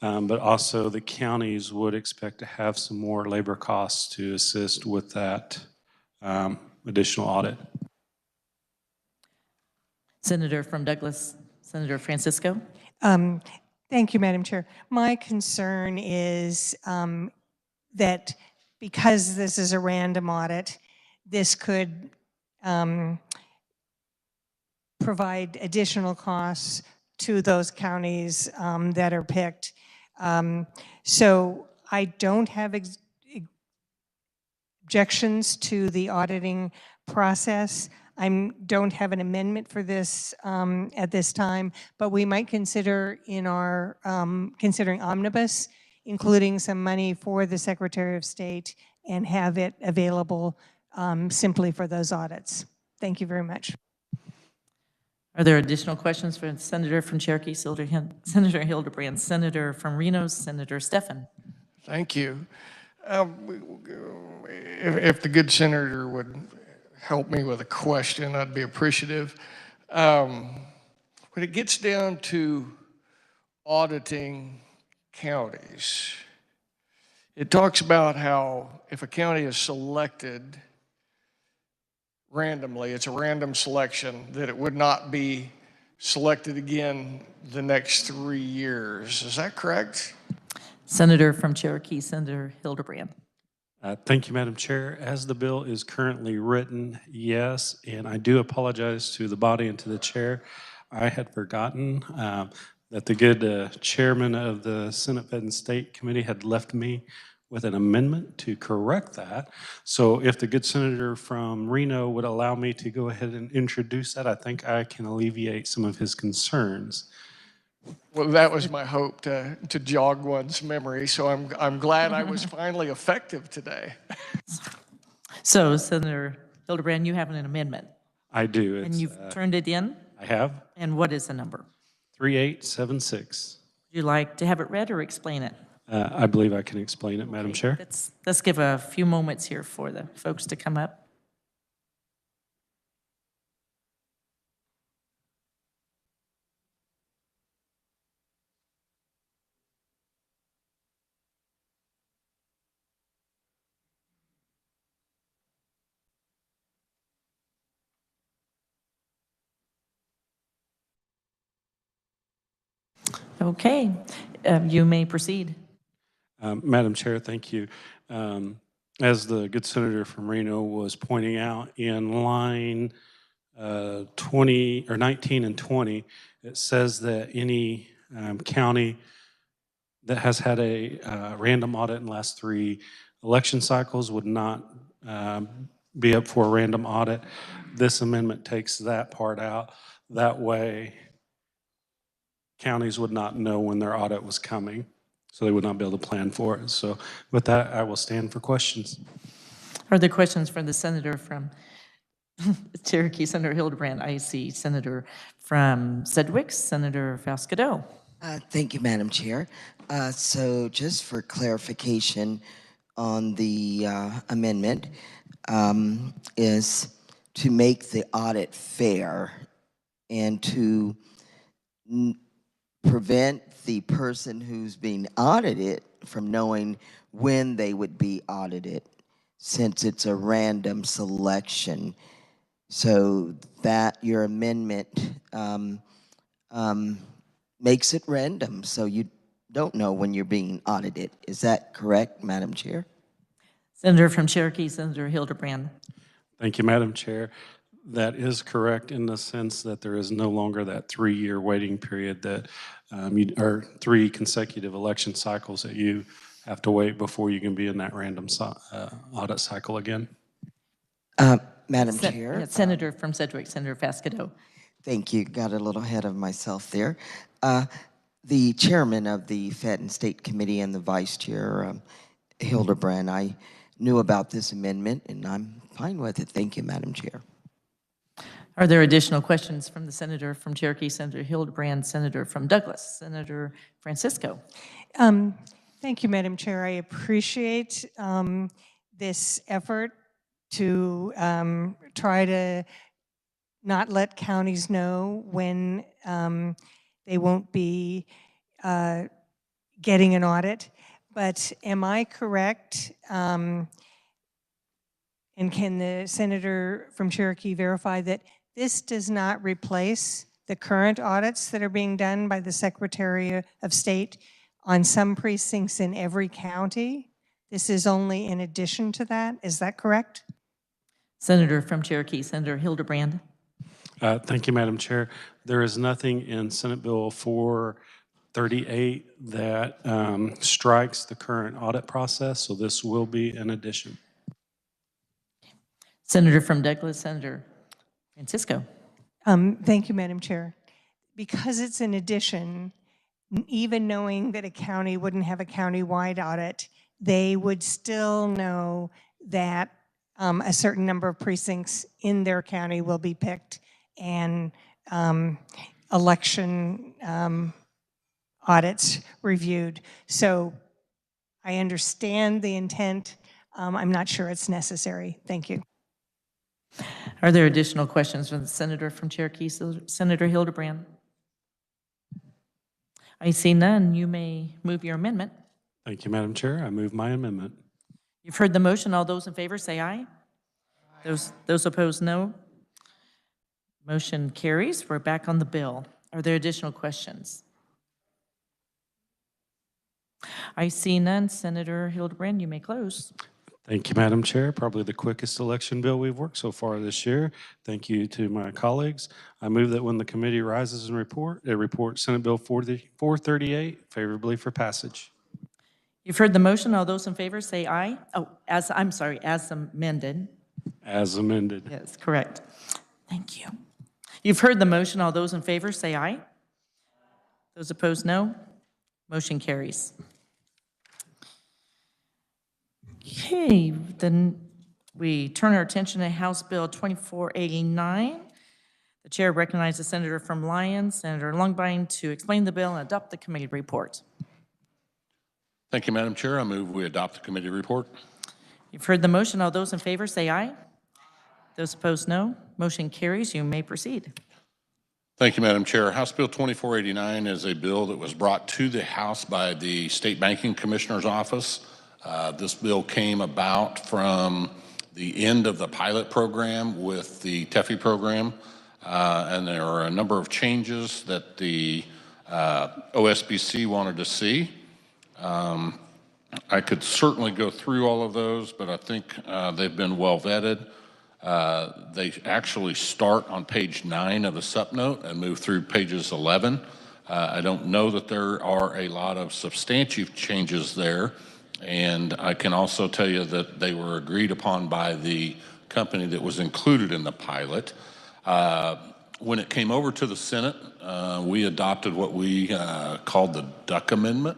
S16: but also the counties would expect to have some more labor costs to assist with that additional audit.
S8: Senator from Douglas, Senator Francisco.
S15: Thank you, Madam Chair. My concern is that because this is a random audit, this could provide additional costs to those counties that are picked. So I don't have objections to the auditing process. I don't have an amendment for this at this time, but we might consider in our considering omnibus, including some money for the Secretary of State and have it available simply for those audits. Thank you very much.
S8: Are there additional questions for the Senator from Cherokee, Senator Hildebrand, Senator from Reno, Senator Stephan?
S10: Thank you. If the good senator would help me with a question, I'd be appreciative. When it gets down to auditing counties, it talks about how if a county is selected randomly, it's a random selection, that it would not be selected again the next 3 years. Is that correct?
S8: Senator from Cherokee, Senator Hildebrand.
S16: Thank you, Madam Chair. As the bill is currently written, yes, and I do apologize to the body and to the chair. I had forgotten that the good chairman of the Senate Fed and State Committee had left me with an amendment to correct that. So if the good senator from Reno would allow me to go ahead and introduce that, I think I can alleviate some of his concerns.
S10: Well, that was my hope, to jog one's memory, so I'm glad I was finally effective today.
S8: So, Senator Hildebrand, you have an amendment.
S16: I do.
S8: And you've turned it in?
S16: I have.
S8: And what is the number?
S16: 3876.
S8: Would you like to have it read or explain it?
S16: I believe I can explain it, Madam Chair.
S8: Let's give a few moments here for the folks to come up. Okay, you may proceed.
S16: Madam Chair, thank you. As the good senator from Reno was pointing out, in line 20 or 19 and 20, it says that any county that has had a random audit in the last 3 election cycles would not be up for a random audit. This amendment takes that part out. That way, counties would not know when their audit was coming, so they would not be able to plan for it. So with that, I will stand for questions.
S8: Are there questions for the senator from Cherokee, Senator Hildebrand? I see Senator from Sedgwick, Senator Fascadeau.
S17: Thank you, Madam Chair. So just for clarification on the amendment, is to make the audit fair and to prevent the person who's being audited from knowing when they would be audited, since it's a random selection. So that your amendment makes it random, so you don't know when you're being audited. Is that correct, Madam Chair?
S8: Senator from Cherokee, Senator Hildebrand.
S16: Thank you, Madam Chair. That is correct in the sense that there is no longer that 3-year waiting period that, or 3 consecutive election cycles that you have to wait before you can be in that random audit cycle again.
S17: Madam Chair?
S8: Yeah, Senator from Sedgwick, Senator Fascadeau.
S17: Thank you. Got a little ahead of myself there. The chairman of the Fed and State Committee and the vice chair, Hildebrand, I knew about this amendment and I'm fine with it. Thank you, Madam Chair.
S8: Are there additional questions from the senator from Cherokee, Senator Hildebrand, Senator from Douglas, Senator Francisco?
S15: Thank you, Madam Chair. I appreciate this effort to try to not let counties know when they won't be getting an audit. But am I correct? And can the senator from Cherokee verify that this does not replace the current audits that are being done by the Secretary of State on some precincts in every county? This is only in addition to that. Is that correct?
S8: Senator from Cherokee, Senator Hildebrand.
S16: Thank you, Madam Chair. There is nothing in Senate Bill 438 that strikes the current audit process, so this will be an addition.
S8: Senator from Douglas, Senator Francisco.
S15: Thank you, Madam Chair. Because it's an addition, even knowing that a county wouldn't have a county-wide audit, they would still know that a certain number of precincts in their county will be picked and election audits reviewed. So I understand the intent. I'm not sure it's necessary. Thank you.
S8: Are there additional questions from the senator from Cherokee, Senator Hildebrand? I see none. You may move your amendment.
S16: Thank you, Madam Chair. I move my amendment.
S8: You've heard the motion. All those in favor say aye. Those opposed, no. Motion carries. We're back on the bill. Are there additional questions? I see none. Senator Hildebrand, you may close.
S16: Thank you, Madam Chair. Probably the quickest election bill we've worked so far this year. Thank you to my colleagues. I move that when the committee rises and report Senate Bill 438 favorably for passage.
S8: You've heard the motion. All those in favor say aye. Oh, as amended.
S16: As amended.
S8: Yes, correct. Thank you. You've heard the motion. All those in favor say aye. Those opposed, no. Motion carries. Okay, then we turn our attention to House Bill 2489. The chair recognizes the senator from Lyons, Senator Longbine, to explain the bill and adopt the committee report.
S13: Thank you, Madam Chair. I move we adopt the committee report.
S8: You've heard the motion. All those in favor say aye. Those opposed, no. Motion carries. You may proceed.
S13: Thank you, Madam Chair. House Bill 2489 is a bill that was brought to the House by the State Banking Commissioner's Office. This bill came about from the end of the pilot program with the TEFI program, and there are a number of changes that the OSBC wanted to see. I could certainly go through all of those, but I think they've been well vetted. They actually start on page 9 of the subnote and move through pages 11. I don't know that there are a lot of substantive changes there. And I can also tell you that they were agreed upon by the company that was included in the pilot. When it came over to the Senate, we adopted what we called the duck amendment.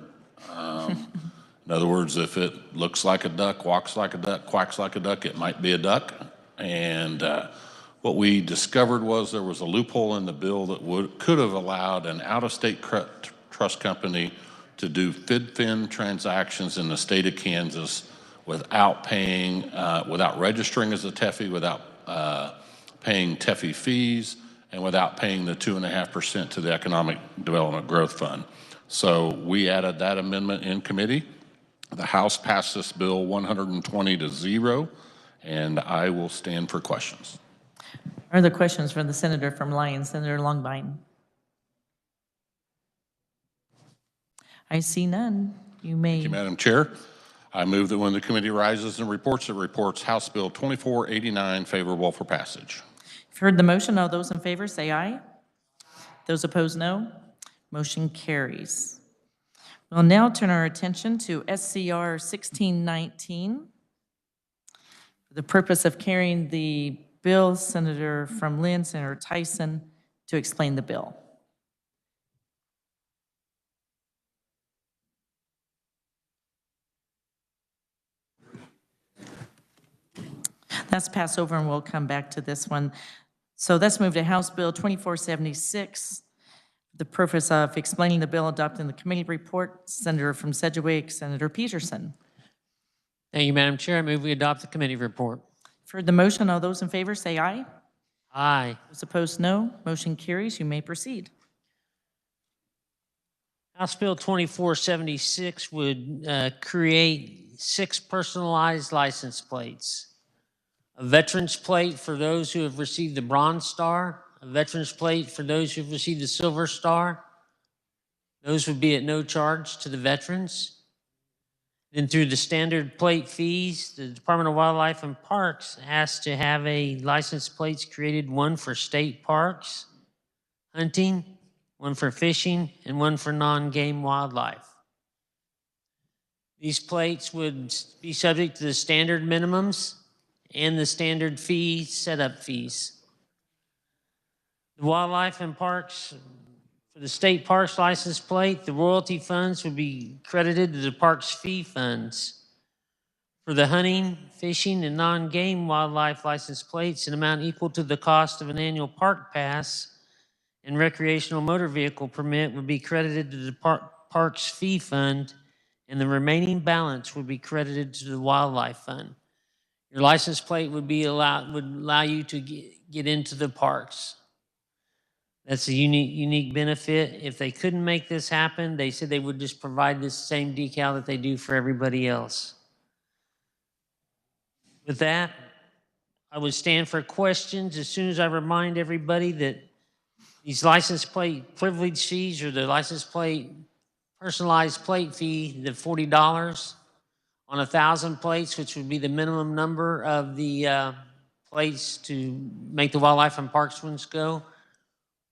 S13: In other words, if it looks like a duck, walks like a duck, quacks like a duck, it might be a duck. And what we discovered was there was a loophole in the bill that could have allowed an out-of-state trust company to do FIDFIN transactions in the state of Kansas without paying, without registering as a TEFI, without paying TEFI fees, and without paying the 2.5% to the Economic Development Growth Fund. So we added that amendment in committee. The House passed this bill 120-0, and I will stand for questions.
S8: Are there questions for the senator from Lyons, Senator Longbine? I see none. You may.
S13: Thank you, Madam Chair. I move that when the committee rises and reports, it reports House Bill 2489 favorable for passage.
S8: You've heard the motion. All those in favor say aye. Those opposed, no. Motion carries. We'll now turn our attention to SCR 1619. For the purpose of carrying the bill, Senator from Lynn, Senator Tyson, to explain the bill. That's passed over, and we'll come back to this one. So let's move to House Bill 2476. The purpose of explaining the bill adopted in the committee report, Senator from Sedgwick, Senator Peterson.
S7: Thank you, Madam Chair. I move we adopt the committee report.
S8: For the motion, all those in favor say aye.
S7: Aye.
S8: Those opposed, no. Motion carries. You may proceed.
S7: House Bill 2476 would create 6 personalized license plates. A veteran's plate for those who have received the Bronze Star, a veteran's plate for those who have received the Silver Star. Those would be at no charge to the veterans. Then through the standard plate fees, the Department of Wildlife and Parks has to have a license plates created, one for state parks, hunting, one for fishing, and one for non-game wildlife. These plates would be subject to the standard minimums and the standard fee setup fees. The Wildlife and Parks, for the state parks license plate, the royalty funds would be credited to the parks fee funds. For the hunting, fishing, and non-game wildlife license plates, an amount equal to the cost of an annual park pass and recreational motor vehicle permit would be credited to the parks fee fund, and the remaining balance would be credited to the wildlife fund. Your license plate would allow you to get into the parks. That's a unique benefit. If they couldn't make this happen, they said they would just provide this same decal that they do for everybody else. With that, I would stand for questions as soon as I remind everybody that these license plate privilege fees, or the license plate personalized plate fee, the $40 on 1,000 plates, which would be the minimum number of the plates to make the Wildlife and Parks ones go,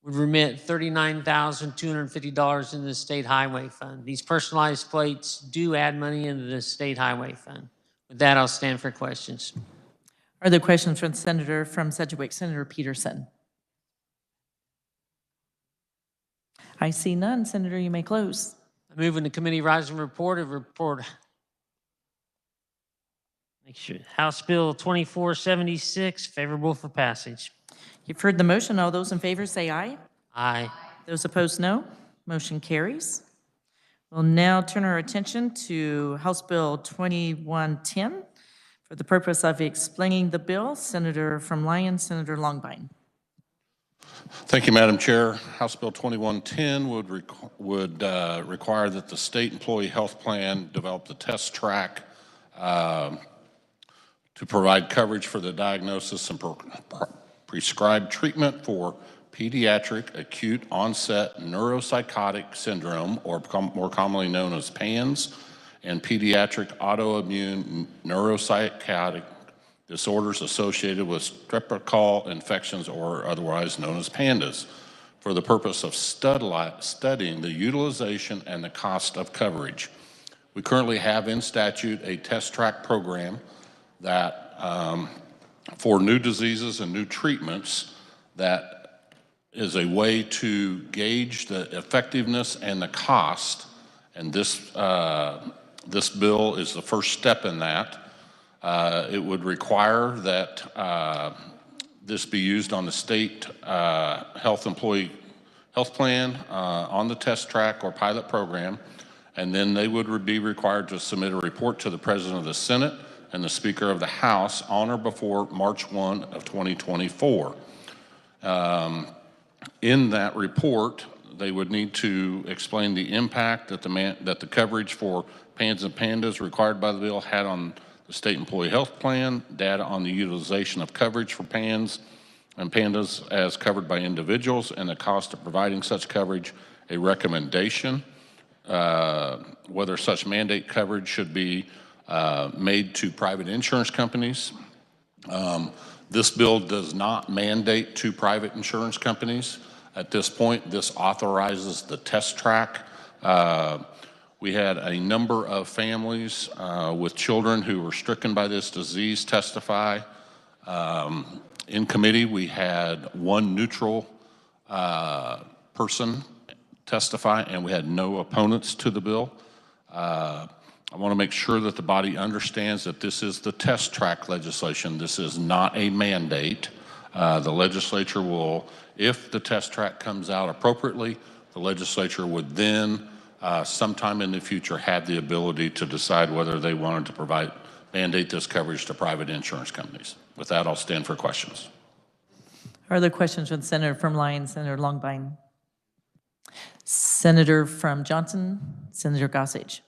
S7: would remit $39,250 into the state highway fund. These personalized plates do add money into the state highway fund. With that, I'll stand for questions.
S8: Are there questions from the senator from Sedgwick, Senator Peterson? I see none. Senator, you may close.
S7: I move in the committee rise and report. Make sure House Bill 2476 favorable for passage.
S8: You've heard the motion. All those in favor say aye.
S7: Aye.
S8: Those opposed, no. Motion carries. We'll now turn our attention to House Bill 2110. For the purpose of explaining the bill, Senator from Lyons, Senator Longbine.
S13: Thank you, Madam Chair. House Bill 2110 would require that the state employee health plan develop the test track to provide coverage for the diagnosis and prescribed treatment for pediatric acute onset neuropsychotic syndrome, or more commonly known as PANS, and pediatric autoimmune neuropsychiatric disorders associated with streptococcal infections, or otherwise known as PANDAS, for the purpose of studying the utilization and the cost of coverage. We currently have in statute a test track program that for new diseases and new treatments that is a way to gauge the effectiveness and the cost, and this bill is the first step in that. It would require that this be used on the state employee health plan on the test track or pilot program, and then they would be required to submit a report to the President of the Senate and the Speaker of the House on or before March 1 of 2024. In that report, they would need to explain the impact that the coverage for PANS and PANDAS required by the bill had on the state employee health plan, data on the utilization of coverage for PANS and PANDAS as covered by individuals, and the cost of providing such coverage, a recommendation, whether such mandate coverage should be made to private insurance companies. This bill does not mandate to private insurance companies. At this point, this authorizes the test track. We had a number of families with children who were stricken by this disease testify. In committee, we had one neutral person testify, and we had no opponents to the bill. I want to make sure that the body understands that this is the test track legislation. This is not a mandate. The legislature will, if the test track comes out appropriately, the legislature would then sometime in the future have the ability to decide whether they wanted to mandate this coverage to private insurance companies. With that, I'll stand for questions.
S8: Are there questions from Senator from Lyon, Senator Longbine? Senator from Johnson, Senator Gossage.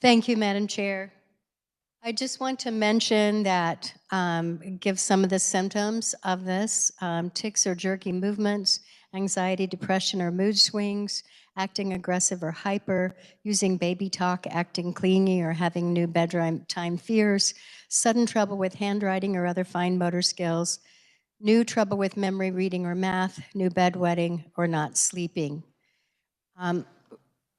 S19: Thank you, Madam Chair. I just want to mention that, give some of the symptoms of this. Tics or jerky movements, anxiety, depression, or mood swings, acting aggressive or hyper, using baby talk, acting clingy, or having new bedtime fears, sudden trouble with handwriting or other fine motor skills, new trouble with memory, reading, or math, new bedwetting, or not sleeping.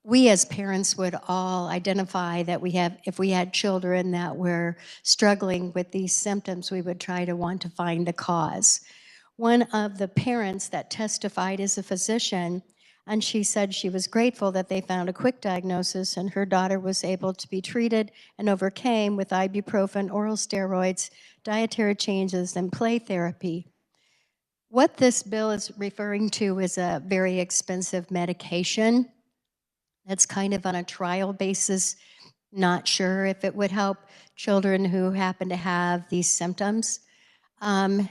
S19: We as parents would all identify that if we had children that were struggling with these symptoms, we would try to want to find the cause. One of the parents that testified is a physician, and she said she was grateful that they found a quick diagnosis and her daughter was able to be treated and overcame with ibuprofen, oral steroids, dietary changes, and play therapy. What this bill is referring to is a very expensive medication. It's kind of on a trial basis, not sure if it would help children who happen to have these symptoms. And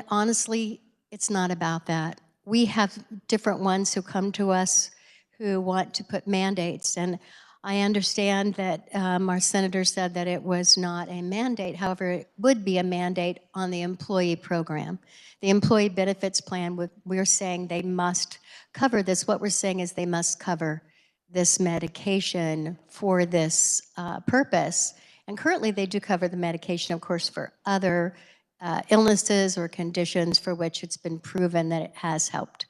S19: honestly, it's not about that. We have different ones who come to us who want to put mandates. And I understand that our senator said that it was not a mandate. However, it would be a mandate on the employee program. The employee benefits plan, we're saying they must cover this. What we're saying is they must cover this medication for this purpose. And currently they do cover the medication, of course, for other illnesses or conditions for which it's been proven that it has helped.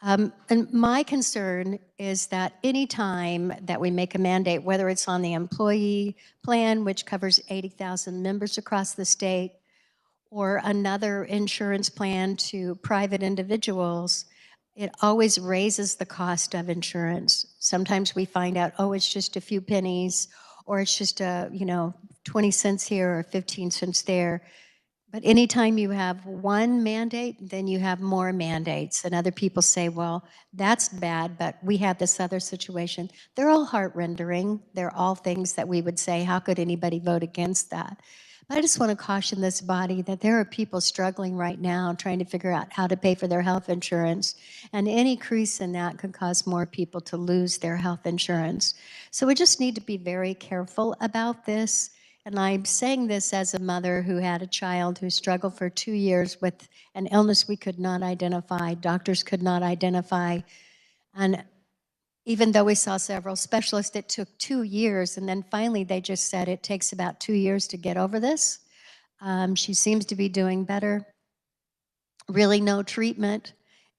S19: And my concern is that any time that we make a mandate, whether it's on the employee plan, which covers 80,000 members across the state, or another insurance plan to private individuals, it always raises the cost of insurance. Sometimes we find out, oh, it's just a few pennies, or it's just 20 cents here or 15 cents there. But anytime you have one mandate, then you have more mandates. And other people say, well, that's bad, but we have this other situation. They're all heart-rendering. They're all things that we would say, how could anybody vote against that? But I just want to caution this body that there are people struggling right now trying to figure out how to pay for their health insurance. And any increase in that could cause more people to lose their health insurance. So we just need to be very careful about this. And I'm saying this as a mother who had a child who struggled for 2 years with an illness we could not identify, doctors could not identify. And even though we saw several specialists, it took 2 years. And then finally, they just said it takes about 2 years to get over this. She seems to be doing better. Really no treatment.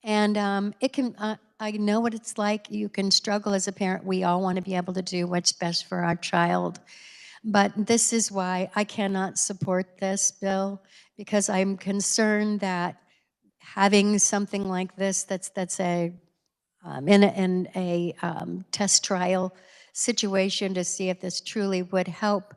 S19: And I know what it's like. You can struggle as a parent. We all want to be able to do what's best for our child. But this is why I cannot support this bill, because I'm concerned that having something like this that's in a test trial situation to see if this truly would help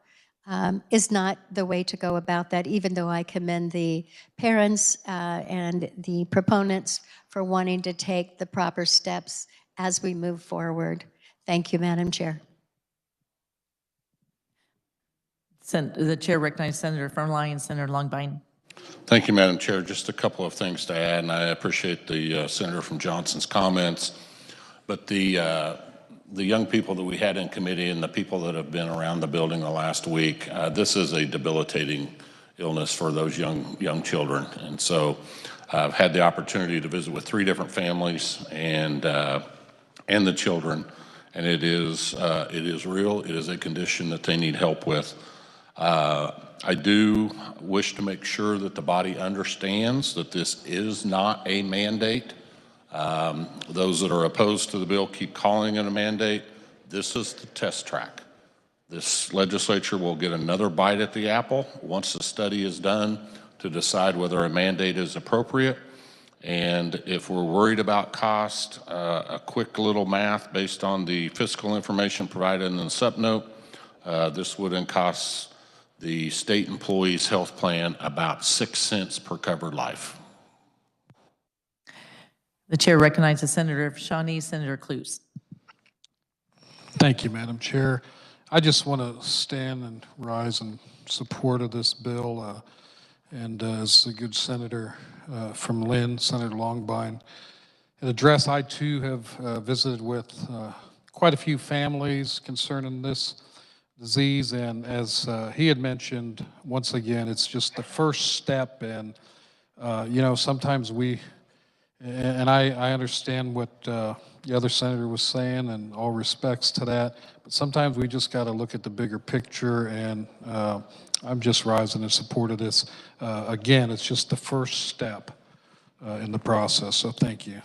S19: is not the way to go about that, even though I commend the parents and the proponents for wanting to take the proper steps as we move forward. Thank you, Madam Chair.
S8: The chair recognizes Senator from Lyons, Senator Longbine.
S13: Thank you, Madam Chair. Just a couple of things to add, and I appreciate the Senator from Johnson's comments. But the young people that we had in committee and the people that have been around the building the last week, this is a debilitating illness for those young children. And so I've had the opportunity to visit with 3 different families and the children, and it is real. It is a condition that they need help with. I do wish to make sure that the body understands that this is not a mandate. Those that are opposed to the bill keep calling it a mandate. This is the test track. This legislature will get another bite at the apple once the study is done to decide whether a mandate is appropriate. And if we're worried about cost, a quick little math based on the fiscal information provided in the subnote, this would cost the state employees' health plan about 6 cents per covered life.
S8: The chair recognizes Senator Shawnee, Senator Cluse.
S14: Thank you, Madam Chair. I just want to stand and rise in support of this bill. And as a good senator from Lynn, Senator Longbine, an address I too have visited with quite a few families concerning this disease. And as he had mentioned, once again, it's just the first step. And, you know, sometimes and I understand what the other senator was saying, and all respects to that, but sometimes we just got to look at the bigger picture, and I'm just rising in support of this. Again, it's just the first step in the process, so thank you.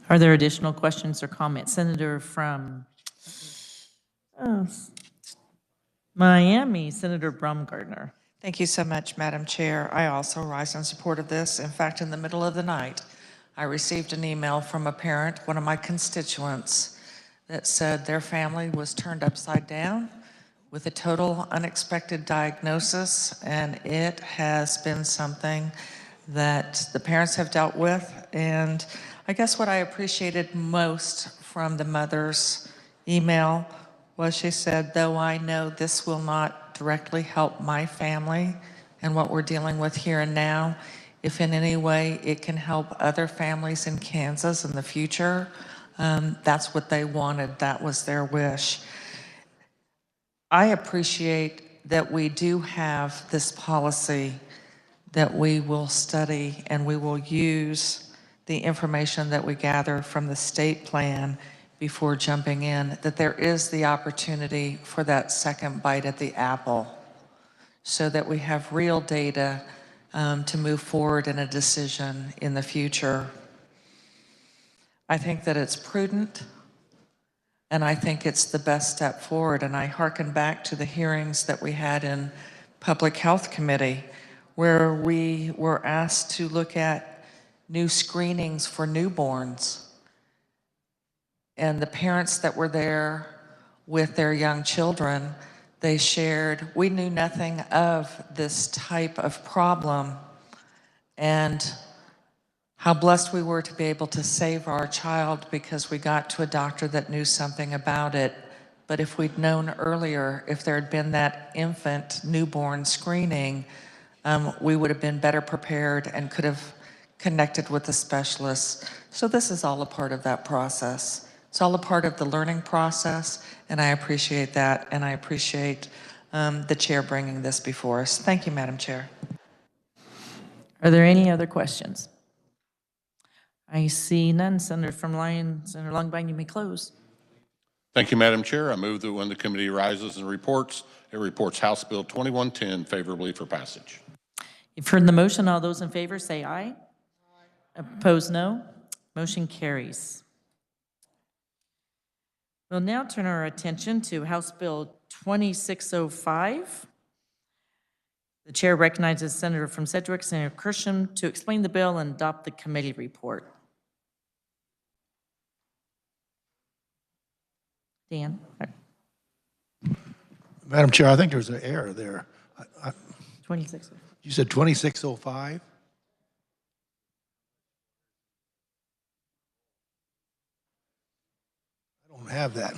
S8: Are there additional questions or comments? Senator from Miami, Senator Baumgartner.
S3: Thank you so much, Madam Chair. I also rise in support of this. In fact, in the middle of the night, I received an email from a parent, one of my constituents, that said their family was turned upside down with a total unexpected diagnosis, and it has been something that the parents have dealt with. And I guess what I appreciated most from the mother's email was she said, though I know this will not directly help my family and what we're dealing with here and now, if in any way it can help other families in Kansas in the future, that's what they wanted. That was their wish. I appreciate that we do have this policy that we will study and we will use the information that we gather from the state plan before jumping in, that there is the opportunity for that second bite at the apple so that we have real data to move forward in a decision in the future. I think that it's prudent, and I think it's the best step forward. And I hearken back to the hearings that we had in Public Health Committee, where we were asked to look at new screenings for newborns. And the parents that were there with their young children, they shared, we knew nothing of this type of problem, and how blessed we were to be able to save our child because we got to a doctor that knew something about it. But if we'd known earlier, if there had been that infant newborn screening, we would have been better prepared and could have connected with the specialists. So this is all a part of that process. It's all a part of the learning process, and I appreciate that, and I appreciate the chair bringing this before us. Thank you, Madam Chair.
S8: Are there any other questions? I see none. Senator from Lyon, Senator Longbine, you may close.
S13: Thank you, Madam Chair. I move that when the committee rises and reports, it reports House Bill 2110 favorably for passage.
S8: You've heard the motion. All those in favor say aye. Opposed, no. Motion carries. We'll now turn our attention to House Bill 2605. The chair recognizes Senator from Sedgwick, Senator Christian, to explain the bill and adopt the committee report. Dan?
S18: Madam Chair, I think there's an error there.
S8: 26.
S18: You said 2605? I don't have that.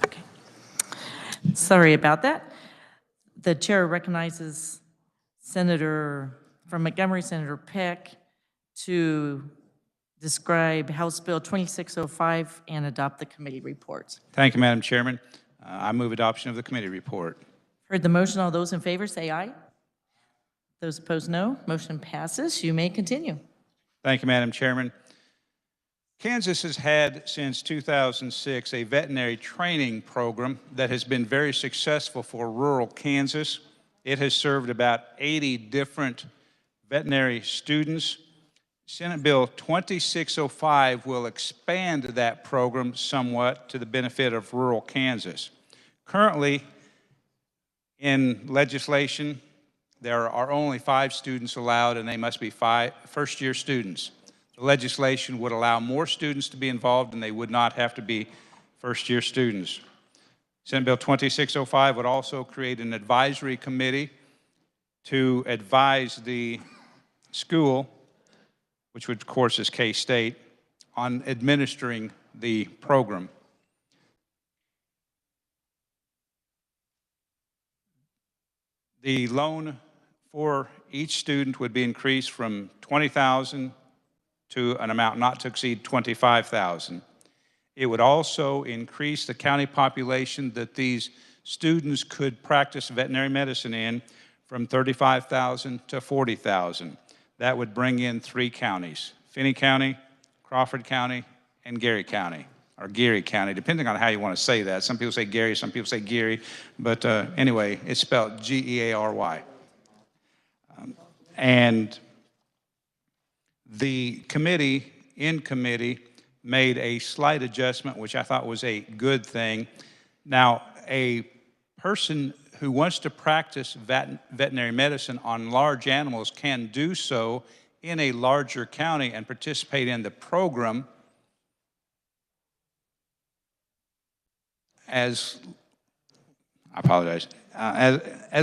S8: Okay. Sorry about that. The chair recognizes Senator from Montgomery, Senator Peck, to describe House Bill 2605 and adopt the committee reports.
S20: Thank you, Madam Chairman. I move adoption of the committee report.
S8: Heard the motion. All those in favor say aye. Those opposed, no. Motion passes. You may continue.
S20: Thank you, Madam Chairman. Kansas has had since 2006 a veterinary training program that has been very successful for rural Kansas. It has served about 80 different veterinary students. Senate Bill 2605 will expand that program somewhat to the benefit of rural Kansas. Currently, in legislation, there are only 5 students allowed, and they must be first-year students. The legislation would allow more students to be involved, and they would not have to be first-year students. Senate Bill 2605 would also create an advisory committee to advise the school, which would, of course, is K-State, on administering the program. The loan for each student would be increased from $20,000 to an amount not to exceed $25,000. It would also increase the county population that these students could practice veterinary medicine in from 35,000 to 40,000. That would bring in 3 counties, Finney County, Crawford County, and Geary County, or Geary County, depending on how you want to say that. Some people say Gary, some people say Geary, but anyway, it's spelled G-E-A-R-Y. And the committee, in committee, made a slight adjustment, which I thought was a good thing. Now, a person who wants to practice veterinary medicine on large animals can do so in a larger county and participate in the program as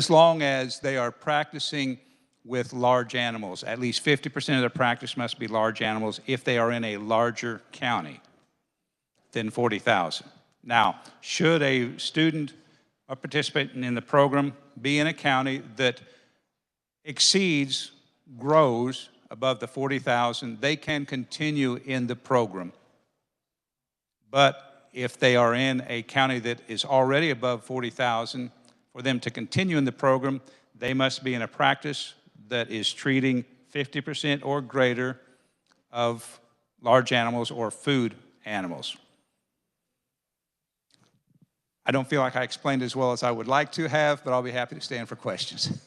S20: long as they are practicing with large animals. At least 50% of their practice must be large animals if they are in a larger county than 40,000. Now, should a student or participant in the program be in a county that grows above the 40,000, they can continue in the program. But if they are in a county that is already above 40,000, for them to continue in the program, they must be in a practice that is treating 50% or greater of large animals or food animals. I don't feel like I explained as well as I would like to have, but I'll be happy to stand for questions.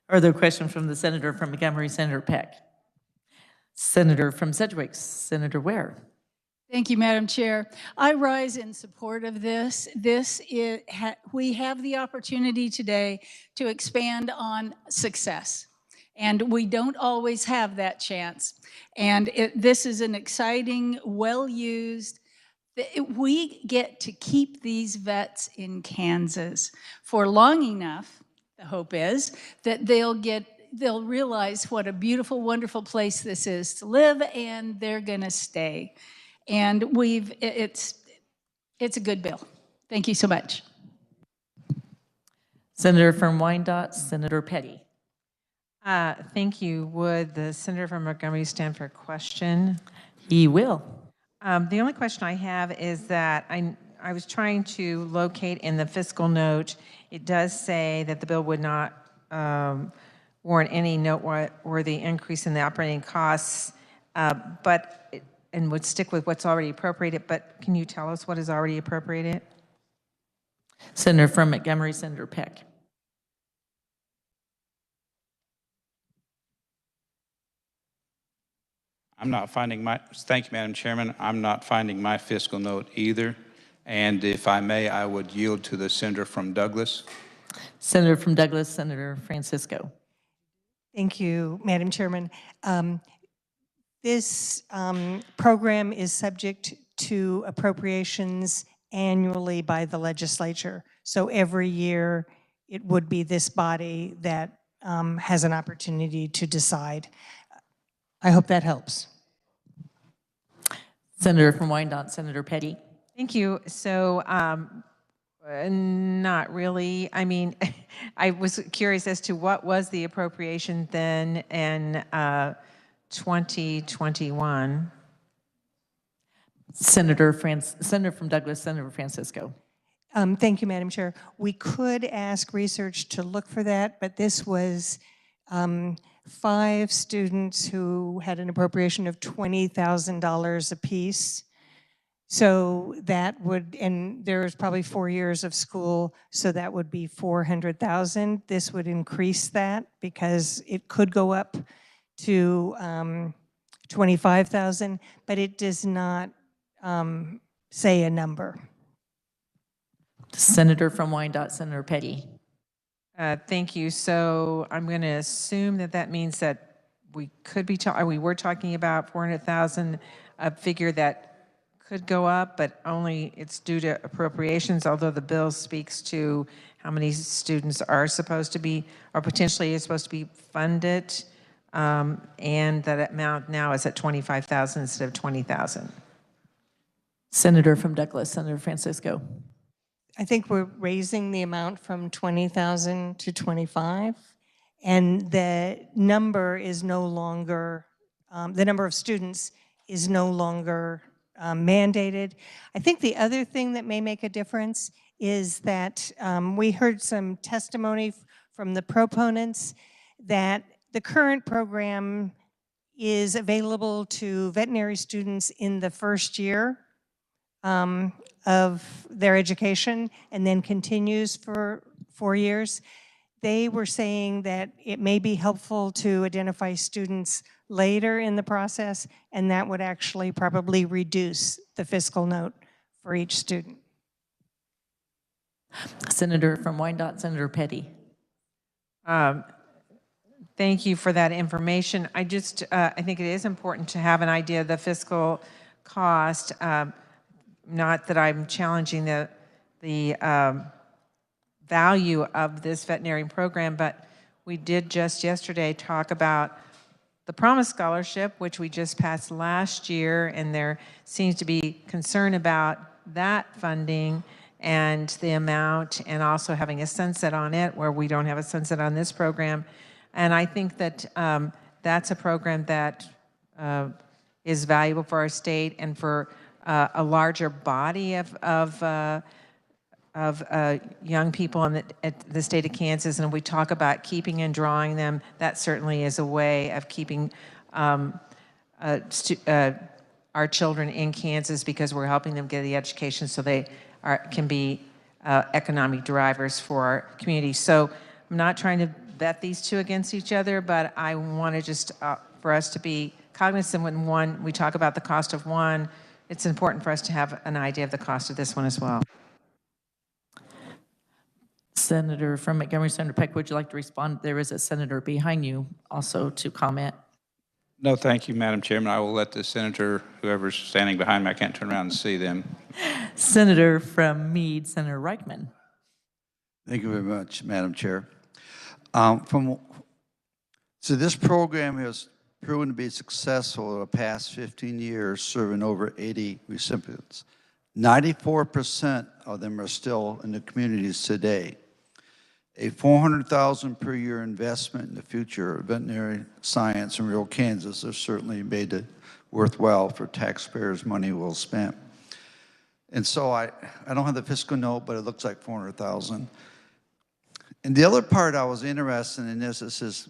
S8: Are there questions from the senator from Montgomery, Senator Peck? Senator from Sedgwick, Senator Ware.
S22: Thank you, Madam Chair. I rise in support of this. We have the opportunity today to expand on success, and we don't always have that chance. And this is an exciting, well-used, we get to keep these vets in Kansas for long enough. The hope is that they'll realize what a beautiful, wonderful place this is to live, and they're gonna stay. And it's a good bill. Thank you so much.
S8: Senator from Wyandotte, Senator Petty.
S2: Thank you. Would the senator from Montgomery stand for a question?
S8: He will.
S2: The only question I have is that I was trying to locate in the fiscal note, it does say that the bill would not warrant any noteworthy increase in the operating costs, and would stick with what's already appropriated, but can you tell us what is already appropriated?
S8: Senator from Montgomery, Senator Peck.
S20: I'm not finding thank you, Madam Chairman. I'm not finding my fiscal note either. And if I may, I would yield to the senator from Douglas.
S8: Senator from Douglas, Senator Francisco.
S15: Thank you, Madam Chairman. This program is subject to appropriations annually by the legislature. So every year it would be this body that has an opportunity to decide. I hope that helps.
S8: Senator from Wyandotte, Senator Petty.
S2: Thank you. So, not really. I mean, I was curious as to what was the appropriation then in 2021.
S8: Senator from Douglas, Senator Francisco.
S15: Thank you, Madam Chair. We could ask research to look for that, but this was 5 students who had an appropriation of $20,000 apiece. So that would, and there's probably 4 years of school, so that would be $400,000. This would increase that because it could go up to $25,000, but it does not say a number.
S8: Senator from Wyandotte, Senator Petty.
S2: Thank you. So I'm going to assume that that means that we could be we were talking about 400,000, a figure that could go up, but only it's due to appropriations, although the bill speaks to how many students are supposed to be, or potentially is supposed to be funded, and that amount now is at 25,000 instead of 20,000.
S8: Senator from Douglas, Senator Francisco.
S15: I think we're raising the amount from 20,000 to 25, and the number is no longer, the number of students is no longer mandated. I think the other thing that may make a difference is that we heard some testimony from the proponents that the current program is available to veterinary students in the first year of their education and then continues for 4 years. They were saying that it may be helpful to identify students later in the process, and that would actually probably reduce the fiscal note for each student.
S8: Senator from Wyandotte, Senator Petty.
S2: Thank you for that information. I just, I think it is important to have an idea of the fiscal cost. Not that I'm challenging the value of this veterinary program, but we did just yesterday talk about the Promise Scholarship, which we just passed last year, and there seems to be concern about that funding and the amount, and also having a sunset on it, where we don't have a sunset on this program. And I think that that's a program that is valuable for our state and for a larger body of young people in the state of Kansas. And we talk about keeping and drawing them. That certainly is a way of keeping our children in Kansas, because we're helping them get the education so they can be economic drivers for our community. So I'm not trying to bet these two against each other, but I want to just for us to be cognizant when we talk about the cost of one, it's important for us to have an idea of the cost of this one as well.
S8: Senator from Montgomery, Senator Peck, would you like to respond? There is a senator behind you also to comment.
S20: No, thank you, Madam Chairman. I will let the senator, whoever's standing behind me, I can't turn around and see them.
S8: Senator from Meade, Senator Reichman.
S6: Thank you very much, Madam Chair. So this program has proven to be successful in the past 15 years, serving over 80 recipients. 94% of them are still in the communities today. A $400,000 per year investment in the future of veterinary science in rural Kansas has certainly made it worthwhile for taxpayers' money well spent. And so I don't have the fiscal note, but it looks like 400,000. And the other part I was interested in is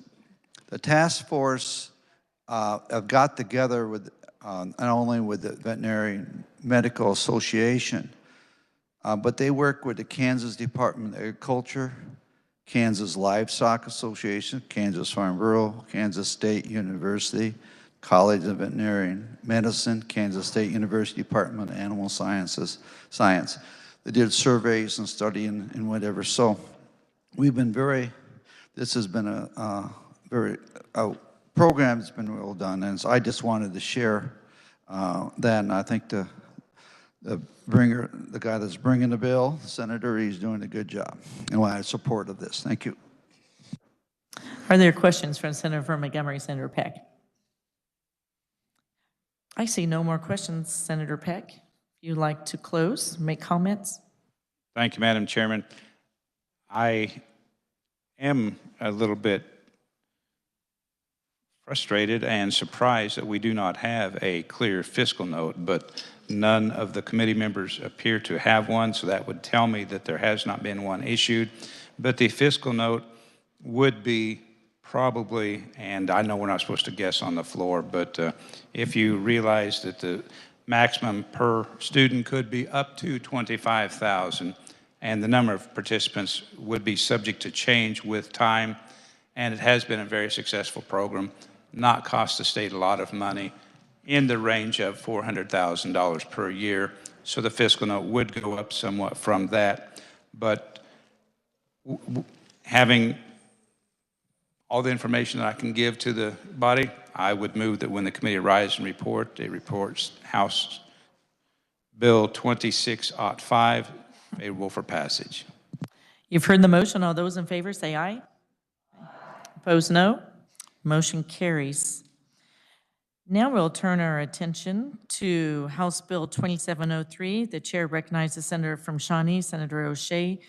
S6: the task force have got together with not only with the Veterinary Medical Association, but they work with the Kansas Department of Agriculture, Kansas Livestock Association, Kansas Farm Bureau, Kansas State University, College of Veterinary Medicine, Kansas State University Department of Animal Science. They did surveys and studying and whatever. So we've been this has been a program that's been well done. And so I just wanted to share that. And I think the guy that's bringing the bill, the senator, he's doing a good job. And I support of this. Thank you.
S8: Are there questions from Senator from Montgomery, Senator Peck? I see no more questions, Senator Peck. If you'd like to close, make comments.
S20: Thank you, Madam Chairman. I am a little bit frustrated and surprised that we do not have a clear fiscal note, but none of the committee members appear to have one, so that would tell me that there has not been one issued. But the fiscal note would be probably, and I know we're not supposed to guess on the floor, but if you realize that the maximum per student could be up to 25,000, and the number of participants would be subject to change with time, and it has been a very successful program, not cost the state a lot of money, in the range of $400,000 per year. So the fiscal note would go up somewhat from that. But having all the information that I can give to the body, I would move that when the committee arrives and it reports House Bill 2605, favorable for passage.
S8: You've heard the motion. All those in favor say aye. Opposed, no. Motion carries. Now we'll turn our attention to House Bill 2703. The chair recognizes Senator from Shawnee, Senator O'Shea,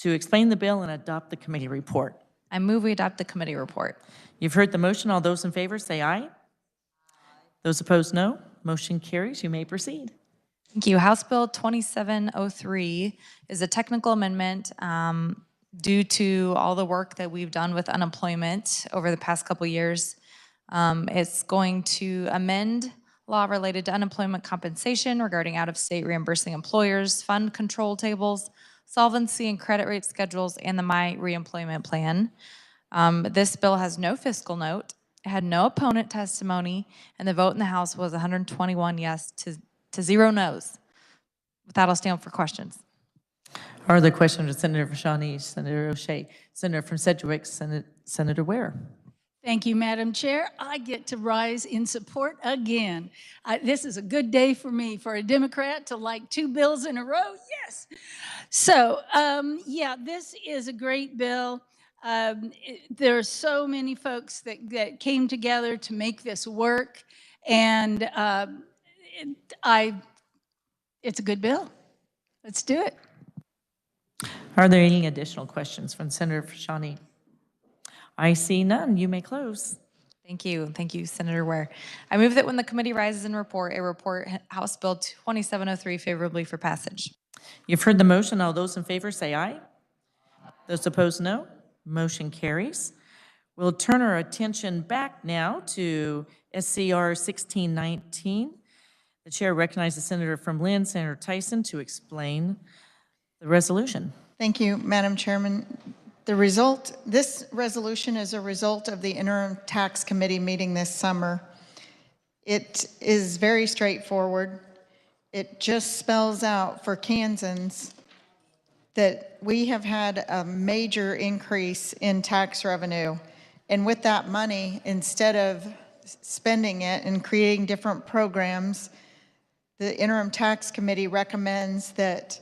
S8: to explain the bill and adopt the committee report.
S4: I move we adopt the committee report.
S8: You've heard the motion. All those in favor say aye. Those opposed, no. Motion carries. You may proceed.
S4: Thank you. House Bill 2703 is a technical amendment due to all the work that we've done with unemployment over the past couple years. It's going to amend law related to unemployment compensation regarding out-of-state reimbursing employers, fund control tables, solvency and credit rate schedules, and the My Reemployment Plan. This bill has no fiscal note. It had no opponent testimony, and the vote in the House was 121 yes to 0 no's. With that, I'll stand for questions.
S8: Are there questions of Senator from Shawnee, Senator O'Shea, Senator from Sedgwick, Senator Ware?
S22: Thank you, Madam Chair. I get to rise in support again. This is a good day for me, for a Democrat to like 2 bills in a row. Yes. So, yeah, this is a great bill. There are so many folks that came together to make this work, and it's a good bill. Let's do it.
S8: Are there any additional questions from Senator from Shawnee? I see none. You may close.
S4: Thank you. Thank you, Senator Ware. I move that when the committee rises and report House Bill 2703 favorably for passage.
S8: You've heard the motion. All those in favor say aye. Those opposed, no. Motion carries. We'll turn our attention back now to SCR 1619. The chair recognizes Senator from Lynn, Senator Tyson, to explain the resolution.
S11: Thank you, Madam Chairman. This resolution is a result of the Interim Tax Committee meeting this summer. It is very straightforward. It just spells out for Kansans that we have had a major increase in tax revenue. And with that money, instead of spending it and creating different programs, the Interim Tax Committee recommends that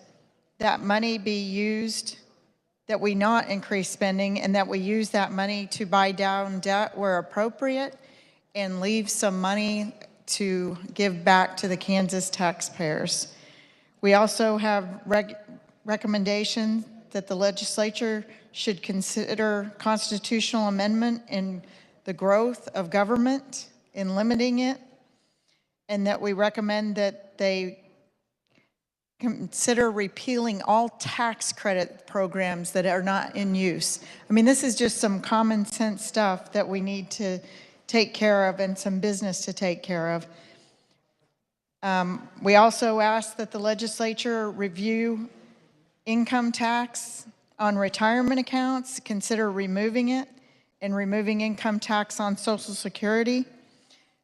S11: that money be used, that we not increase spending, and that we use that money to buy down debt where appropriate and leave some money to give back to the Kansas taxpayers. We also have recommendation that the legislature should consider constitutional amendment in the growth of government, in limiting it, and that we recommend that they consider repealing all tax credit programs that are not in use. I mean, this is just some common sense stuff that we need to take care of and some business to take care of. We also ask that the legislature review income tax on retirement accounts, consider removing it, and removing income tax on Social Security.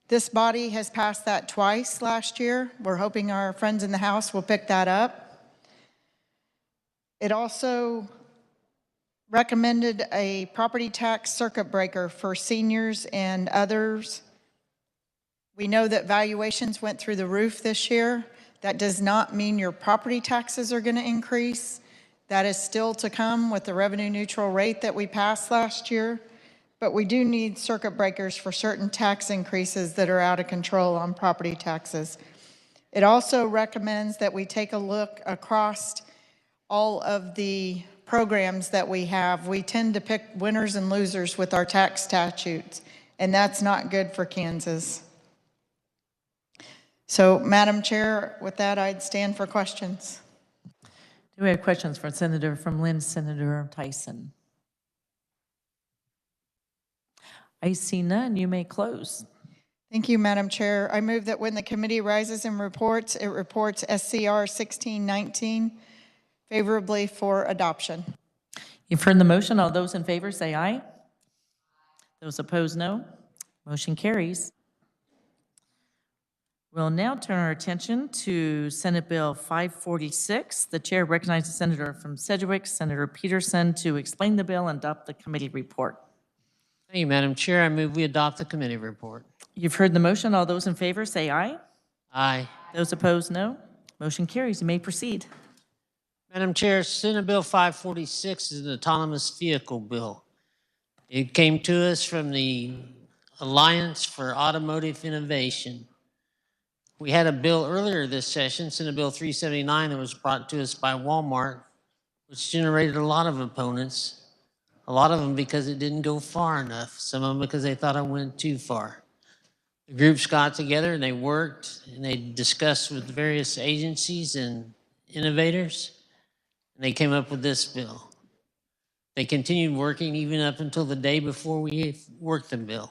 S11: This body has passed that twice last year. We're hoping our friends in the House will pick that up. It also recommended a property tax circuit breaker for seniors and others. We know that valuations went through the roof this year. That does not mean your property taxes are going to increase. That is still to come with the revenue neutral rate that we passed last year. But we do need circuit breakers for certain tax increases that are out of control on property taxes. It also recommends that we take a look across all of the programs that we have. We tend to pick winners and losers with our tax statutes, and that's not good for Kansas. So, Madam Chair, with that, I'd stand for questions.
S8: Do we have questions for Senator from Lynn, Senator Tyson? I see none. You may close.
S11: Thank you, Madam Chair. I move that when the committee rises and reports, it reports SCR 1619 favorably for adoption.
S8: You've heard the motion. All those in favor say aye. Those opposed, no. Motion carries. We'll now turn our attention to Senate Bill 546. The chair recognizes Senator from Sedgwick, Senator Peterson, to explain the bill and adopt the committee report.
S7: Thank you, Madam Chair. I move we adopt the committee report.
S8: You've heard the motion. All those in favor say aye.
S7: Aye.
S8: Those opposed, no. Motion carries. You may proceed.
S7: Madam Chair, Senate Bill 546 is an autonomous vehicle bill. It came to us from the Alliance for Automotive Innovation. We had a bill earlier this session, Senate Bill 379, that was brought to us by Walmart, which generated a lot of opponents. A lot of them because it didn't go far enough. Some of them because they thought it went too far. The groups got together and they worked and they discussed with various agencies and innovators, and they came up with this bill. They continued working even up until the day before we worked the bill.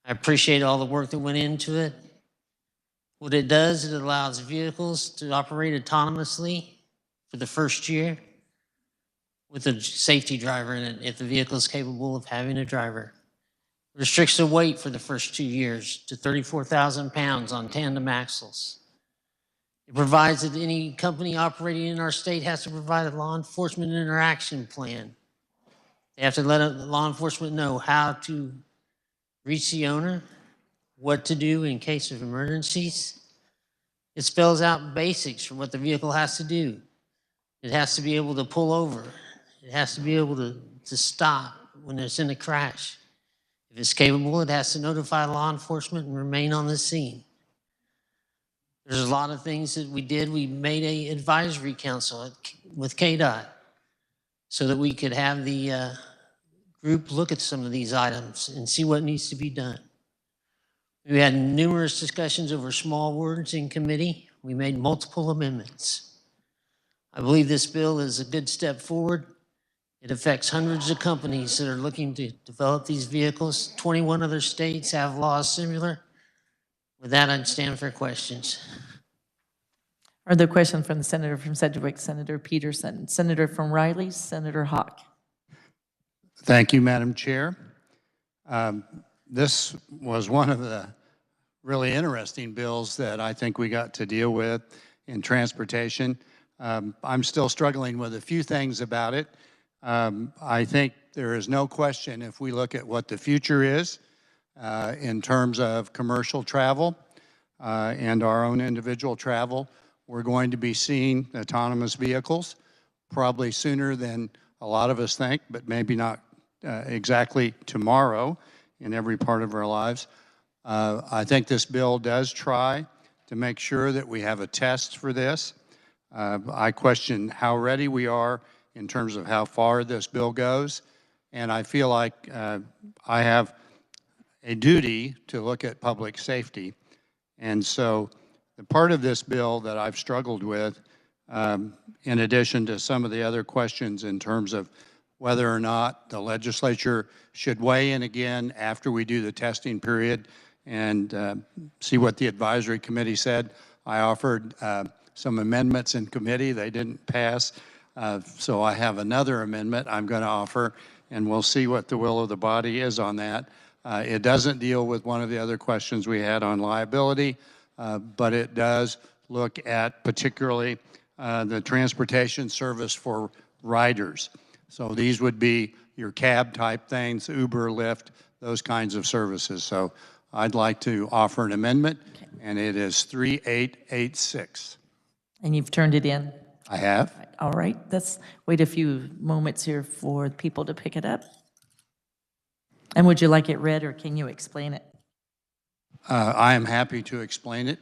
S7: I appreciate all the work that went into it. What it does, it allows vehicles to operate autonomously for the first year with a safety driver in it, if the vehicle is capable of having a driver. It restricts the weight for the first 2 years to 34,000 pounds on tandem axles. It provides that any company operating in our state has to provide a law enforcement interaction plan. They have to let law enforcement know how to reach the owner, what to do in case of emergencies. It spells out basics for what the vehicle has to do. It has to be able to pull over. It has to be able to stop when it's in a crash. If it's capable, it has to notify law enforcement and remain on the scene. There's a lot of things that we did. We made an advisory council with KDOT so that we could have the group look at some of these items and see what needs to be done. We had numerous discussions over small words in committee. We made multiple amendments. I believe this bill is a good step forward. It affects hundreds of companies that are looking to develop these vehicles. 21 other states have laws similar. With that, I'd stand for questions.
S8: Are there questions from the Senator from Sedgwick, Senator Peterson? Senator from Riley, Senator Hawk.
S9: Thank you, Madam Chair. This was one of the really interesting bills that I think we got to deal with in transportation. I'm still struggling with a few things about it. I think there is no question if we look at what the future is in terms of commercial travel and our own individual travel, we're going to be seeing autonomous vehicles probably sooner than a lot of us think, but maybe not exactly tomorrow in every part of our lives. I think this bill does try to make sure that we have a test for this. I question how ready we are in terms of how far this bill goes, and I feel like I have a duty to look at public safety. And so the part of this bill that I've struggled with, in addition to some of the other questions in terms of whether or not the legislature should weigh in again after we do the testing period and see what the advisory committee said. I offered some amendments in committee. They didn't pass. So I have another amendment I'm going to offer, and we'll see what the will of the body is on that. It doesn't deal with one of the other questions we had on liability, but it does look at particularly the transportation service for riders. So these would be your cab type things, Uber, Lyft, those kinds of services. So I'd like to offer an amendment, and it is 3886.
S8: And you've turned it in?
S9: I have.
S8: All right, let's wait a few moments here for people to pick it up. And would you like it read, or can you explain it?
S9: I am happy to explain it.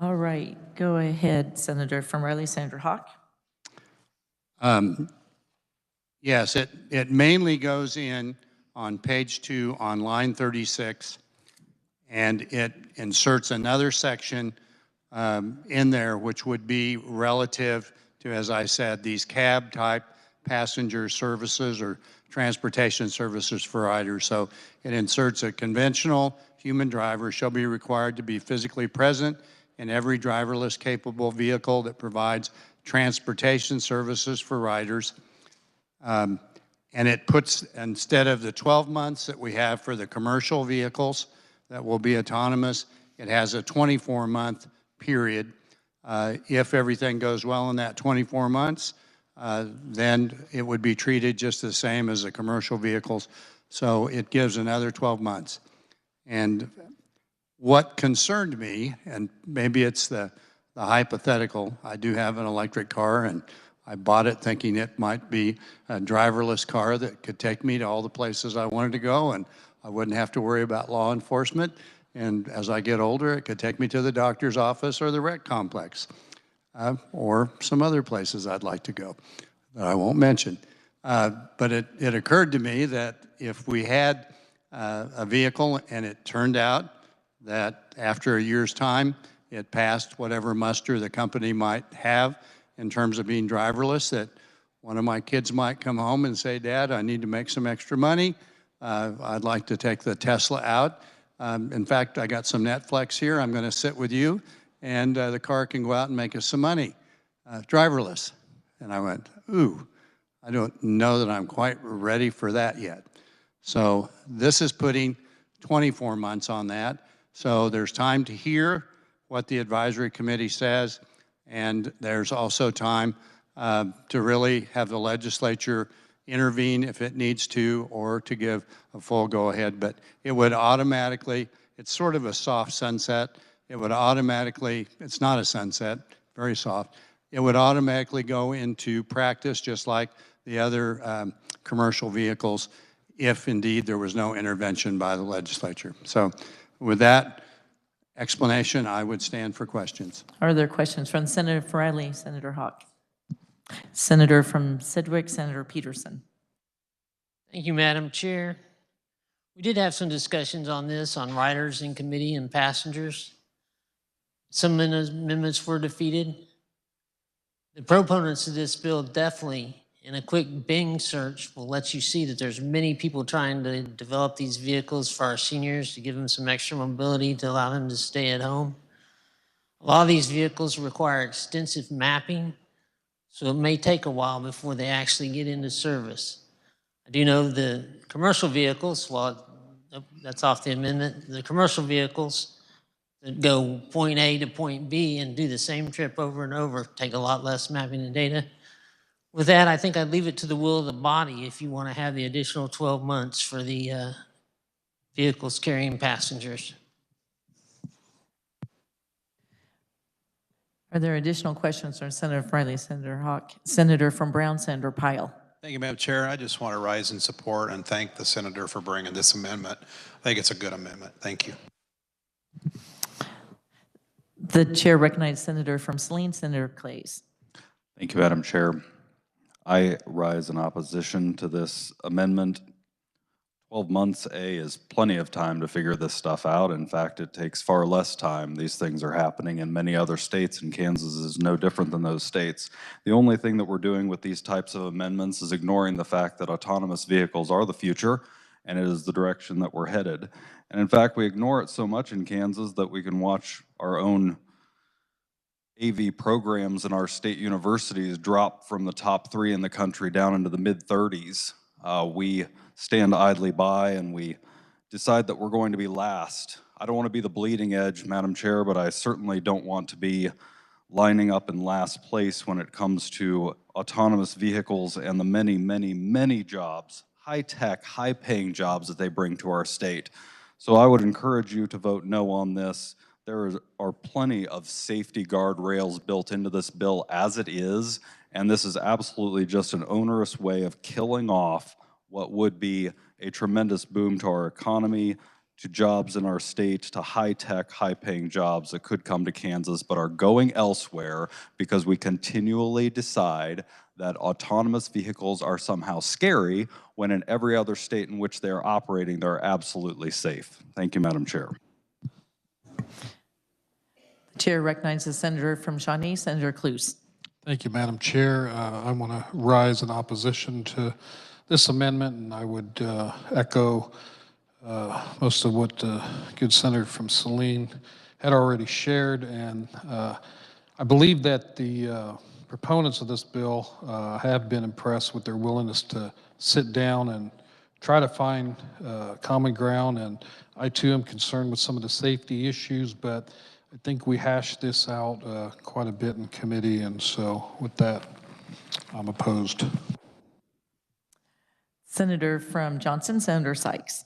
S8: All right, go ahead, Senator from Raleigh, Senator Hawk.
S9: Yes, it mainly goes in on page 2 on line 36, and it inserts another section in there which would be relative to, as I said, these cab type passenger services or transportation services for riders. So it inserts a conventional human driver shall be required to be physically present in every driverless capable vehicle that provides transportation services for riders. And it puts, instead of the 12 months that we have for the commercial vehicles that will be autonomous, it has a 24-month period. If everything goes well in that 24 months, then it would be treated just the same as the commercial vehicles. So it gives another 12 months. And what concerned me, and maybe it's the hypothetical, I do have an electric car, and I bought it thinking it might be a driverless car that could take me to all the places I wanted to go, and I wouldn't have to worry about law enforcement. And as I get older, it could take me to the doctor's office or the rec complex, or some other places I'd like to go that I won't mention. But it occurred to me that if we had a vehicle and it turned out that after a year's time, it passed whatever muster the company might have in terms of being driverless, that one of my kids might come home and say, Dad, I need to make some extra money. I'd like to take the Tesla out. In fact, I got some Netflix here. I'm going to sit with you, and the car can go out and make us some money, driverless. And I went, ooh, I don't know that I'm quite ready for that yet. So this is putting 24 months on that. So there's time to hear what the advisory committee says, and there's also time to really have the legislature intervene if it needs to, or to give a full go-ahead. But it would automatically, it's sort of a soft sunset. It would automatically, it's not a sunset, very soft. It would automatically go into practice just like the other commercial vehicles if indeed there was no intervention by the legislature. So with that explanation, I would stand for questions.
S8: Are there questions from Senator from Raleigh, Senator Hawk? Senator from Sedgwick, Senator Peterson.
S7: Thank you, Madam Chair. We did have some discussions on this, on riders in committee and passengers. Some amendments were defeated. The proponents of this bill definitely, in a quick Bing search, will let you see that there's many people trying to develop these vehicles for our seniors to give them some extra mobility to allow them to stay at home. A lot of these vehicles require extensive mapping, so it may take a while before they actually get into service. I do know the commercial vehicles, well, that's off the amendment, the commercial vehicles that go point A to point B and do the same trip over and over take a lot less mapping and data. With that, I think I'd leave it to the will of the body if you want to have the additional 12 months for the vehicles carrying passengers.
S8: Are there additional questions from Senator Friley, Senator Hawk, Senator from Brown, Senator Pyle?
S12: Thank you, Madam Chair. I just want to rise in support and thank the senator for bringing this amendment. I think it's a good amendment. Thank you.
S8: The chair recognizes Senator from Saline, Senator Clays.
S21: Thank you, Madam Chair. I rise in opposition to this amendment. 12 months, is plenty of time to figure this stuff out. In fact, it takes far less time. These things are happening in many other states, and Kansas is no different than those states. The only thing that we're doing with these types of amendments is ignoring the fact that autonomous vehicles are the future, and it is the direction that we're headed. And in fact, we ignore it so much in Kansas that we can watch our own AV programs in our state universities drop from the top 3 in the country down into the mid-30s. We stand idly by and we decide that we're going to be last. I don't want to be the bleeding edge, Madam Chair, but I certainly don't want to be lining up in last place when it comes to autonomous vehicles and the many, many, many jobs, high-tech, high-paying jobs that they bring to our state. So I would encourage you to vote no on this. There are plenty of safety guardrails built into this bill as it is, and this is absolutely just an onerous way of killing off what would be a tremendous boom to our economy, to jobs in our state, to high-tech, high-paying jobs that could come to Kansas but are going elsewhere because we continually decide that autonomous vehicles are somehow scary when in every other state in which they are operating, they're absolutely safe. Thank you, Madam Chair.
S8: The chair recognizes Senator from Shawnee, Senator Cluse.
S14: Thank you, Madam Chair. I want to rise in opposition to this amendment, and I would echo most of what the good senator from Saline had already shared. And I believe that the proponents of this bill have been impressed with their willingness to sit down and try to find common ground. And I too am concerned with some of the safety issues, but I think we hashed this out quite a bit in committee. And so with that, I'm opposed.
S8: Senator from Johnson, Senator Sykes.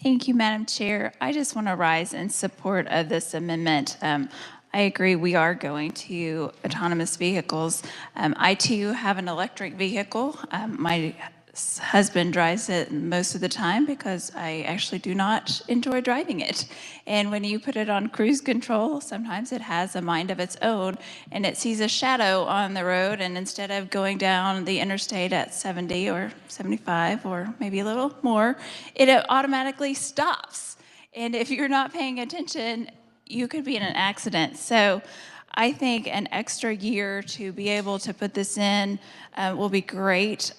S23: Thank you, Madam Chair. I just want to rise in support of this amendment. I agree we are going to autonomous vehicles. I too have an electric vehicle. My husband drives it most of the time because I actually do not enjoy driving it. And when you put it on cruise control, sometimes it has a mind of its own and it sees a shadow on the road, and instead of going down the interstate at 70 or 75 or maybe a little more, it automatically stops. And if you're not paying attention, you could be in an accident. So I think an extra year to be able to put this in will be great.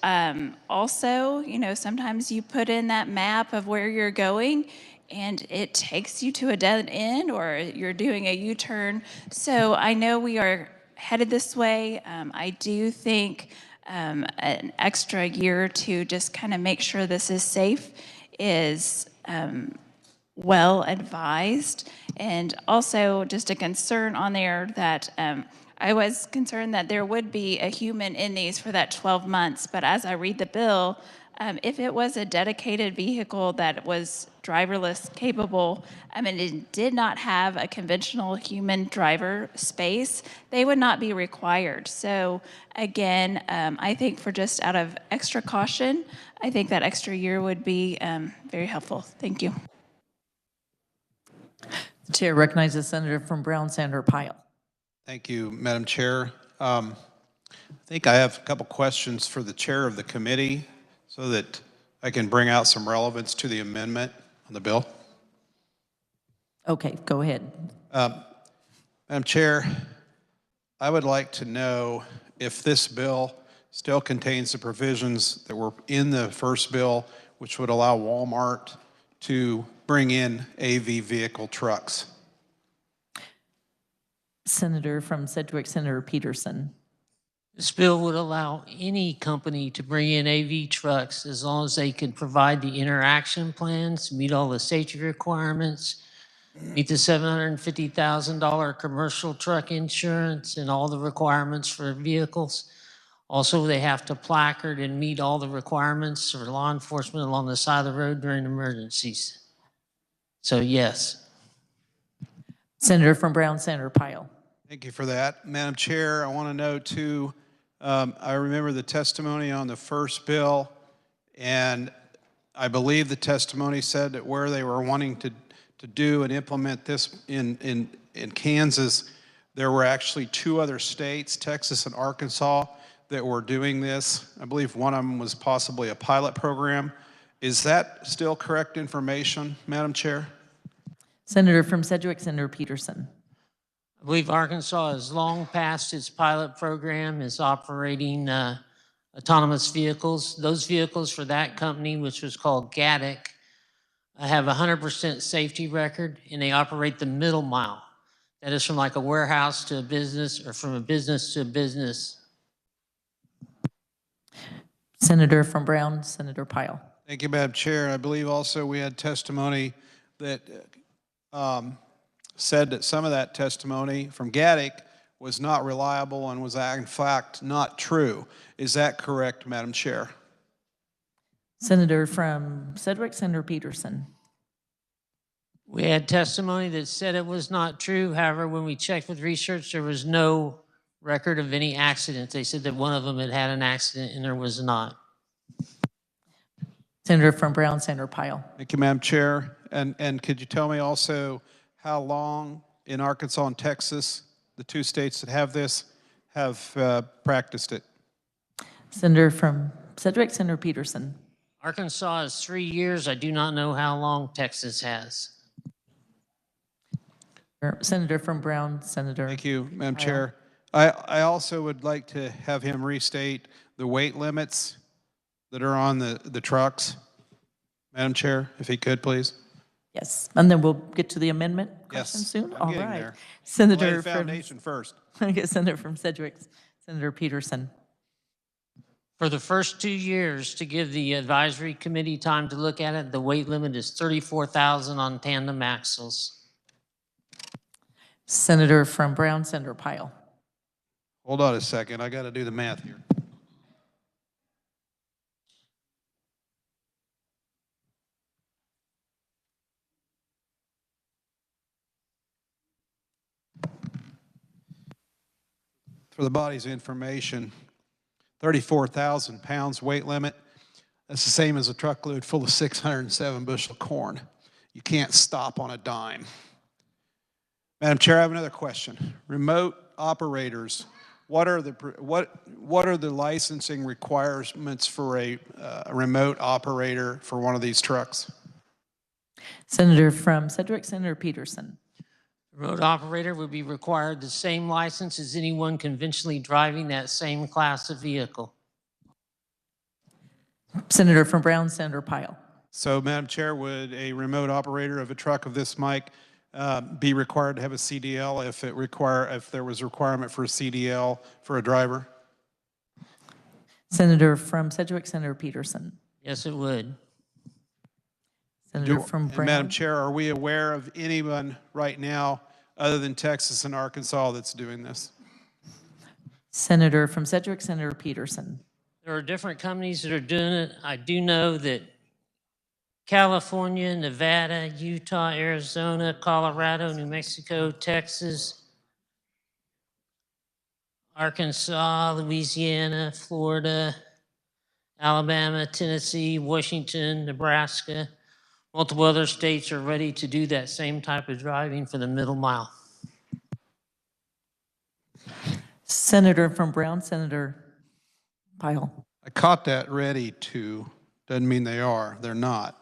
S23: Also, you know, sometimes you put in that map of where you're going and it takes you to a dead end or you're doing a U-turn. So I know we are headed this way. I do think an extra year to just kind of make sure this is safe is well advised. And also just a concern on there that I was concerned that there would be a human in these for that 12 months, but as I read the bill, if it was a dedicated vehicle that was driverless capable, and it did not have a conventional human driver space, they would not be required. So again, I think for just out of extra caution, I think that extra year would be very helpful. Thank you.
S8: The chair recognizes Senator from Brown, Senator Pyle.
S12: Thank you, Madam Chair. I think I have a couple questions for the chair of the committee so that I can bring out some relevance to the amendment on the bill.
S8: Okay, go ahead.
S12: Madam Chair, I would like to know if this bill still contains the provisions that were in the first bill, which would allow Walmart to bring in AV vehicle trucks.
S8: Senator from Sedgwick, Senator Peterson.
S7: This bill would allow any company to bring in AV trucks as long as they can provide the interaction plans, meet all the safety requirements, meet the $750,000 commercial truck insurance and all the requirements for vehicles. Also, they have to placard and meet all the requirements for law enforcement along the side of the road during emergencies. So yes.
S8: Senator from Brown, Senator Pyle.
S12: Thank you for that. Madam Chair, I want to know too, I remember the testimony on the first bill, and I believe the testimony said that where they were wanting to do and implement this in Kansas, there were actually 2 other states, Texas and Arkansas, that were doing this. I believe one of them was possibly a pilot program. Is that still correct information, Madam Chair?
S8: Senator from Sedgwick, Senator Peterson.
S7: I believe Arkansas has long passed its pilot program, is operating autonomous vehicles. Those vehicles for that company, which was called GADIC, have a 100% safety record, and they operate the middle mile. That is from like a warehouse to a business or from a business to a business.
S8: Senator from Brown, Senator Pyle.
S12: Thank you, Madam Chair. I believe also we had testimony that said that some of that testimony from GADIC was not reliable and was in fact not true. Is that correct, Madam Chair?
S8: Senator from Sedgwick, Senator Peterson.
S7: We had testimony that said it was not true. However, when we checked with research, there was no record of any accident. They said that one of them had had an accident and there was not.
S8: Senator from Brown, Senator Pyle.
S12: Thank you, Madam Chair. And could you tell me also how long in Arkansas and Texas, the 2 states that have this, have practiced it?
S8: Senator from Sedgwick, Senator Peterson.
S7: Arkansas is 3 years. I do not know how long Texas has.
S8: Senator from Brown, Senator.
S12: Thank you, Madam Chair. I also would like to have him restate the weight limits that are on the trucks. Madam Chair, if he could, please.
S8: Yes, and then we'll get to the amendment question
S12: Yes,
S8: soon.
S12: I'm
S8: All
S12: getting
S8: right.
S12: there.
S8: Senator
S12: Lay the
S8: from
S12: foundation first.
S8: Senator from Sedgwick, Senator Peterson.
S7: For the first 2 years, to give the advisory committee time to look at it, the weight limit is 34,000 on tandem axles.
S8: Senator from Brown, Senator Pyle.
S12: Hold on a second. I got to do the math here. For the body's information, 34,000 pounds weight limit. That's the same as a truckload full of 607 bushel of corn. You can't stop on a dime. Madam Chair, I have another question. Remote operators, what are the licensing requirements for a remote operator for one of these trucks?
S8: Senator from Sedgwick, Senator Peterson.
S7: Remote operator would be required the same license as anyone conventionally driving that same class of vehicle.
S8: Senator from Brown, Senator Pyle.
S12: So, Madam Chair, would a remote operator of a truck of this mic be required to have a CDL if there was a requirement for a CDL for a driver?
S8: Senator from Sedgwick, Senator Peterson.
S7: Yes, it would.
S8: Senator from Brown.
S12: Madam Chair, are we aware of anyone right now other than Texas and Arkansas that's doing this?
S8: Senator from Sedgwick, Senator Peterson.
S7: There are different companies that are doing it. I do know that California, Nevada, Utah, Arizona, Colorado, New Mexico, Texas, Arkansas, Louisiana, Florida, Alabama, Tennessee, Washington, Nebraska, multiple other states are ready to do that same type of driving for the middle mile.
S8: Senator from Brown, Senator Pyle.
S12: I caught that ready to. Doesn't mean they are. They're not.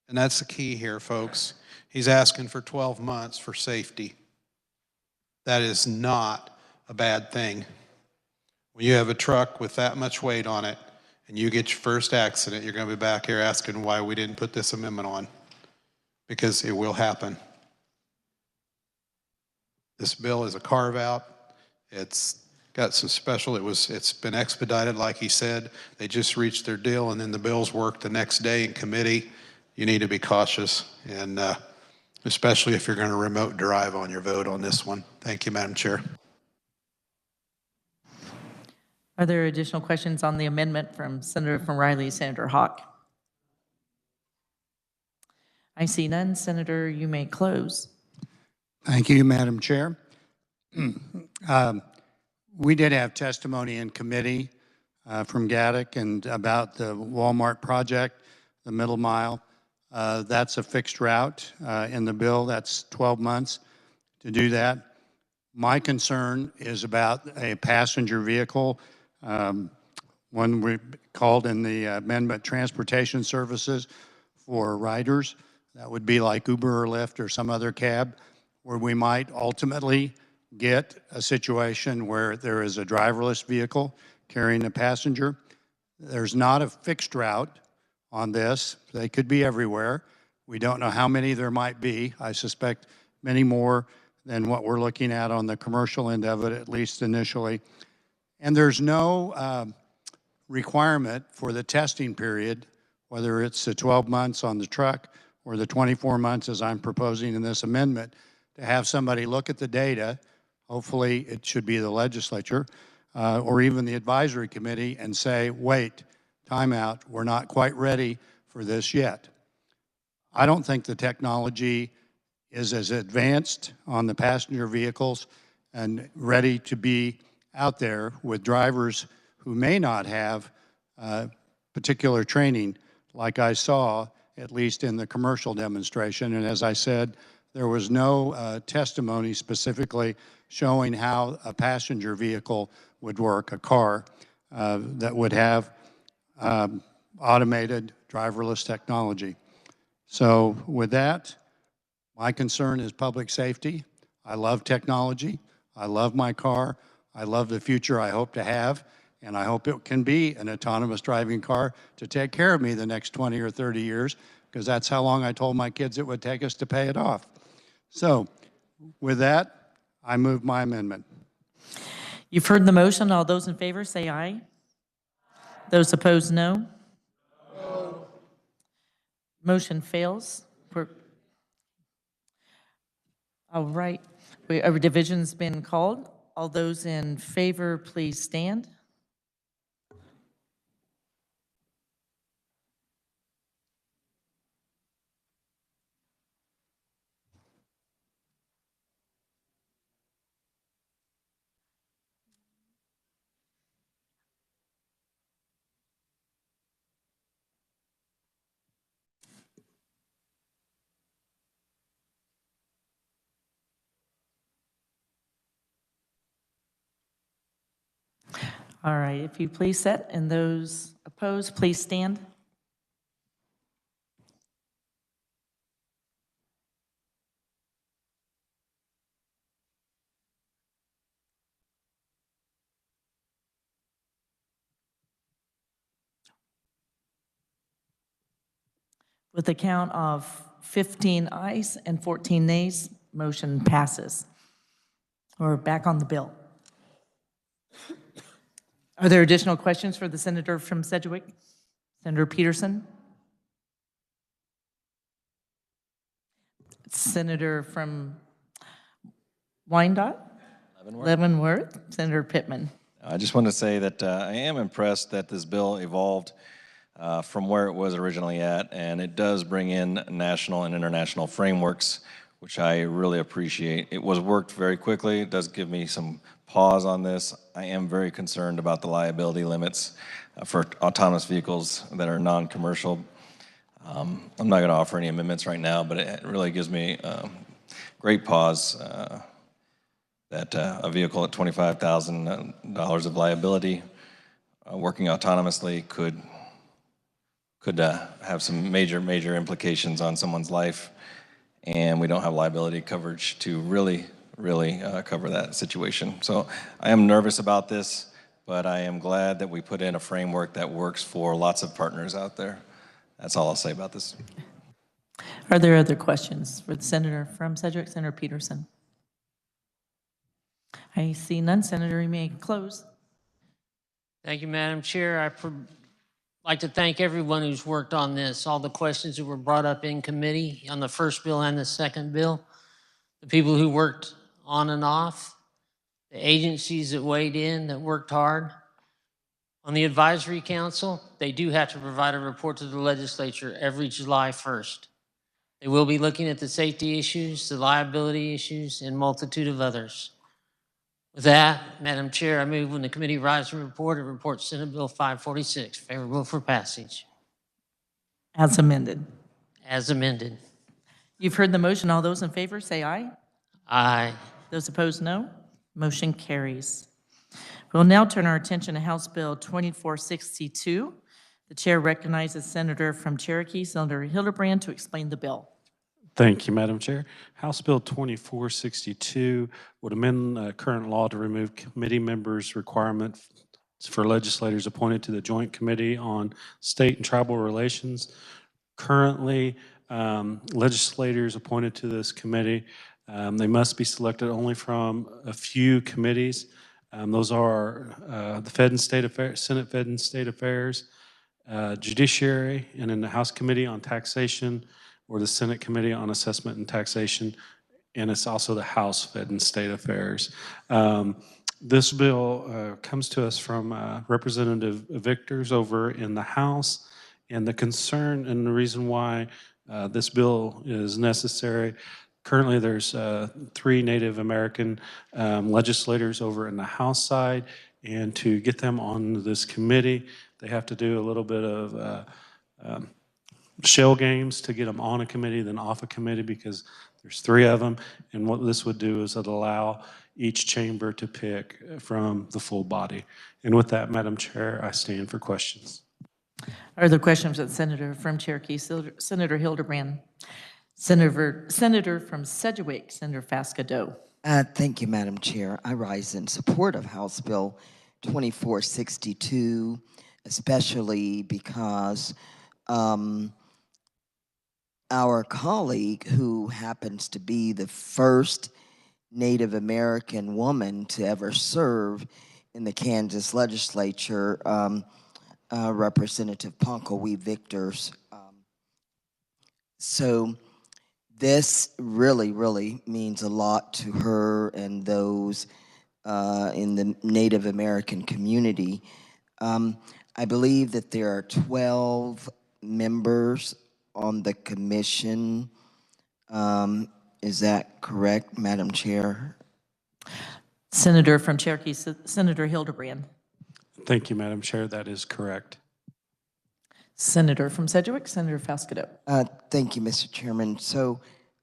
S12: And that's the key here, folks. He's asking for 12 months for safety. That is not a bad thing. When you have a truck with that much weight on it and you get your first accident, you're going to be back here asking why we didn't put this amendment on, because it will happen. This bill is a carve-out. It's got some special, it's been expedited, like he said. They just reached their deal, and then the bills work the next day in committee. You need to be cautious, and especially if you're going to remote drive on your vote on this one. Thank you, Madam Chair.
S8: Are there additional questions on the amendment from Senator from Riley, Senator Hawk? I see none. Senator, you may close.
S9: Thank you, Madam Chair. We did have testimony in committee from Gaddick and about the Walmart project, the middle mile. That's a fixed route in the bill. That's 12 months to do that. My concern is about a passenger vehicle. One we called in the amendment transportation services for riders. That would be like Uber or Lyft or some other cab, where we might ultimately get a situation where there is a driverless vehicle carrying a passenger. There's not a fixed route on this. They could be everywhere. We don't know how many there might be. I suspect many more than what we're looking at on the commercial end of it, at least initially. And there's no requirement for the testing period, whether it's the 12 months on the truck or the 24 months as I'm proposing in this amendment, to have somebody look at the data. Hopefully it should be the legislature or even the advisory committee and say, wait, time out, we're not quite ready for this yet. I don't think the technology is as advanced on the passenger vehicles and ready to be out there with drivers who may not have particular training like I saw, at least in the commercial demonstration. And as I said, there was no testimony specifically showing how a passenger vehicle would work, a car that would have automated driverless technology. So with that, my concern is public safety. I love technology. I love my car. I love the future I hope to have. And I hope it can be an autonomous driving car to take care of me the next 20 or 30 years, because that's how long I told my kids it would take us to pay it off. So with that, I move my amendment.
S8: You've heard the motion. All those in favor say aye. Those opposed, no. Motion fails. All right. A division's been called. All those in favor, please stand. All right, if you please sit, and those opposed, please stand. With a count of 15 ayes and 14 nays, motion passes. We're back on the bill. Are there additional questions for the senator from Sedgwick? Senator Peterson? Senator from Wyandotte? Leavenworth? Senator Pittman?
S1: I just want to say that I am impressed that this bill evolved from where it was originally at, and it does bring in national and international frameworks, which I really appreciate. It was worked very quickly. It does give me some pause on this. I am very concerned about the liability limits for autonomous vehicles that are non-commercial. I'm not going to offer any amendments right now, but it really gives me great pause that a vehicle at $25,000 of liability working autonomously could have some major implications on someone's life, and we don't have liability coverage to really cover that situation. So I am nervous about this, but I am glad that we put in a framework that works for lots of partners out there. That's all I'll say about this.
S8: Are there other questions for the senator from Sedgwick? Senator Peterson? I see none. Senator, you may close.
S7: Thank you, Madam Chair. I'd like to thank everyone who's worked on this, all the questions that were brought up in committee on the first bill and the second bill, the people who worked on and off, the agencies that weighed in, that worked hard. On the advisory council, they do have to provide a report to the legislature every July 1st. They will be looking at the safety issues, the liability issues, and a multitude of others. With that, Madam Chair, I move when the committee rise and report Senate Bill 546, favorable for passage.
S8: As amended.
S7: As amended.
S8: You've heard the motion. All those in favor say aye.
S7: Aye.
S8: Those opposed, no. Motion carries. We'll now turn our attention to House Bill 2462. The chair recognizes Senator from Cherokee, Senator Hildebrand, to explain the bill.
S16: Thank you, Madam Chair. House Bill 2462 would amend current law to remove committee members' requirement for legislators appointed to the Joint Committee on State and Tribal Relations. Currently, legislators appointed to this committee, they must be selected only from a few committees. Those are the Fed and State Affairs, Senate Fed and State Affairs, Judiciary, and in the House Committee on Taxation, or the Senate Committee on Assessment and Taxation, and it's also the House Fed and State Affairs. This bill comes to us from Representative Victor's over in the House, and the concern and the reason why this bill is necessary. Currently, there's 3 Native American legislators over in the House side, and to get them on this committee, they have to do a little bit of shell games to get them on a committee, then off a committee, because there's 3 of them. And what this would do is it allow each chamber to pick from the full body. And with that, Madam Chair, I stand for questions.
S8: Are there questions of the Senator from Cherokee, Senator Hildebrand? Senator from Sedgwick, Senator Fascadeau.
S5: Thank you, Madam Chair. I rise in support of House Bill 2462, especially because our colleague, who happens to be the first Native American woman to ever serve in the Kansas legislature, Representative Ponkelwee Victors. So this really means a lot to her and those in the Native American community. I believe that there are 12 members on the commission. Is that correct, Madam Chair?
S8: Senator from Cherokee, Senator Hildebrand.
S16: Thank you, Madam Chair. That is correct.
S8: Senator from Sedgwick, Senator Fascadeau.
S5: Thank you, Mr. Chairman. So,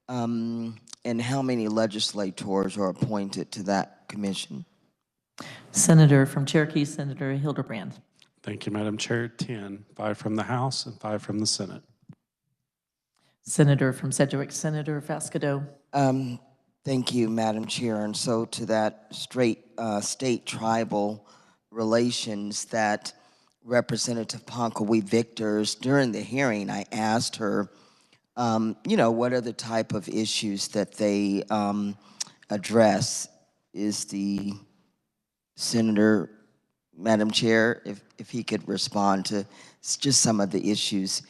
S5: and how many legislators are appointed to that commission?
S8: Senator from Cherokee, Senator Hildebrand.
S16: Thank you, Madam Chair. 10, 5 from the House and 5 from the Senate.
S8: Senator from Sedgwick, Senator Fascadeau.
S5: Thank you, Madam Chair. And so to that state tribal relations that Representative Ponkelwee Victors, during the hearing, I asked her, you know, what are the type of issues that they address? Is the Senator, Madam Chair, if he could respond to just some of the issues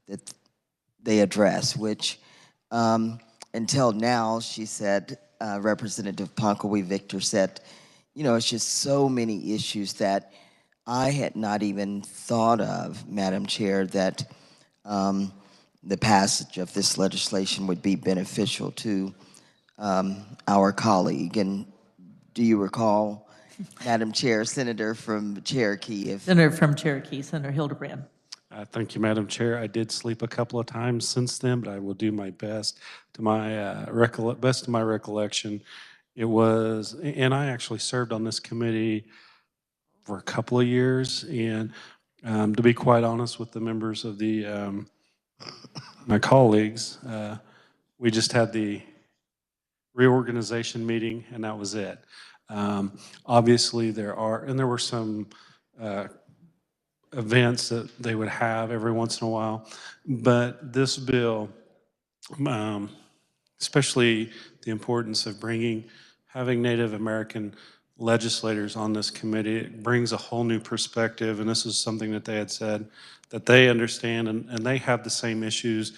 S5: that they address, which until now, she said, Representative Ponkelwee Victor said, you know, it's just so many issues that I had not even thought of, Madam Chair, that the passage of this legislation would be beneficial to our colleague. And do you recall, Madam Chair, Senator from Cherokee?
S8: Senator from Cherokee, Senator Hildebrand.
S16: Thank you, Madam Chair. I did sleep a couple of times since then, but I will do my best to my best of my recollection. It was, and I actually served on this committee for a couple of years, and to be quite honest with the members of the my colleagues, we just had the reorganization meeting, and that was it. Obviously, there were some events that they would have every once in a while, but this bill, especially the importance of having Native American legislators on this committee, it brings a whole new perspective, and this is something that they had said that they understand, and they have the same issues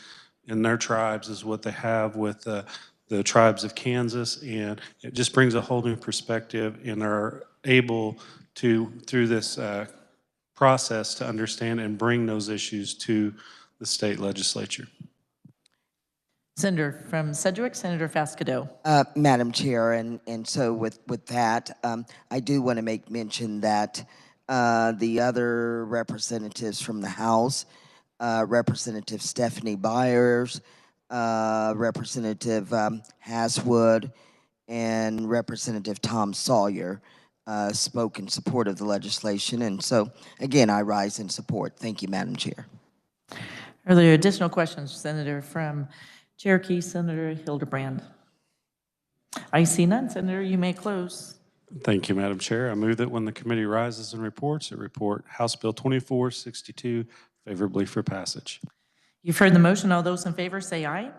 S16: in their tribes as what they have with the tribes of Kansas, and it just brings a whole new perspective, and they're able to, through this process, to understand and bring those issues to the state legislature.
S8: Senator from Sedgwick, Senator Fasquedo.
S5: Madam Chair, and so with that, I do want to make mention that the other representatives from the House, Representative Stephanie Byers, Representative Haswood, and Representative Tom Sawyer spoke in support of the legislation. And so, again, I rise in support. Thank you, Madam Chair.
S8: Are there additional questions, Senator from Cherokee, Senator Hildebrand? I see none. Senator, you may close.
S16: Thank you, Madam Chair. I move that when the committee rises and reports, it report House Bill 2462 favorably for passage.
S8: You've heard the motion. All those in favor say aye.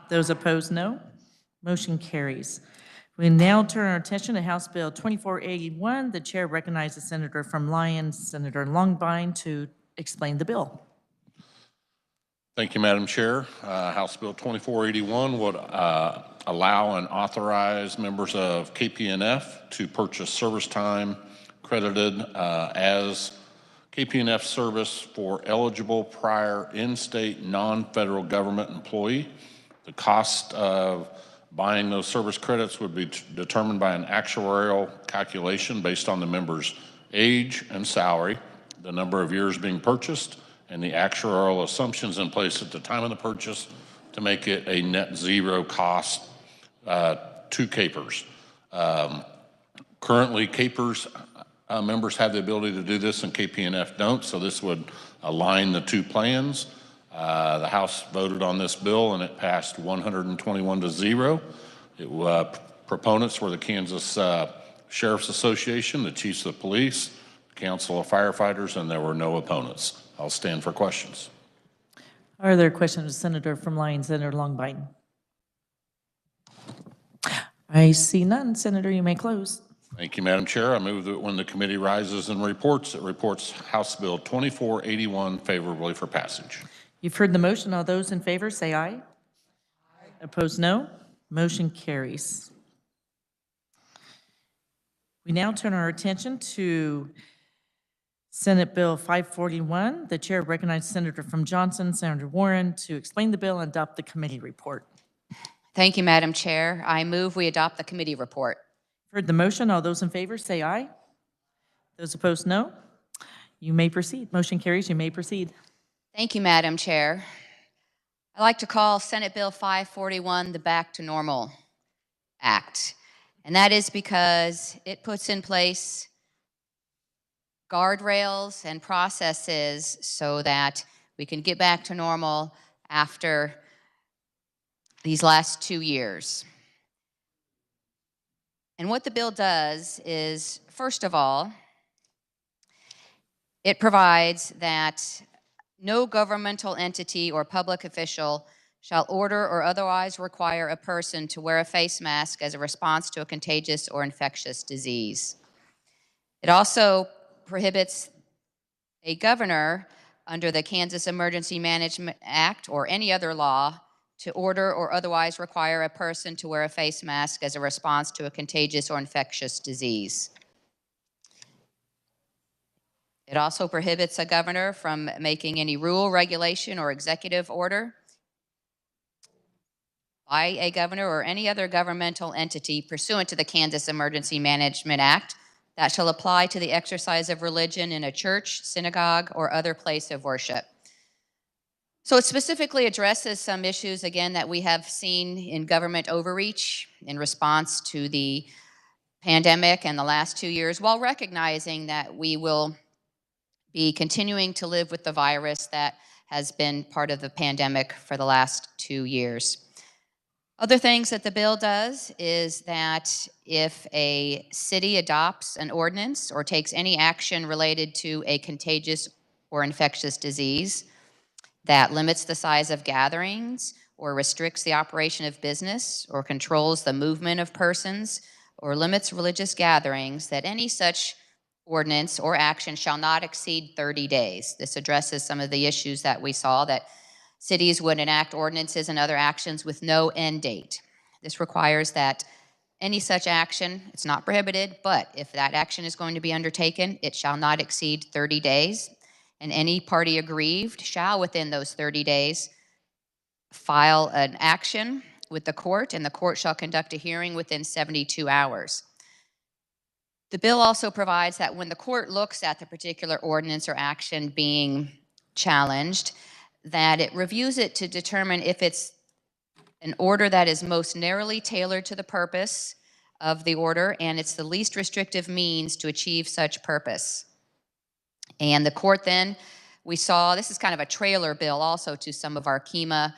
S8: Those opposed, no. Motion carries. We now turn our attention to House Bill 2481. The chair recognizes Senator from Lyon, Senator Longbine, to explain the bill.
S13: Thank you, Madam Chair. House Bill 2481 would allow and authorize members of KPNF to purchase service time credited as KPNF service for eligible prior in-state non-federal government employee. The cost of buying those service credits would be determined by an actuarial calculation based on the member's age and salary, the number of years being purchased, and the actuarial assumptions in place at the time of the purchase to make it a net zero cost to CAPERS. Currently, CAPERS members have the ability to do this and KPNF don't, so this would align the two plans. The House voted on this bill and it passed 121 to 0. Proponents were the Kansas Sheriff's Association, the Chiefs of Police, the Council of Firefighters, and there were no opponents. I'll stand for questions.
S8: Are there questions, Senator from Lyon, Senator Longbine? I see none. Senator, you may close.
S13: Thank you, Madam Chair. I move that when the committee rises and reports, it reports House Bill 2481 favorably for passage.
S8: You've heard the motion. All those in favor say aye. Aye. Opposed, no. Motion carries. We now turn our attention to Senate Bill 541. The chair recognizes Senator from Johnson, Senator Warren, to explain the bill and adopt the committee report.
S10: Thank you, Madam Chair. I move we adopt the committee report.
S8: Heard the motion. All those in favor say aye. Those opposed, no. You may proceed. Motion carries. You may proceed.
S10: Thank you, Madam Chair. I'd like to call Senate Bill 541 the Back to Normal Act. And that is because it puts in place guardrails and processes so that we can get back to normal after these last 2 years. And what the bill does is, first of all, it provides that no governmental entity or public official shall order or otherwise require a person to wear a face mask as a response to a contagious or infectious disease. It also prohibits a governor under the Kansas Emergency Management Act or any other law to order or otherwise require a person to wear a face mask as a response to a contagious or infectious disease. It also prohibits a governor from making any rule, regulation, or executive order by a governor or any other governmental entity pursuant to the Kansas Emergency Management Act that shall apply to the exercise of religion in a church, synagogue, or other place of worship. So it specifically addresses some issues, again, that we have seen in government overreach in response to the pandemic and the last 2 years, while recognizing that we will be continuing to live with the virus that has been part of the pandemic for the last 2 years. Other things that the bill does is that if a city adopts an ordinance or takes any action related to a contagious or infectious disease that limits the size of gatherings or restricts the operation of business or controls the movement of persons or limits religious gatherings, that any such ordinance or action shall not exceed 30 days. This addresses some of the issues that we saw, that cities would enact ordinances and other actions with no end date. This requires that any such action, it's not prohibited, but if that action is going to be undertaken, it shall not exceed 30 days, and any party aggrieved shall, within those 30 days, file an action with the court, and the court shall conduct a hearing within 72 hours. The bill also provides that when the court looks at the particular ordinance or action being challenged, that it reviews it to determine if it's an order that is most narrowly tailored to the purpose of the order, and it's the least restrictive means to achieve such purpose. And the court then, we saw, this is kind of a trailer bill also to some of our KEMA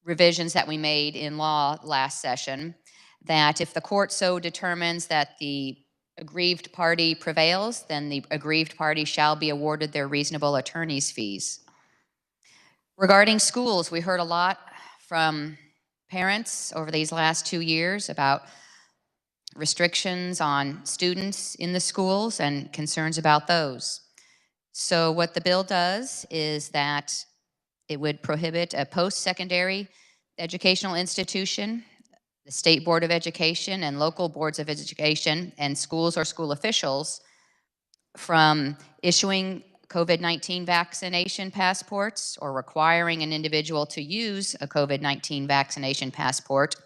S10: revisions that we made in law last session, that if the court so determines that the aggrieved party prevails, then the aggrieved party shall be awarded their reasonable attorney's fees. Regarding schools, we heard a lot from parents over these last 2 years about restrictions on students in the schools and concerns about those. So what the bill does is that it would prohibit a post-secondary educational institution, the State Board of Education and local boards of education and schools or school officials from issuing COVID-19 vaccination passports or requiring an individual to use a COVID-19 vaccination passport,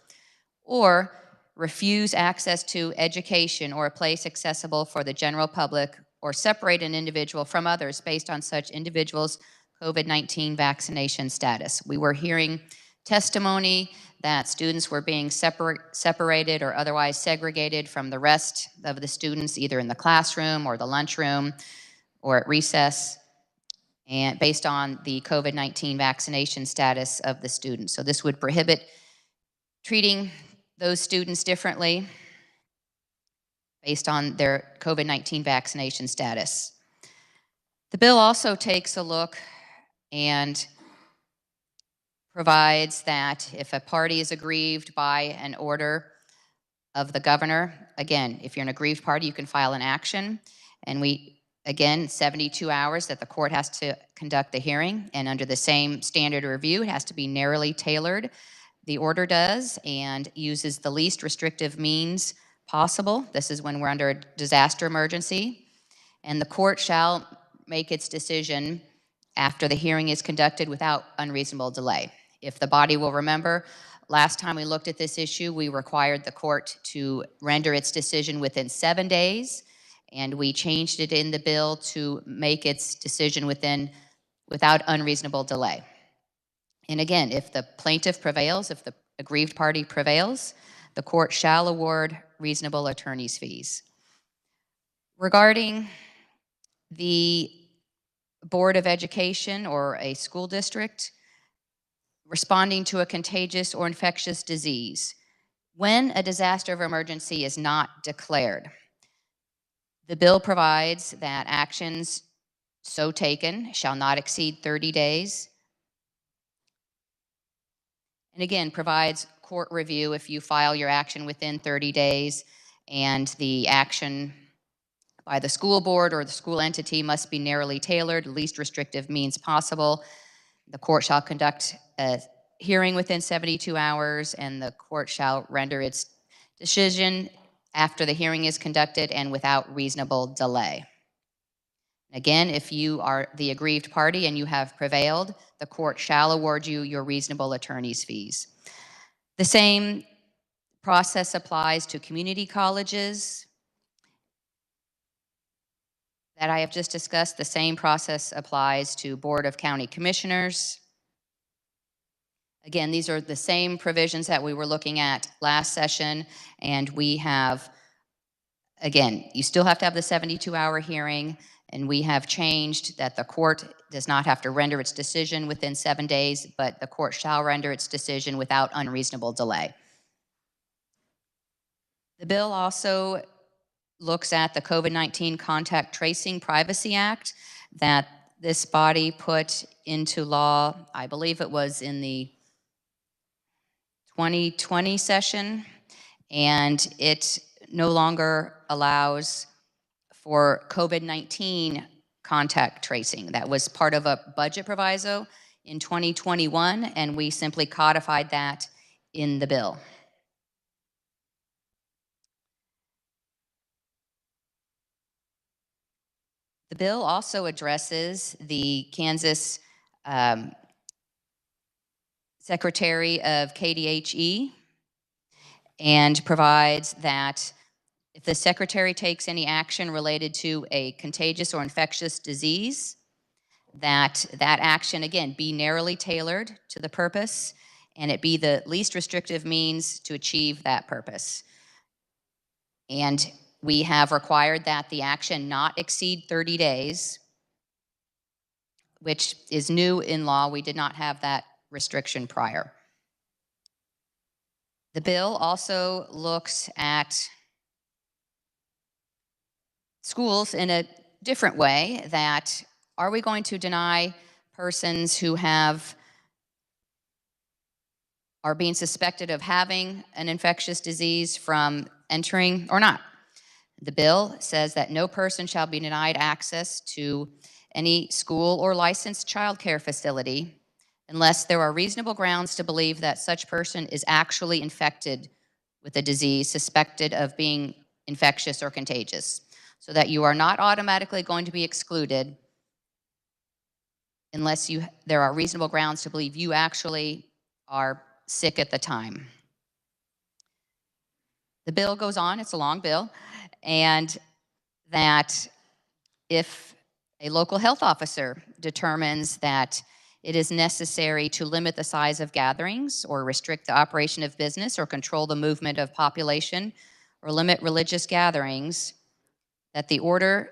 S10: or refuse access to education or a place accessible for the general public, or separate an individual from others based on such individuals' COVID-19 vaccination status. We were hearing testimony that students were being separated or otherwise segregated from the rest of the students, either in the classroom or the lunchroom or at recess, and based on the COVID-19 vaccination status of the student. So this would prohibit treating those students differently based on their COVID-19 vaccination status. The bill also takes a look and provides that if a party is aggrieved by an order of the governor, again, if you're an aggrieved party, you can file an action, and again, 72 hours that the court has to conduct the hearing, and under the same standard of review, it has to be narrowly tailored. The order does, and uses the least restrictive means possible. This is when we're under a disaster emergency, and the court shall make its decision after the hearing is conducted without unreasonable delay. If the body will remember, last time we looked at this issue, we required the court to render its decision within 7 days, and we changed it in the bill to make its decision without unreasonable delay. And again, if the plaintiff prevails, if the aggrieved party prevails, the court shall award reasonable attorney's fees. Regarding the Board of Education or a school district responding to a contagious or infectious disease, when a disaster of emergency is not declared, the bill provides that actions so taken shall not exceed 30 days. And again, provides court review if you file your action within 30 days, and the action by the school board or the school entity must be narrowly tailored, least restrictive means possible. The court shall conduct a hearing within 72 hours, and the court shall render its decision after the hearing is conducted and without reasonable delay. Again, if you are the aggrieved party and you have prevailed, the court shall award you your reasonable attorney's fees. The same process applies to community colleges that I have just discussed. The same process applies to Board of County Commissioners. Again, these are the same provisions that we were looking at last session, and we have, again, you still have to have the 72-hour hearing, and we have changed that the court does not have to render its decision within 7 days, but the court shall render its decision without unreasonable delay. The bill also looks at the COVID-19 Contact Tracing Privacy Act that this body put into law, I believe it was in the 2020 session, and it no longer allows for COVID-19 contact tracing. That was part of a budget proviso in 2021, and we simply codified that in the bill. The bill also addresses the Kansas Secretary of KDHE and provides that if the Secretary takes any action related to a contagious or infectious disease, that action, again, be narrowly tailored to the purpose and it be the least restrictive means to achieve that purpose. And we have required that the action not exceed 30 days, which is new in law. We did not have that restriction prior. The bill also looks at schools in a different way, that are we going to deny persons who are being suspected of having an infectious disease from entering or not? The bill says that no person shall be denied access to any school or licensed child care facility unless there are reasonable grounds to believe that such person is actually infected with a disease suspected of being infectious or contagious, so that you are not automatically going to be excluded unless there are reasonable grounds to believe you actually are sick at the time. The bill goes on, it's a long bill, and that if a local health officer determines that it is necessary to limit the size of gatherings or restrict the operation of business or control the movement of population or limit religious gatherings, that the order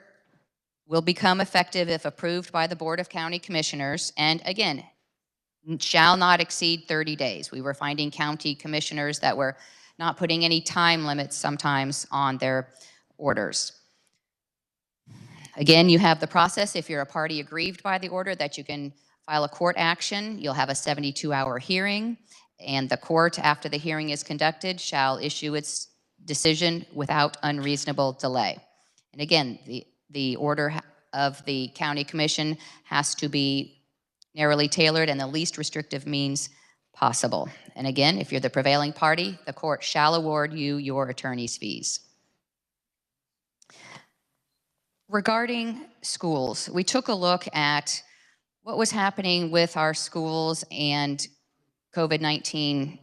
S10: will become effective if approved by the Board of County Commissioners, and again, shall not exceed 30 days. We were finding county commissioners that were not putting any time limits sometimes on their orders. Again, you have the process if you're a party aggrieved by the order that you can file a court action. You'll have a 72-hour hearing, and the court, after the hearing is conducted, shall issue its decision without unreasonable delay. And again, the order of the county commission has to be narrowly tailored and the least restrictive means possible. And again, if you're the prevailing party, the court shall award you your attorney's fees. Regarding schools, we took a look at what was happening with our schools and COVID-19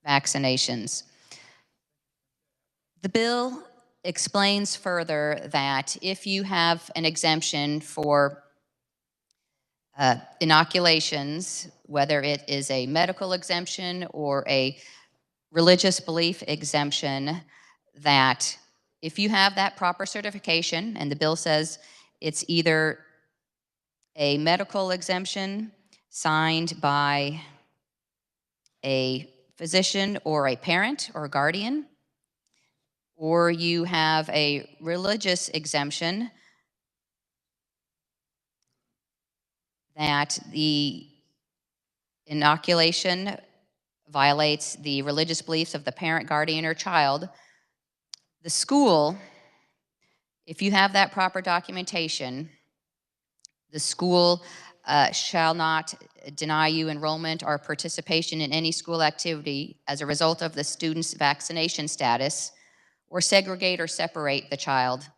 S10: vaccinations. The bill explains further that if you have an exemption for inoculations, whether it is a medical exemption or a religious belief exemption, that if you have that proper certification, and the bill says it's either a medical exemption signed by a physician or a parent or a guardian, or you have a religious exemption that the inoculation violates the religious beliefs of the parent, guardian, or child, the school, if you have that proper documentation, the school shall not deny you enrollment or participation in any school activity as a result of the student's vaccination status, or segregate or separate the child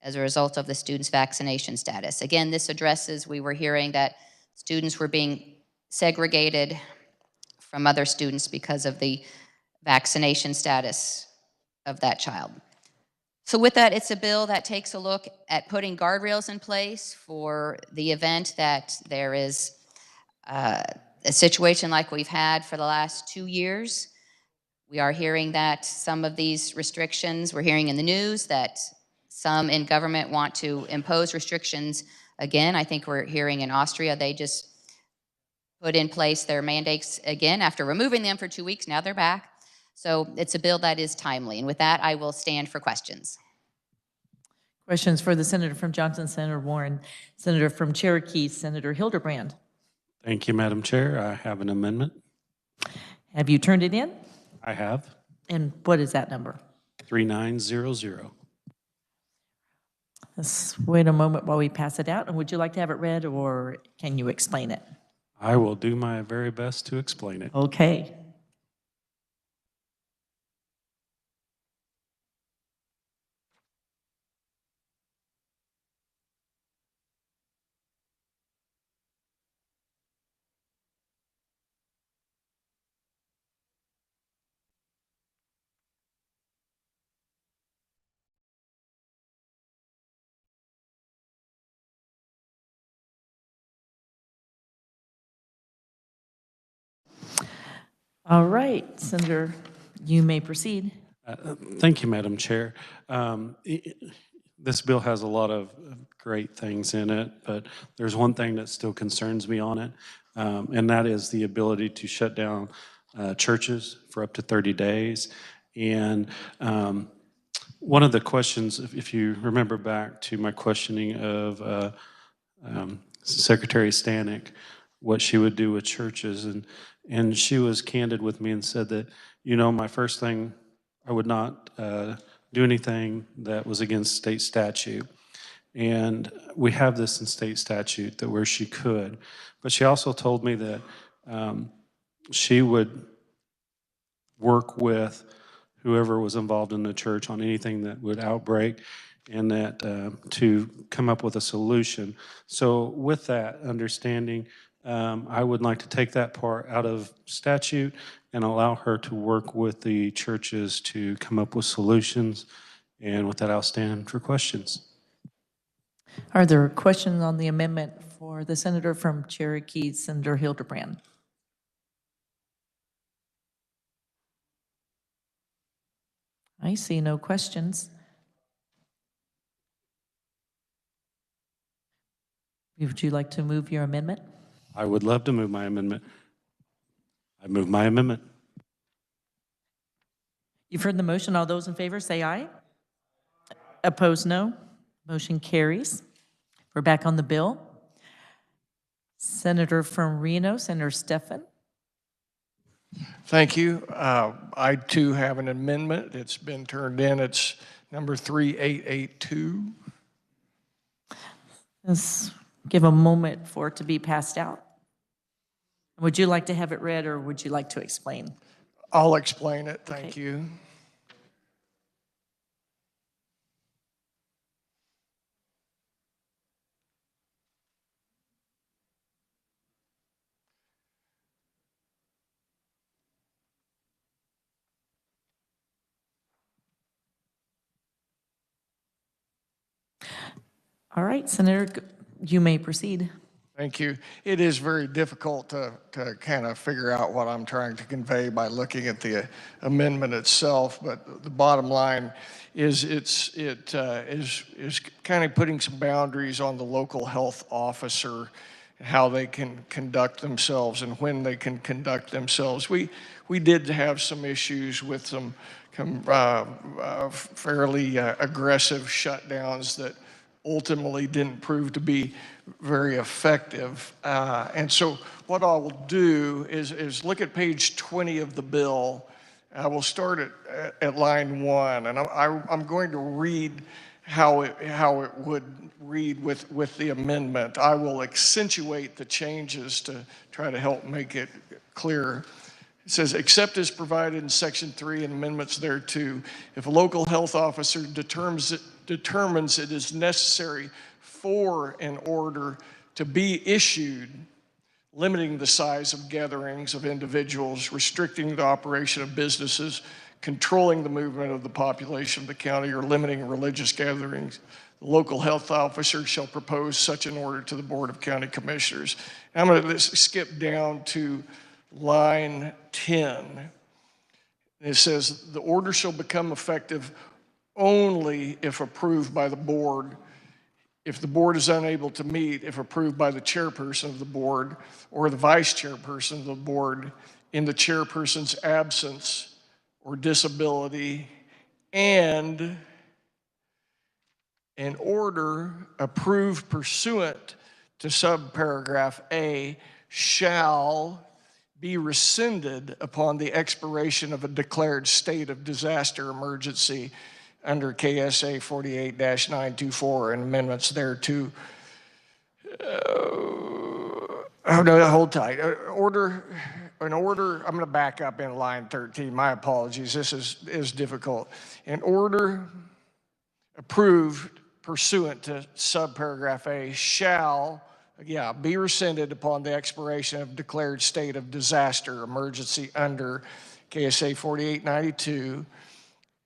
S10: as a result of the student's vaccination status. Again, this addresses, we were hearing that students were being segregated from other students because of the vaccination status of that child. So with that, it's a bill that takes a look at putting guardrails in place for the event that there is a situation like we've had for the last 2 years. We are hearing that some of these restrictions, we're hearing in the news that some in government want to impose restrictions again. I think we're hearing in Austria, they just put in place their mandates again after removing them for 2 weeks. Now they're back. So it's a bill that is timely. And with that, I will stand for questions.
S8: Questions for the Senator from Johnson, Senator Warren. Senator from Cherokee, Senator Hildebrand.
S16: Thank you, Madam Chair. I have an amendment.
S8: Have you turned it in?
S16: I have.
S8: And what is that number?
S16: 3900.
S8: Let's wait a moment while we pass it out. And would you like to have it read, or can you explain it?
S16: I will do my very best to explain it.
S8: Okay. All right, Senator, you may proceed.
S16: Thank you, Madam Chair. This bill has a lot of great things in it, but there's one thing that still concerns me on it, and that is the ability to shut down churches for up to 30 days. And one of the questions, if you remember back to my questioning of Secretary Stanek, what she would do with churches, and she was candid with me and said that, my first thing, I would not do anything that was against state statute. And we have this in state statute that where she could. But she also told me that she would work with whoever was involved in the church on anything that would outbreak, and that to come up with a solution. So with that understanding, I would like to take that part out of statute and allow her to work with the churches to come up with solutions. And with that, I'll stand for questions.
S8: Are there questions on the amendment for the senator from Cherokee, Senator Hildebrand? I see no questions. Would you like to move your amendment?
S16: I would love to move my amendment. I move my amendment.
S8: You've heard the motion. All those in favor say aye. Opposed, no. Motion carries. We're back on the bill. Senator from Reno, Senator Stephan.
S3: Thank you. I too have an amendment. It's been turned in. It's number 3882.
S8: Let's give a moment for it to be passed out. Would you like to have it read, or would you like to explain?
S3: I'll explain it. Thank you.
S8: All right, Senator, you may proceed.
S3: Thank you. It is very difficult to kind of figure out what I'm trying to convey by looking at the amendment itself, but the bottom line is it is kind of putting some boundaries on the local health officer, how they can conduct themselves and when they can conduct themselves. We did have some issues with some fairly aggressive shutdowns that ultimately didn't prove to be very effective. And so what I will do is look at page 20 of the bill. I will start at line 1, and I'm going to read how it would read with the amendment. I will accentuate the changes to try to help make it clear. It says, except as provided in section 3 and amendments thereto, if a local health officer determines it is necessary for an order to be issued, limiting the size of gatherings of individuals, restricting the operation of businesses, controlling the movement of the population of the county, or limiting religious gatherings, the local health officer shall propose such an order to the Board of County Commissioners. And I'm going to skip down to line 10. It says, the order shall become effective only if approved by the board. If the board is unable to meet, if approved by the chairperson of the board or the vice chairperson of the board in the chairperson's absence or disability, and an order approved pursuant to subparagraph A shall be rescinded upon the expiration of a declared state of disaster emergency under KSA 48-924 and amendments thereto. Hold tight. An order, I'm going to back up in line 13. My apologies. This is difficult. An order approved pursuant to subparagraph A shall, be rescinded upon the expiration of declared state of disaster emergency under KSA 4892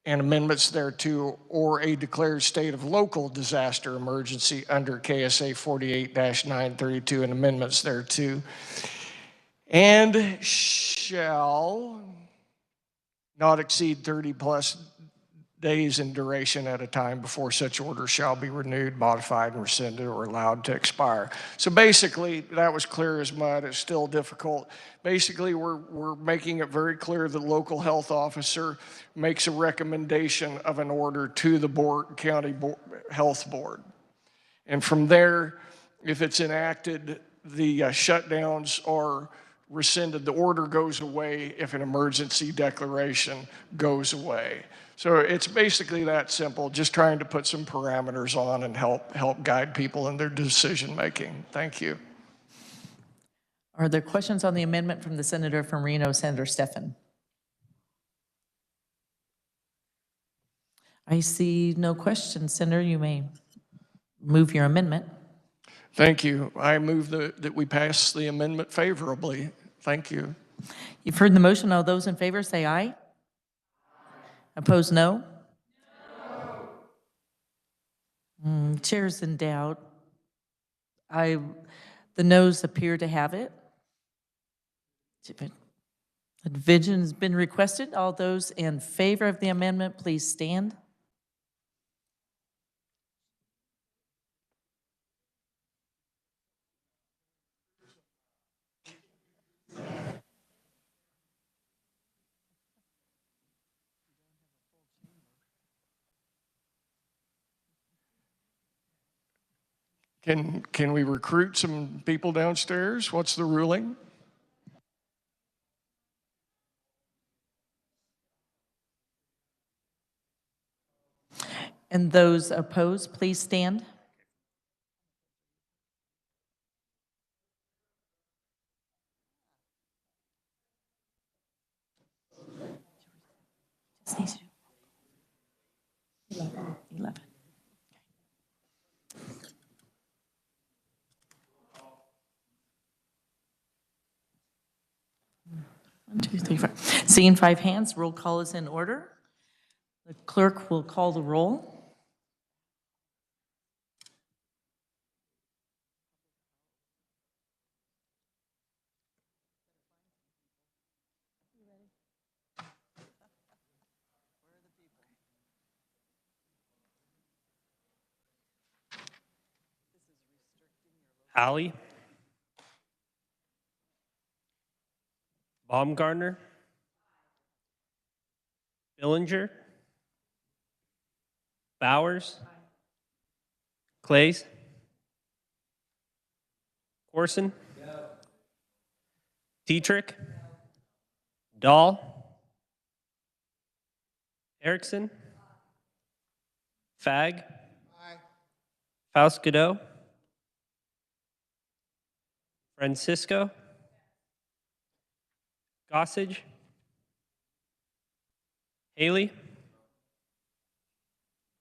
S3: and amendments thereto, or a declared state of local disaster emergency under KSA 48-932 and amendments thereto. and shall not exceed 30 plus days in duration at a time before such order shall be renewed, modified, and rescinded or allowed to expire. So basically, that was clear as mud. It's still difficult. Basically, we're making it very clear the local health officer makes a recommendation of an order to the county health board. And from there, if it's enacted, the shutdowns are rescinded. The order goes away if an emergency declaration goes away. So it's basically that simple, just trying to put some parameters on and help guide people in their decision making. Thank you.
S8: Are there questions on the amendment from the senator from Reno, Senator Stephan? I see no questions. Senator, you may move your amendment.
S3: Thank you. I move that we pass the amendment favorably. Thank you.
S8: You've heard the motion. All those in favor say aye. Opposed, no? Chair's in doubt. The noes appear to have it. A division has been requested. All those in favor of the amendment, please stand.
S3: Can we recruit some people downstairs? What's the ruling?
S8: And those opposed, please stand. Just 11. 1, 2, 3, 4. Seeing 5 hands, roll call is in order. The clerk will call the roll.
S17: Alley, Baumgartner, Billinger, Bowers, Clays, Corson, Dietrich, Dahl, Erickson, Fag, Faust Godot, Francisco, Gossage, Haley,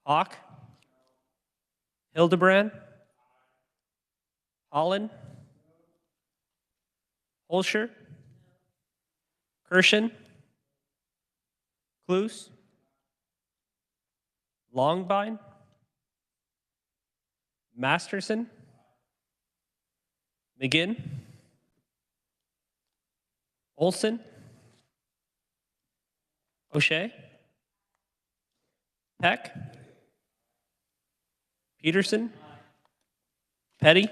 S17: Hawk, Hildebrand, Holland, Holscher, Kirshen, Cluse, Longbine, Masterson, McGinn, Olson, O'Shea, Peck, Peterson, Petty,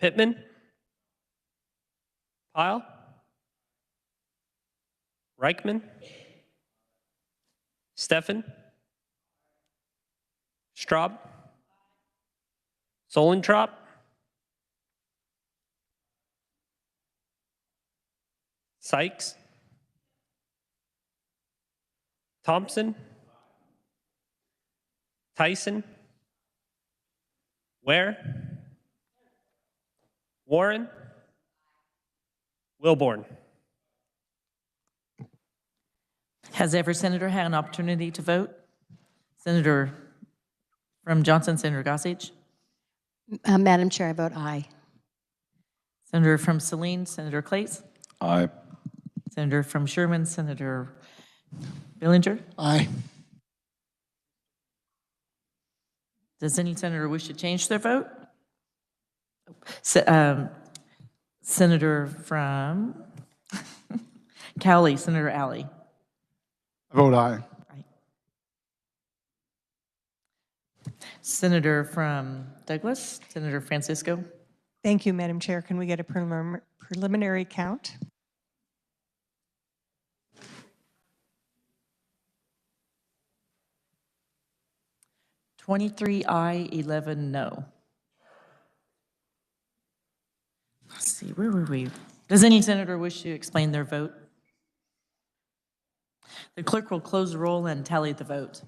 S17: Pittman, Pyle, Reichman, Steffen, Straub, Solentrop, Sykes, Thompson, Tyson, Ware, Warren, Wilborn.
S8: Has every senator had an opportunity to vote? Senator from Johnson, Senator Gossage.
S18: Madam Chair, I vote aye.
S8: Senator from Saline, Senator Clays.
S21: Aye.
S8: Senator from Sherman, Senator Billinger.
S3: Aye.
S8: Does any senator wish to change their vote? Senator from Cowley, Senator Alley.
S14: I vote aye.
S8: Senator from Douglas, Senator Francisco.
S2: Thank you, Madam Chair. Can we get a preliminary count?
S8: $23 aye, 11 no. Let's see, where were we? Does any senator wish to explain their vote? The clerk will close the roll and tally the vote.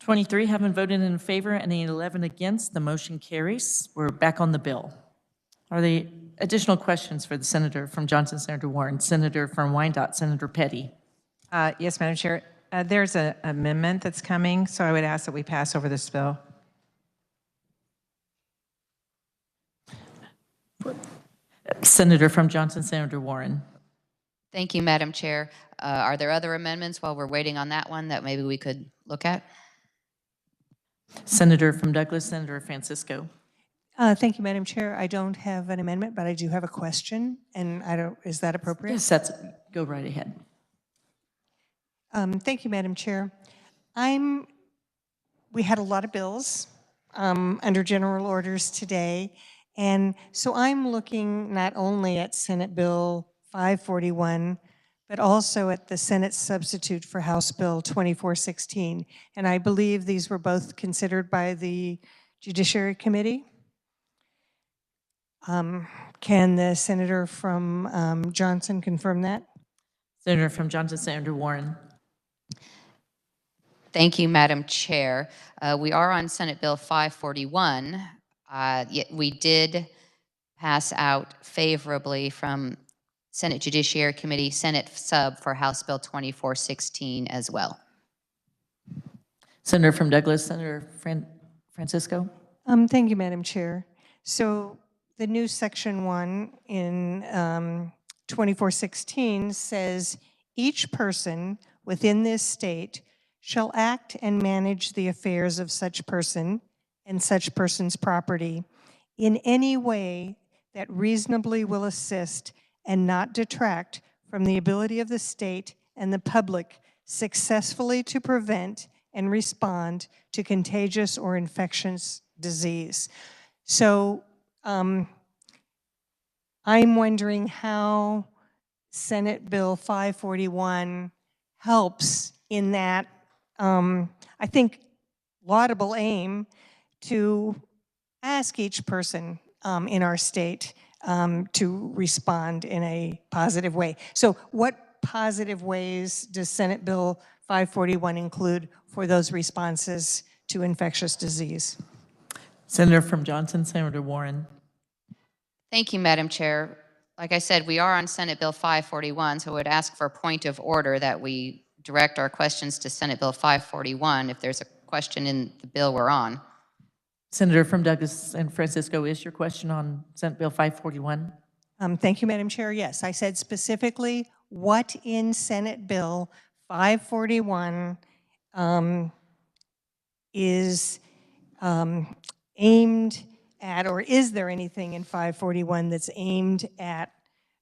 S8: $23 haven't voted in favor and 11 against. The motion carries. We're back on the bill. Are there additional questions for the senator from Johnson, Senator Warren, Senator from Wyandotte, Senator Petty?
S15: Yes, Madam Chair. There's an amendment that's coming, so I would ask that we pass over this bill.
S8: Senator from Johnson, Senator Warren.
S10: Thank you, Madam Chair. Are there other amendments while we're waiting on that one that maybe we could look at?
S8: Senator from Douglas, Senator Francisco.
S2: Thank you, Madam Chair. I don't have an amendment, but I do have a question, and is that appropriate?
S8: Yes, go right ahead.
S2: Thank you, Madam Chair. We had a lot of bills under general orders today, and so I'm looking not only at Senate Bill 541, but also at the Senate substitute for House Bill 2416. And I believe these were both considered by the Judiciary Committee. Can the senator from Johnson confirm that?
S8: Senator from Johnson, Senator Warren.
S10: Thank you, Madam Chair. We are on Senate Bill 541. Yet we did pass out favorably from Senate Judiciary Committee, Senate sub for House Bill 2416 as well.
S8: Senator from Douglas, Senator Francisco.
S2: Thank you, Madam Chair. So the new section 1 in 2416 says, each person within this state shall act and manage the affairs of such person and such person's property in any way that reasonably will assist and not detract from the ability of the state and the public successfully to prevent and respond to contagious or infectious disease. So I'm wondering how Senate Bill 541 helps in that, I think, laudable aim to ask each person in our state to respond in a positive way. So what positive ways does Senate Bill 541 include for those responses to infectious disease?
S8: Senator from Johnson, Senator Warren.
S10: Thank you, Madam Chair. Like I said, we are on Senate Bill 541, so I would ask for a point of order that we direct our questions to Senate Bill 541 if there's a question in the bill we're on.
S8: Senator from Douglas and Francisco, is your question on Senate Bill 541?
S2: Thank you, Madam Chair. Yes, I said specifically what in Senate Bill 541 is aimed at, or is there anything in 541 that's aimed at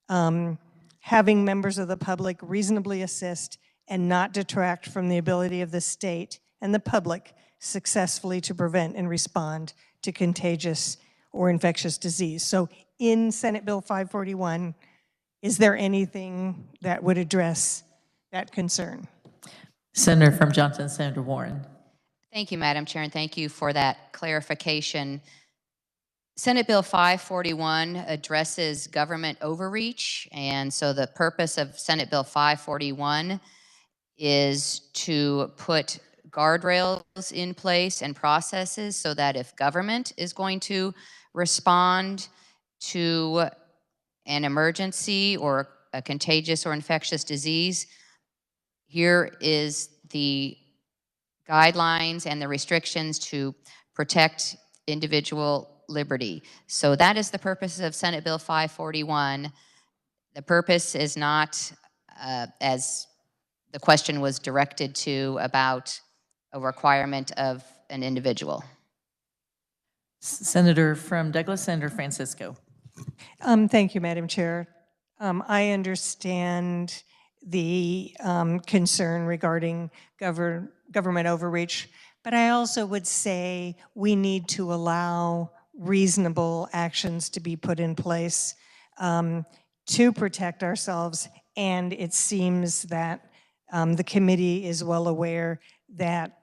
S2: having members of the public reasonably assist and not detract from the ability of the state and the public successfully to prevent and respond to contagious or infectious disease. So in Senate Bill 541, is there anything that would address that concern?
S8: Senator from Johnson, Senator Warren.
S10: Thank you, Madam Chair, and thank you for that clarification. Senate Bill 541 addresses government overreach, and so the purpose of Senate Bill 541 is to put guardrails in place and processes so that if government is going to respond to an emergency or a contagious or infectious disease, here is the guidelines and the restrictions to protect individual liberty. So that is the purpose of Senate Bill 541. The purpose is not, as the question was directed to, about a requirement of an individual.
S8: Senator from Douglas, Senator Francisco.
S2: Thank you, Madam Chair. I understand the concern regarding government overreach, but I also would say we need to allow reasonable actions to be put in place to protect ourselves, and it seems that the committee is well aware that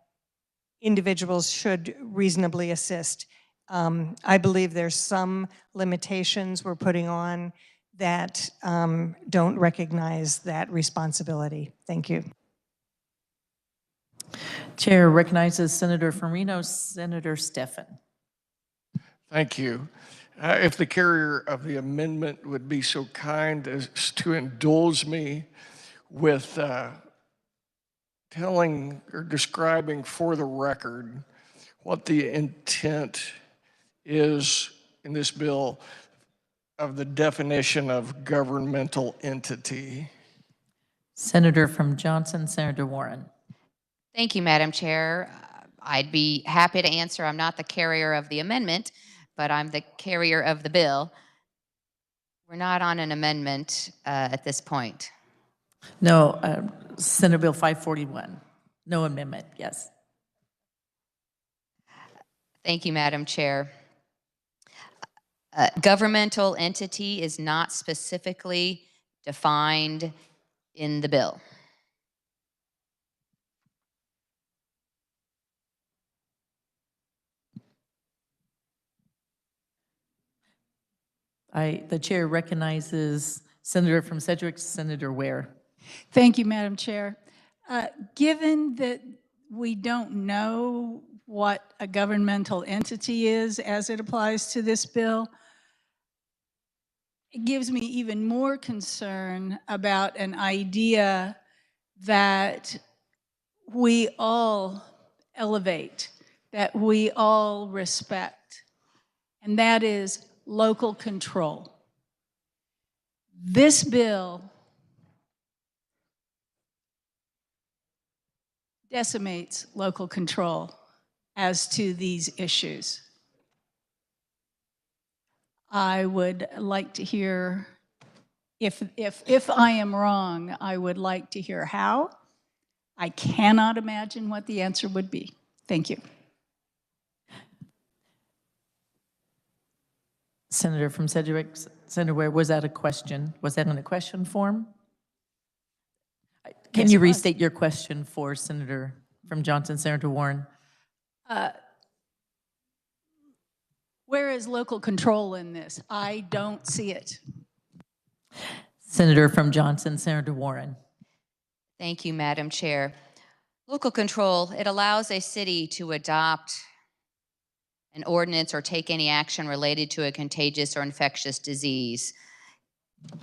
S2: individuals should reasonably assist. I believe there's some limitations we're putting on that don't recognize that responsibility. Thank you.
S8: Chair recognizes Senator from Reno, Senator Stephan.
S3: Thank you. If the carrier of the amendment would be so kind as to indulge me with telling or describing for the record what the intent is in this bill of the definition of governmental entity.
S8: Senator from Johnson, Senator Warren.
S10: Thank you, Madam Chair. I'd be happy to answer. I'm not the carrier of the amendment, but I'm the carrier of the bill. We're not on an amendment at this point.
S8: No, Senate Bill 541. No amendment, yes.
S10: Thank you, Madam Chair. Governmental entity is not specifically defined in the bill.
S8: The chair recognizes Senator from Sedgwick, Senator Ware.
S22: Thank you, Madam Chair. Given that we don't know what a governmental entity is as it applies to this bill, it gives me even more concern about an idea that we all elevate, that we all respect, and that is local control. This bill decimates local control as to these issues. I would like to hear, if I am wrong, I would like to hear how. I cannot imagine what the answer would be. Thank you.
S8: Senator from Sedgwick, Senator Ware, was that a question? Was that in a question form? Can you restate your question for Senator from Johnson, Senator Warren?
S22: Where is local control in this? I don't see it.
S8: Senator from Johnson, Senator Warren.
S10: Thank you, Madam Chair. Local control, it allows a city to adopt an ordinance or take any action related to a contagious or infectious disease.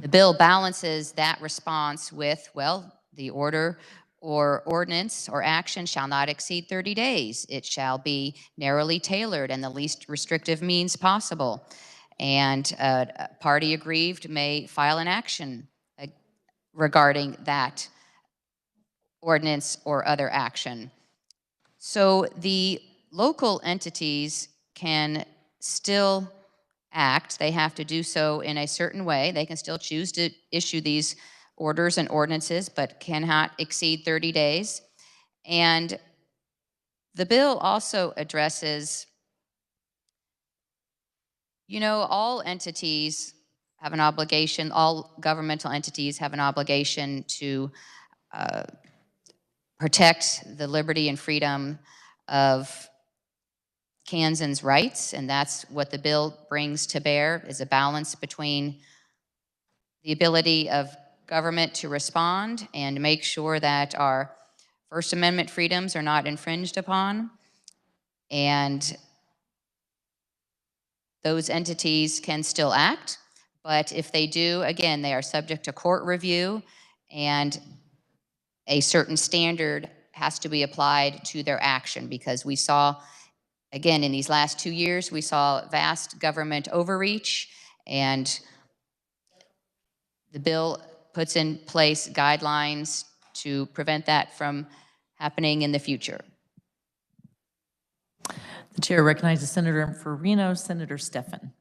S10: The bill balances that response with, well, the order or ordinance or action shall not exceed 30 days. It shall be narrowly tailored and the least restrictive means possible. And a party aggrieved may file an action regarding that ordinance or other action. So the local entities can still act. They have to do so in a certain way. They can still choose to issue these orders and ordinances, but cannot exceed 30 days. And the bill also addresses, you know, all entities have an obligation, all governmental entities have an obligation to protect the liberty and freedom of Kansans' rights, and that's what the bill brings to bear, is a balance between the ability of government to respond and make sure that our First Amendment freedoms are not infringed upon. And those entities can still act, but if they do, again, they are subject to court review, and a certain standard has to be applied to their action, because we saw, again, in these last 2 years, we saw vast government overreach, and the bill puts in place guidelines to prevent that from happening in the future.
S8: The chair recognizes Senator from Reno, Senator Stephan.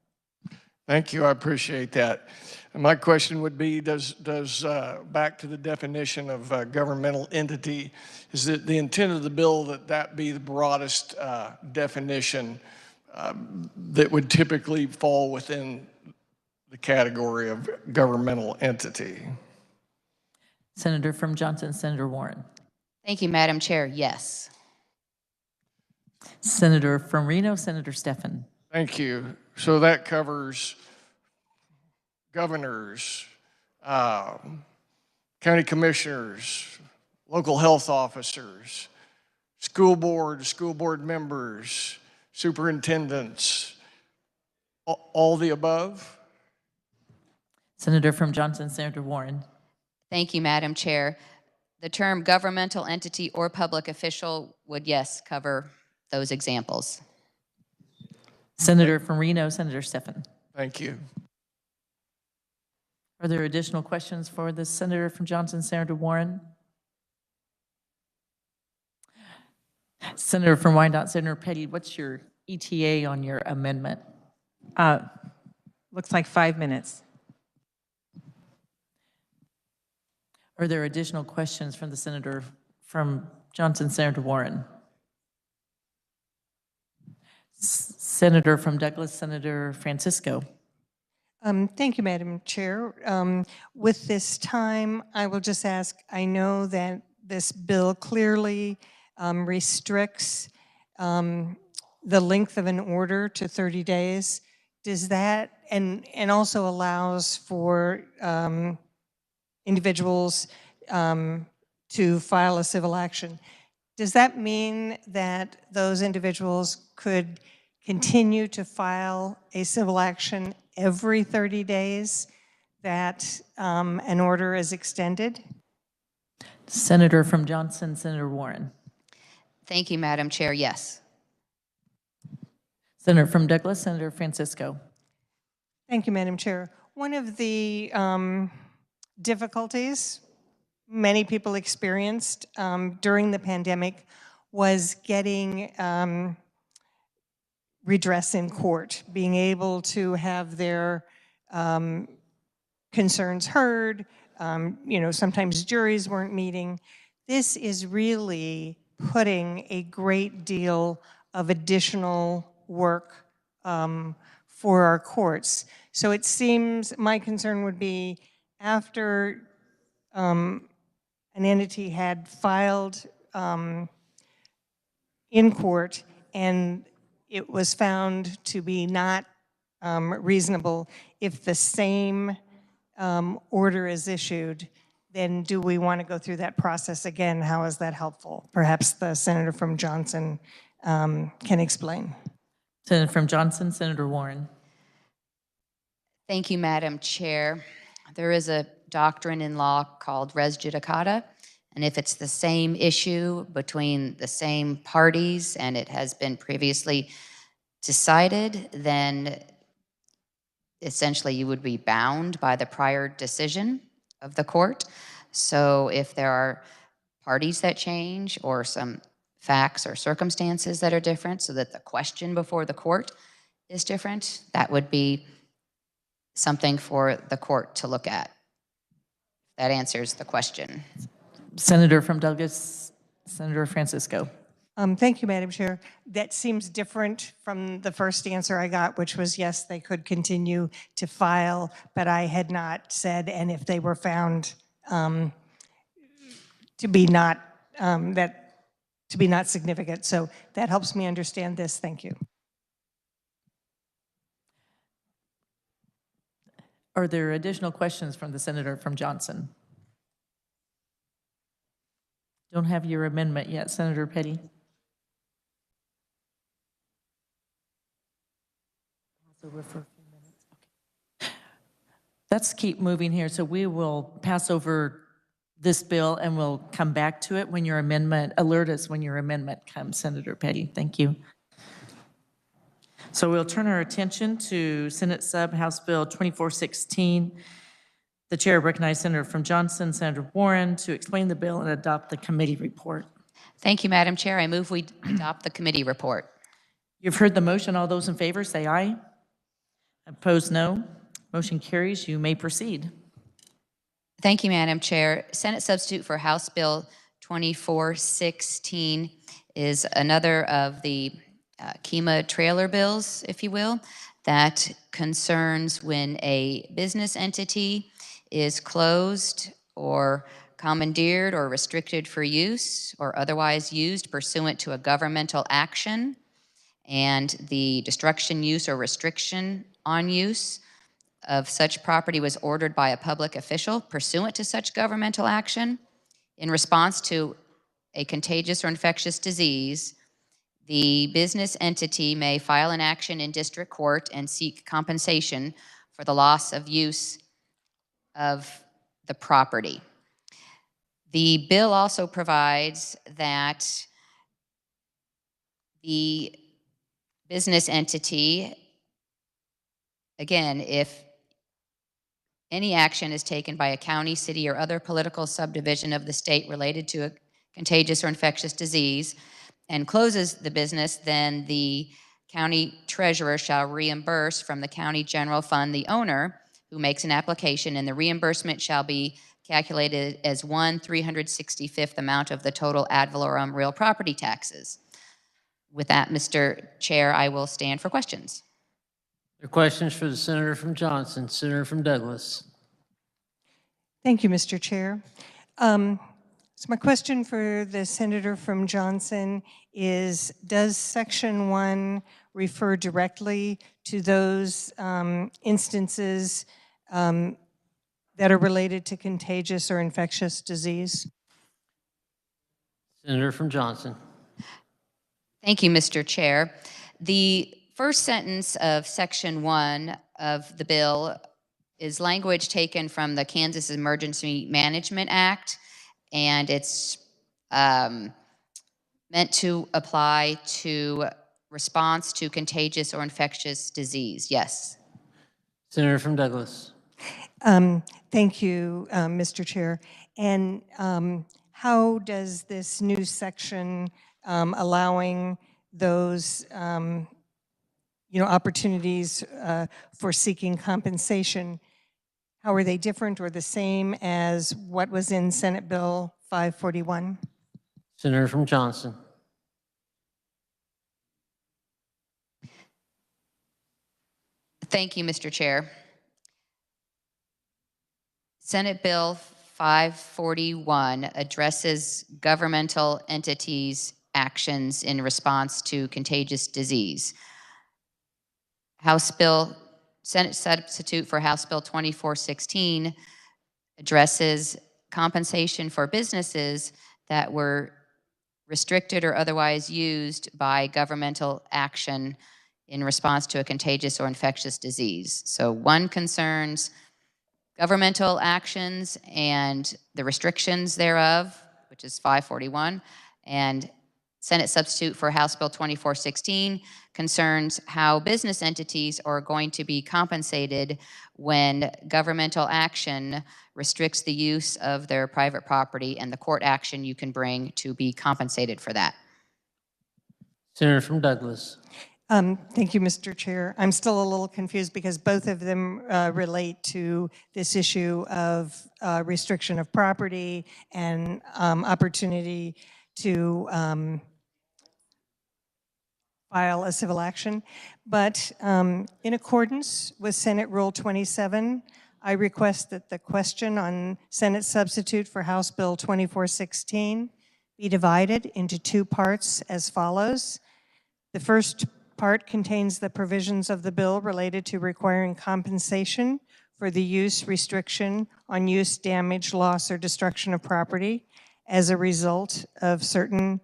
S3: Thank you, I appreciate that. And my question would be, does back to the definition of governmental entity, is it the intent of the bill that that be the broadest definition that would typically fall within the category of governmental entity?
S8: Senator from Johnson, Senator Warren.
S10: Thank you, Madam Chair. Yes.
S8: Senator from Reno, Senator Stephan.
S3: Thank you. So that covers governors, county commissioners, local health officers, school board members, superintendents, all the above?
S8: Senator from Johnson, Senator Warren.
S10: Thank you, Madam Chair. The term governmental entity or public official would, yes, cover those examples.
S8: Senator from Reno, Senator Stephan.
S3: Thank you.
S8: Are there additional questions for the Senator from Johnson, Senator Warren? Senator from Wyandotte, Senator Petty, what's your ETA on your amendment?
S15: Looks like 5 minutes.
S8: Are there additional questions from the Senator from Johnson, Senator Warren? Senator from Douglas, Senator Francisco.
S2: Thank you, Madam Chair. With this time, I will just ask, I know that this bill clearly restricts the length of an order to 30 days. Does that, and also allows for individuals to file a civil action. Does that mean that those individuals could continue to file a civil action every 30 days that an order is extended?
S8: Senator from Johnson, Senator Warren.
S10: Thank you, Madam Chair. Yes.
S8: Senator from Douglas, Senator Francisco.
S2: Thank you, Madam Chair. One of the difficulties many people experienced during the pandemic was getting redress in court, being able to have their concerns heard. Sometimes juries weren't meeting. This is really putting a great deal of additional work for our courts. So it seems, my concern would be, after an entity had filed in court and it was found to be not reasonable, if the same order is issued, then do we want to go through that process again? How is that helpful? Perhaps the Senator from Johnson can explain.
S8: Senator from Johnson, Senator Warren.
S10: Thank you, Madam Chair. There is a doctrine in law called res judicata, and if it's the same issue between the same parties and it has been previously decided, then essentially you would be bound by the prior decision of the court. So if there are parties that change or some facts or circumstances that are different so that the question before the court is different, that would be something for the court to look at. That answers the question.
S8: Senator from Douglas, Senator Francisco.
S2: Thank you, Madam Chair. That seems different from the first answer I got, which was yes, they could continue to file, but I had not said, and if they were found to be not significant. So that helps me understand this. Thank you.
S8: Are there additional questions from the senator from Johnson? Don't have your amendment yet, Senator Petty. Over for a few minutes. Okay. Let's keep moving here. So we will pass over this bill and we'll come back to it when your amendment, alert us when your amendment comes, Senator Petty. Thank you. So we'll turn our attention to Senate Sub House Bill 2416. The chair recognizes Senator from Johnson, Senator Warren, to explain the bill and adopt the committee report.
S10: Thank you, Madam Chair. I move we adopt the committee report.
S8: You've heard the motion. All those in favor say aye. Opposed, no. Motion carries. You may proceed.
S10: Thank you, Madam Chair. Senate substitute for House Bill 2416 is another of the KEMA trailer bills, if you will, that concerns when a business entity is closed or commandeered or restricted for use or otherwise used pursuant to a governmental action, and the destruction, use, or restriction on use of such property was ordered by a public official pursuant to such governmental action in response to a contagious or infectious disease. The business entity may file an action in district court and seek compensation for the loss of use of the property. The bill also provides that the business entity, again, if any action is taken by a county, city, or other political subdivision of the state related to a contagious or infectious disease and closes the business, then the county treasurer shall reimburse from the county general fund the owner who makes an application, and the reimbursement shall be calculated as 1/365th amount of the total ad valorem real property taxes. With that, Mr. Chair, I will stand for questions.
S7: There are questions for the senator from Johnson, senator from Douglas.
S2: Thank you, Mr. Chair. So my question for the senator from Johnson is, does Section 1 refer directly to those instances that are related to contagious or infectious disease?
S7: Senator from Johnson.
S10: Thank you, Mr. Chair. The first sentence of Section 1 of the bill is language taken from the Kansas Emergency Management Act, and it's meant to apply to response to contagious or infectious disease. Yes.
S7: Senator from Douglas.
S2: Thank you, Mr. Chair. And how does this new section allowing those opportunities for seeking compensation, how are they different or the same as what was in Senate Bill 541?
S7: Senator from Johnson.
S10: Thank you, Mr. Chair. Senate Bill 541 addresses governmental entities' actions in response to contagious disease. Senate substitute for House Bill 2416 addresses compensation for businesses that were restricted or otherwise used by governmental action in response to a contagious or infectious disease. So one concerns governmental actions and the restrictions thereof, which is 541, and Senate substitute for House Bill 2416 concerns how business entities are going to be compensated when governmental action restricts the use of their private property and the court action you can bring to be compensated for that.
S7: Senator from Douglas.
S2: Thank you, Mr. Chair. I'm still a little confused because both of them relate to this issue of restriction of property and opportunity to file a civil action. But in accordance with Senate Rule 27, I request that the question on Senate substitute for House Bill 2416 be divided into two parts as follows. The first part contains the provisions of the bill related to requiring compensation for the use restriction on use, damage, loss, or destruction of property as a result of certain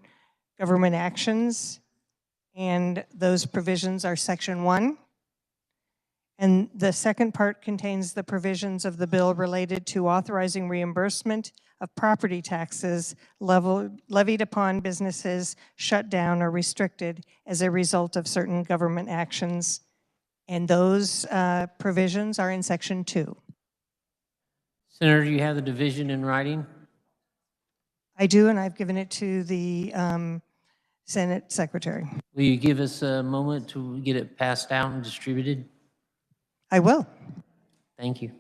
S2: government actions. And those provisions are Section 1. And the second part contains the provisions of the bill related to authorizing reimbursement of property taxes levied upon businesses shut down or restricted as a result of certain government actions. And those provisions are in Section 2.
S7: Senator, do you have the division in writing?
S2: I do, and I've given it to the Senate Secretary.
S7: Will you give us a moment to get it passed out and distributed?
S2: I will.
S7: Thank you.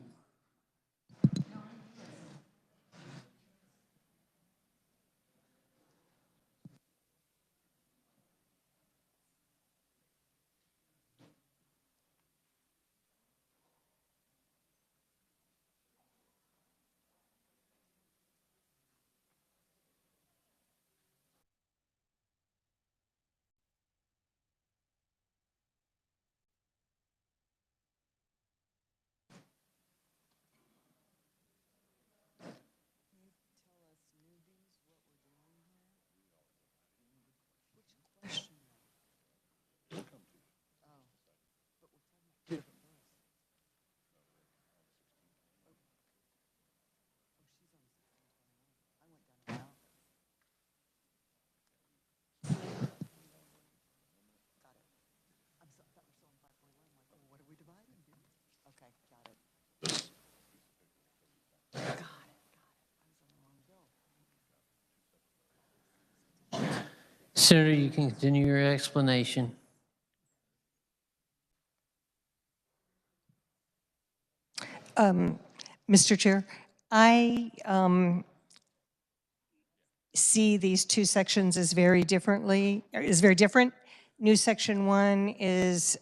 S7: Senator, you can continue your explanation.
S2: Mr. Chair, I see these two sections as very different. New Section 1 is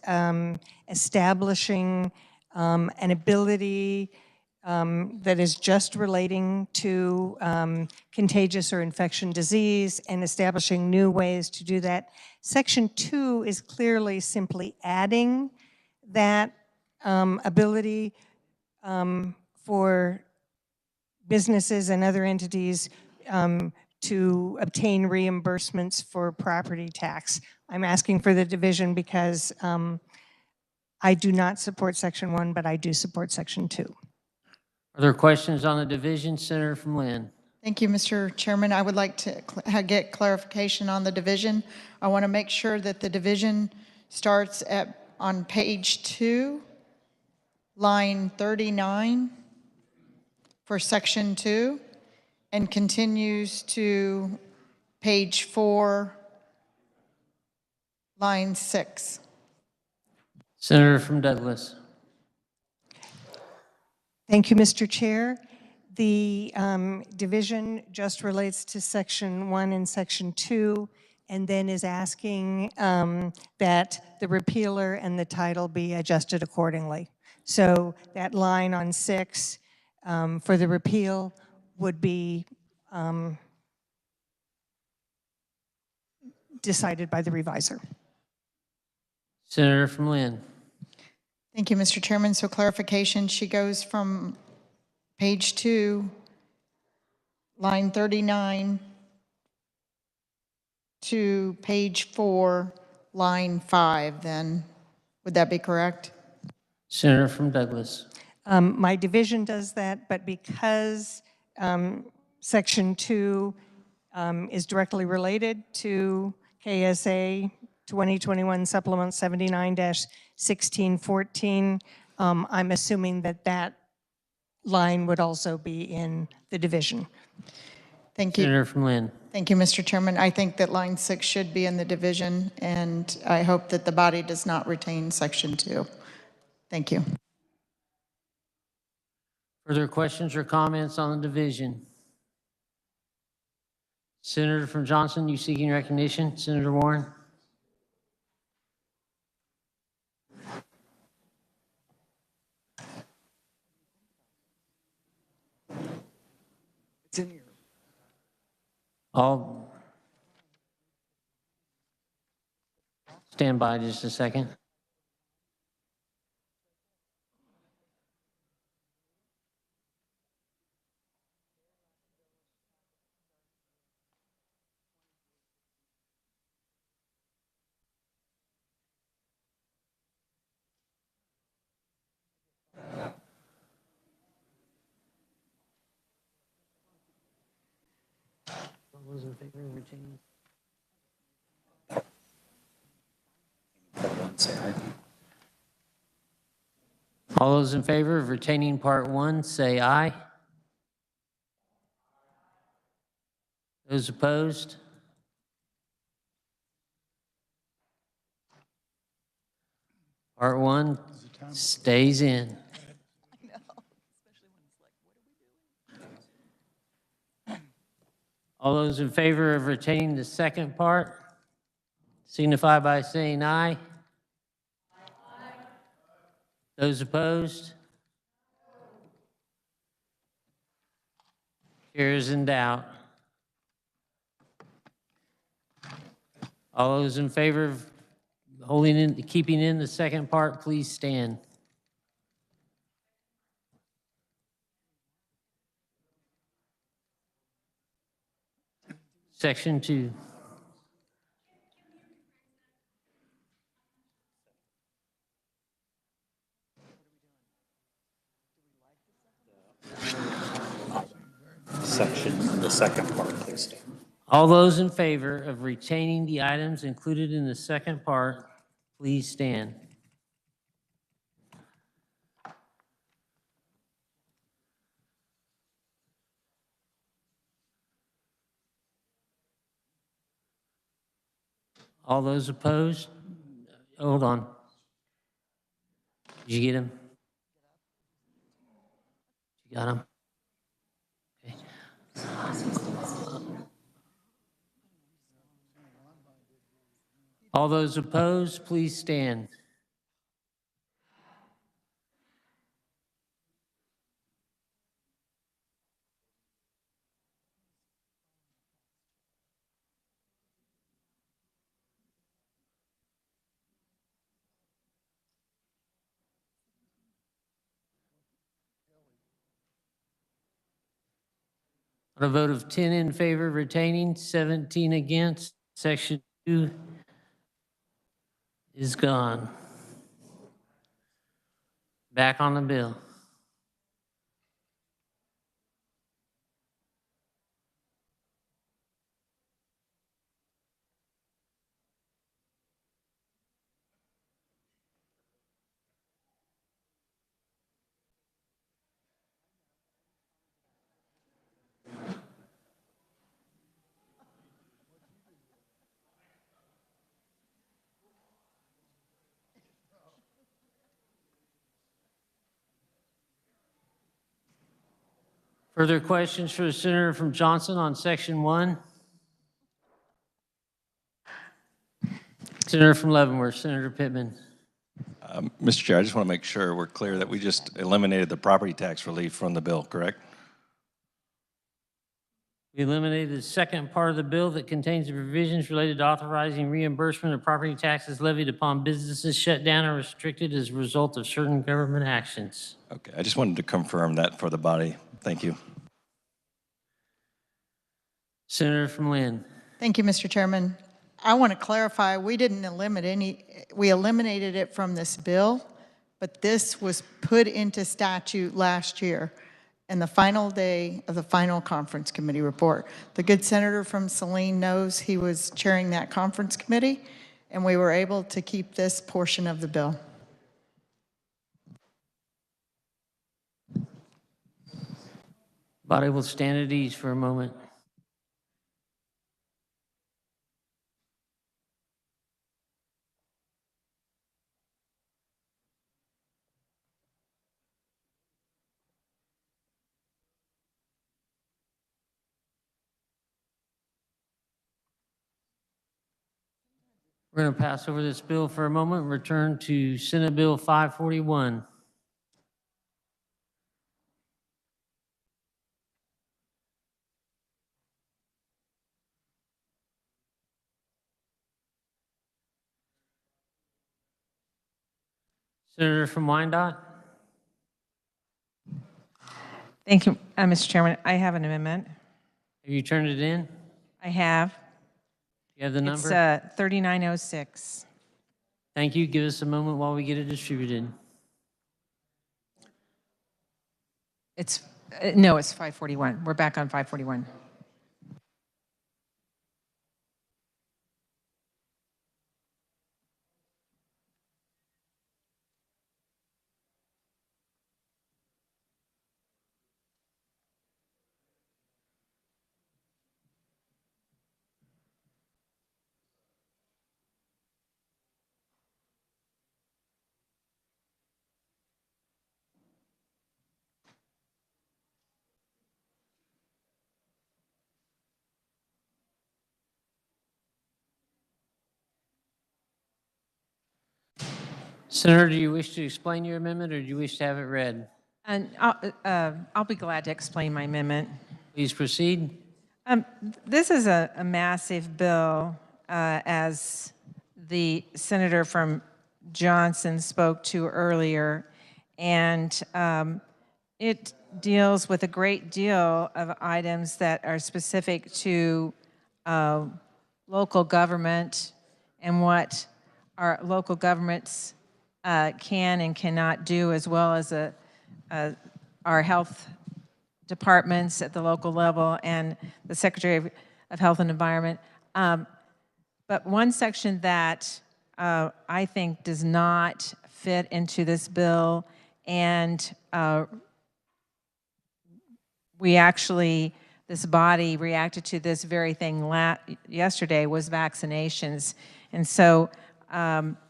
S2: establishing an ability that is just relating to contagious or infection disease and establishing new ways to do that. Section 2 is clearly simply adding that ability for businesses and other entities to obtain reimbursements for property tax. I'm asking for the division because I do not support Section 1, but I do support Section 2.
S7: Are there questions on the division? Senator from Lynn.
S11: Thank you, Mr. Chairman. I would like to get clarification on the division. I want to make sure that the division starts on page 2, line 39 for Section 2, and continues to page 4, line 6.
S7: Senator from Douglas.
S2: Thank you, Mr. Chair. The division just relates to Section 1 and Section 2, and then is asking that the repealer and the title be adjusted accordingly. So that line on 6 for the repeal would be decided by the reviser.
S7: Senator from Lynn.
S11: Thank you, Mr. Chairman. So clarification, she goes from page 2, line 39, to page 4, line 5, then. Would that be correct?
S7: Senator from Douglas.
S2: My division does that, but because Section 2 is directly related to KSA 2021 Supplement 79-1614, I'm assuming that that line would also be in the division.
S11: Thank you.
S7: Senator from Lynn.
S11: Thank you, Mr. Chairman. I think that line 6 should be in the division, and I hope that the body does not retain Section 2. Thank you.
S7: Further questions or comments on the division? Senator from Johnson, you seeking recognition? Senator Warren?
S5: It's in here.
S7: I'll stand by just a second. those in favor of retaining? All those in favor of retaining Part 1, say aye. Those opposed? Part 1 stays in. All those in favor of retaining the second part, signify by saying aye. Those opposed? Chair is in doubt. All those in favor of keeping in the second part, please stand. Section 2.
S17: Section, the second part, please stand.
S7: All those in favor of retaining the items included in the second part, please stand. All those opposed? Hold on. Did you get him? You got him? Okay. All those opposed, please stand. On a vote of 10 in favor of retaining, 17 against, Section 2 is gone. Back on the bill. Further questions for the Senator from Johnson on Section 1? Senator from Leavenworth, Senator Pittman.
S1: Mr. Chair, I just want to make sure we're clear that we just eliminated the property tax relief from the bill, correct?
S7: We eliminated the second part of the bill that contains the provisions related to authorizing reimbursement of property taxes levied upon businesses shut down or restricted as a result of certain government actions.
S1: Okay, I just wanted to confirm that for the body. Thank you.
S7: Senator from Lynn.
S11: Thank you, Mr. Chairman. I want to clarify, we didn't eliminate any, we eliminated it from this bill, but this was put into statute last year and the final day of the final conference committee report. The good senator from Saline knows he was chairing that conference committee, and we were able to keep this portion of the bill.
S7: Body will stand at ease for a moment. We're going to pass over this bill for a moment and return to Senate Bill 541. Senator from Wyandotte.
S15: Thank you, Mr. Chairman. I have an amendment.
S7: Have you turned it in?
S15: I have.
S7: You have the number?
S15: It's 3906.
S7: Thank you. Give us a moment while we get it distributed.
S15: It's, no, it's 541. We're back on 541.
S7: Senator, do you wish to explain your amendment, or do you wish to have it read?
S15: And I'll be glad to explain my amendment.
S7: Please proceed.
S15: This is a massive bill, as the senator from Johnson spoke to earlier, and it deals with a great deal of items that are specific to local government and what our local governments can and cannot do, as well as our health departments at the local level and the Secretary of Health and Environment. But one section that I think does not fit into this bill, and this body reacted to this very thing yesterday, was vaccinations. And so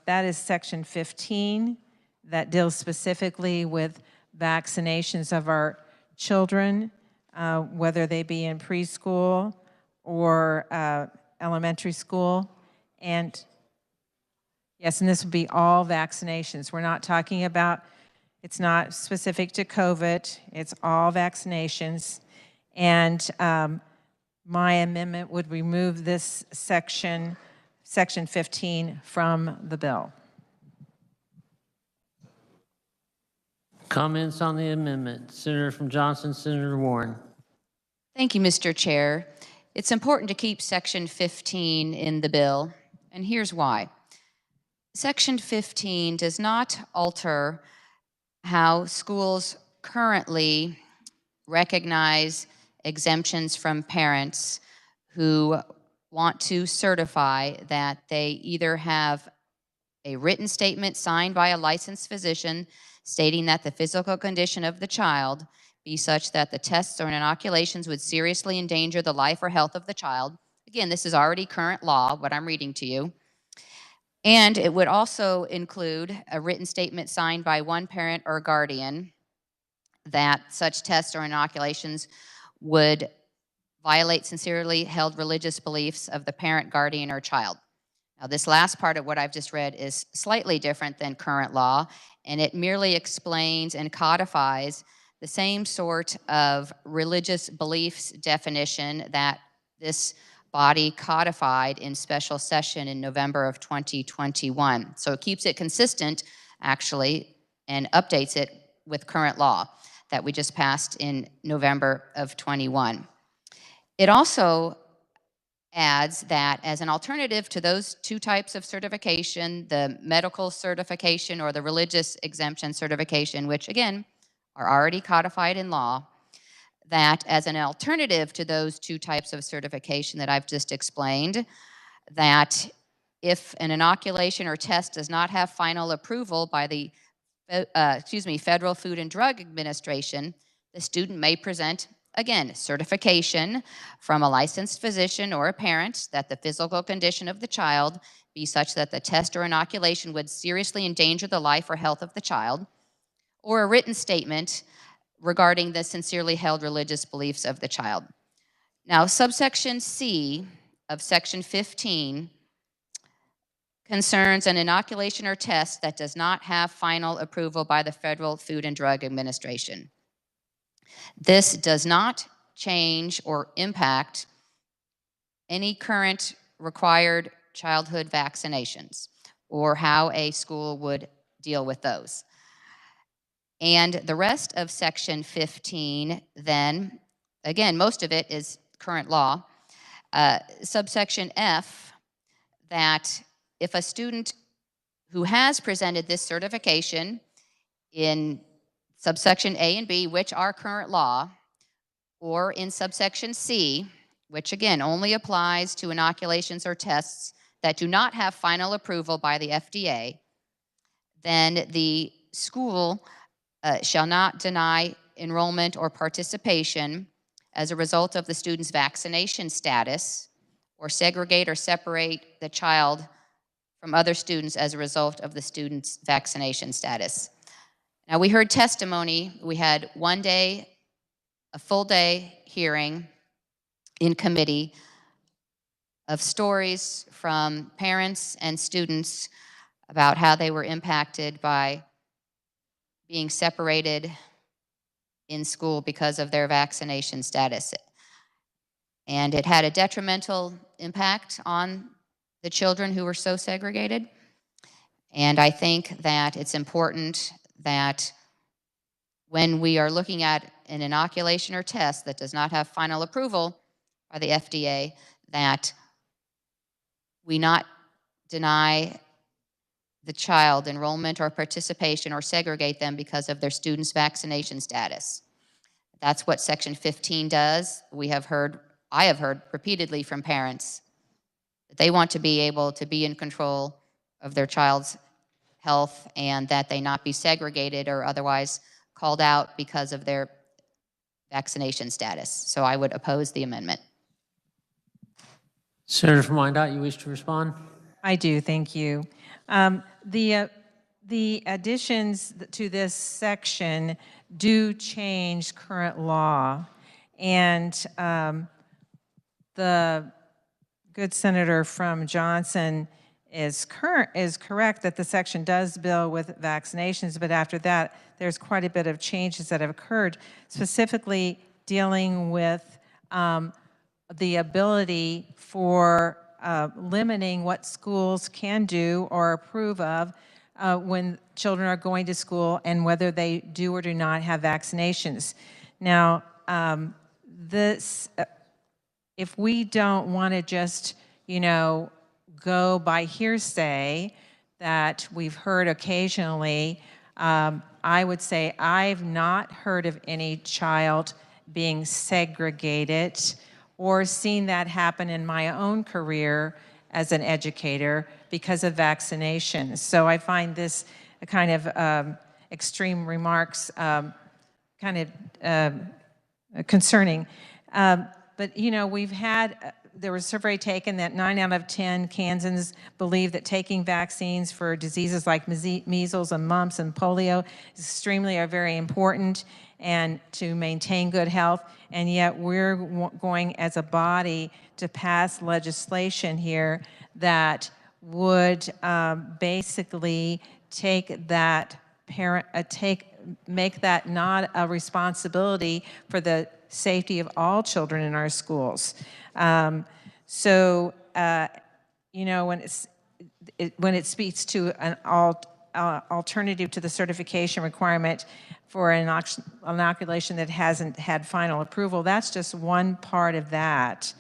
S15: that is section 15 that deals specifically with vaccinations of our children, whether they be in preschool or elementary school. And yes, and this would be all vaccinations. We're not talking about, it's not specific to COVID, it's all vaccinations. And my amendment would remove this section 15, from the bill.
S7: Comments on the amendment? Senator from Johnson, Senator Warren.
S10: Thank you, Mr. Chair. It's important to keep Section 15 in the bill, and here's why. Section 15 does not alter how schools currently recognize exemptions from parents who want to certify that they either have a written statement signed by a licensed physician stating that the physical condition of the child be such that the tests or inoculations would seriously endanger the life or health of the child. Again, this is already current law, what I'm reading to you. And it would also include a written statement signed by one parent or guardian that such tests or inoculations would violate sincerely held religious beliefs of the parent, guardian, or child. Now, this last part of what I've just read is slightly different than current law, and it merely explains and codifies the same sort of religious beliefs definition that this body codified in special session in November of 2021. So it keeps it consistent, actually, and updates it with current law that we just passed in November of 21. It also adds that as an alternative to those two types of certification, the medical certification or the religious exemption certification, which again are already codified in law, that as an alternative to those two types of certification that I've just explained, that if an inoculation or test does not have final approval by the Federal Food and Drug Administration, the student may present, again, certification from a licensed physician or a parent that the physical condition of the child be such that the test or inoculation would seriously endanger the life or health of the child, or a written statement regarding the sincerely held religious beliefs of the child. Now, subsection C of section 15 concerns an inoculation or test that does not have final approval by the Federal Food and Drug Administration. This does not change or impact any current required childhood vaccinations or how a school would deal with those. And the rest of section 15 then, again, most of it is current law. Subsection F, that if a student who has presented this certification in subsection A and B, which are current law, or in subsection C, which again only applies to inoculations or tests that do not have final approval by the FDA, then the school shall not deny enrollment or participation as a result of the student's vaccination status, or segregate or separate the child from other students as a result of the student's vaccination status. Now, we heard testimony. We had one day, a full day hearing in committee of stories from parents and students about how they were impacted by being separated in school because of their vaccination status. And it had a detrimental impact on the children who were so segregated. And I think that it's important that when we are looking at an inoculation or test that does not have final approval by the FDA, that we not deny the child enrollment or participation or segregate them because of their student's vaccination status. That's what Section 15 does. I have heard repeatedly from parents that they want to be able to be in control of their child's health and that they not be segregated or otherwise called out because of their vaccination status. So I would oppose the amendment.
S7: Senator from Wyandotte, you wish to respond?
S15: I do, thank you. The additions to this section do change current law, and the good senator from Johnson is correct that the section does bill with vaccinations, but after that, there's quite a bit of changes that have occurred, specifically dealing with the ability for limiting what schools can do or approve of when children are going to school and whether they do or do not have vaccinations. Now, if we don't want to just, go by hearsay that we've heard occasionally, I would say I've not heard of any child being segregated or seen that happen in my own career as an educator because of vaccination. So I find this kind of extreme remarks kind of concerning. But we've had, there was a survey taken that 9 out of 10 Kansans believe that taking vaccines for diseases like measles and mumps and polio are very important and to maintain good health. And yet we're going as a body to pass legislation here that would basically take that make that not a responsibility for the safety of all children in our schools. When it speaks to an alternative to the certification requirement for an inoculation that hasn't had final approval, that's just one part of that.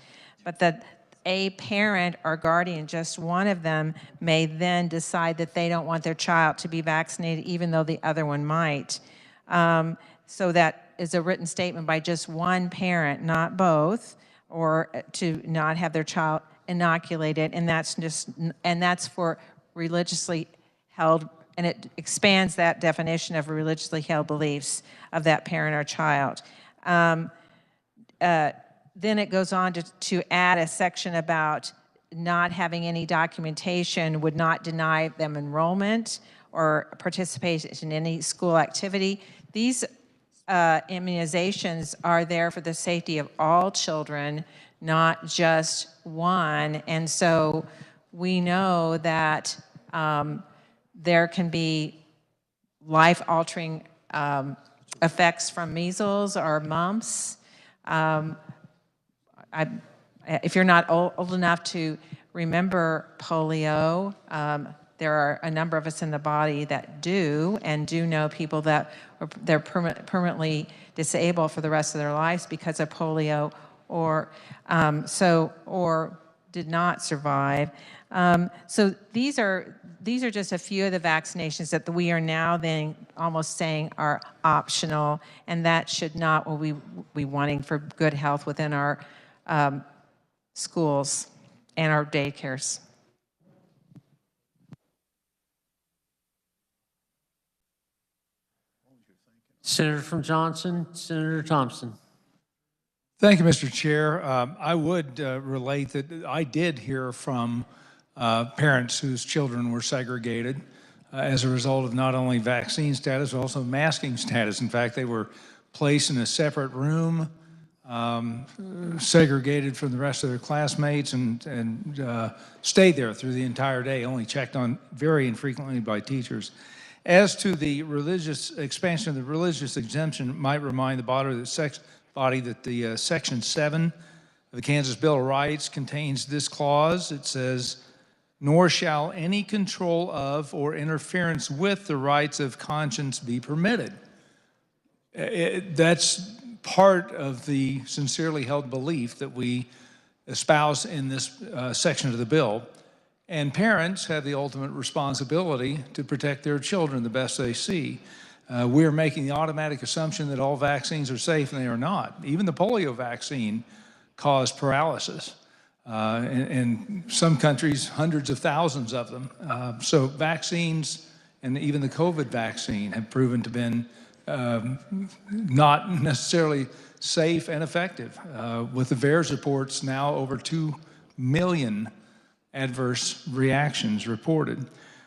S15: But that a parent or guardian, just one of them, may then decide that they don't want their child to be vaccinated even though the other one might. So that is a written statement by just one parent, not both, or to not have their child inoculated, and that's for religiously held, and it expands that definition of religiously held beliefs of that parent or child. Then it goes on to add a section about not having any documentation would not deny them enrollment or participation in any school activity. These immunizations are there for the safety of all children, not just one. And so we know that there can be life-altering effects from measles or mumps. If you're not old enough to remember polio, there are a number of us in the body that do, and do know people that they're permanently disabled for the rest of their lives because of polio, or did not survive. So these are just a few of the vaccinations that we are now then almost saying are optional, and that should not what we be wanting for good health within our schools and our daycares.
S7: Senator from Johnson, Senator Thompson.
S6: Thank you, Mr. Chair. I would relate that I did hear from parents whose children were segregated as a result of not only vaccine status, but also masking status. In fact, they were placed in a separate room segregated from the rest of their classmates and stayed there through the entire day, only checked on very infrequently by teachers. As to the religious expansion of the religious exemption, might remind the body that the Section 7 of the Kansas Bill of Rights contains this clause. It says, "Nor shall any control of or interference with the rights of conscience be permitted." That's part of the sincerely held belief that we espouse in this section of the bill. And parents have the ultimate responsibility to protect their children the best they see. We're making the automatic assumption that all vaccines are safe, and they are not. Even the polio vaccine caused paralysis. In some countries, hundreds of thousands of them. So vaccines, and even the COVID vaccine, have proven to have been not necessarily safe and effective. With the VAERS reports, now over 2 million adverse reactions reported.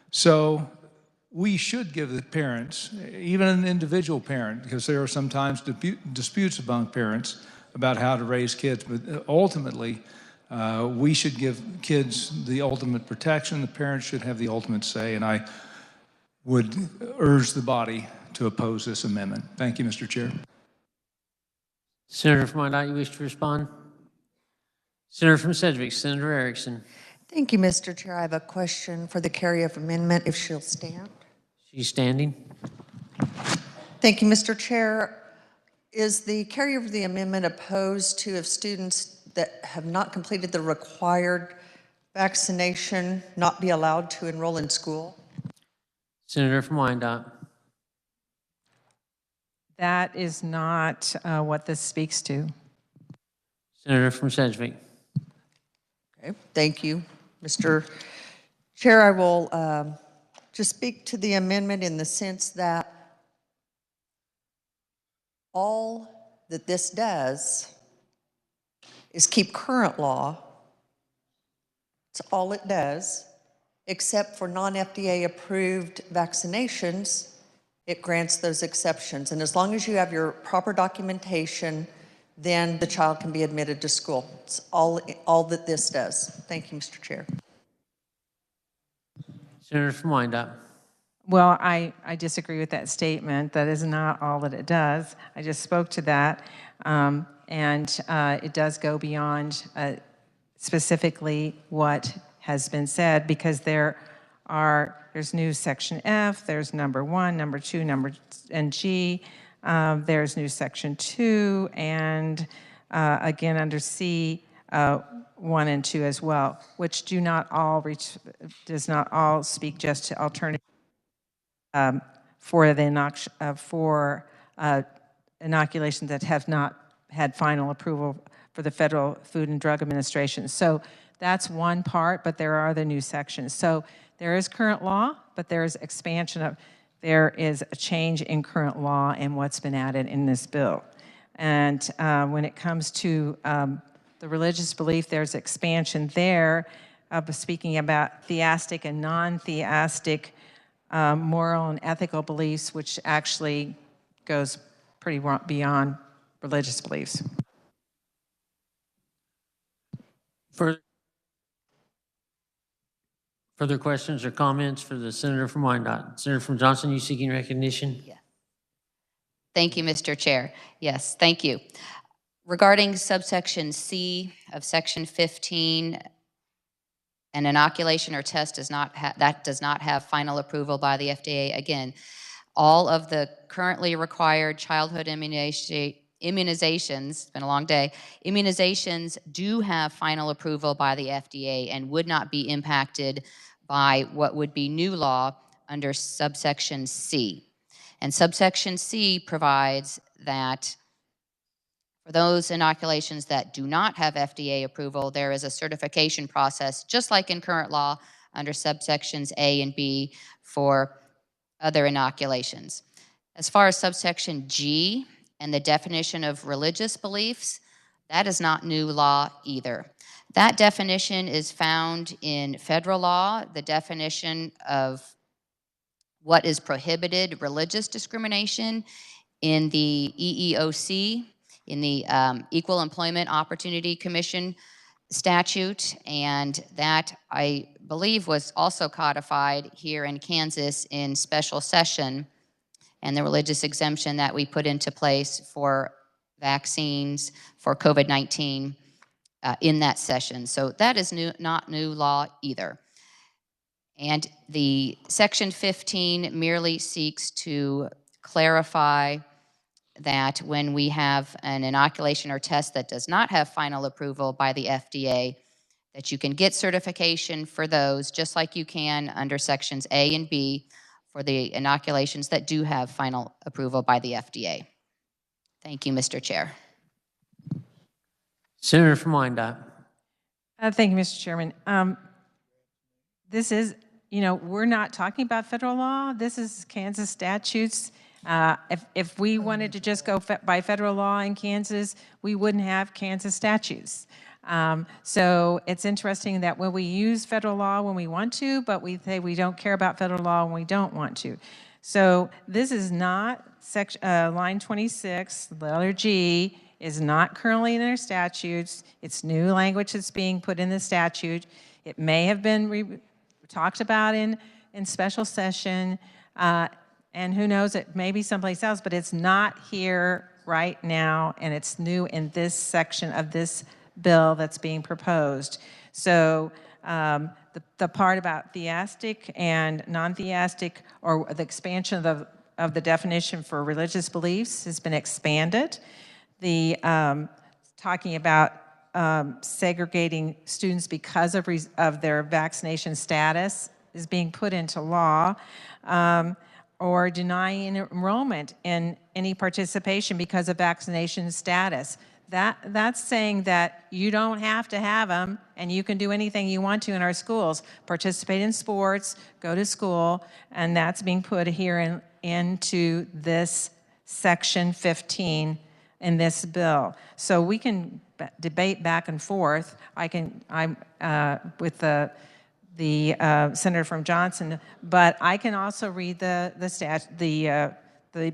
S6: So we should give the parents, even an individual parent, because there are sometimes disputes among parents about how to raise kids, but ultimately, we should give kids the ultimate protection. The parents should have the ultimate say, and I would urge the body to oppose this amendment. Thank you, Mr. Chair.
S7: Senator from Wyandotte, you wish to respond? Senator from Sedgwick, Senator Erickson.
S4: Thank you, Mr. Chair. I have a question for the carry-of amendment, if she'll stand.
S7: She's standing.
S4: Thank you, Mr. Chair. Is the carry-over of the amendment opposed to if students that have not completed the required vaccination not be allowed to enroll in school?
S7: Senator from Wyandotte.
S15: That is not what this speaks to.
S7: Senator from Sedgwick.
S4: Okay, thank you, Mr. Chair. I will just speak to the amendment in the sense that all that this does is keep current law. It's all it does, except for non-FDA approved vaccinations, it grants those exceptions. And as long as you have your proper documentation, then the child can be admitted to school. It's all that this does. Thank you, Mr. Chair.
S7: Senator from Wyandotte.
S15: Well, I disagree with that statement. That is not all that it does. I just spoke to that. And it does go beyond specifically what has been said, because there's new section F, there's number 1, number 2, and G, there's new section 2, and again under C, 1 and 2 as well, which does not all speak just to alternative for inoculations that have not had final approval for the Federal Food and Drug Administration. So that's one part, but there are the new sections. So there is current law, but there is there is a change in current law and what's been added in this bill. And when it comes to the religious belief, there's expansion there of speaking about theistic and non-theistic moral and ethical beliefs, which actually goes pretty beyond religious beliefs.
S7: Further questions or comments for the Senator from Wyandotte? Senator from Johnson, you seeking recognition?
S10: Yes. Thank you, Mr. Chair. Yes, thank you. Regarding subsection C of section 15, an inoculation or test does not have final approval by the FDA. Again, all of the currently required childhood immunizations, it's been a long day, immunizations do have final approval by the FDA and would not be impacted by what would be new law under subsection C. And subsection C provides that for those inoculations that do not have FDA approval, there is a certification process, just like in current law under subsections A and B for other inoculations. As far as subsection G and the definition of religious beliefs, that is not new law either. That definition is found in federal law, the definition of what is prohibited religious discrimination in the EEOC in the Equal Employment Opportunity Commission statute, and that, I believe, was also codified here in Kansas in special session, and the religious exemption that we put into place for vaccines for COVID-19 in that session. So that is not new law either. And the Section 15 merely seeks to clarify that when we have an inoculation or test that does not have final approval by the FDA, that you can get certification for those just like you can under Sections A and B for the inoculations that do have final approval by the FDA. Thank you, Mr. Chair.
S7: Senator from Wyandotte.
S15: Thank you, Mr. Chairman. This is, we're not talking about federal law. This is Kansas statutes. If we wanted to just go by federal law in Kansas, we wouldn't have Kansas statutes. So it's interesting that when we use federal law when we want to, but we say we don't care about federal law when we don't want to. So this is not line 26, the letter G, is not currently in our statutes. It's new language that's being put in the statute. It may have been talked about in special session, and who knows, it may be someplace else, but it's not here right now, and it's new in this section of this bill that's being proposed. So the part about theistic and non-theistic, or the expansion of the definition for religious beliefs, has been expanded. The talking about segregating students because of their vaccination status is being put into law, or denying enrollment in any participation because of vaccination status. That's saying that you don't have to have them and you can do anything you want to in our schools, participate in sports, go to school, and that's being put here into this Section 15 in this bill. So we can debate back and forth. I'm with the senator from Johnson, but I can also read the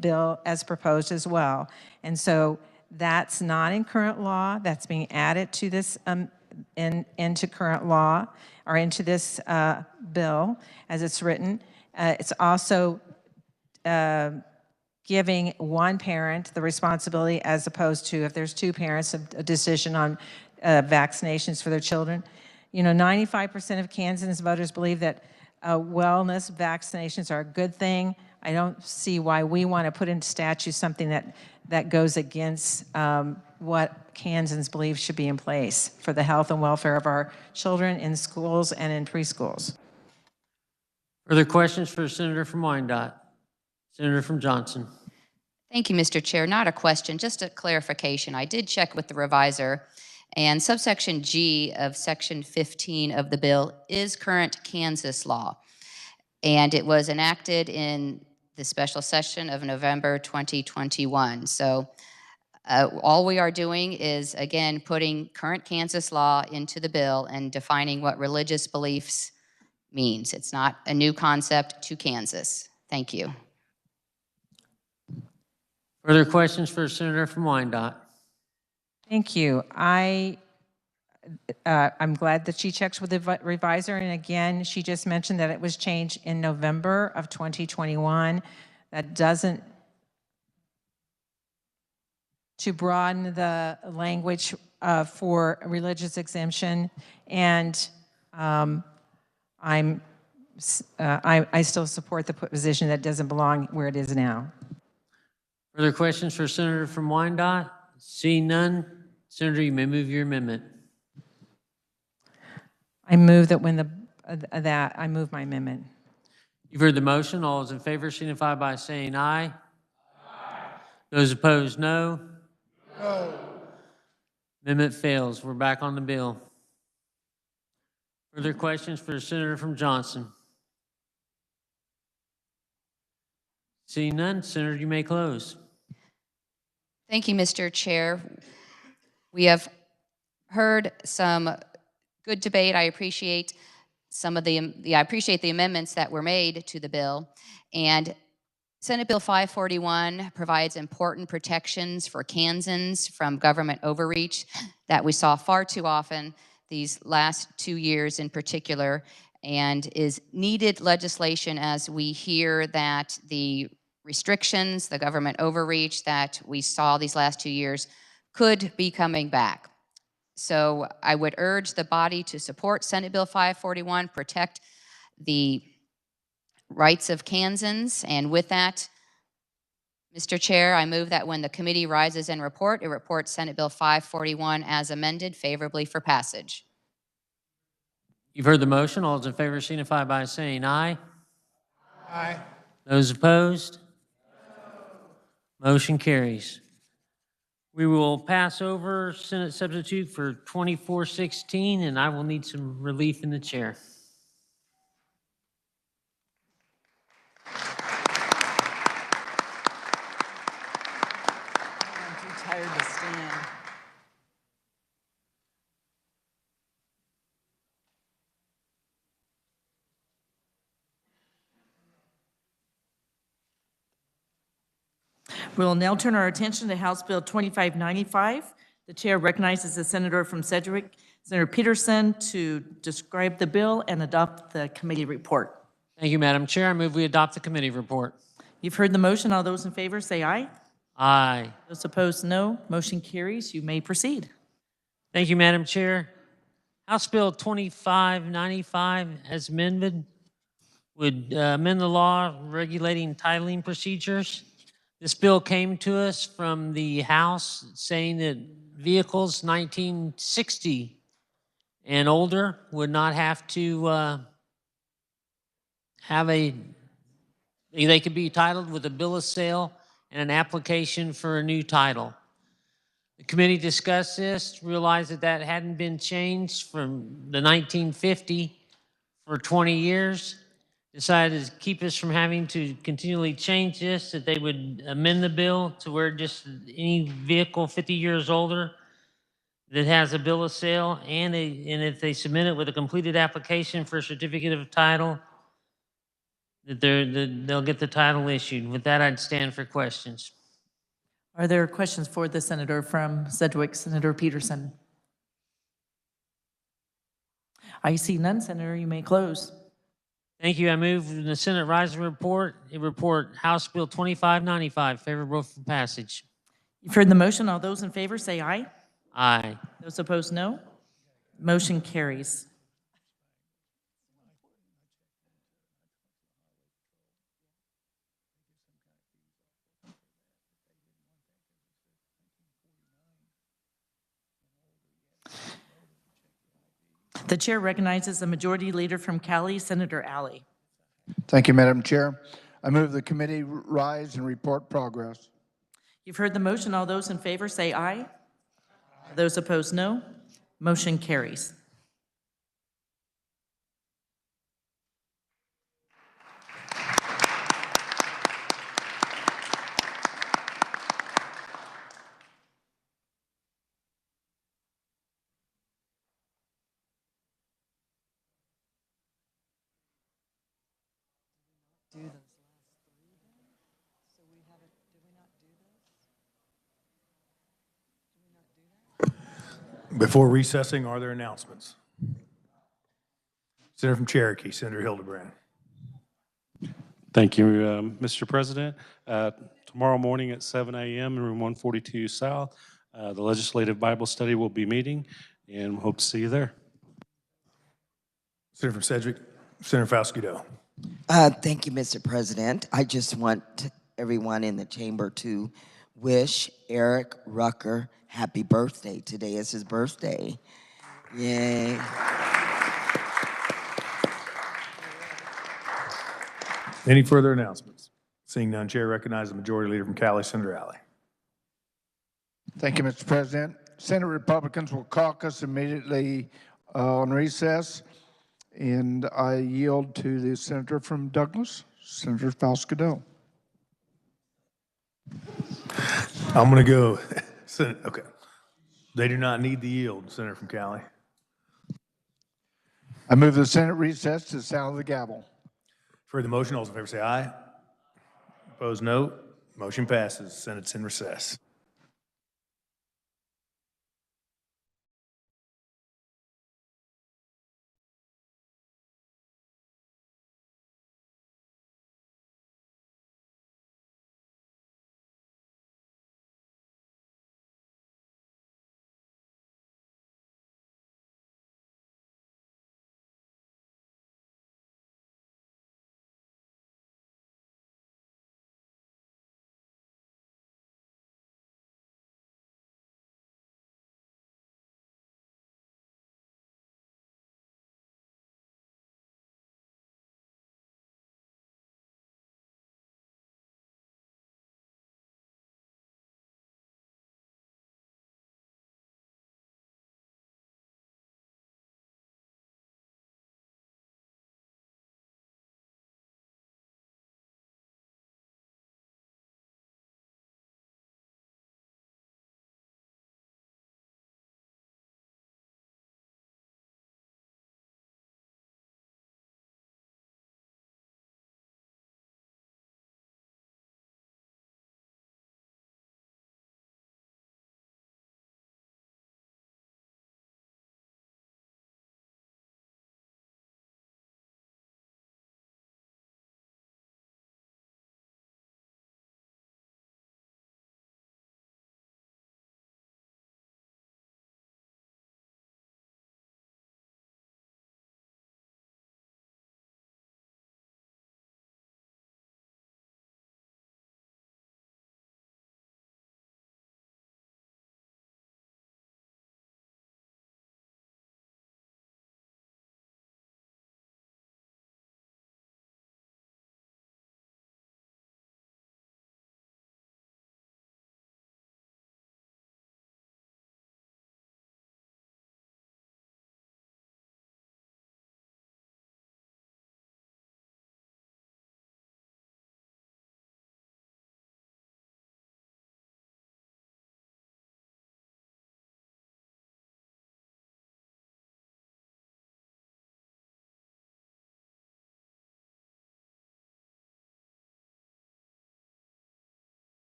S15: bill as proposed as well. And so that's not in current law. That's being added to this into current law, or into this bill as it's written. It's also giving one parent the responsibility, as opposed to if there's two parents, a decision on vaccinations for their children. 95% of Kansas voters believe that wellness vaccinations are a good thing. I don't see why we want to put into statute something that goes against what Kansans believe should be in place for the health and welfare of our children in schools and in preschools.
S7: Further questions for Senator from Wyandotte? Senator from Johnson.
S10: Thank you, Mr. Chair. Not a question, just a clarification. I did check with the reviser, and subsection G of Section 15 of the bill is current Kansas law, and it was enacted in the special session of November 2021. So all we are doing is, again, putting current Kansas law into the bill and defining what religious beliefs means. It's not a new concept to Kansas. Thank you.
S7: Further questions for Senator from Wyandotte?
S15: Thank you. I'm glad that she checks with the reviser, and again, she just mentioned that it was changed in November of 2021. That doesn't, to broaden the language for religious exemption, and I still support the position that doesn't belong where it is now.
S7: Further questions for Senator from Wyandotte? Seeing none, Senator, you may move your amendment.
S15: I move that I move my amendment.
S7: You've heard the motion. All those in favor signify by saying aye. Aye. Those opposed, no. No. Amendment fails. We're back on the bill. Further questions for Senator from Johnson? Seeing none, Senator, you may close.
S10: Thank you, Mr. Chair. We have heard some good debate. I appreciate I appreciate the amendments that were made to the bill. And Senate Bill 541 provides important protections for Kansans from government overreach that we saw far too often these last 2 years in particular, and is needed legislation as we hear that the restrictions, the government overreach that we saw these last 2 years could be coming back. So I would urge the body to support Senate Bill 541, protect the rights of Kansans. And with that, Mr. Chair, I move that when the committee rises in report, it reports Senate Bill 541 as amended favorably for passage.
S7: You've heard the motion. All those in favor signify by saying aye.
S3: Aye.
S7: Those opposed? Motion carries. We will pass over Senate substitute for 2416, and I will need some relief in the chair.
S8: I'm too tired to stand. We will now turn our attention to House Bill 2595. The chair recognizes the senator from Sedgwick, Senator Peterson, to describe the bill and adopt the committee report.
S7: Thank you, Madam Chair. I move we adopt the committee report.
S8: You've heard the motion. All those in favor say aye.
S7: Aye.
S8: Those opposed, no. Motion carries. You may proceed.
S7: Thank you, Madam Chair. House Bill 2595, as amended, would amend the law regulating titling procedures. This bill came to us from the House saying that vehicles 1960 and older would not have to they could be titled with a bill of sale and an application for a new title. The committee discussed this, realized that that hadn't been changed from the 1950 for 20 years, decided to keep us from having to continually change this, that they would amend the bill to where just any vehicle 50 years older that has a bill of sale and if they submit it with a completed application for a certificate of title, that they'll get the title issued. With that, I'd stand for questions.
S8: Are there questions for the senator from Sedgwick, Senator Peterson? I see none, Senator. You may close.
S7: Thank you. I move the Senate rise and report. It report House Bill 2595, favorable for passage.
S8: You've heard the motion. All those in favor say aye.
S7: Aye.
S8: Those opposed, no. Motion carries. The chair recognizes the majority leader from Cali, Senator Alley.
S3: Thank you, Madam Chair. I move the committee rise and report progress.
S8: You've heard the motion. All those in favor say aye. Those opposed, no. Motion carries.
S19: Before recessing, are there announcements? Senator from Cherokee, Senator Hildebrand.
S16: Thank you, Mr. President. Tomorrow morning at 7 a.m. in room 142 South, the Legislative Bible Study will be meeting, and hope to see you there.
S19: Senator from Sedgwick, Senator Falsky-Doe.
S5: Thank you, Mr. President. I just want everyone in the chamber to wish Eric Rucker happy birthday. Today is his birthday. Yay.
S19: Any further announcements? Seeing none, chair recognizes the majority leader from Cali, Senator Alley.
S3: Thank you, Mr. President. Senate Republicans will caucus immediately on recess, and I yield to the senator from Douglas, Senator Falsky-Doe.
S19: I'm going to go. Okay. They do not need the yield, Senator from Cali.
S3: I move the Senate recess to the sound of the gavel.
S19: For the motion, all those in favor say aye. Opposed, no. Motion passes. Senate's in recess.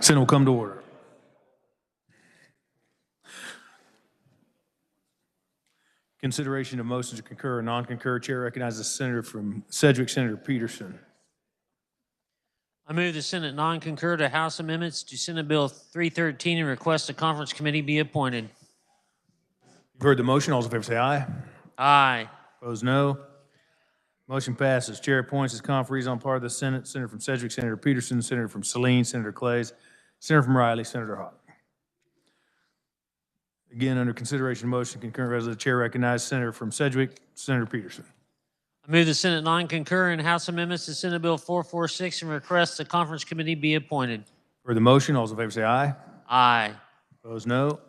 S19: Senate will come to order. Consideration of motions to concur or non-concur. Chair recognizes the senator from Sedgwick, Senator Peterson.
S7: I move the Senate non-concur to House amendments to Senate Bill 313 and request a conference committee be appointed.
S19: You've heard the motion. All those in favor say aye.
S7: Aye.
S19: Opposed, no. Motion passes. Chair appoints as conferees on part of the Senate, Senator from Sedgwick, Senator Peterson, Senator from Saline, Senator Clays, Senator from Riley, Senator Hawk. Again, under consideration motion, concurrent resolution, the chair recognizes Senator from Sedgwick, Senator Peterson.
S7: I move the Senate non-concur in House amendments to Senate Bill 446 and request a conference committee be appointed.
S19: For the motion, all those in favor say aye.
S7: Aye.
S19: Opposed, no.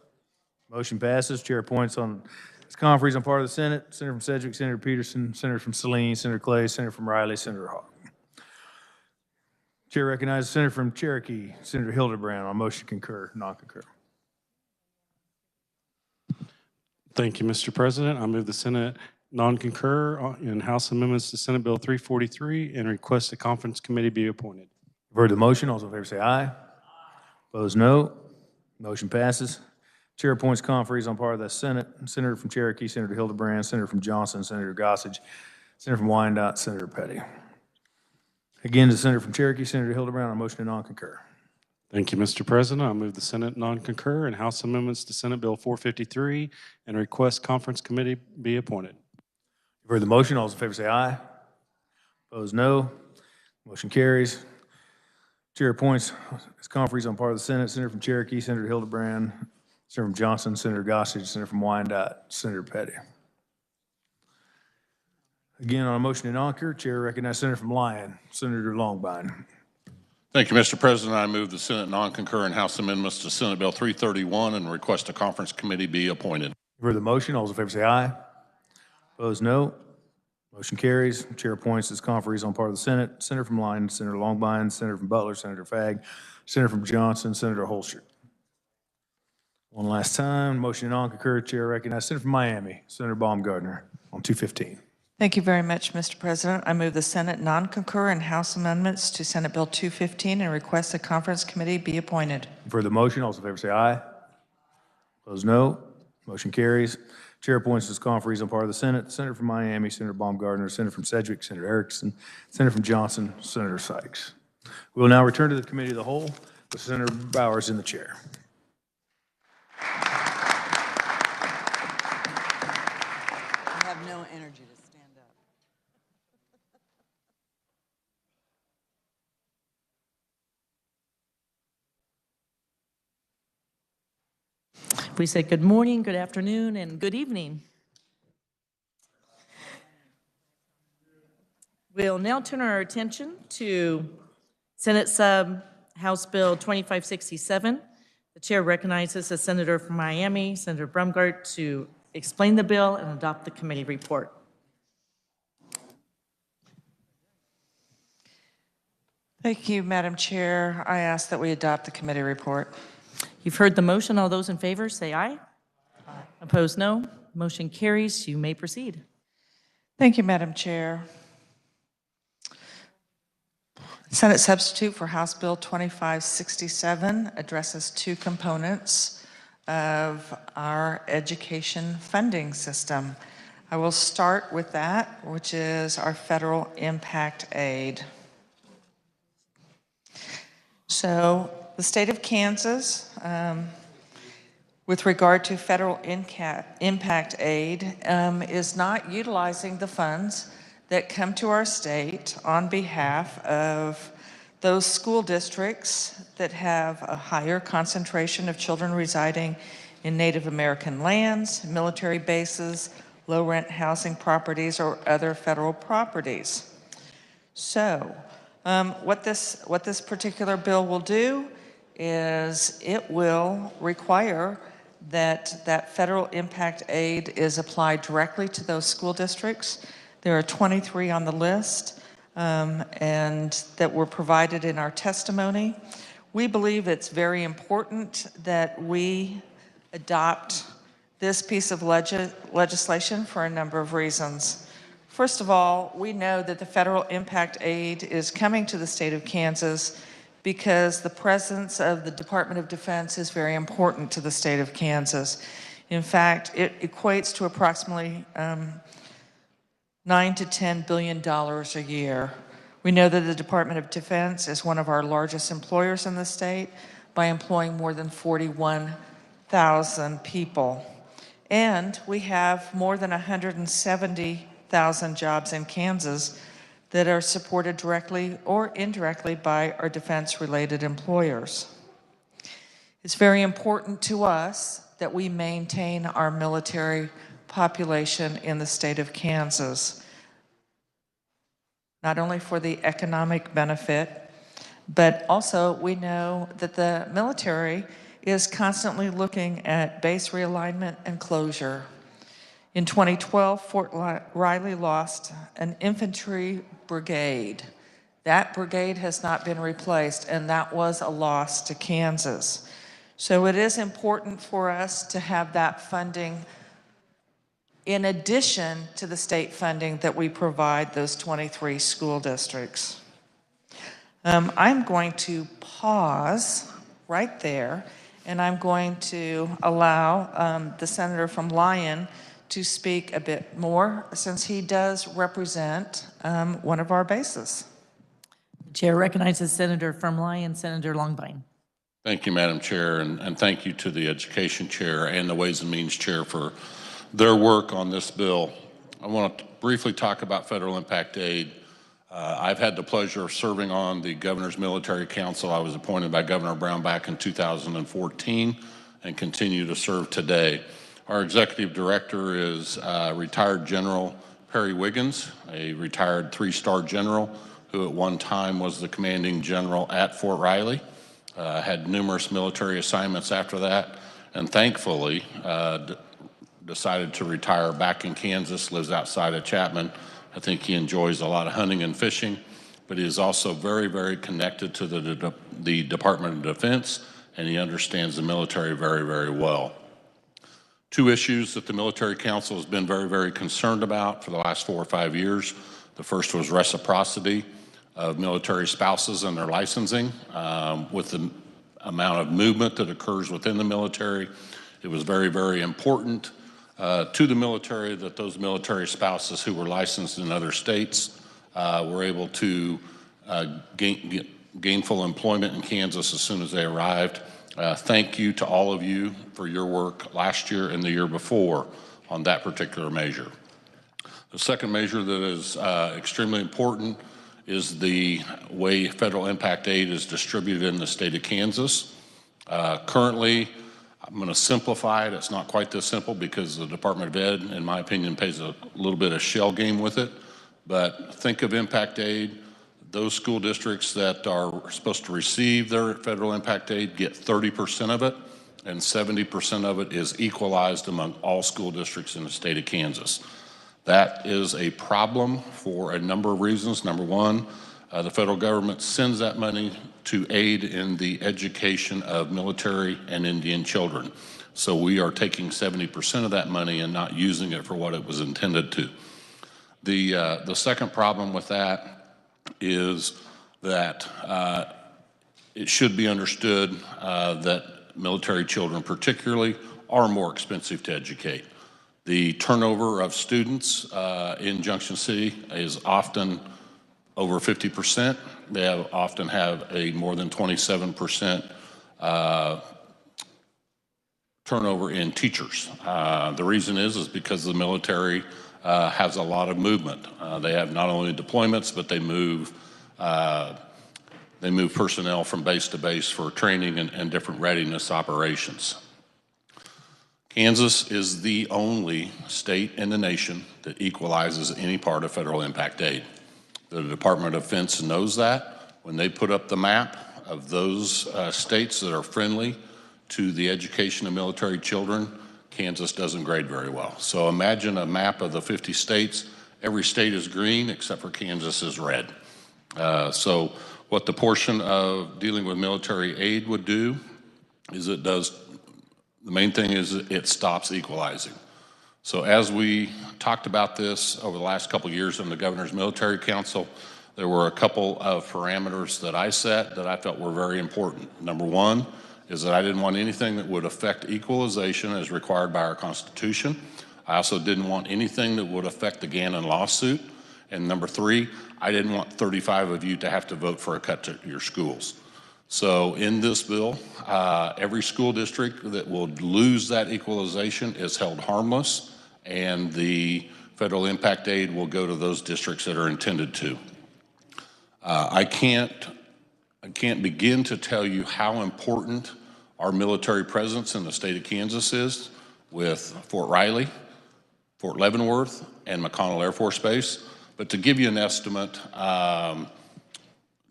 S19: Motion passes. Chair appoints on as conferees on part of the Senate, Senator from Sedgwick, Senator Peterson, Senator from Saline, Senator Clay, Senator from Riley, Senator Hawk. Chair recognizes Senator from Cherokee, Senator Hildebrand on motion concur, non-concur.
S16: Thank you, Mr. President. I move the Senate non-concur in House amendments to Senate Bill 343 and request a conference committee be appointed.
S19: You've heard the motion. All those in favor say aye. Opposed, no. Motion passes. Chair appoints conferees on part of the Senate, Senator from Cherokee, Senator Hildebrand, Senator from Johnson, Senator Gossage, Senator from Wyandotte, Senator Petty. Again, the Senator from Cherokee, Senator Hildebrand on motion to non-concur.
S16: Thank you, Mr. President. I move the Senate non-concur in House amendments to Senate Bill 453 and request conference committee be appointed.
S19: You've heard the motion. All those in favor say aye. Opposed, no. Motion carries. Chair appoints as conferees on part of the Senate, Senator from Cherokee, Senator Hildebrand, Senator from Johnson, Senator Gossage, Senator from Wyandotte, Senator Petty. Again, on a motion to non-concur, Chair recognizes Senator from Lyon, Senator Longbine.
S13: Thank you, Mr. President. I move the Senate non-concur in House amendments to Senate Bill 331 and request a conference committee be appointed.
S19: You've heard the motion. All those in favor say aye. Opposed, no. Motion carries. Chair appoints as conferees on part of the Senate, Senator from Lyon, Senator Longbine, Senator from Butler, Senator Fagg, Senator from Johnson, Senator Holster. One last time, motion to non-concur. Chair recognizes Senator from Miami, Senator Baumgardner on 215.
S12: Thank you very much, Mr. President. I move the Senate non-concur in House amendments to Senate Bill 215 and request a conference committee be appointed.
S19: For the motion, all those in favor say aye. Opposed, no. Motion carries. Chair appoints as conferees on part of the Senate, Senator from Miami, Senator Baumgardner, Senator from Sedgwick, Senator Erickson, Senator from Johnson, Senator Sykes. We will now return to the Committee of the Whole with Senator Bowers in the chair.
S5: I have no energy to stand up.
S8: We say good morning, good afternoon, and good evening. We'll now turn our attention to Senate Sub House Bill 2567. The chair recognizes the Senator from Miami, Senator Baumgardner, to explain the bill and adopt the committee report.
S12: Thank you, Madam Chair. I ask that we adopt the committee report.
S8: You've heard the motion. All those in favor say aye. Aye. Opposed, no. Motion carries. You may proceed.
S12: Thank you, Madam Chair. Senate substitute for House Bill 2567 addresses two components of our education funding system. I will start with that, which is our federal impact aid. So the state of Kansas, with regard to federal impact aid, is not utilizing the funds that come to our state on behalf of those school districts that have a higher concentration of children residing in Native American lands, military bases, low-rent housing properties, or other federal properties. So what this particular bill will do is it will require that federal impact aid is applied directly to those school districts. There are 23 on the list and that were provided in our testimony. We believe it's very important that we adopt this piece of legislation for a number of reasons. First of all, we know that the federal impact aid is coming to the state of Kansas because the presence of the Department of Defense is very important to the state of Kansas. In fact, it equates to approximately $9 to $10 billion a year. We know that the Department of Defense is one of our largest employers in the state by employing more than 41,000 people. And we have more than 170,000 jobs in Kansas that are supported directly or indirectly by our defense-related employers. It's very important to us that we maintain our military population in the state of Kansas, not only for the economic benefit, but also we know that the military is constantly looking at base realignment and closure. In 2012, Fort Riley lost an infantry brigade. That brigade has not been replaced, and that was a loss to Kansas. So it is important for us to have that funding in addition to the state funding that we provide those 23 school districts. I'm going to pause right there, and I'm going to allow the senator from Lyon to speak a bit more, since he does represent one of our bases.
S8: The chair recognizes Senator from Lyon, Senator Longbine.
S13: Thank you, Madam Chair, and thank you to the Education Chair and the Ways and Means Chair for their work on this bill. I want to briefly talk about federal impact aid. I've had the pleasure of serving on the Governor's Military Council. I was appointed by Governor Brown back in 2014 and continue to serve today. Our executive director is retired General Perry Wiggins, a retired 3-star general who at one time was the commanding general at Fort Riley, had numerous military assignments after that, and thankfully decided to retire back in Kansas, lives outside of Chapman. I think he enjoys a lot of hunting and fishing, but he is also very, very connected to the Department of Defense, and he understands the military very, very well. Two issues that the Military Council has been very, very concerned about for the last 4 or 5 years. The first was reciprocity of military spouses and their licensing. With the amount of movement that occurs within the military, it was very, very important to the military that those military spouses who were licensed in other states were able to gain gainful employment in Kansas as soon as they arrived. Thank you to all of you for your work last year and the year before on that particular measure. The second measure that is extremely important is the way federal impact aid is distributed in the state of Kansas. Currently, I'm going to simplify it. It's not quite this simple because the Department of Ed, in my opinion, plays a little bit of shell game with it. But think of impact aid. Those school districts that are supposed to receive their federal impact aid get 30% of it, and 70% of it is equalized among all school districts in the state of Kansas. That is a problem for a number of reasons. Number one, the federal government sends that money to aid in the education of military and Indian children. So we are taking 70% of that money and not using it for what it was intended to. The second problem with that is that it should be understood that military children particularly are more expensive to educate. The turnover of students in Junction City is often over 50%. They often have a more than 27% turnover in teachers. The reason is because the military has a lot of movement. They have not only deployments, but they move personnel from base to base for training and different readiness operations. Kansas is the only state in the nation that equalizes any part of federal impact aid. The Department of Defense knows that. When they put up the map of those states that are friendly to the education of military children, Kansas doesn't grade very well. So imagine a map of the 50 states. Every state is green except for Kansas is red. So what the portion of dealing with military aid would do is the main thing is it stops equalizing. So as we talked about this over the last couple of years in the Governor's Military Council, There were a couple of parameters that I set that I felt were very important. Number one is that I didn't want anything that would affect equalization as required by our Constitution. I also didn't want anything that would affect the Gannon lawsuit. And number three, I didn't want 35 of you to have to vote for a cut to your schools. So in this bill, every school district that will lose that equalization is held harmless, and the federal impact aid will go to those districts that are intended to. I can't begin to tell you how important our military presence in the state of Kansas is with Fort Riley, Fort Leavenworth, and McConnell Air Force Base. But to give you an estimate,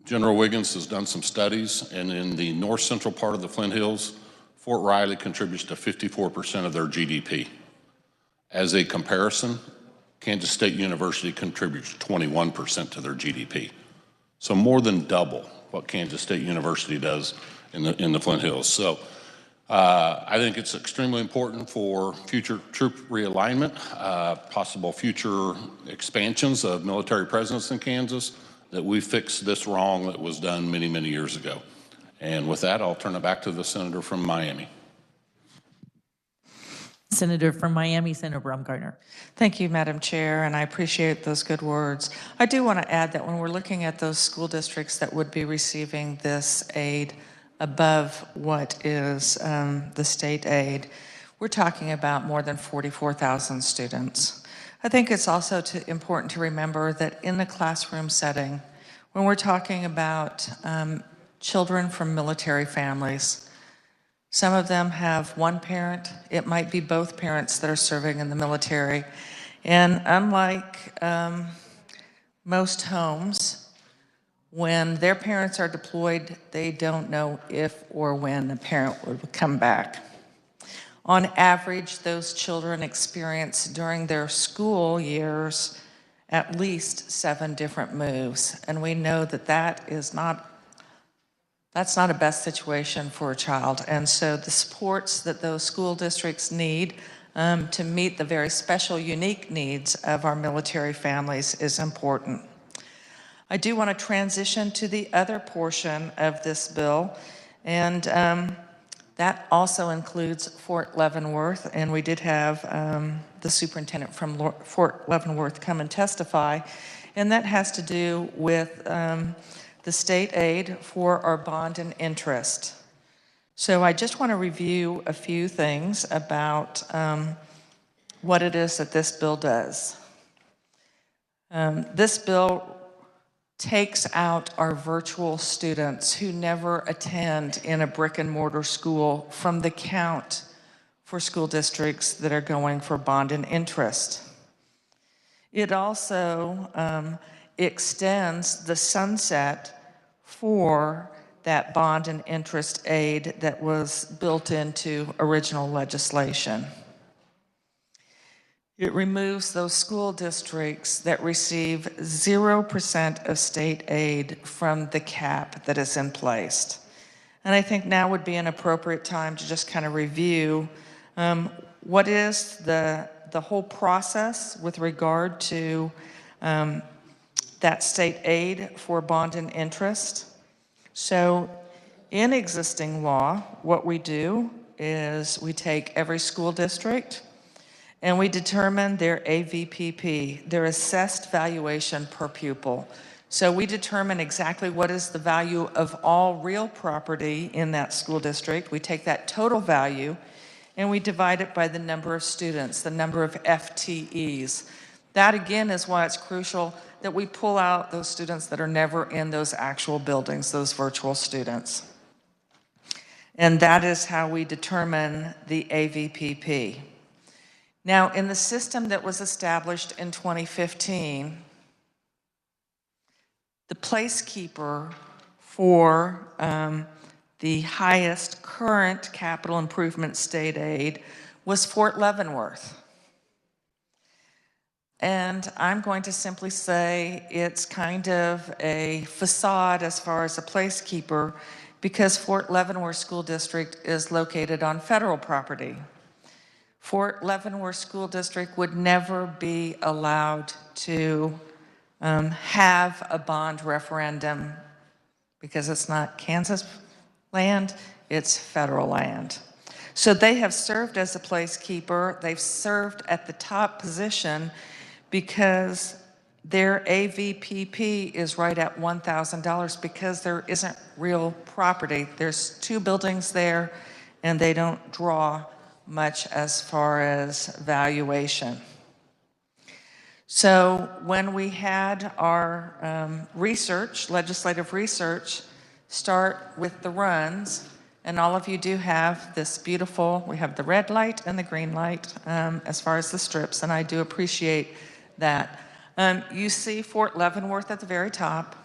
S13: General Wiggins has done some studies, and in the north central part of the Flint Hills, Fort Riley contributes to 54% of their GDP. As a comparison, Kansas State University contributes 21% to their GDP. So more than double what Kansas State University does in the Flint Hills. So I think it's extremely important for future troop realignment, possible future expansions of military presence in Kansas, that we fix this wrong that was done many, many years ago. And with that, I'll turn it back to the senator from Miami.
S8: Senator from Miami, Senator Baumgartner.
S12: Thank you, Madam Chair, and I appreciate those good words. I do want to add that when we're looking at those school districts that would be receiving this aid above what is the state aid, we're talking about more than 44,000 students. I think it's also important to remember that in the classroom setting, when we're talking about children from military families, some of them have one parent, it might be both parents that are serving in the military. And unlike most homes, when their parents are deployed, they don't know if or when the parent would come back. On average, those children experience during their school years at least 7 different moves. And we know that that's not a best situation for a child. And so the supports that those school districts need to meet the very special, unique needs of our military families is important. I do want to transition to the other portion of this bill, and that also includes Fort Leavenworth, and we did have the superintendent from Fort Leavenworth come and testify, and that has to do with the state aid for our bond and interest. So I just want to review a few things about what it is that this bill does. This bill takes out our virtual students who never attend in a brick and mortar school from the count for school districts that are going for bond and interest. It also extends the sunset for that bond and interest aid that was built into original legislation. It removes those school districts that receive 0% of state aid from the cap that is in place. And I think now would be an appropriate time to just kind of review what is the whole process with regard to that state aid for bond and interest. So in existing law, what we do is we take every school district and we determine their AVPP, their assessed valuation per pupil. So we determine exactly what is the value of all real property in that school district. We take that total value and we divide it by the number of students, the number of FTEs. That again is why it's crucial that we pull out those students that are never in those actual buildings, those virtual students. And that is how we determine the AVPP. Now, in the system that was established in 2015, the placekeeper for the highest current capital improvement state aid was Fort Leavenworth. And I'm going to simply say it's kind of a facade as far as a placekeeper because Fort Leavenworth School District is located on federal property. Fort Leavenworth School District would never be allowed to have a bond referendum because it's not Kansas land, it's federal land. So they have served as a placekeeper. They've served at the top position because their AVPP is right at $1,000 because there isn't real property. There's 2 buildings there and they don't draw much as far as valuation. So when we had our research, legislative research, start with the runs, and all of you do have this beautiful, we have the red light and the green light as far as the strips, and I do appreciate that. You see Fort Leavenworth at the very top,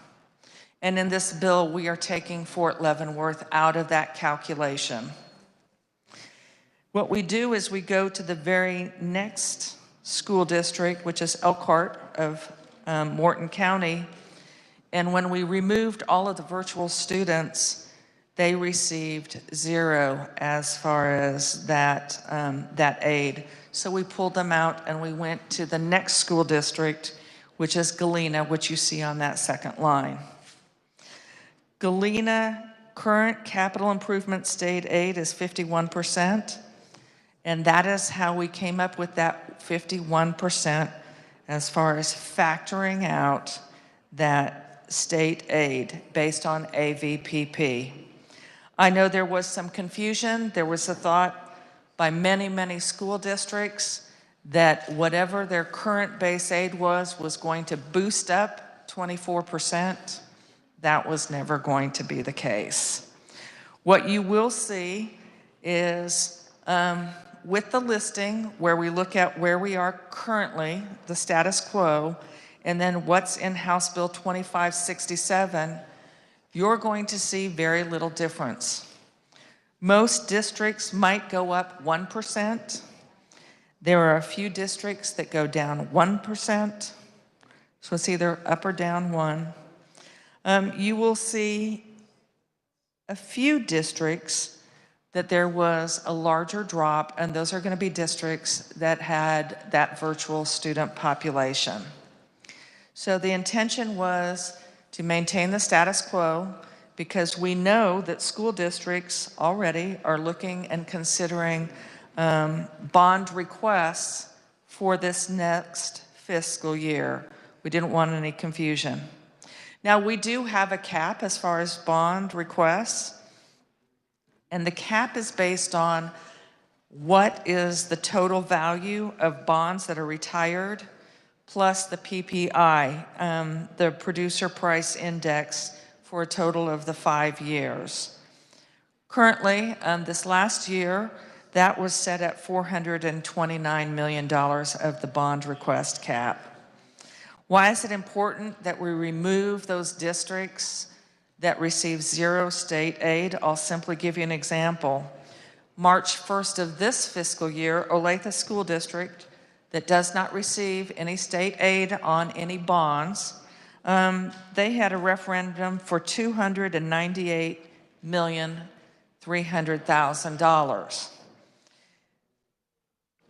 S12: and in this bill, we are taking Fort Leavenworth out of that calculation. What we do is we go to the very next school district, which is Elkhart of Morton County, and when we removed all of the virtual students, they received 0 as far as that, that aid. So we pulled them out and we went to the next school district, which is Galena, which you see on that second line. Galena current capital improvement state aid is 51%, and that is how we came up with that 51% as far as factoring out that state aid based on AVPP. I know there was some confusion. There was a thought by many, many school districts that whatever their current base aid was going to boost up 24%. That was never going to be the case. What you will see is with the listing where we look at where we are currently, the status quo, and then what's in House Bill 2567, you're going to see very little difference. Most districts might go up 1%. There are a few districts that go down 1%. So it's either up or down 1. You will see a few districts that there was a larger drop, and those are going to be districts that had that virtual student population. So the intention was to maintain the status quo because we know that school districts already are looking and considering bond requests for this next fiscal year. We didn't want any confusion. Now, we do have a cap as far as bond requests, and the cap is based on what is the total value of bonds that are retired plus the PPI, the Producer Price Index, for a total of the 5 years. Currently, this last year, that was set at $429 million of the bond request cap. Why is it important that we remove those districts that receive 0 state aid? I'll simply give you an example. March 1st of this fiscal year, Olathe School District, that does not receive any state aid on any bonds, they had a referendum for $298,300,000.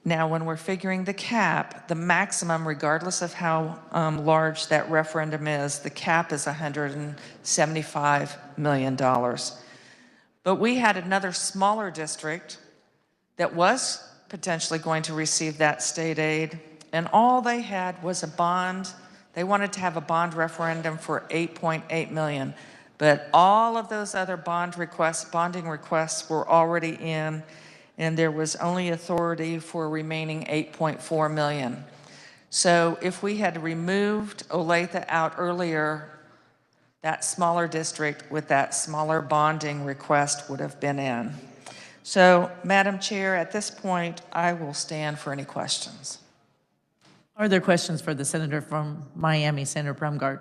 S12: Now, when we're figuring the cap, the maximum, regardless of how large that referendum is, the cap is $175 million. But we had another smaller district that was potentially going to receive that state aid, and all they had was a bond. They wanted to have a bond referendum for $8.8 million, but all of those other bonding requests were already in, and there was only authority for remaining $8.4 million. So if we had removed Olathe out earlier, that smaller district with that smaller bonding request would have been in. So, Madam Chair, at this point, I will stand for any questions.
S8: Are there questions for the senator from Miami, Senator Brumgart?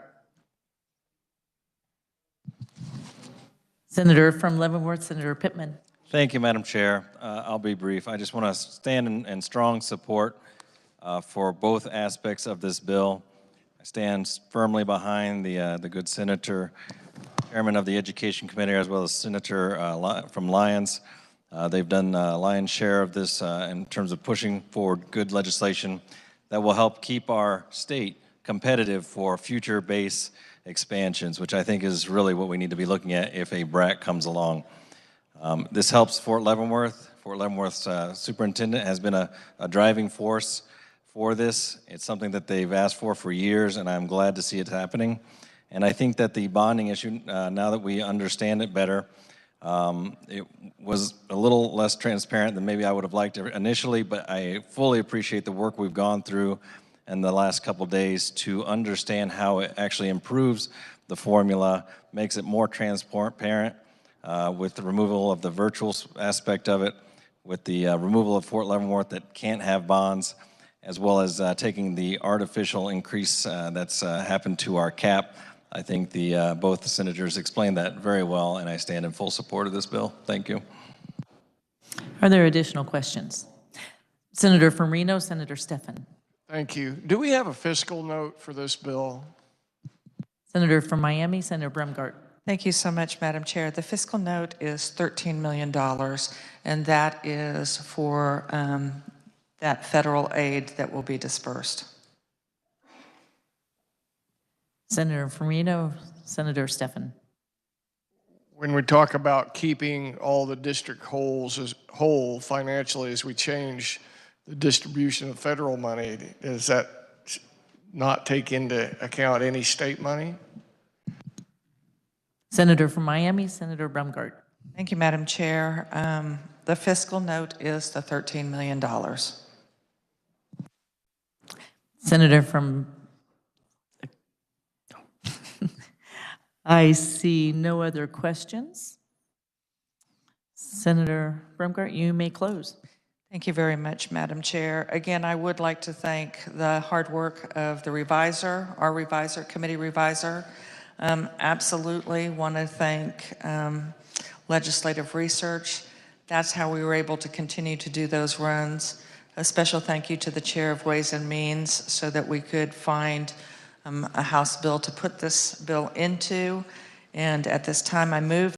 S8: Senator from Leavenworth, Senator Pittman.
S1: Thank you, Madam Chair. I'll be brief. I just want to stand in strong support for both aspects of this bill. I stand firmly behind the good senator, chairman of the Education Committee, as well as Senator from Lyons. They've done a lion's share of this in terms of pushing forward good legislation that will help keep our state competitive for future base expansions, which I think is really what we need to be looking at if a BRAC comes along. This helps Fort Leavenworth. Fort Leavenworth's superintendent has been a driving force for this. It's something that they've asked for years, and I'm glad to see it happening. And I think that the bonding issue, now that we understand it better, it was a little less transparent than maybe I would have liked initially, but I fully appreciate the work we've gone through in the last couple days to understand how it actually improves the formula, makes it more transparent with the removal of the virtual aspect of it, with the removal of Fort Leavenworth that can't have bonds, as well as taking the artificial increase that's happened to our cap. I think both the senators explained that very well, and I stand in full support of this bill. Thank you.
S8: Are there additional questions? Senator from Reno, Senator Stephan.
S3: Thank you. Do we have a fiscal note for this bill?
S8: Senator from Miami, Senator Brumgart.
S12: Thank you so much, Madam Chair. The fiscal note is $13 million, and that is for that federal aid that will be dispersed.
S8: Senator from Reno, Senator Stephan.
S3: When we talk about keeping all the district whole financially as we change the distribution of federal money, does that not take into account any state money?
S8: Senator from Miami, Senator Brumgart.
S12: Thank you, Madam Chair. The fiscal note is the $13 million.
S8: Senator from, I see no other questions. Senator Brumgart, you may close.
S12: Thank you very much, Madam Chair. Again, I would like to thank the hard work of the reviser, our reviser, committee reviser. Absolutely want to thank legislative research. That's how we were able to continue to do those runs. A special thank you to the Chair of Ways and Means so that we could find a House bill to put this bill into. And at this time, I move